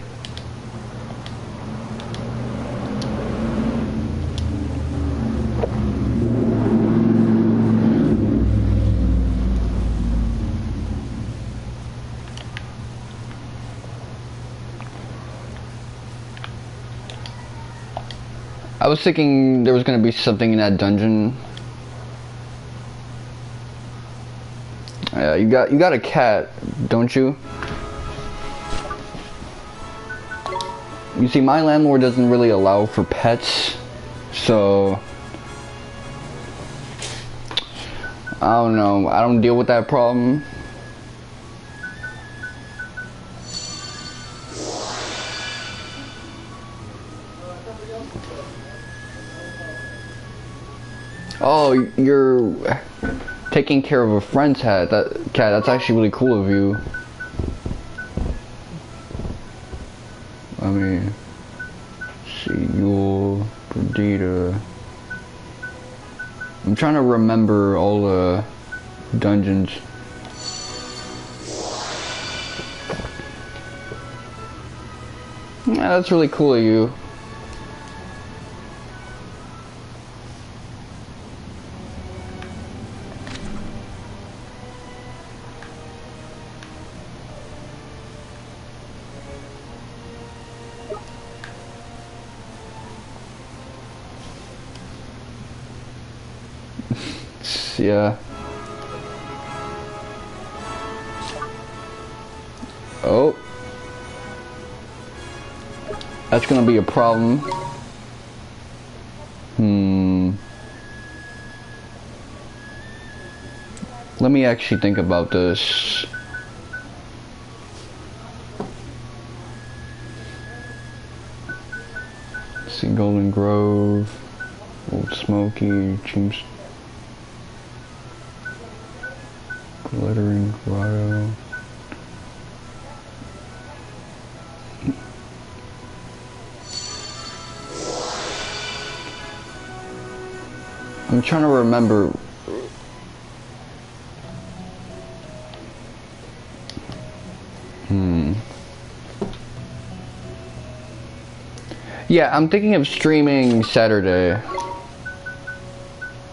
I was thinking there was gonna be something in that dungeon. Yeah, you got a cat, don't you? You see, my landlord doesn't really allow for pets, so I don't know. I don't deal with that problem. Oh, you're taking care of a friend's cat. That's actually really cool of you. Let me see your Perdita. I'm trying to remember all the dungeons. Yeah, that's really cool of you. yeah. Oh. That's gonna be a problem. Let me actually think about this. Let's see, Golden Grove, Old Smoky, James, Glittering Grotto. I'm trying to remember. Yeah, I'm thinking of streaming Saturday.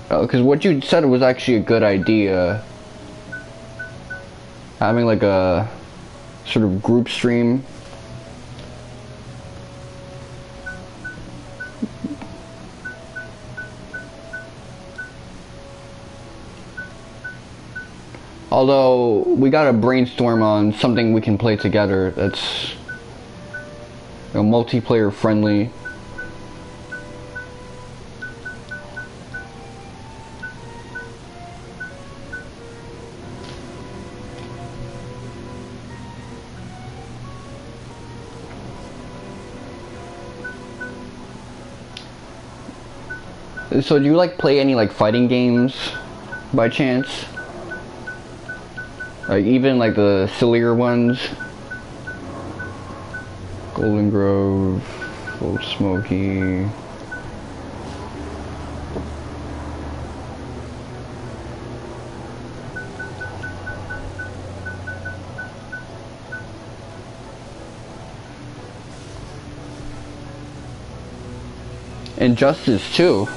Because what you said was actually a good idea. Having like a sort of group stream. Although, we gotta brainstorm on something we can play together that's multiplayer friendly. So do you like play any like fighting games by chance? Like even like the sillier ones? Golden Grove, Old Smoky. Injustice too.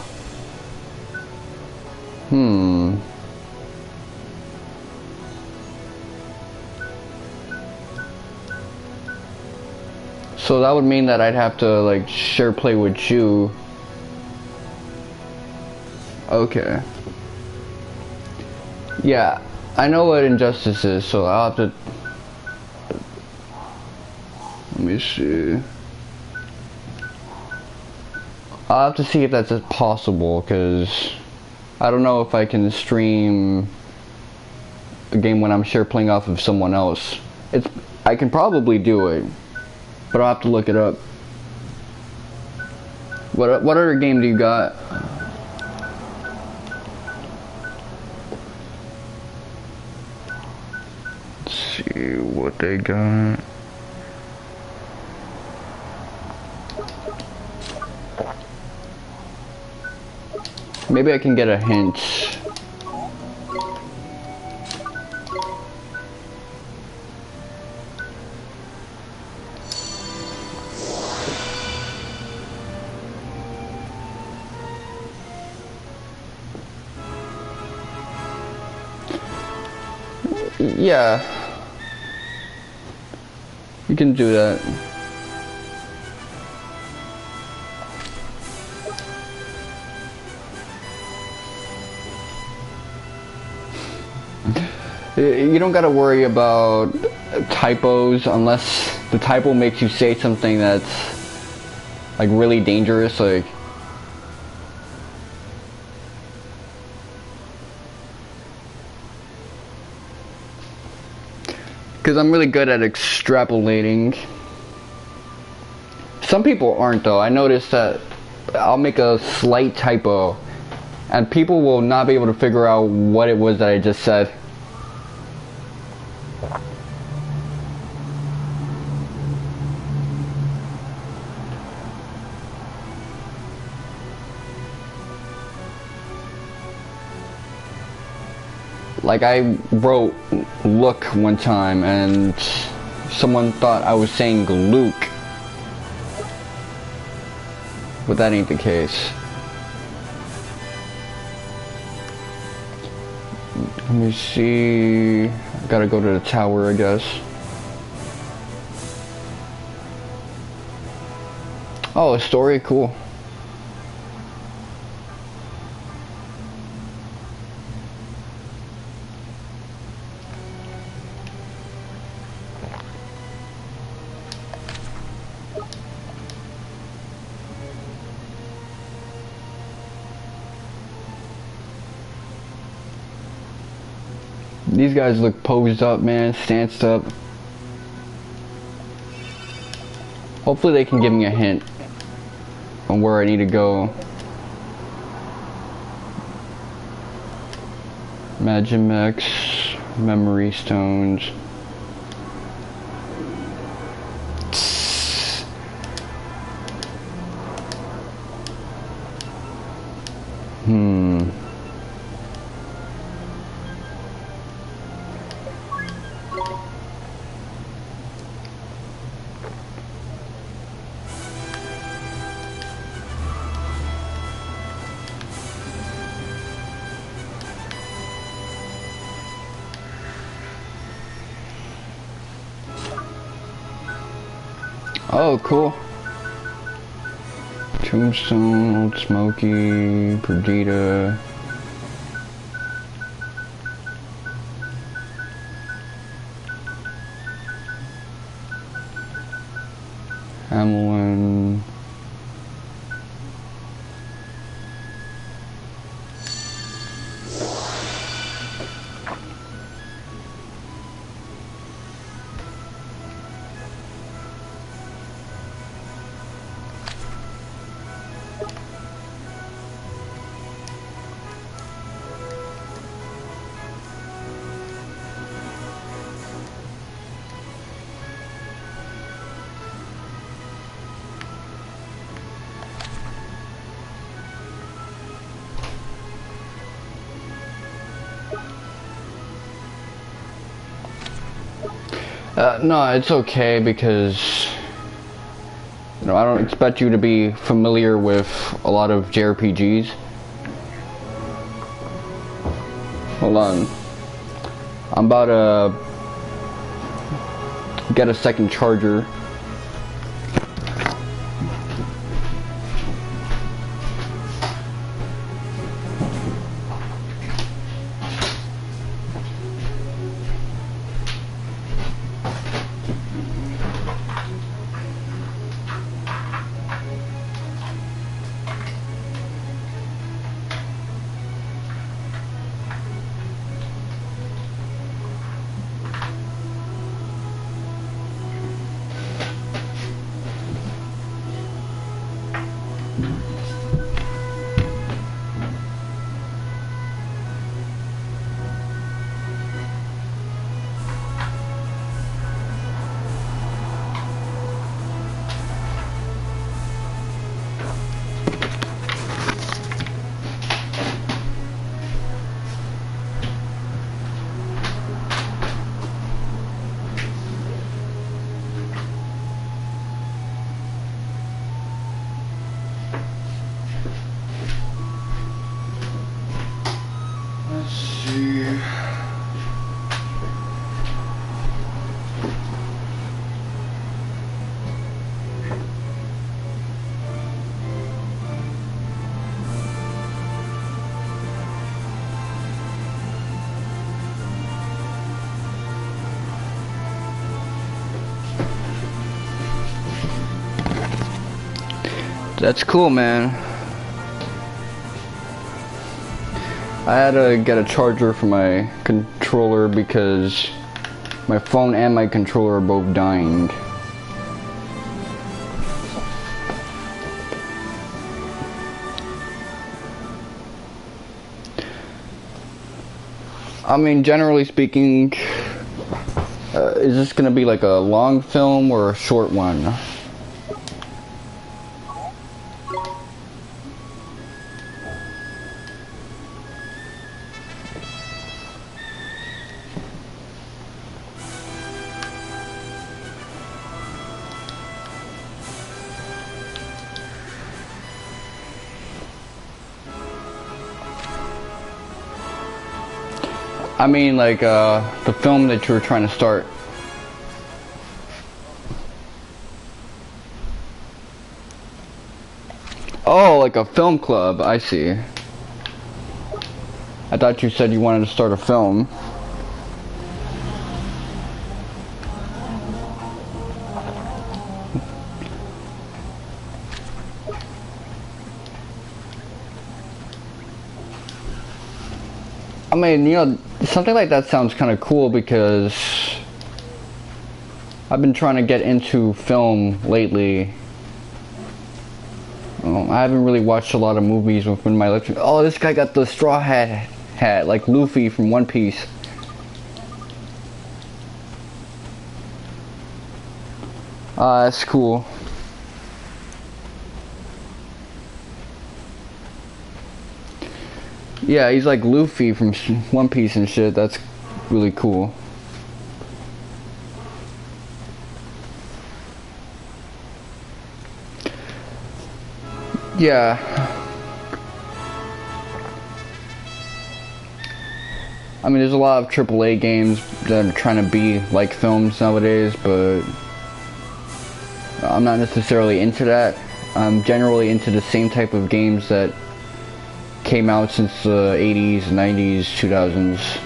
So that would mean that I'd have to like share play with you. Okay. Yeah, I know what Injustice is, so I'll have to... Let me see. I'll have to see if that's possible, because I don't know if I can stream a game when I'm share playing off of someone else. I can probably do it, but I'll have to look it up. What other game do you got? Let's see what they got. Maybe I can get a hint. Yeah, you can do that. You don't gotta worry about typos unless the typo makes you say something that's like really dangerous, like because I'm really good at extrapolating. Some people aren't though. I noticed that I'll make a slight typo and people will not be able to figure out what it was that I just said. Like I wrote look one time and someone thought I was saying Luke, but that ain't the case. Let me see, I gotta go to the tower I guess. Oh, a story, cool. These guys look posed up, man, stanced up. Hopefully they can give me a hint on where I need to go. Magimex, memory stones. Oh, cool. Tombstone, Old Smoky, Perdita. Hamlin. No, it's okay because, you know, I don't expect you to be familiar with a lot of JRPGs. Hold on. I'm about to get a second charger. That's cool, man. I had to get a charger for my controller because my phone and my controller are both dying. I mean, generally speaking, is this gonna be like a long film or a short one? I mean, like, the film that you were trying to start. Oh, like a film club, I see. I thought you said you wanted to start a film. I mean, you know, something like that sounds kind of cool because I've been trying to get into film lately. I haven't really watched a lot of movies within my life. Oh, this guy got the straw hat like Luffy from One Piece. That's cool. Yeah, he's like Luffy from One Piece and shit. That's really cool. Yeah. I mean, there's a lot of AAA games that are trying to be like films nowadays, but I'm not necessarily into that. I'm generally into the same type of games that came out since the 80s, 90s, 2000s.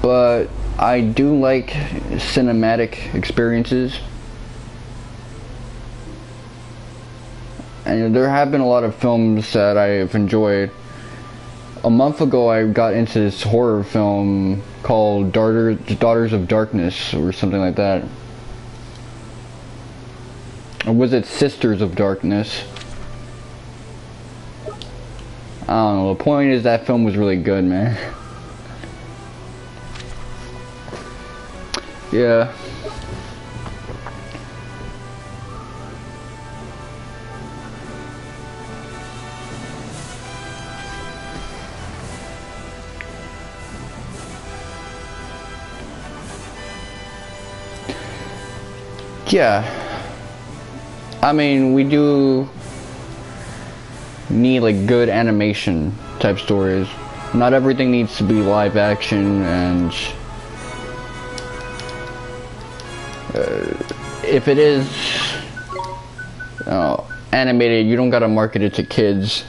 But I do like cinematic experiences. And there have been a lot of films that I've enjoyed. A month ago I got into this horror film called Daughters of Darkness or something like that. Or was it Sisters of Darkness? I don't know. The point is that film was really good, man. Yeah. Yeah. I mean, we do need like good animation type stories. Not everything needs to be live action, and if it is animated, you don't gotta market it to kids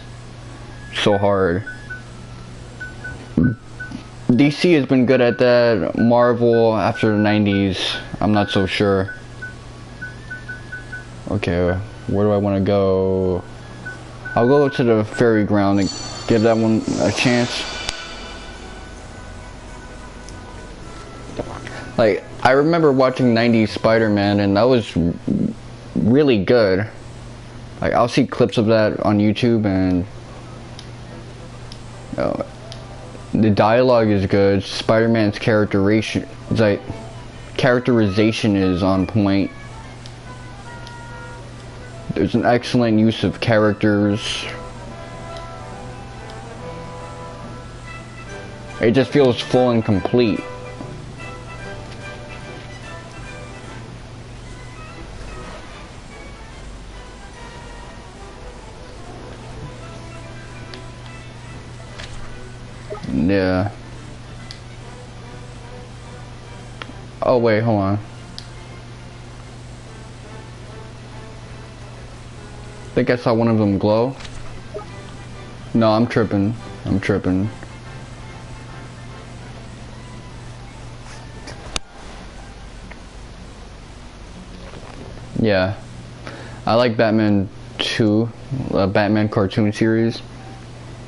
so hard. DC has been good at that. Marvel after the 90s, I'm not so sure. Okay, where do I want to go? I'll go to the fairy ground and give that one a chance. Like, I remember watching 90s Spider-Man, and that was really good. Like, I'll see clips of that on YouTube, and the dialogue is good. Spider-Man's characterization is on point. There's an excellent use of characters. It just feels full and complete. Yeah. Oh wait, hold on. I think I saw one of them glow. No, I'm tripping. I'm tripping. Yeah. I like Batman 2, Batman cartoon series.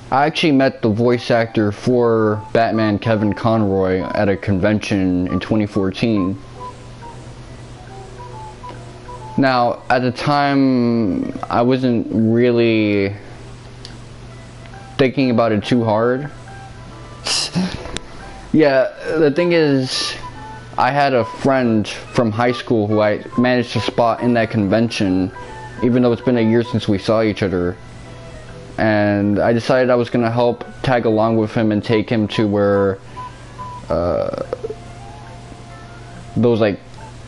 I actually met the voice actor for Batman, Kevin Conroy, at a convention in 2014. Now, at the time, I wasn't really thinking about it too hard. Yeah, the thing is, I had a friend from high school who I managed to spot in that convention, even though it's been a year since we saw each other. And I decided I was going to help tag along with him and take him to where those like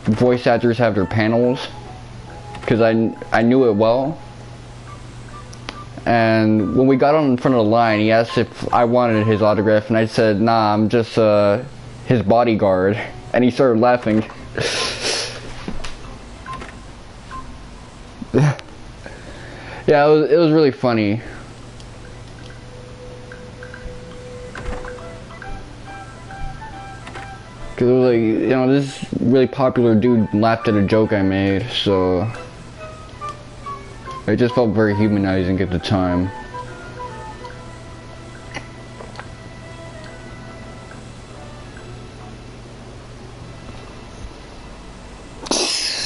voice actors have their panels, because I knew it well. And when we got on in front of the line, he asked if I wanted his autograph, and I said, nah, I'm just his bodyguard. And he started laughing. Yeah, it was really funny. Cause it was like, you know, this really popular dude laughed at a joke I made, so It just felt very humanizing at the time.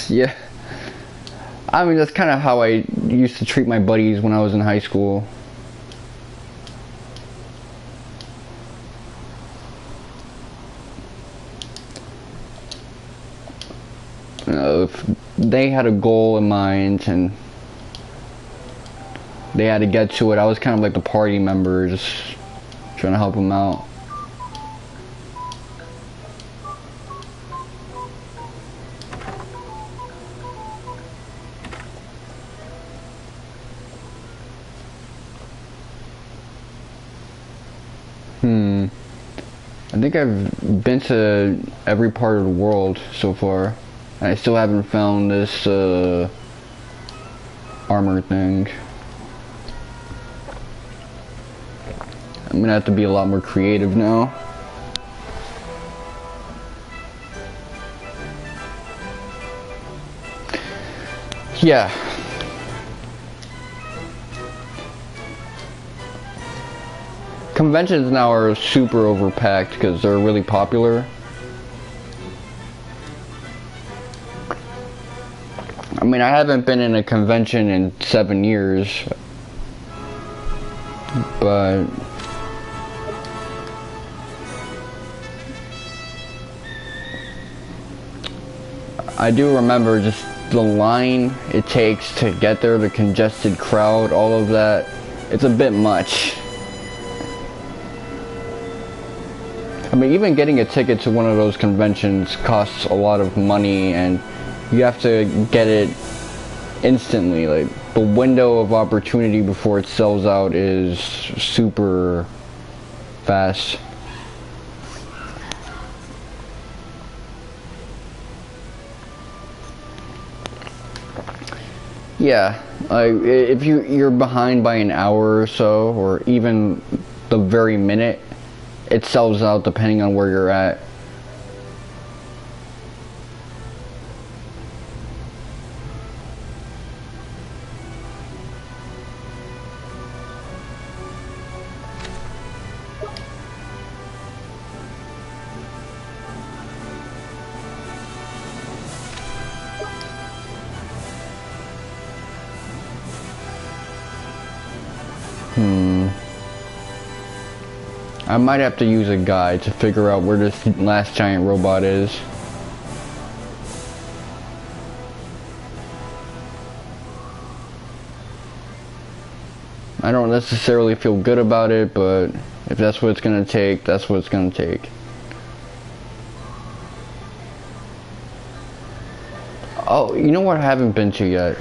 Yeah. I mean, that's kind of how I used to treat my buddies when I was in high school. You know, if they had a goal in mind and they had to get to it, I was kind of like the party member, just trying to help them out. I think I've been to every part of the world so far, and I still haven't found this armor thing. I'm gonna have to be a lot more creative now. Yeah. Conventions now are super overpacked because they're really popular. I mean, I haven't been in a convention in 7 years, but I do remember just the line it takes to get there, the congested crowd, all of that. It's a bit much. I mean, even getting a ticket to one of those conventions costs a lot of money, and you have to get it instantly. Like, the window of opportunity before it sells out is super fast. Yeah, like if you're behind by an hour or so, or even the very minute, it sells out depending on where you're at. I might have to use a guide to figure out where this last giant robot is. I don't necessarily feel good about it, but if that's what it's gonna take, that's what it's gonna take. Oh, you know what I haven't been to yet?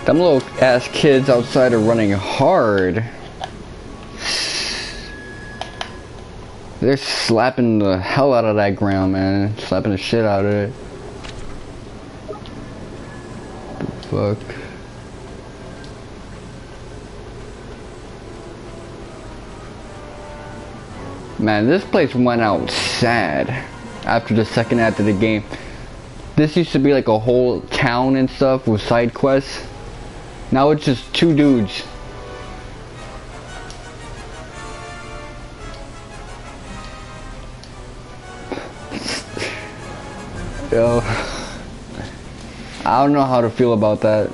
Them little ass kids outside are running hard. They're slapping the hell out of that ground, man. Slapping the shit out of it. The fuck? Man, this place went out sad after the second act of the game. This used to be like a whole town and stuff with side quests. Now it's just two dudes. Yo, I don't know how to feel about that.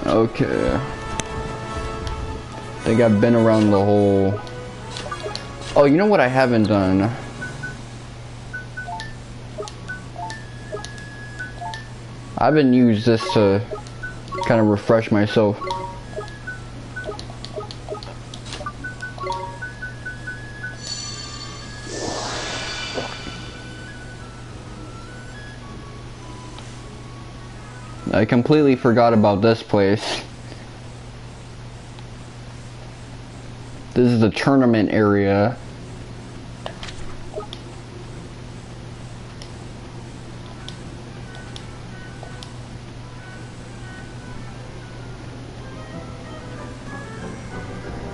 Okay. I think I've been around the whole... Oh, you know what I haven't done? I haven't used this to kind of refresh myself. I completely forgot about this place. This is the tournament area.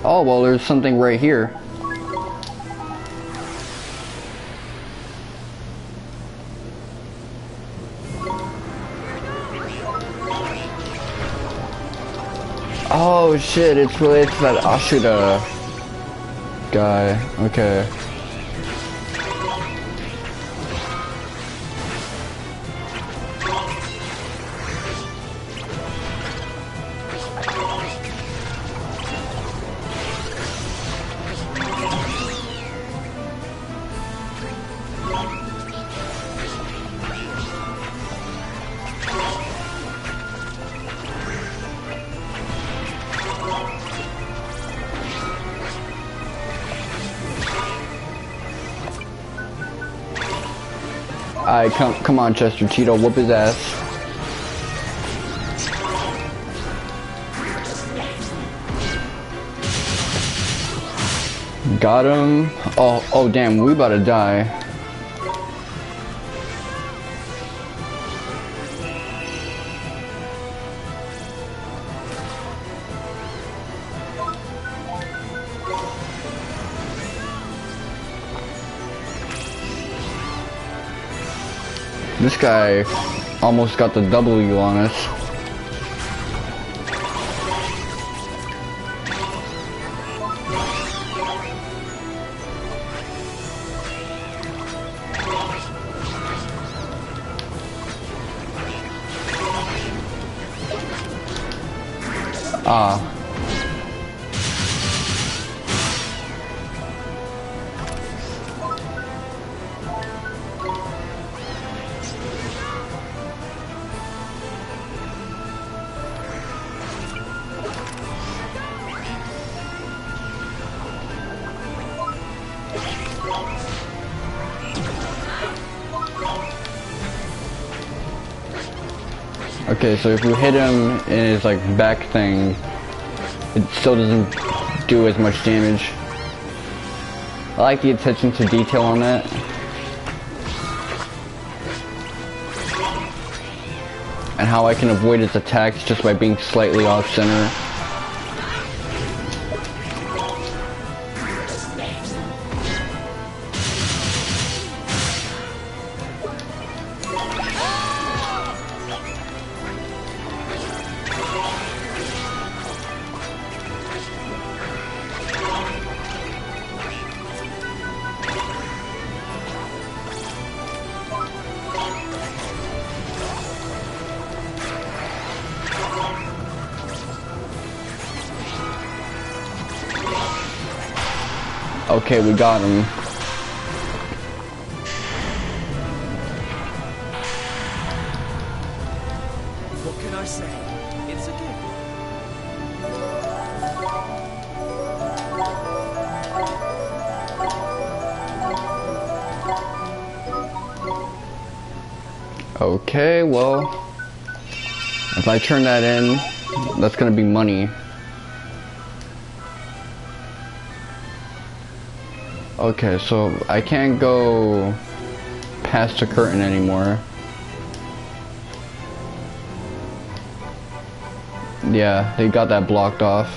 Oh, well, there's something right here. Oh shit, it's related to that Ashura guy. Okay. Alright, come on, Chester Cheeto, whoop his ass. Got him. Oh damn, we about to die. This guy almost got the W on us. Ah. Okay, so if you hit him in his like back thing, it still doesn't do as much damage. I like the attention to detail on that. And how I can avoid his attacks just by being slightly off center. Okay, we got him. What can I say? It's a gift. Okay, well, if I turn that in, that's gonna be money. Okay, so I can't go past the curtain anymore. Yeah, they got that blocked off.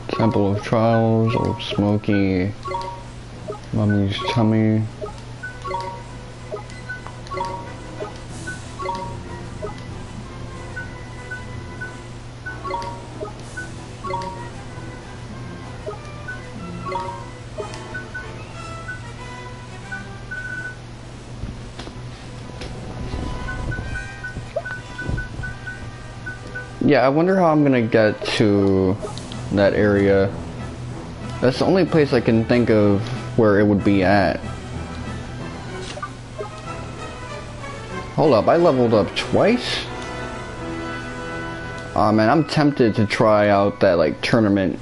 Temple of Trials, Old Smoky, Mummy's Tummy. Yeah, I wonder how I'm gonna get to that area. That's the only place I can think of where it would be at. Hold up, I leveled up twice? Aw man, I'm tempted to try out that like tournament.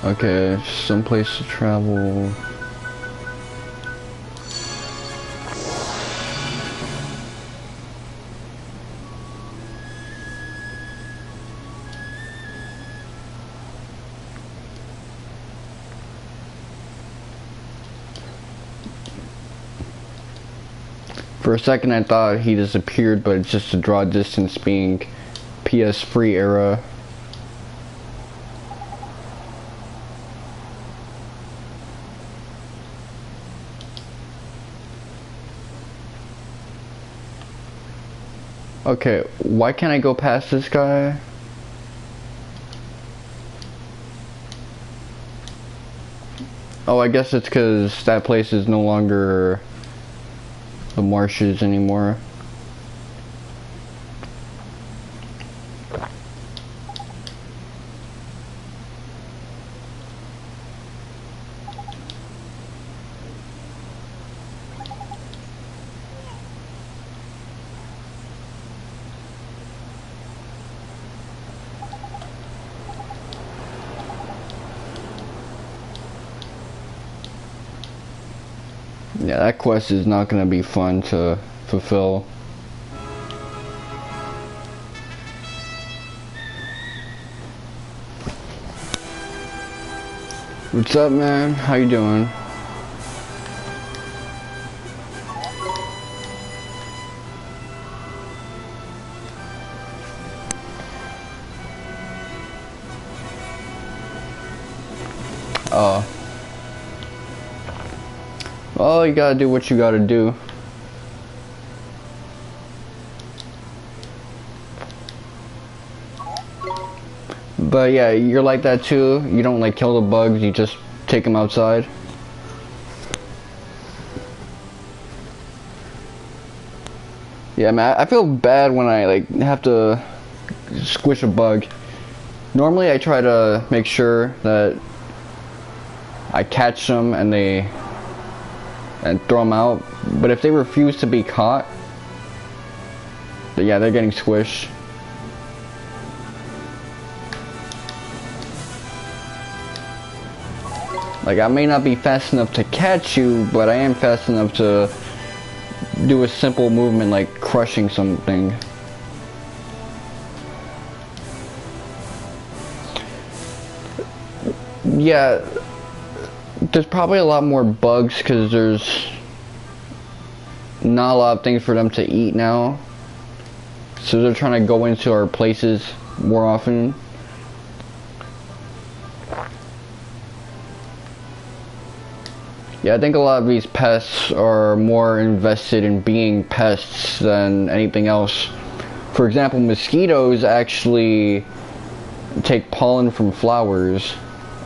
Okay, someplace to travel. For a second I thought he disappeared, but it's just a draw distance being PS3 era. Okay, why can't I go past this guy? Oh, I guess it's because that place is no longer the marshes anymore. Yeah, that quest is not gonna be fun to fulfill. What's up, man? How you doing? Well, you gotta do what you gotta do. But yeah, you're like that too. You don't like kill the bugs, you just take them outside. Yeah, man, I feel bad when I like have to squish a bug. Normally I try to make sure that I catch them and throw them out, but if they refuse to be caught, yeah, they're getting squished. Like, I may not be fast enough to catch you, but I am fast enough to do a simple movement like crushing something. Yeah, there's probably a lot more bugs because there's not a lot of things for them to eat now. So they're trying to go into our places more often. Yeah, I think a lot of these pests are more invested in being pests than anything else. For example, mosquitoes actually take pollen from flowers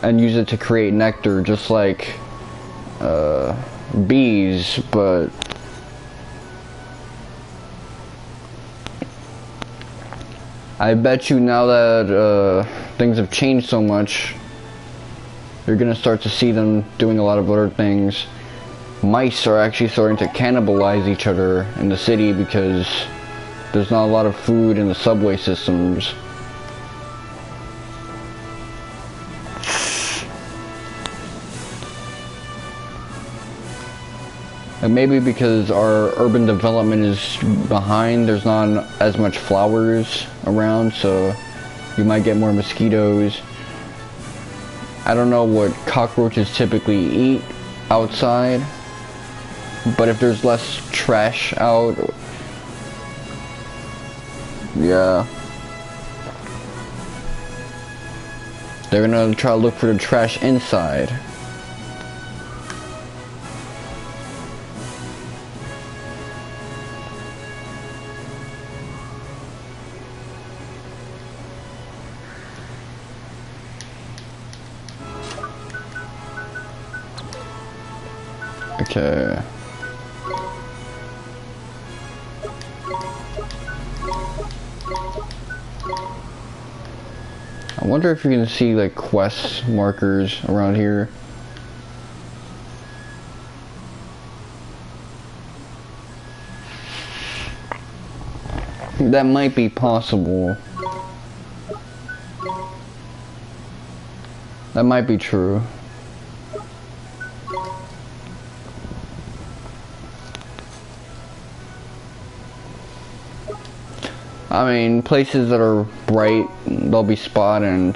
and use it to create nectar, just like bees, but I bet you now that things have changed so much, you're gonna start to see them doing a lot of other things. Mice are actually starting to cannibalize each other in the city because there's not a lot of food in the subway systems. And maybe because our urban development is behind, there's not as much flowers around, so you might get more mosquitoes. I don't know what cockroaches typically eat outside, but if there's less trash out, yeah, they're gonna try to look for the trash inside. Okay. I wonder if you can see like quest markers around here. That might be possible. That might be true. I mean, places that are bright, they'll be spot, and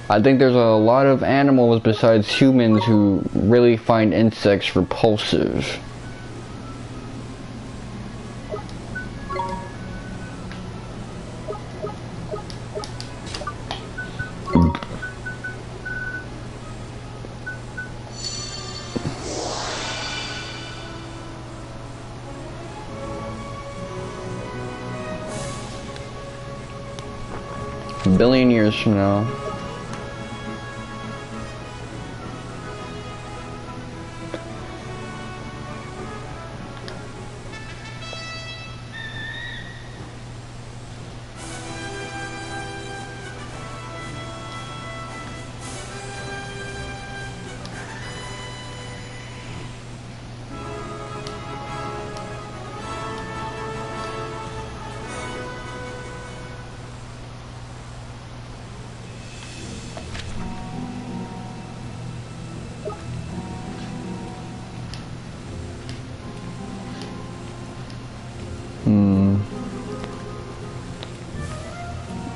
I think there's a lot of animals besides humans who really find insects repulsive. A billion years from now.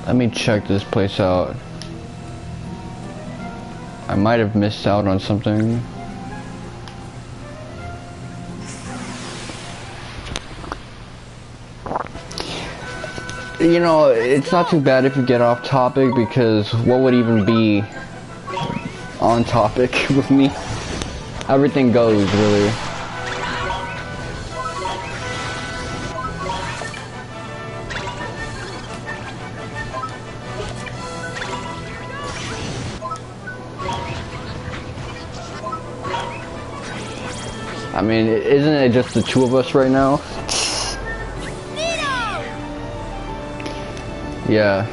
Let me check this place out. I might have missed out on something. You know, it's not too bad if you get off topic, because what would even be on topic with me? Everything goes, really. I mean, isn't it just the two of us right now? Yeah.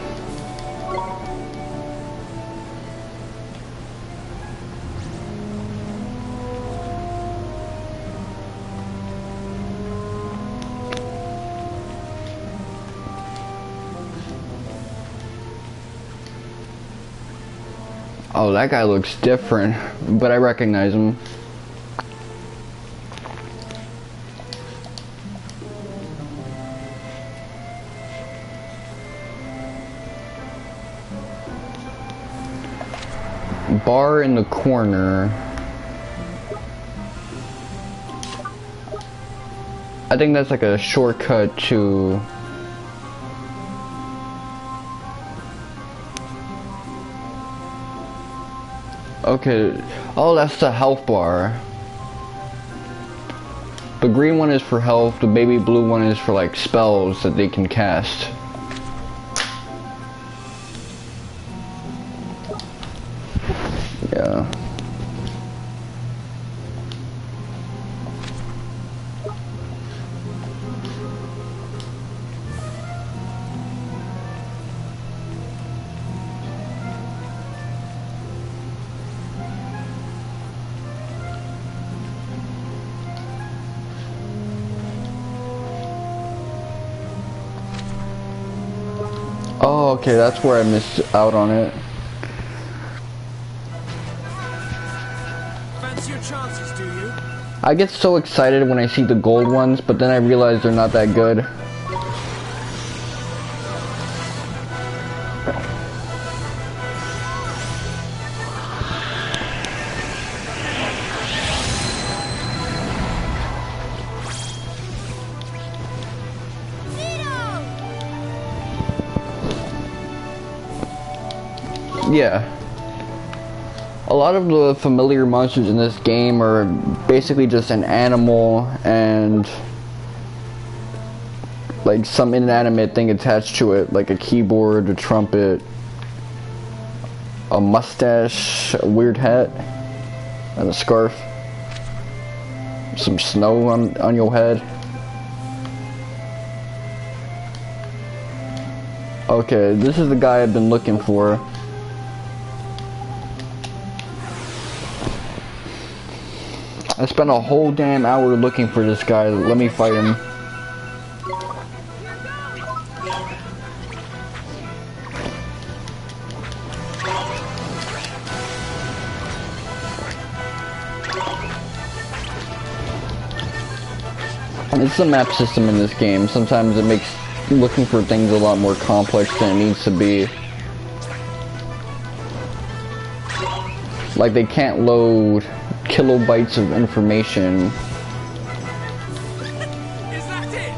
Oh, that guy looks different, but I recognize him. Bar in the corner. I think that's like a shortcut to... Okay. Oh, that's the health bar. The green one is for health, the baby blue one is for like spells that they can cast. Yeah. Oh, okay, that's where I missed out on it. Fancy your chances, do you? I get so excited when I see the gold ones, but then I realize they're not that good. Yeah. A lot of the familiar monsters in this game are basically just an animal and like some inanimate thing attached to it, like a keyboard, a trumpet, a mustache, a weird hat, and a scarf. Some snow on your head. Okay, this is the guy I've been looking for. I spent a whole damn hour looking for this guy. Let me fight him. It's the map system in this game. Sometimes it makes looking for things a lot more complex than it needs to be. Like they can't load kilobytes of information. Is that it?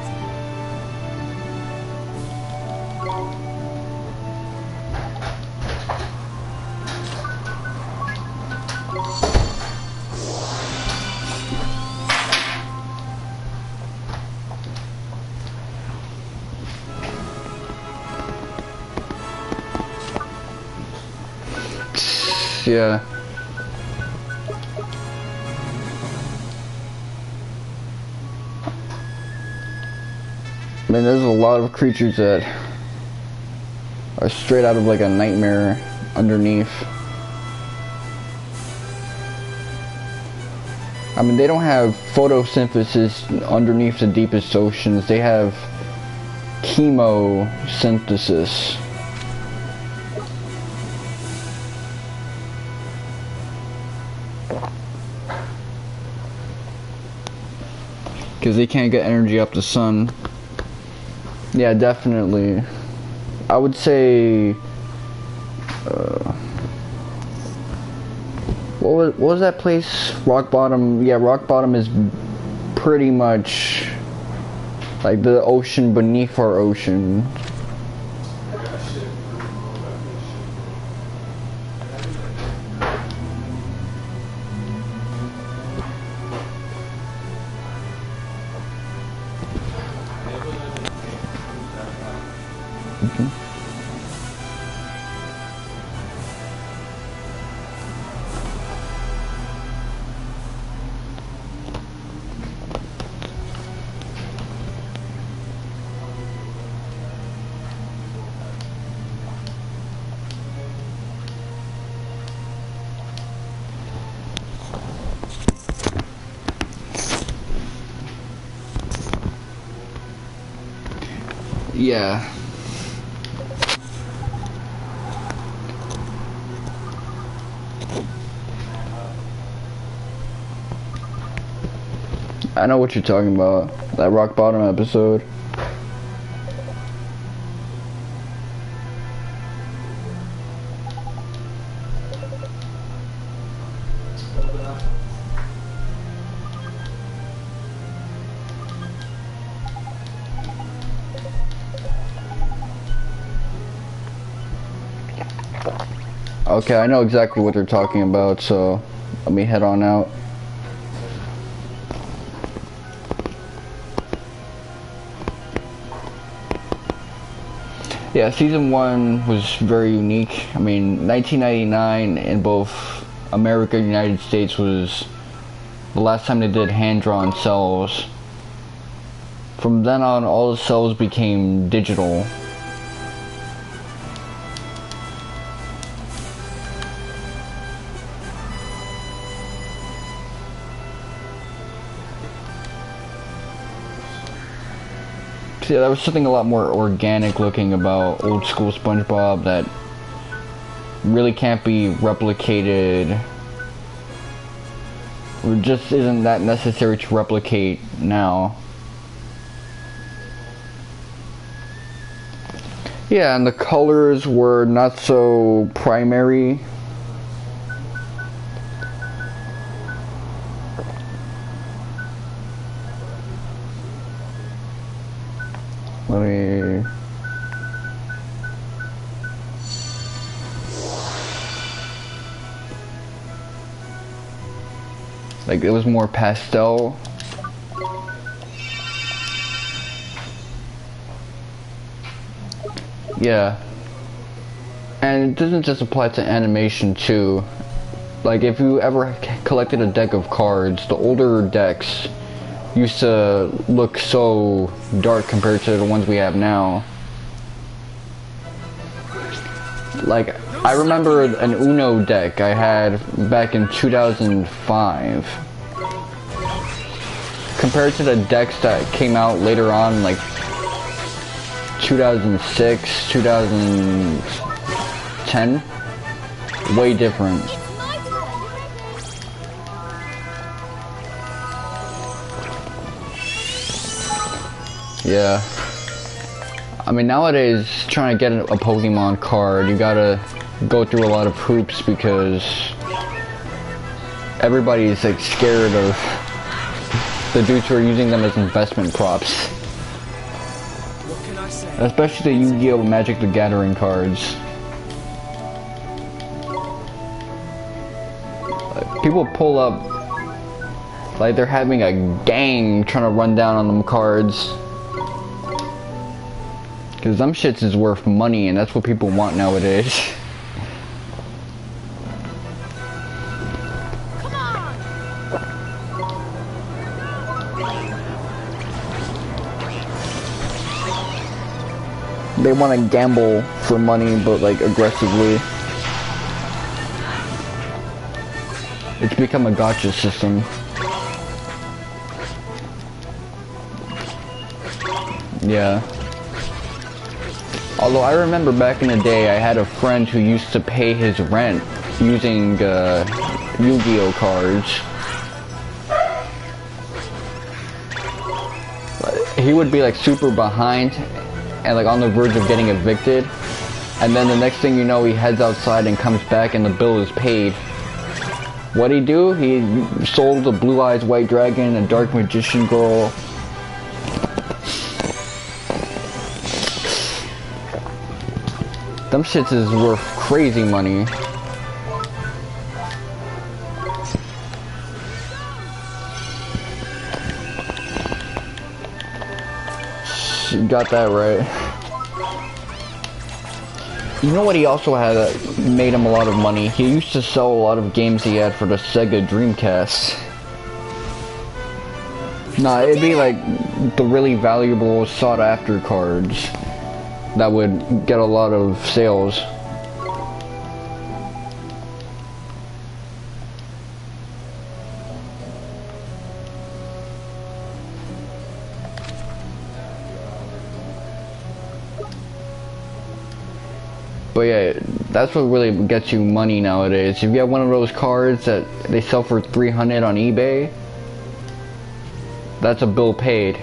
Yes, yeah. Man, there's a lot of creatures that are straight out of like a nightmare underneath. I mean, they don't have photosynthesis underneath the deepest oceans. They have chemosynthesis. Because they can't get energy up the sun. Yeah, definitely. I would say... what was that place? Rock Bottom. Yeah, Rock Bottom is pretty much like the ocean beneath our ocean. Yeah. I know what you're talking about. That Rock Bottom episode. Okay, I know exactly what they're talking about, so let me head on out. Yeah, season 1 was very unique. I mean, 1999 in both America and United States was the last time they did hand-drawn cells. From then on, all the cells became digital. Yeah, there was something a lot more organic looking about old school SpongeBob that really can't be replicated, or just isn't that necessary to replicate now. Yeah, and the colors were not so primary. Let me... Like, it was more pastel. Yeah. And it doesn't just apply to animation too. Like, if you ever collected a deck of cards, the older decks used to look so dark compared to the ones we have now. Like, I remember an Uno deck I had back in 2005. Compared to the decks that came out later on, like 2006, 2010, way different. Yeah. I mean, nowadays, trying to get a Pokemon card, you gotta go through a lot of hoops because everybody's like scared of the dudes who are using them as investment props. What can I say? Especially the Yu-Gi-Oh! Magic the Gathering cards. People pull up like they're having a gang trying to run down on them cards. Cause them shits is worth money and that's what people want nowadays. they want to gamble for money, but like aggressively. It's become a gotcha system. Yeah. Although I remember back in the day, I had a friend who used to pay his rent using Yu-Gi-Oh cards. He would be like super behind and like on the verge of getting evicted, and then the next thing you know, he heads outside and comes back and the bill is paid. What'd he do? He sold a Blue Eyes White Dragon, a Dark Magician Girl. Them shits is worth crazy money. You got that right. You know what he also had that made him a lot of money? He used to sell a lot of games he had for the Sega Dreamcast. Nah, it'd be like the really valuable sought after cards that would get a lot of sales. But yeah, that's what really gets you money nowadays. If you have one of those cards that they sell for $300 on eBay, that's a bill paid.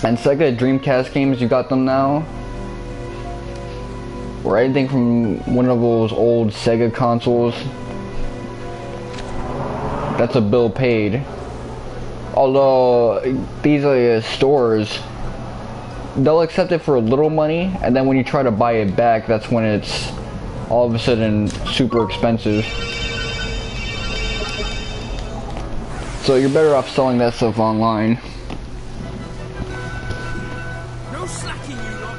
And Sega Dreamcast games, you got them now? Or anything from one of those old Sega consoles, that's a bill paid. Although, these stores, they'll accept it for a little money, and then when you try to buy it back, that's when it's all of a sudden super expensive. So you're better off selling that stuff online. No slacking, you lot.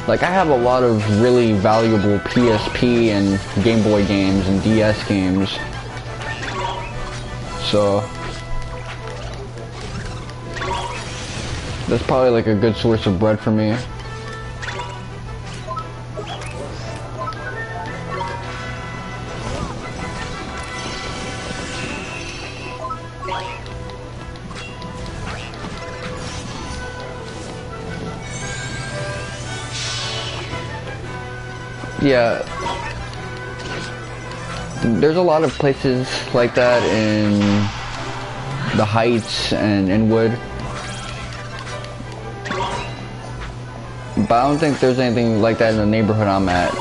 Like, I have a lot of really valuable PSP and Game Boy games and DS games. So that's probably like a good source of bread for me. Yeah, there's a lot of places like that in the Heights and Inwood, but I don't think there's anything like that in the neighborhood I'm at.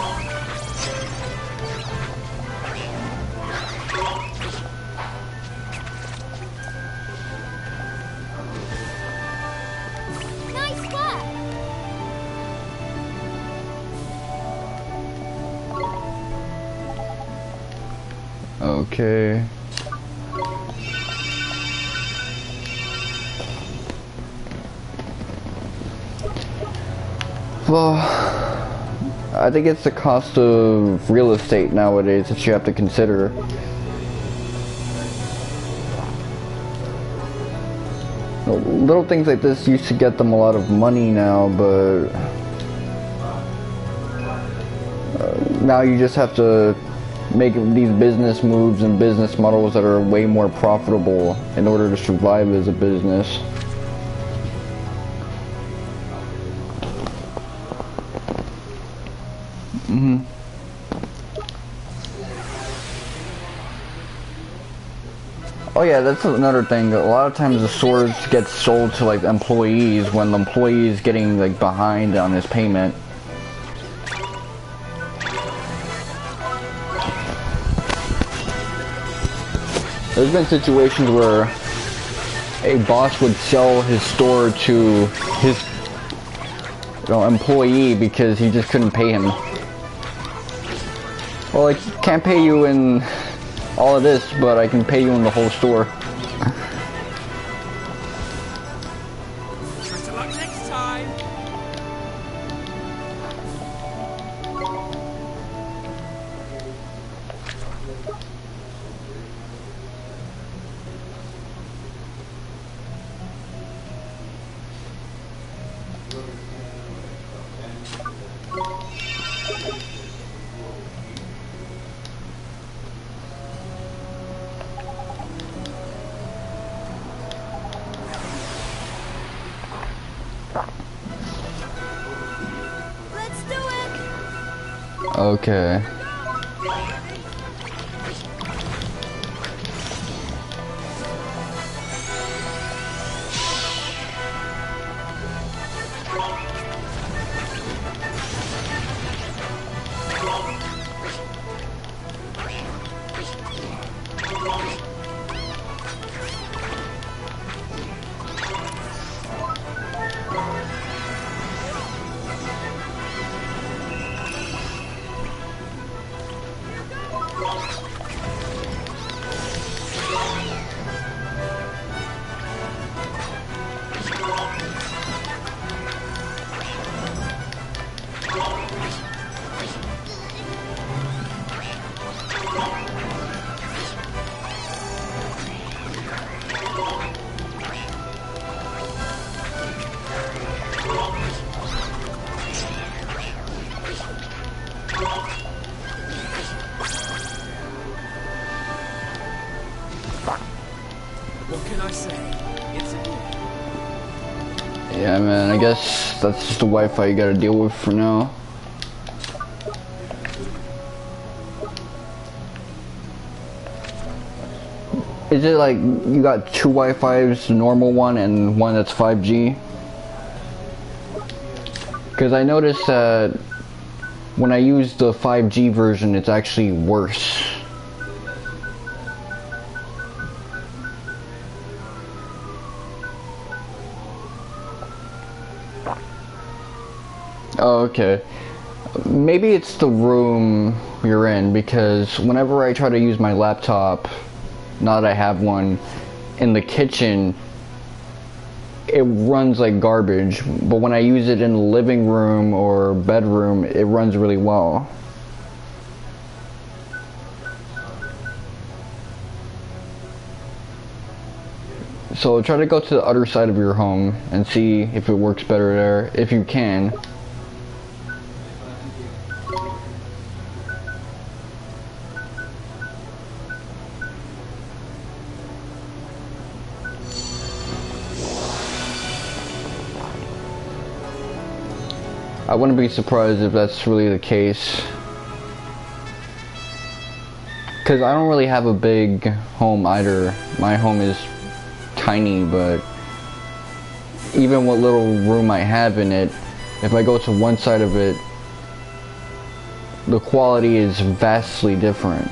Nice work. Okay. Well, I think it's the cost of real estate nowadays that you have to consider. Little things like this used to get them a lot of money now, but now you just have to make these business moves and business models that are way more profitable in order to survive as a business. Oh yeah, that's another thing. A lot of times the swords get sold to like employees when the employee is getting like behind on his payment. There's been situations where a boss would sell his store to his employee because he just couldn't pay him. Well, I can't pay you in all of this, but I can pay you in the whole store. Better luck next time. Okay. What can I say? It's a gift. Yeah, man, I guess that's just the Wi-Fi you gotta deal with for now. Is it like you got two Wi-Fis, the normal one and one that's 5G? Because I noticed that when I use the 5G version, it's actually worse. Oh, okay. Maybe it's the room you're in, because whenever I try to use my laptop, now that I have one, in the kitchen, it runs like garbage, but when I use it in the living room or bedroom, it runs really well. So try to go to the other side of your home and see if it works better there, if you can. I wouldn't be surprised if that's really the case. Because I don't really have a big home either. My home is tiny, but even what little room I have in it, if I go to one side of it, the quality is vastly different.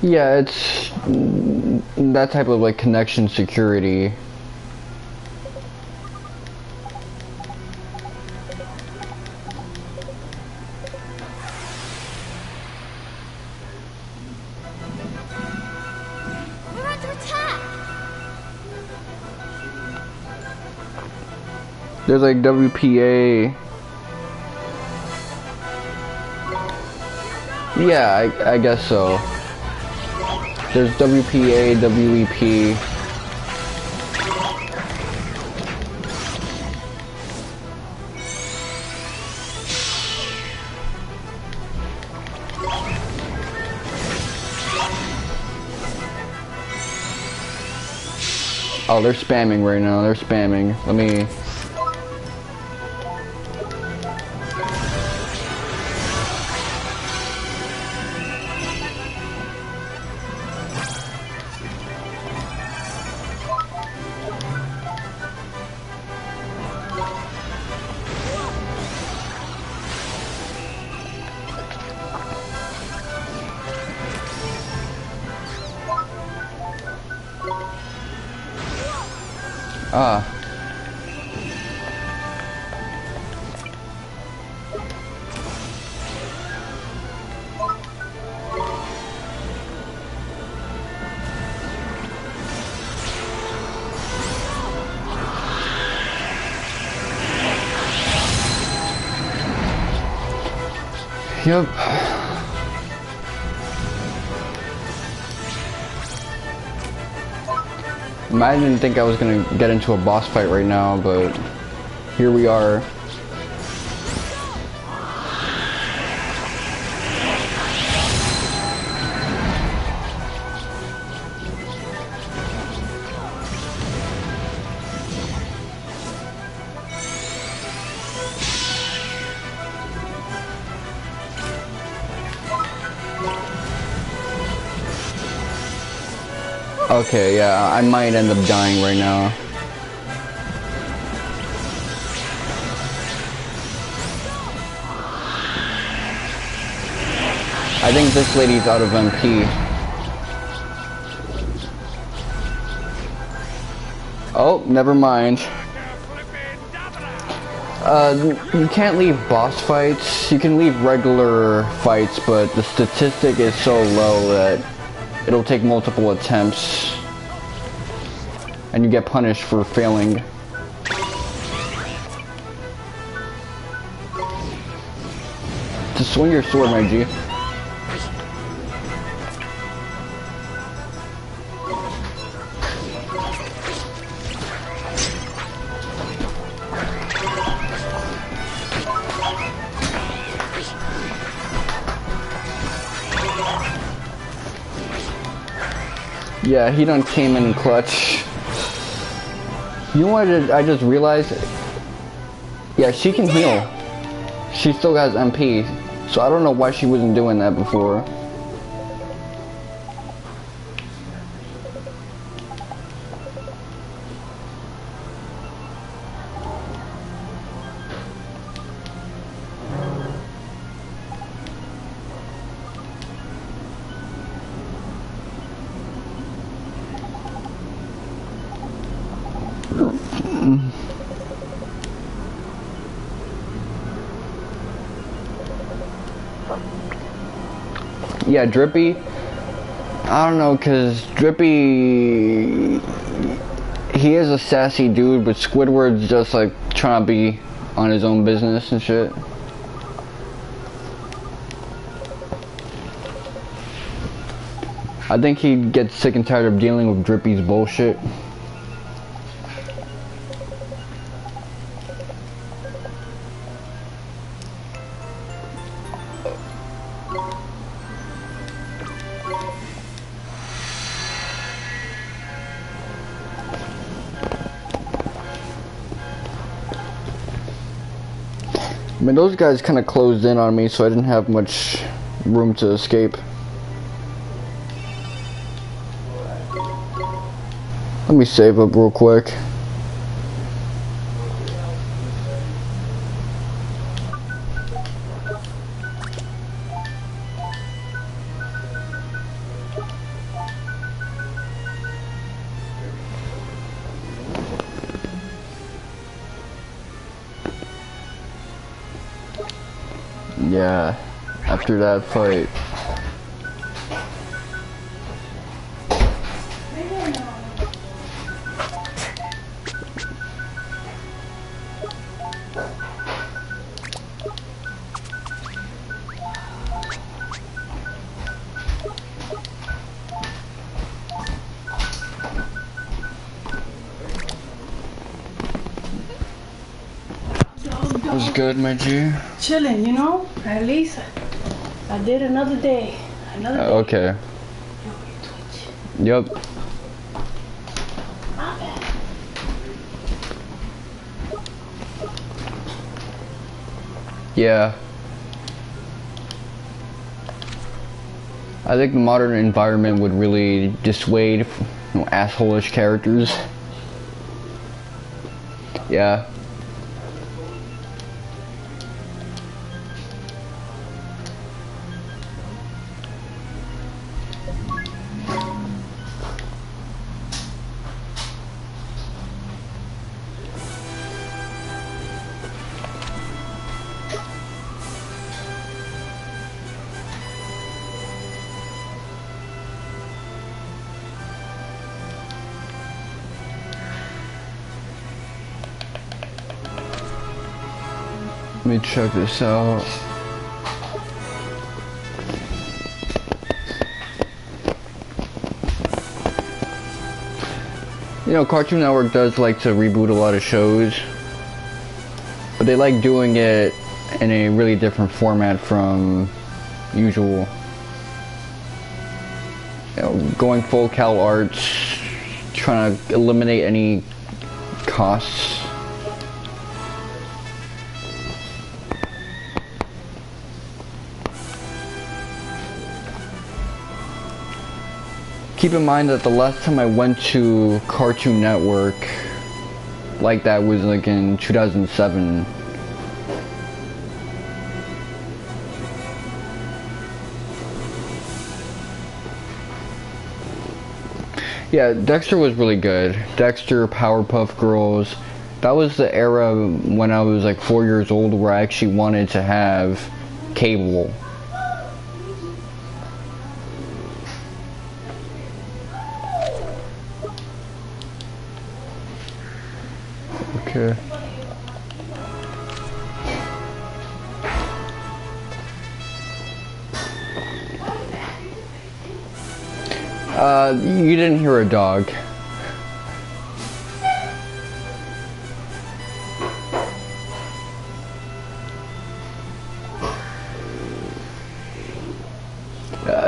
Yeah, it's that type of like connection security. We're under attack! There's like WPA. Yeah, I guess so. There's WPA, WEP. Oh, they're spamming right now. They're spamming. Let me... Ah. Yep. I didn't think I was gonna get into a boss fight right now, but here we are. Okay, yeah, I might end up dying right now. I think this lady's out of MP. Oh, never mind. You can't leave boss fights. You can leave regular fights, but the statistic is so low that it'll take multiple attempts, and you get punished for failing. Just swing your sword, my G. Yeah, he done came in clutch. You know what I just realized? Yeah, she can heal. She still has MP. So I don't know why she wasn't doing that before. Yeah, Drippy, I don't know, cause Drippy, he is a sassy dude, but Squidward's just like trying to be on his own business and shit. I think he gets sick and tired of dealing with Drippy's bullshit. I mean, those guys kind of closed in on me, so I didn't have much room to escape. Let me save up real quick. Yeah, after that fight. Was good, my G? Chilling, you know? At least I did another day. Another day. Okay. Yep. My bad. Yeah. I think the modern environment would really dissuade, you know, asshole-ish characters. Yeah. Let me check this out. You know, Cartoon Network does like to reboot a lot of shows, but they like doing it in a really different format from usual. You know, going full Cal Arts, trying to eliminate any costs. Keep in mind that the last time I went to Cartoon Network like that was like in 2007. Yeah, Dexter was really good. Dexter, Powerpuff Girls. That was the era when I was like 4 years old where I actually wanted to have cable. Okay. You didn't hear a dog.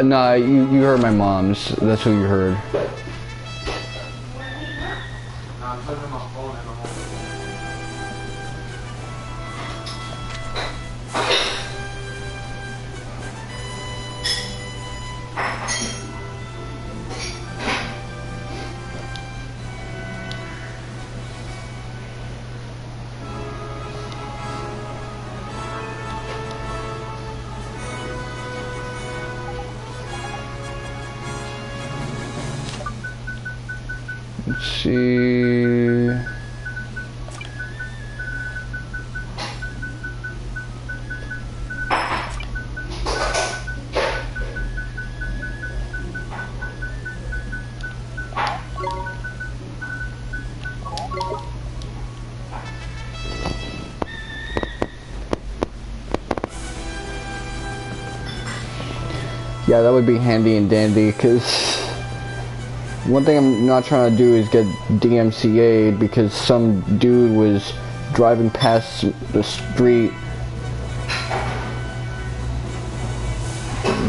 Nah, you heard my mom's. That's what you heard. Let's see. Yeah, that would be handy and dandy, because one thing I'm not trying to do is get DMCA'd because some dude was driving past the street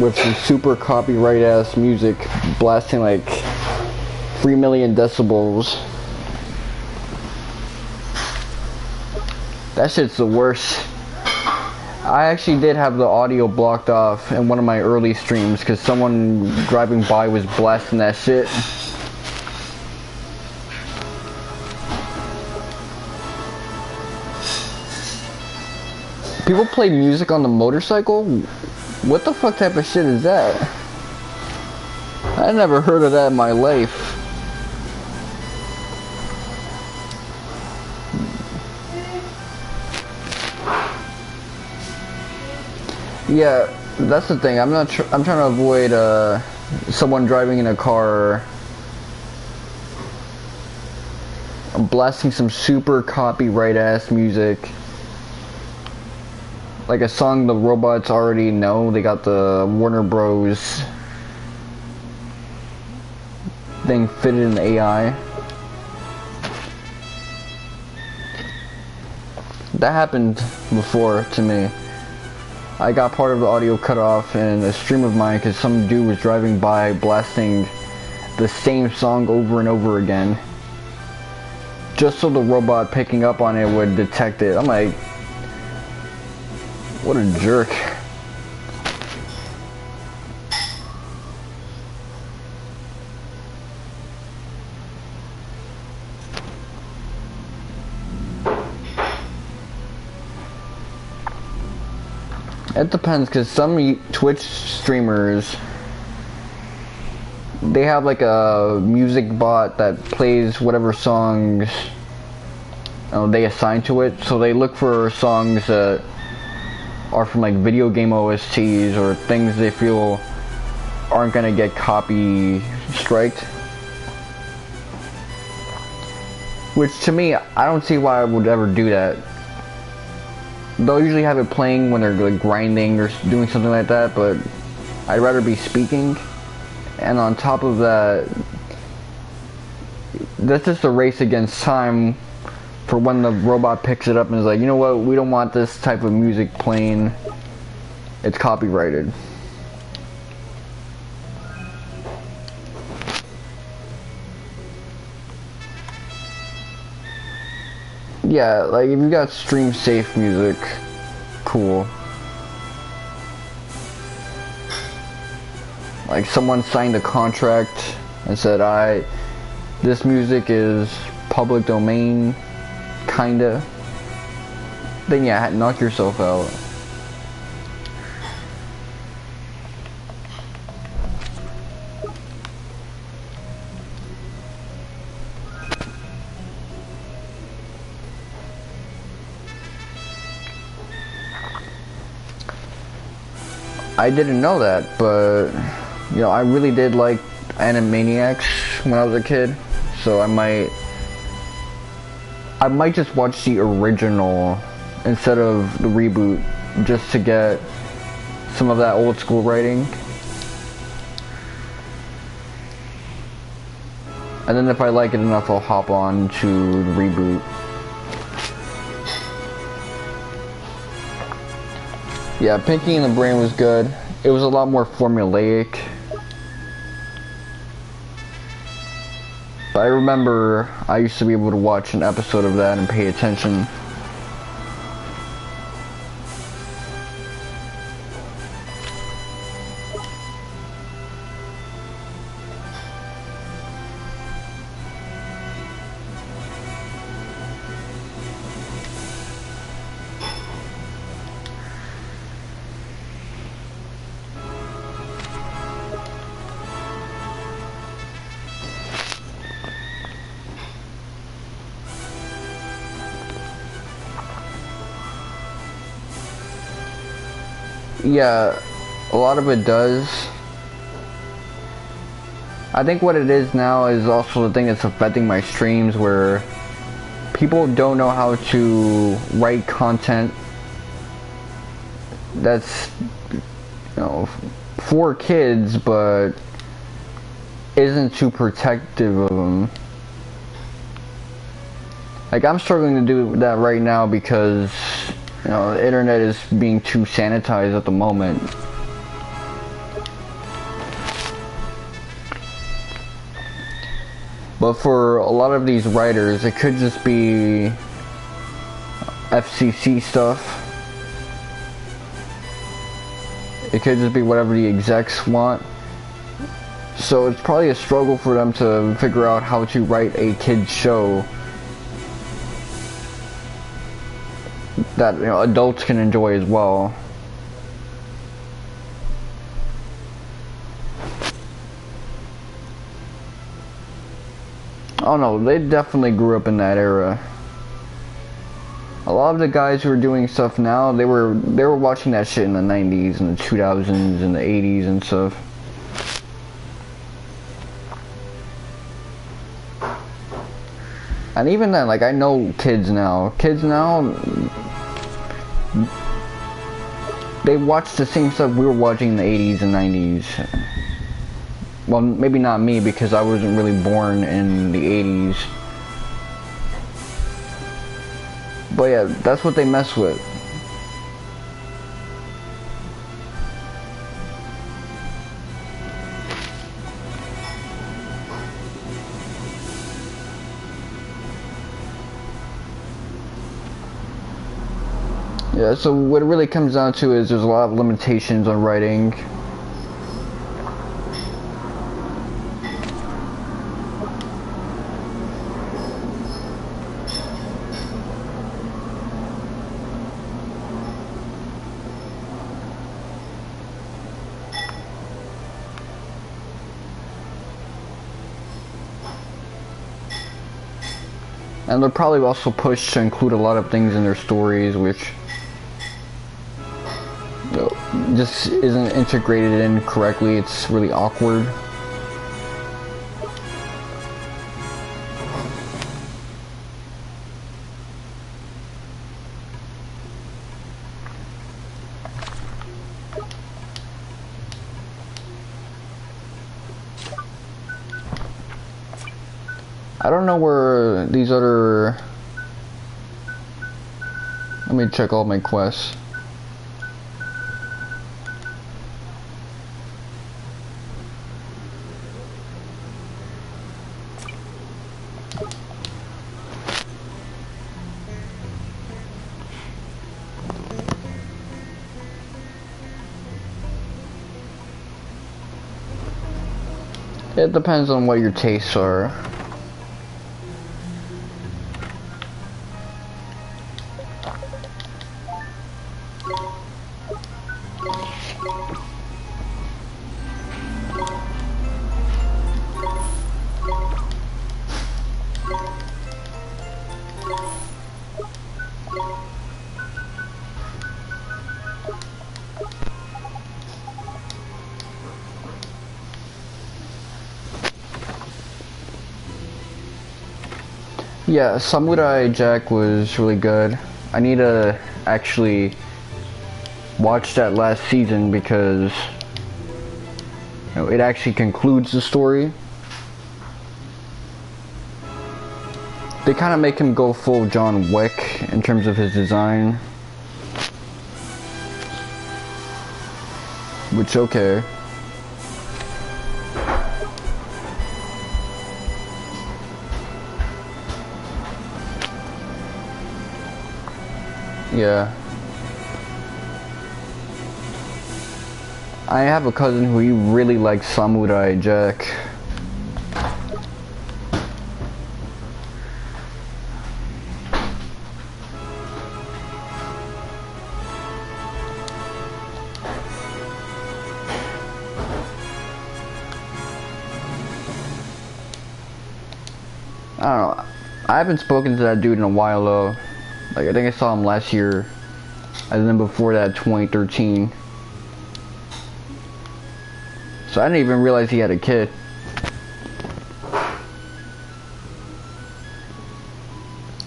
with some super copyright ass music blasting like 3 million decibels. That shit's the worst. I actually did have the audio blocked off in one of my early streams because someone driving by was blasting that shit. People play music on the motorcycle? What the fuck type of shit is that? I never heard of that in my life. Yeah, that's the thing. I'm trying to avoid someone driving in a car blasting some super copyright ass music. Like a song the robots already know. They got the Warner Bros. Thing fitted in the AI. That happened before to me. I got part of the audio cut off in a stream of mine because some dude was driving by blasting the same song over and over again. Just so the robot picking up on it would detect it. I'm like, what a jerk. It depends, because some Twitch streamers, they have like a music bot that plays whatever songs they assign to it. So they look for songs that are from like video game OSTs or things they feel aren't gonna get copy striked. Which to me, I don't see why I would ever do that. They'll usually have it playing when they're like grinding or doing something like that, but I'd rather be speaking. And on top of that, that's just a race against time for when the robot picks it up and is like, you know what, we don't want this type of music playing. It's copyrighted. Yeah, like if you got stream safe music, cool. Like someone signed a contract and said, this music is public domain, kinda. Then yeah, knock yourself out. I didn't know that, but you know, I really did like Animaniacs when I was a kid, so I might just watch the original instead of the reboot, just to get some of that old school writing. And then if I like it enough, I'll hop on to the reboot. Yeah, Pinky and the Brain was good. It was a lot more formulaic. But I remember I used to be able to watch an episode of that and pay attention. Yeah, a lot of it does. I think what it is now is also the thing that's affecting my streams, where people don't know how to write content that's, you know, for kids, but isn't too protective of them. Like, I'm struggling to do that right now because, you know, the internet is being too sanitized at the moment. But for a lot of these writers, it could just be FCC stuff. It could just be whatever the execs want. So it's probably a struggle for them to figure out how to write a kid's show that, you know, adults can enjoy as well. Oh no, they definitely grew up in that era. A lot of the guys who are doing stuff now, they were watching that shit in the 90s and the 2000s and the 80s and stuff. And even then, like, I know kids now, they watch the same stuff we were watching in the 80s and 90s. Well, maybe not me, because I wasn't really born in the 80s. But yeah, that's what they mess with. Yeah, so what it really comes down to is there's a lot of limitations on writing. And they're probably also pushed to include a lot of things in their stories, which just isn't integrated in correctly. It's really awkward. I don't know where these other... Let me check all my quests. It depends on what your tastes are. Yeah, Samurai Jack was really good. I need to actually watch that last season because it actually concludes the story. They kind of make him go full John Wick in terms of his design. Which, okay. Yeah. I have a cousin who he really likes Samurai Jack. I don't know. I haven't spoken to that dude in a while though. Like, I think I saw him last year, and then before that, 2013. So I didn't even realize he had a kid.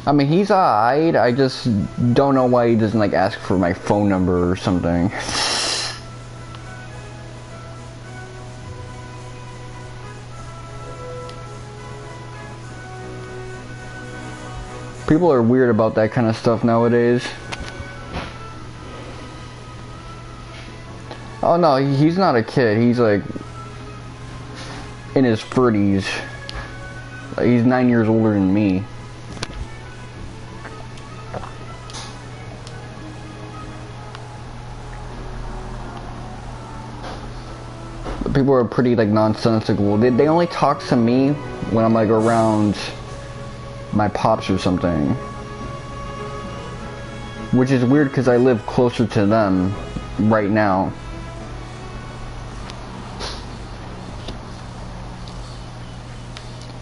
I mean, he's alright, I just don't know why he doesn't, like, ask for my phone number or something. People are weird about that kind of stuff nowadays. Oh no, he's not a kid. He's like in his 30s. Like, he's 9 years older than me. But people are pretty like nonsensical. They only talk to me when I'm like around my pops or something, which is weird because I live closer to them right now.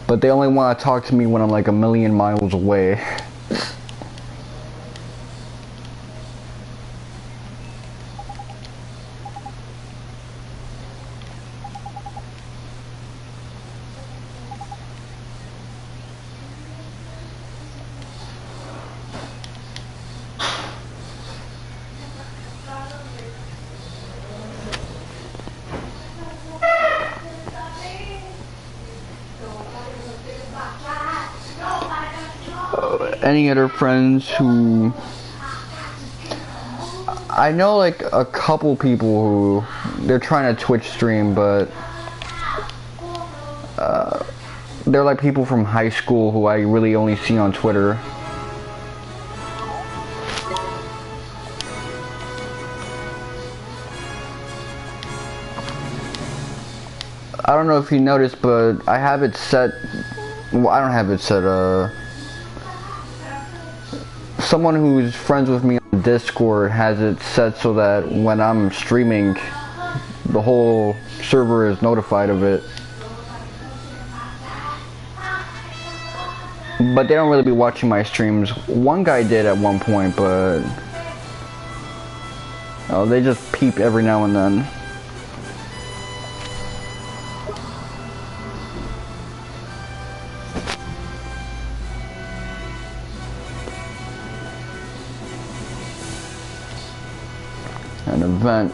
But they only want to talk to me when I'm like a million miles away. Any other friends who... I know like a couple people who they're trying to Twitch stream, but they're like people from high school who I really only see on Twitter. I don't know if you noticed, but I have it set... Well, I don't have it set, someone who's friends with me on Discord has it set so that when I'm streaming, the whole server is notified of it. But they don't really be watching my streams. One guy did at one point, but they just peep every now and then. An event.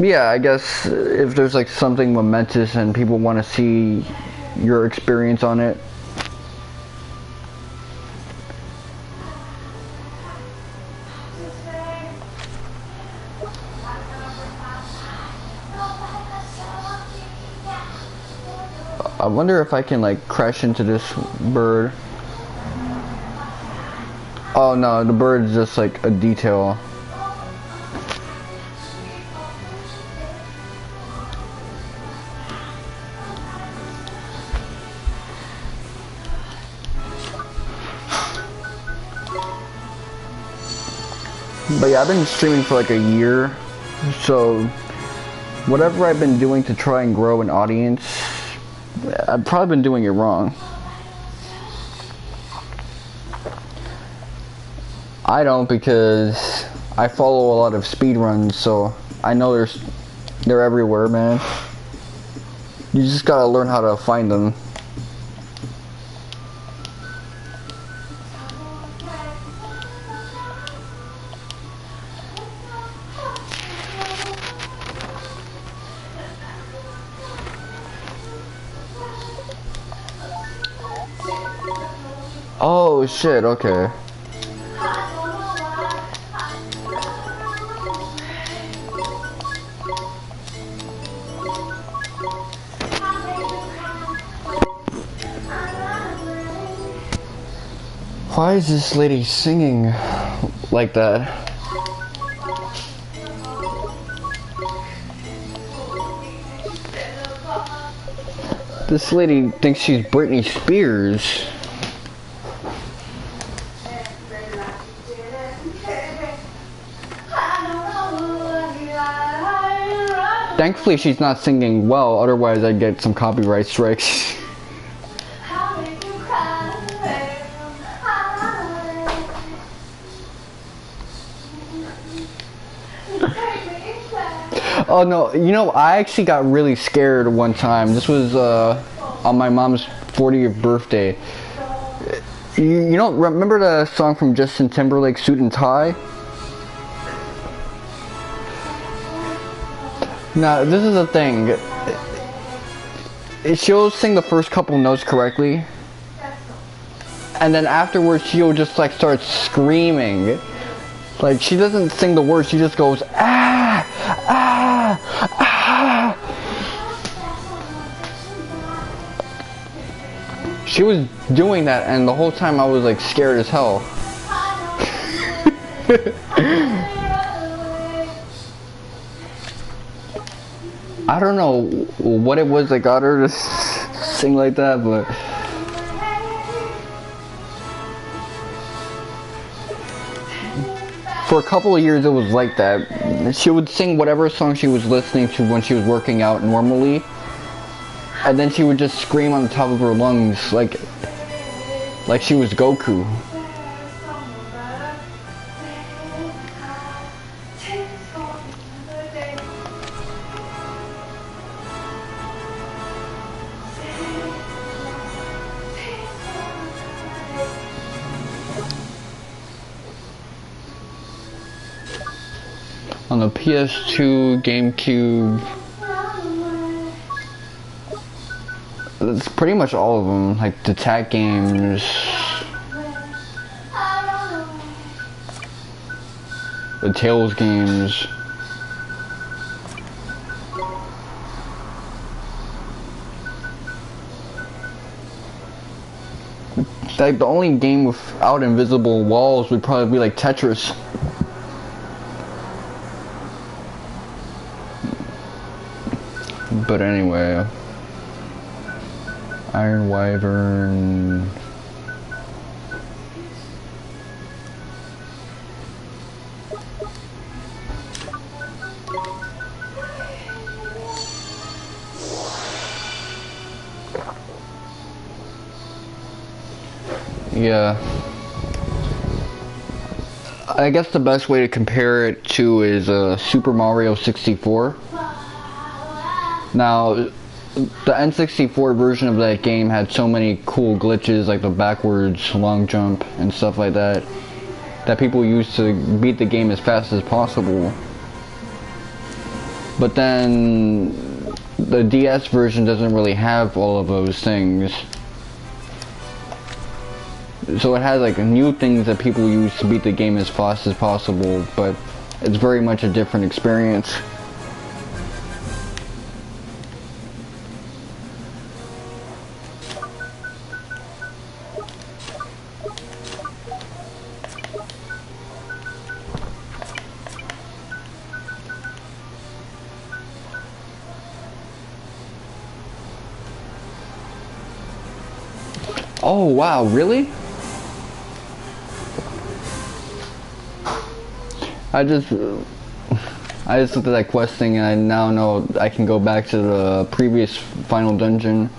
yeah, I guess if there's like something momentous and people want to see your experience on it. I wonder if I can like crash into this bird. Oh no, the bird is just like a detail. But yeah, I've been streaming for like a year, so whatever I've been doing to try and grow an audience, I've probably been doing it wrong. I don't, because I follow a lot of speedruns, so I know they're everywhere, man. You just gotta learn how to find them. Oh shit, okay. Why is this lady singing like that? This lady thinks she's Britney Spears. Thankfully she's not singing well, otherwise I'd get some copyright strikes. Oh no, you know, I actually got really scared one time. This was on my mom's 40th birthday. You don't remember the song from Justin Timberlake, Suit and Tie? Now, this is the thing. She'll sing the first couple notes correctly, and then afterwards she'll just like start screaming. Like, she doesn't sing the words, she just goes, ah, ah, ah. She was doing that, and the whole time I was like scared as hell. I don't know what it was that got her to sing like that, but for a couple of years it was like that. She would sing whatever song she was listening to when she was working out normally, and then she would just scream on the top of her lungs like she was Goku. On the PS2, GameCube, that's pretty much all of them, like the tag games, the Tales games. Like, the only game without invisible walls would probably be like Tetris. But anyway, Iron Wyvern. Yeah. I guess the best way to compare it to is Super Mario 64. Now, the N64 version of that game had so many cool glitches, like the backwards long jump and stuff like that, that people used to beat the game as fast as possible. But then the DS version doesn't really have all of those things. So it has like new things that people use to beat the game as fast as possible, but it's very much a different experience. Oh wow, really? I just looked at that quest thing and I now know I can go back to the previous final dungeon.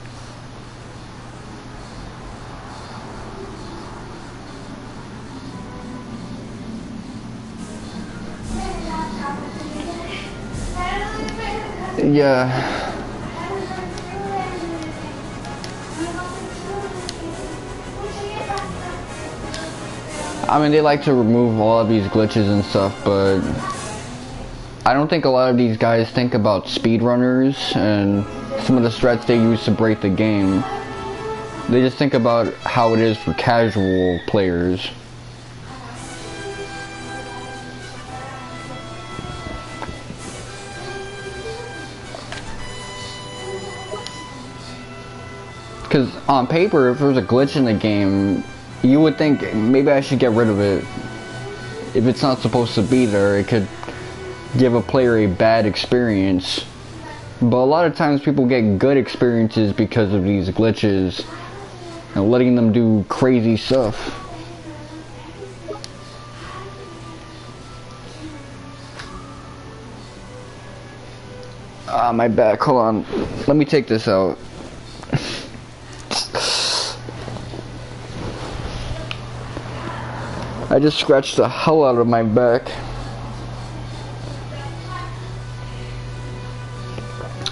Yeah. I mean, they like to remove all of these glitches and stuff, but I don't think a lot of these guys think about speedrunners and some of the strats they use to break the game. They just think about how it is for casual players. Because on paper, if there's a glitch in the game, you would think maybe I should get rid of it. If it's not supposed to be there, it could give a player a bad experience. But a lot of times people get good experiences because of these glitches and letting them do crazy stuff. Ah, my back, hold on. Let me take this out. I just scratched the hell out of my back.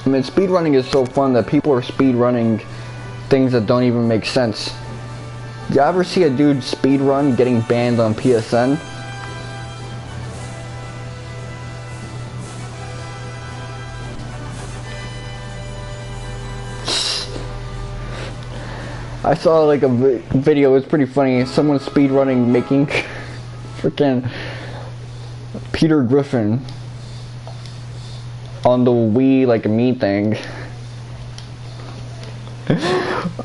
I mean, speedrunning is so fun that people are speedrunning things that don't even make sense. You ever see a dude speedrun getting banned on PSN? I saw like a video, it was pretty funny. Someone speedrunning making freaking Peter Griffin on the Wii, like a me thing.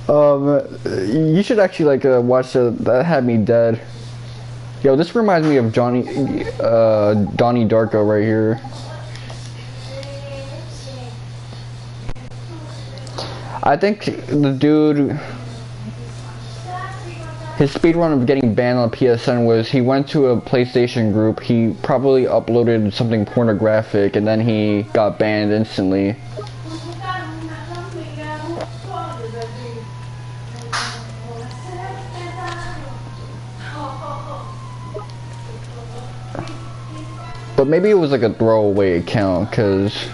You should actually like watch that had me dead. Yo, this reminds me of Donnie Darko right here. I think the dude, his speedrun of getting banned on PSN was he went to a PlayStation group, he probably uploaded something pornographic, and then he got banned instantly. But maybe it was like a throwaway account, cause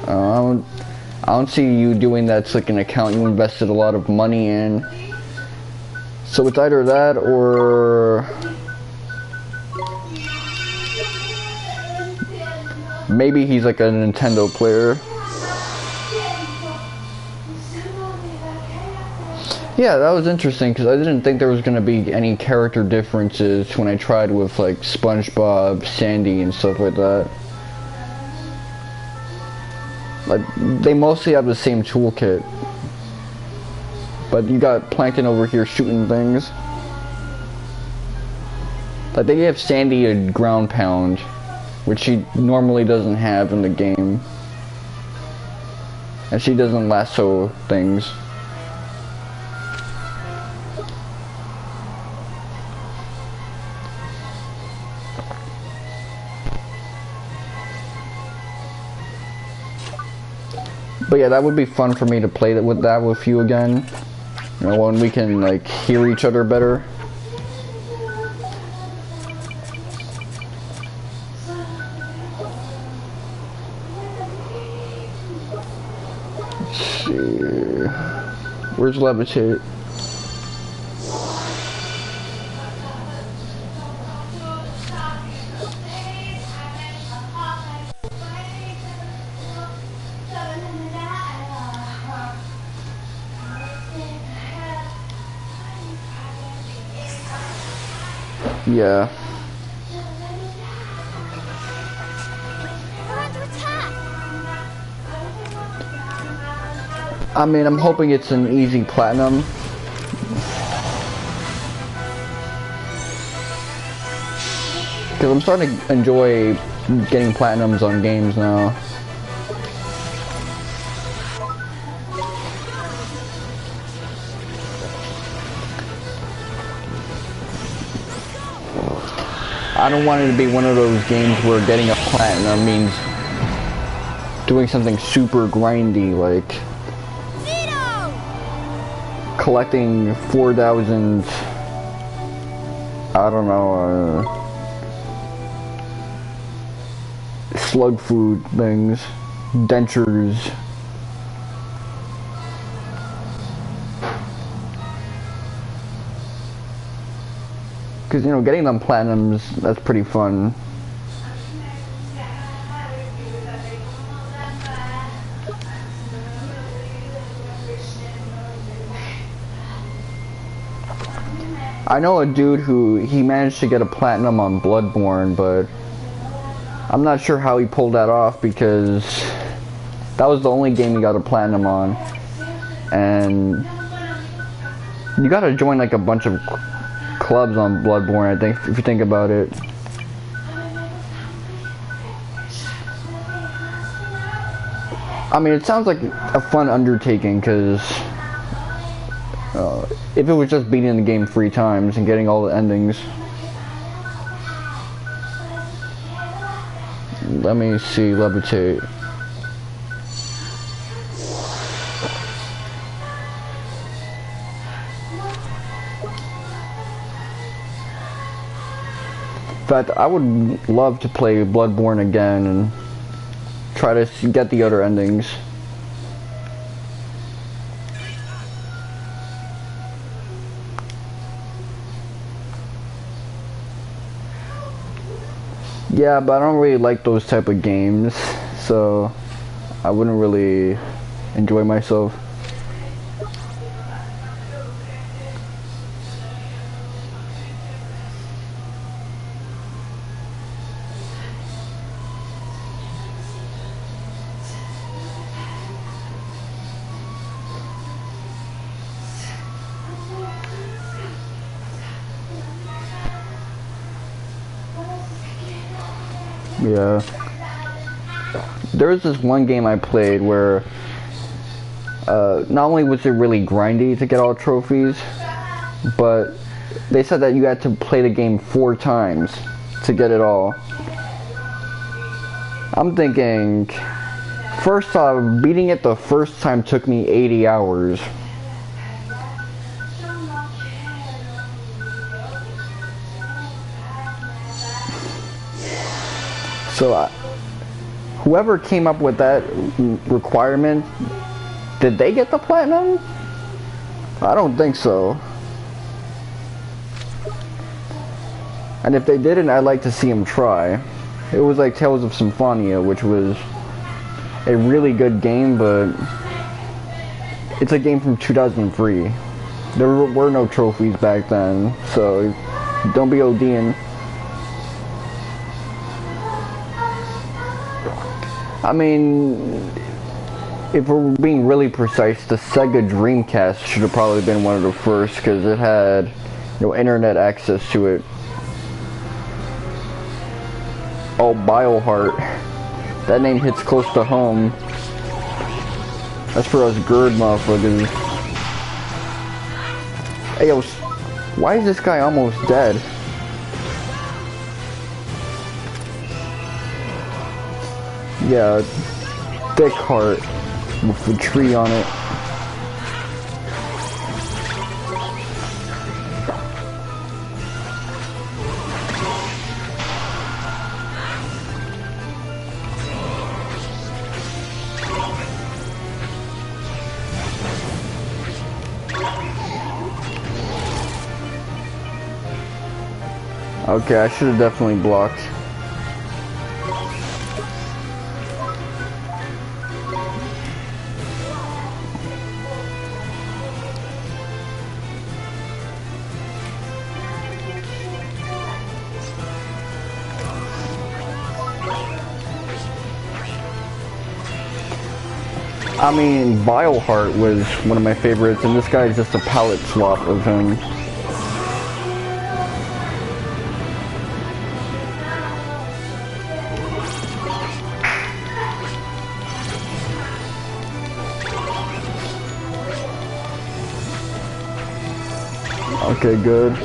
I don't see you doing that's like an account you invested a lot of money in. So it's either that or maybe he's like a Nintendo player. Yeah, that was interesting because I didn't think there was going to be any character differences when I tried with like SpongeBob, Sandy, and stuff like that. Like, they mostly have the same toolkit. But you got Plankton over here shooting things. Like, they gave Sandy a ground pound, which she normally doesn't have in the game. And she doesn't lasso things. But yeah, that would be fun for me to play that with you again. You know, when we can like hear each other better. Let's see. Where's Levitate? Yeah. We're under attack! I mean, I'm hoping it's an easy platinum. Because I'm starting to enjoy getting platinums on games now. I don't want it to be one of those games where getting a platinum means doing something super grindy, like Vito! collecting 4,000, I don't know, slug food things, dentures. Because, you know, getting them platinums, that's pretty fun. I know a dude who, he managed to get a platinum on Bloodborne, but I'm not sure how he pulled that off because that was the only game he got a platinum on. And you gotta join like a bunch of clubs on Bloodborne, I think, if you think about it. I mean, it sounds like a fun undertaking, because if it was just beating the game 3 times and getting all the endings. Let me see, levitate. In fact, I would love to play Bloodborne again and try to get the other endings. Yeah, but I don't really like those type of games, so I wouldn't really enjoy myself. Yeah. There was this one game I played where not only was it really grindy to get all trophies, but they said that you had to play the game 4 times to get it all. I'm thinking, first off, beating it the first time took me 80 hours. So, whoever came up with that requirement, did they get the platinum? I don't think so. And if they didn't, I'd like to see them try. It was like Tales of Symphonia, which was a really good game, but it's a game from 2003. There were no trophies back then, so don't be ODing. I mean, if we're being really precise, the Sega Dreamcast should have probably been one of the first, because it had internet access to it. Oh, Bioheart. That name hits close to home. That's for us GERD motherfuckers. Hey yo, why is this guy almost dead? Yeah, thick heart with a tree on it. Okay, I should have definitely blocked. I mean, Vileheart was one of my favorites, and this guy is just a palette swap of him. Okay, good.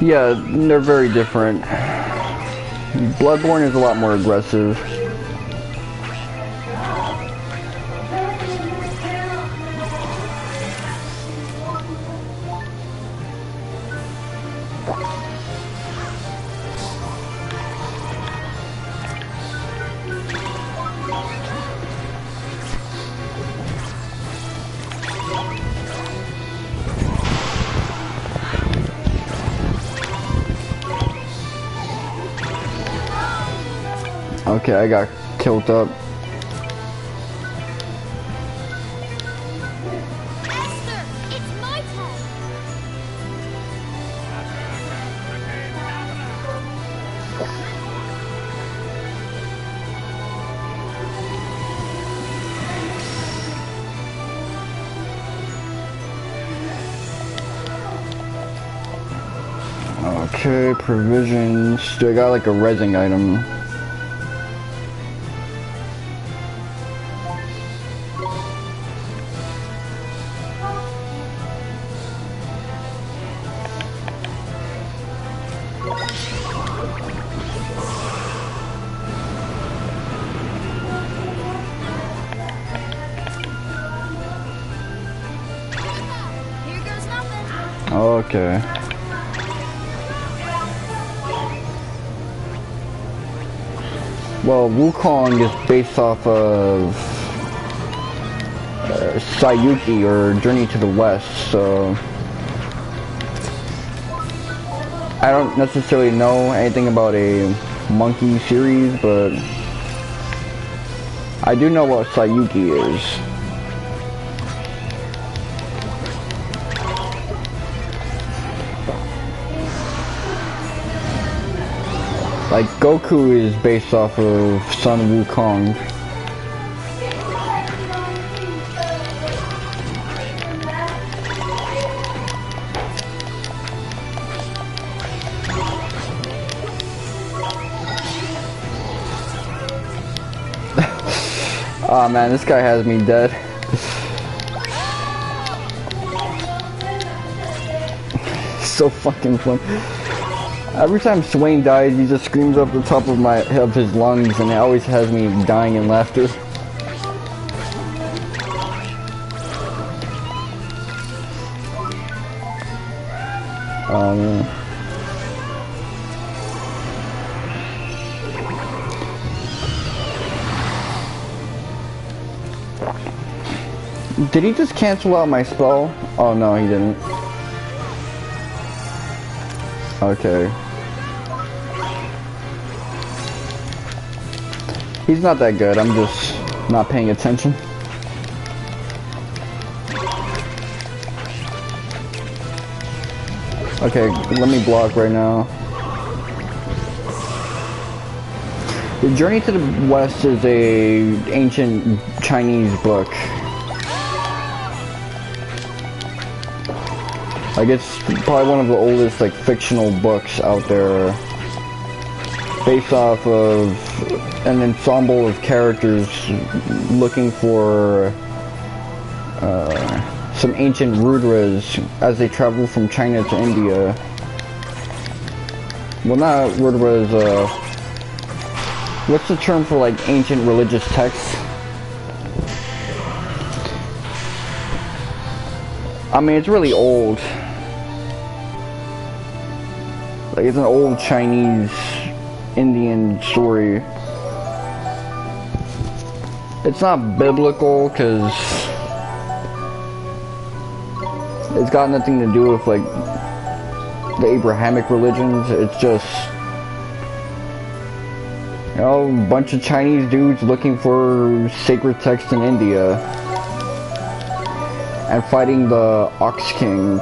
Yeah, they're very different. Bloodborne is a lot more aggressive. Okay, I got killed up. Esther, it's my turn. Okay, provisions. Do I got like a resin item? Here goes nothing. Okay. Well, Wukong is based off of Sayuki, or Journey to the West, so I don't necessarily know anything about a monkey series, but I do know what Sayuki is. Like, Goku is based off of Sun Wukong. Aw, man, this guy has me dead. So fucking fun. Every time Swain dies, he just screams up the top of his lungs, and it always has me dying in laughter. Oh man. Did he just cancel out my spell? Oh no, he didn't. Okay. He's not that good, I'm just not paying attention. Okay, let me block right now. The Journey to the West is a ancient Chinese book. Like, it's probably one of the oldest, like, fictional books out there, based off of an ensemble of characters looking for some ancient Rudras as they travel from China to India. Well, not Rudras, what's the term for, like, ancient religious texts? I mean, it's really old. Like, it's an old Chinese Indian story. It's not biblical, because it's got nothing to do with, like, the Abrahamic religions. It's just Oh, a bunch of Chinese dudes looking for sacred text in India. And fighting the Ox King.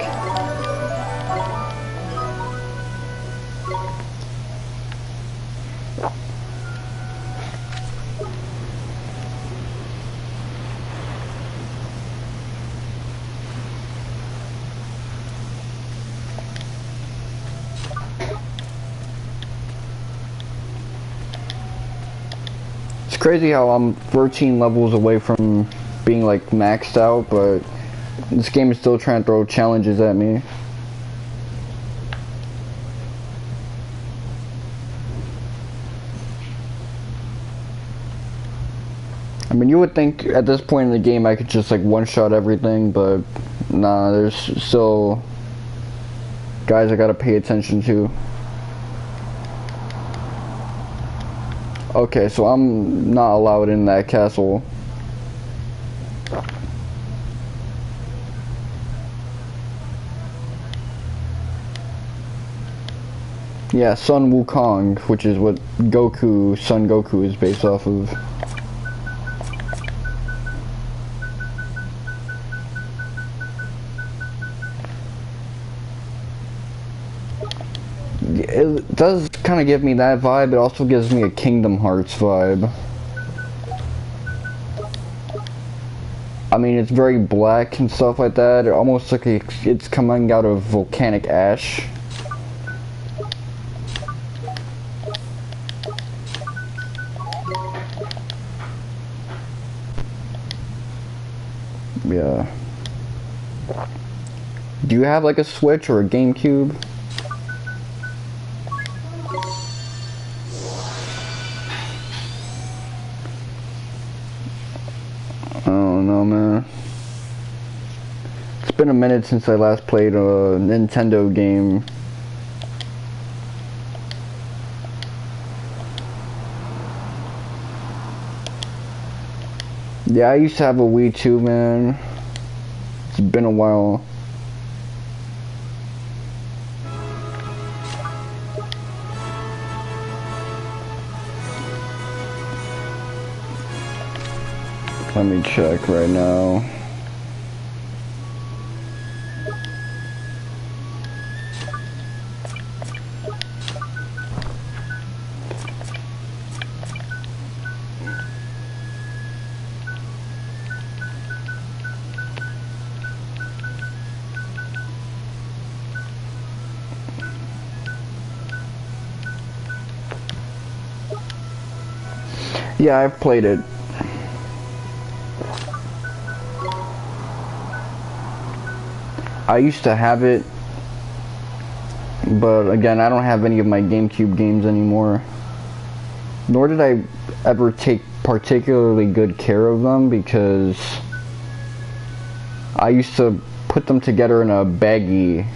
It's crazy how I'm 13 levels away from being like maxed out, but this game is still trying to throw challenges at me. I mean, you would think at this point in the game I could just like one-shot everything, but nah, there's still guys I gotta pay attention to. Okay, so I'm not allowed in that castle. Yeah, Sun Wukong, which is what Son Goku is based off of. It does kind of give me that vibe. It also gives me a Kingdom Hearts vibe. I mean, it's very black and stuff like that. It almost like it's coming out of volcanic ash. Yeah. Do you have like a Switch or a GameCube? I don't know, man. It's been a minute since I last played a Nintendo game. Yeah, I used to have a Wii too, man. It's been a while. Let me check right now. Yeah, I've played it. I used to have it, but again, I don't have any of my GameCube games anymore. Nor did I ever take particularly good care of them, because I used to put them together in a baggie,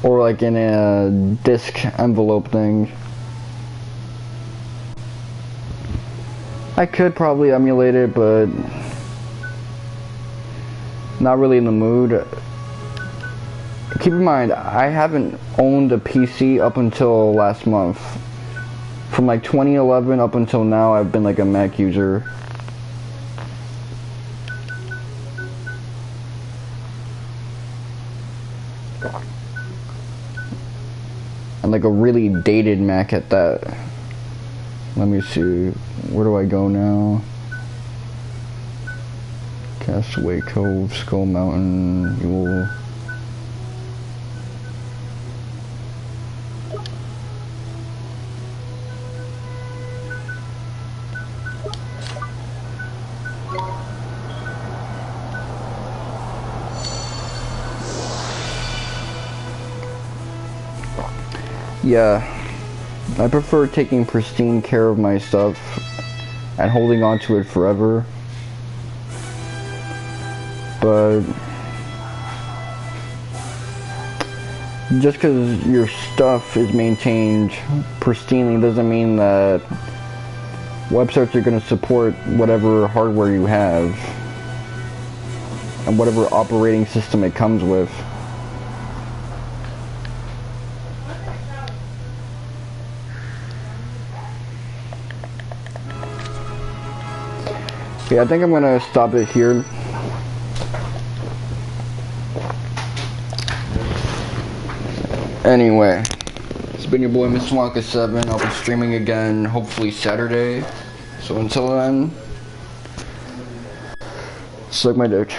or like in a disc envelope thing. I could probably emulate it, but not really in the mood. Keep in mind, I haven't owned a PC up until last month. From like 2011 up until now, I've been like a Mac user. And like a really dated Mac at that. Let me see, where do I go now? Castaway Cove, Skull Mountain, Yule. Yeah, I prefer taking pristine care of my stuff and holding on to it forever. But just because your stuff is maintained pristinely doesn't mean that websites are going to support whatever hardware you have and whatever operating system it comes with. Yeah, I think I'm gonna stop it here. Anyway, it's been your boy Mr. Wonka 7. I'll be streaming again hopefully Saturday. So until then, suck my dick.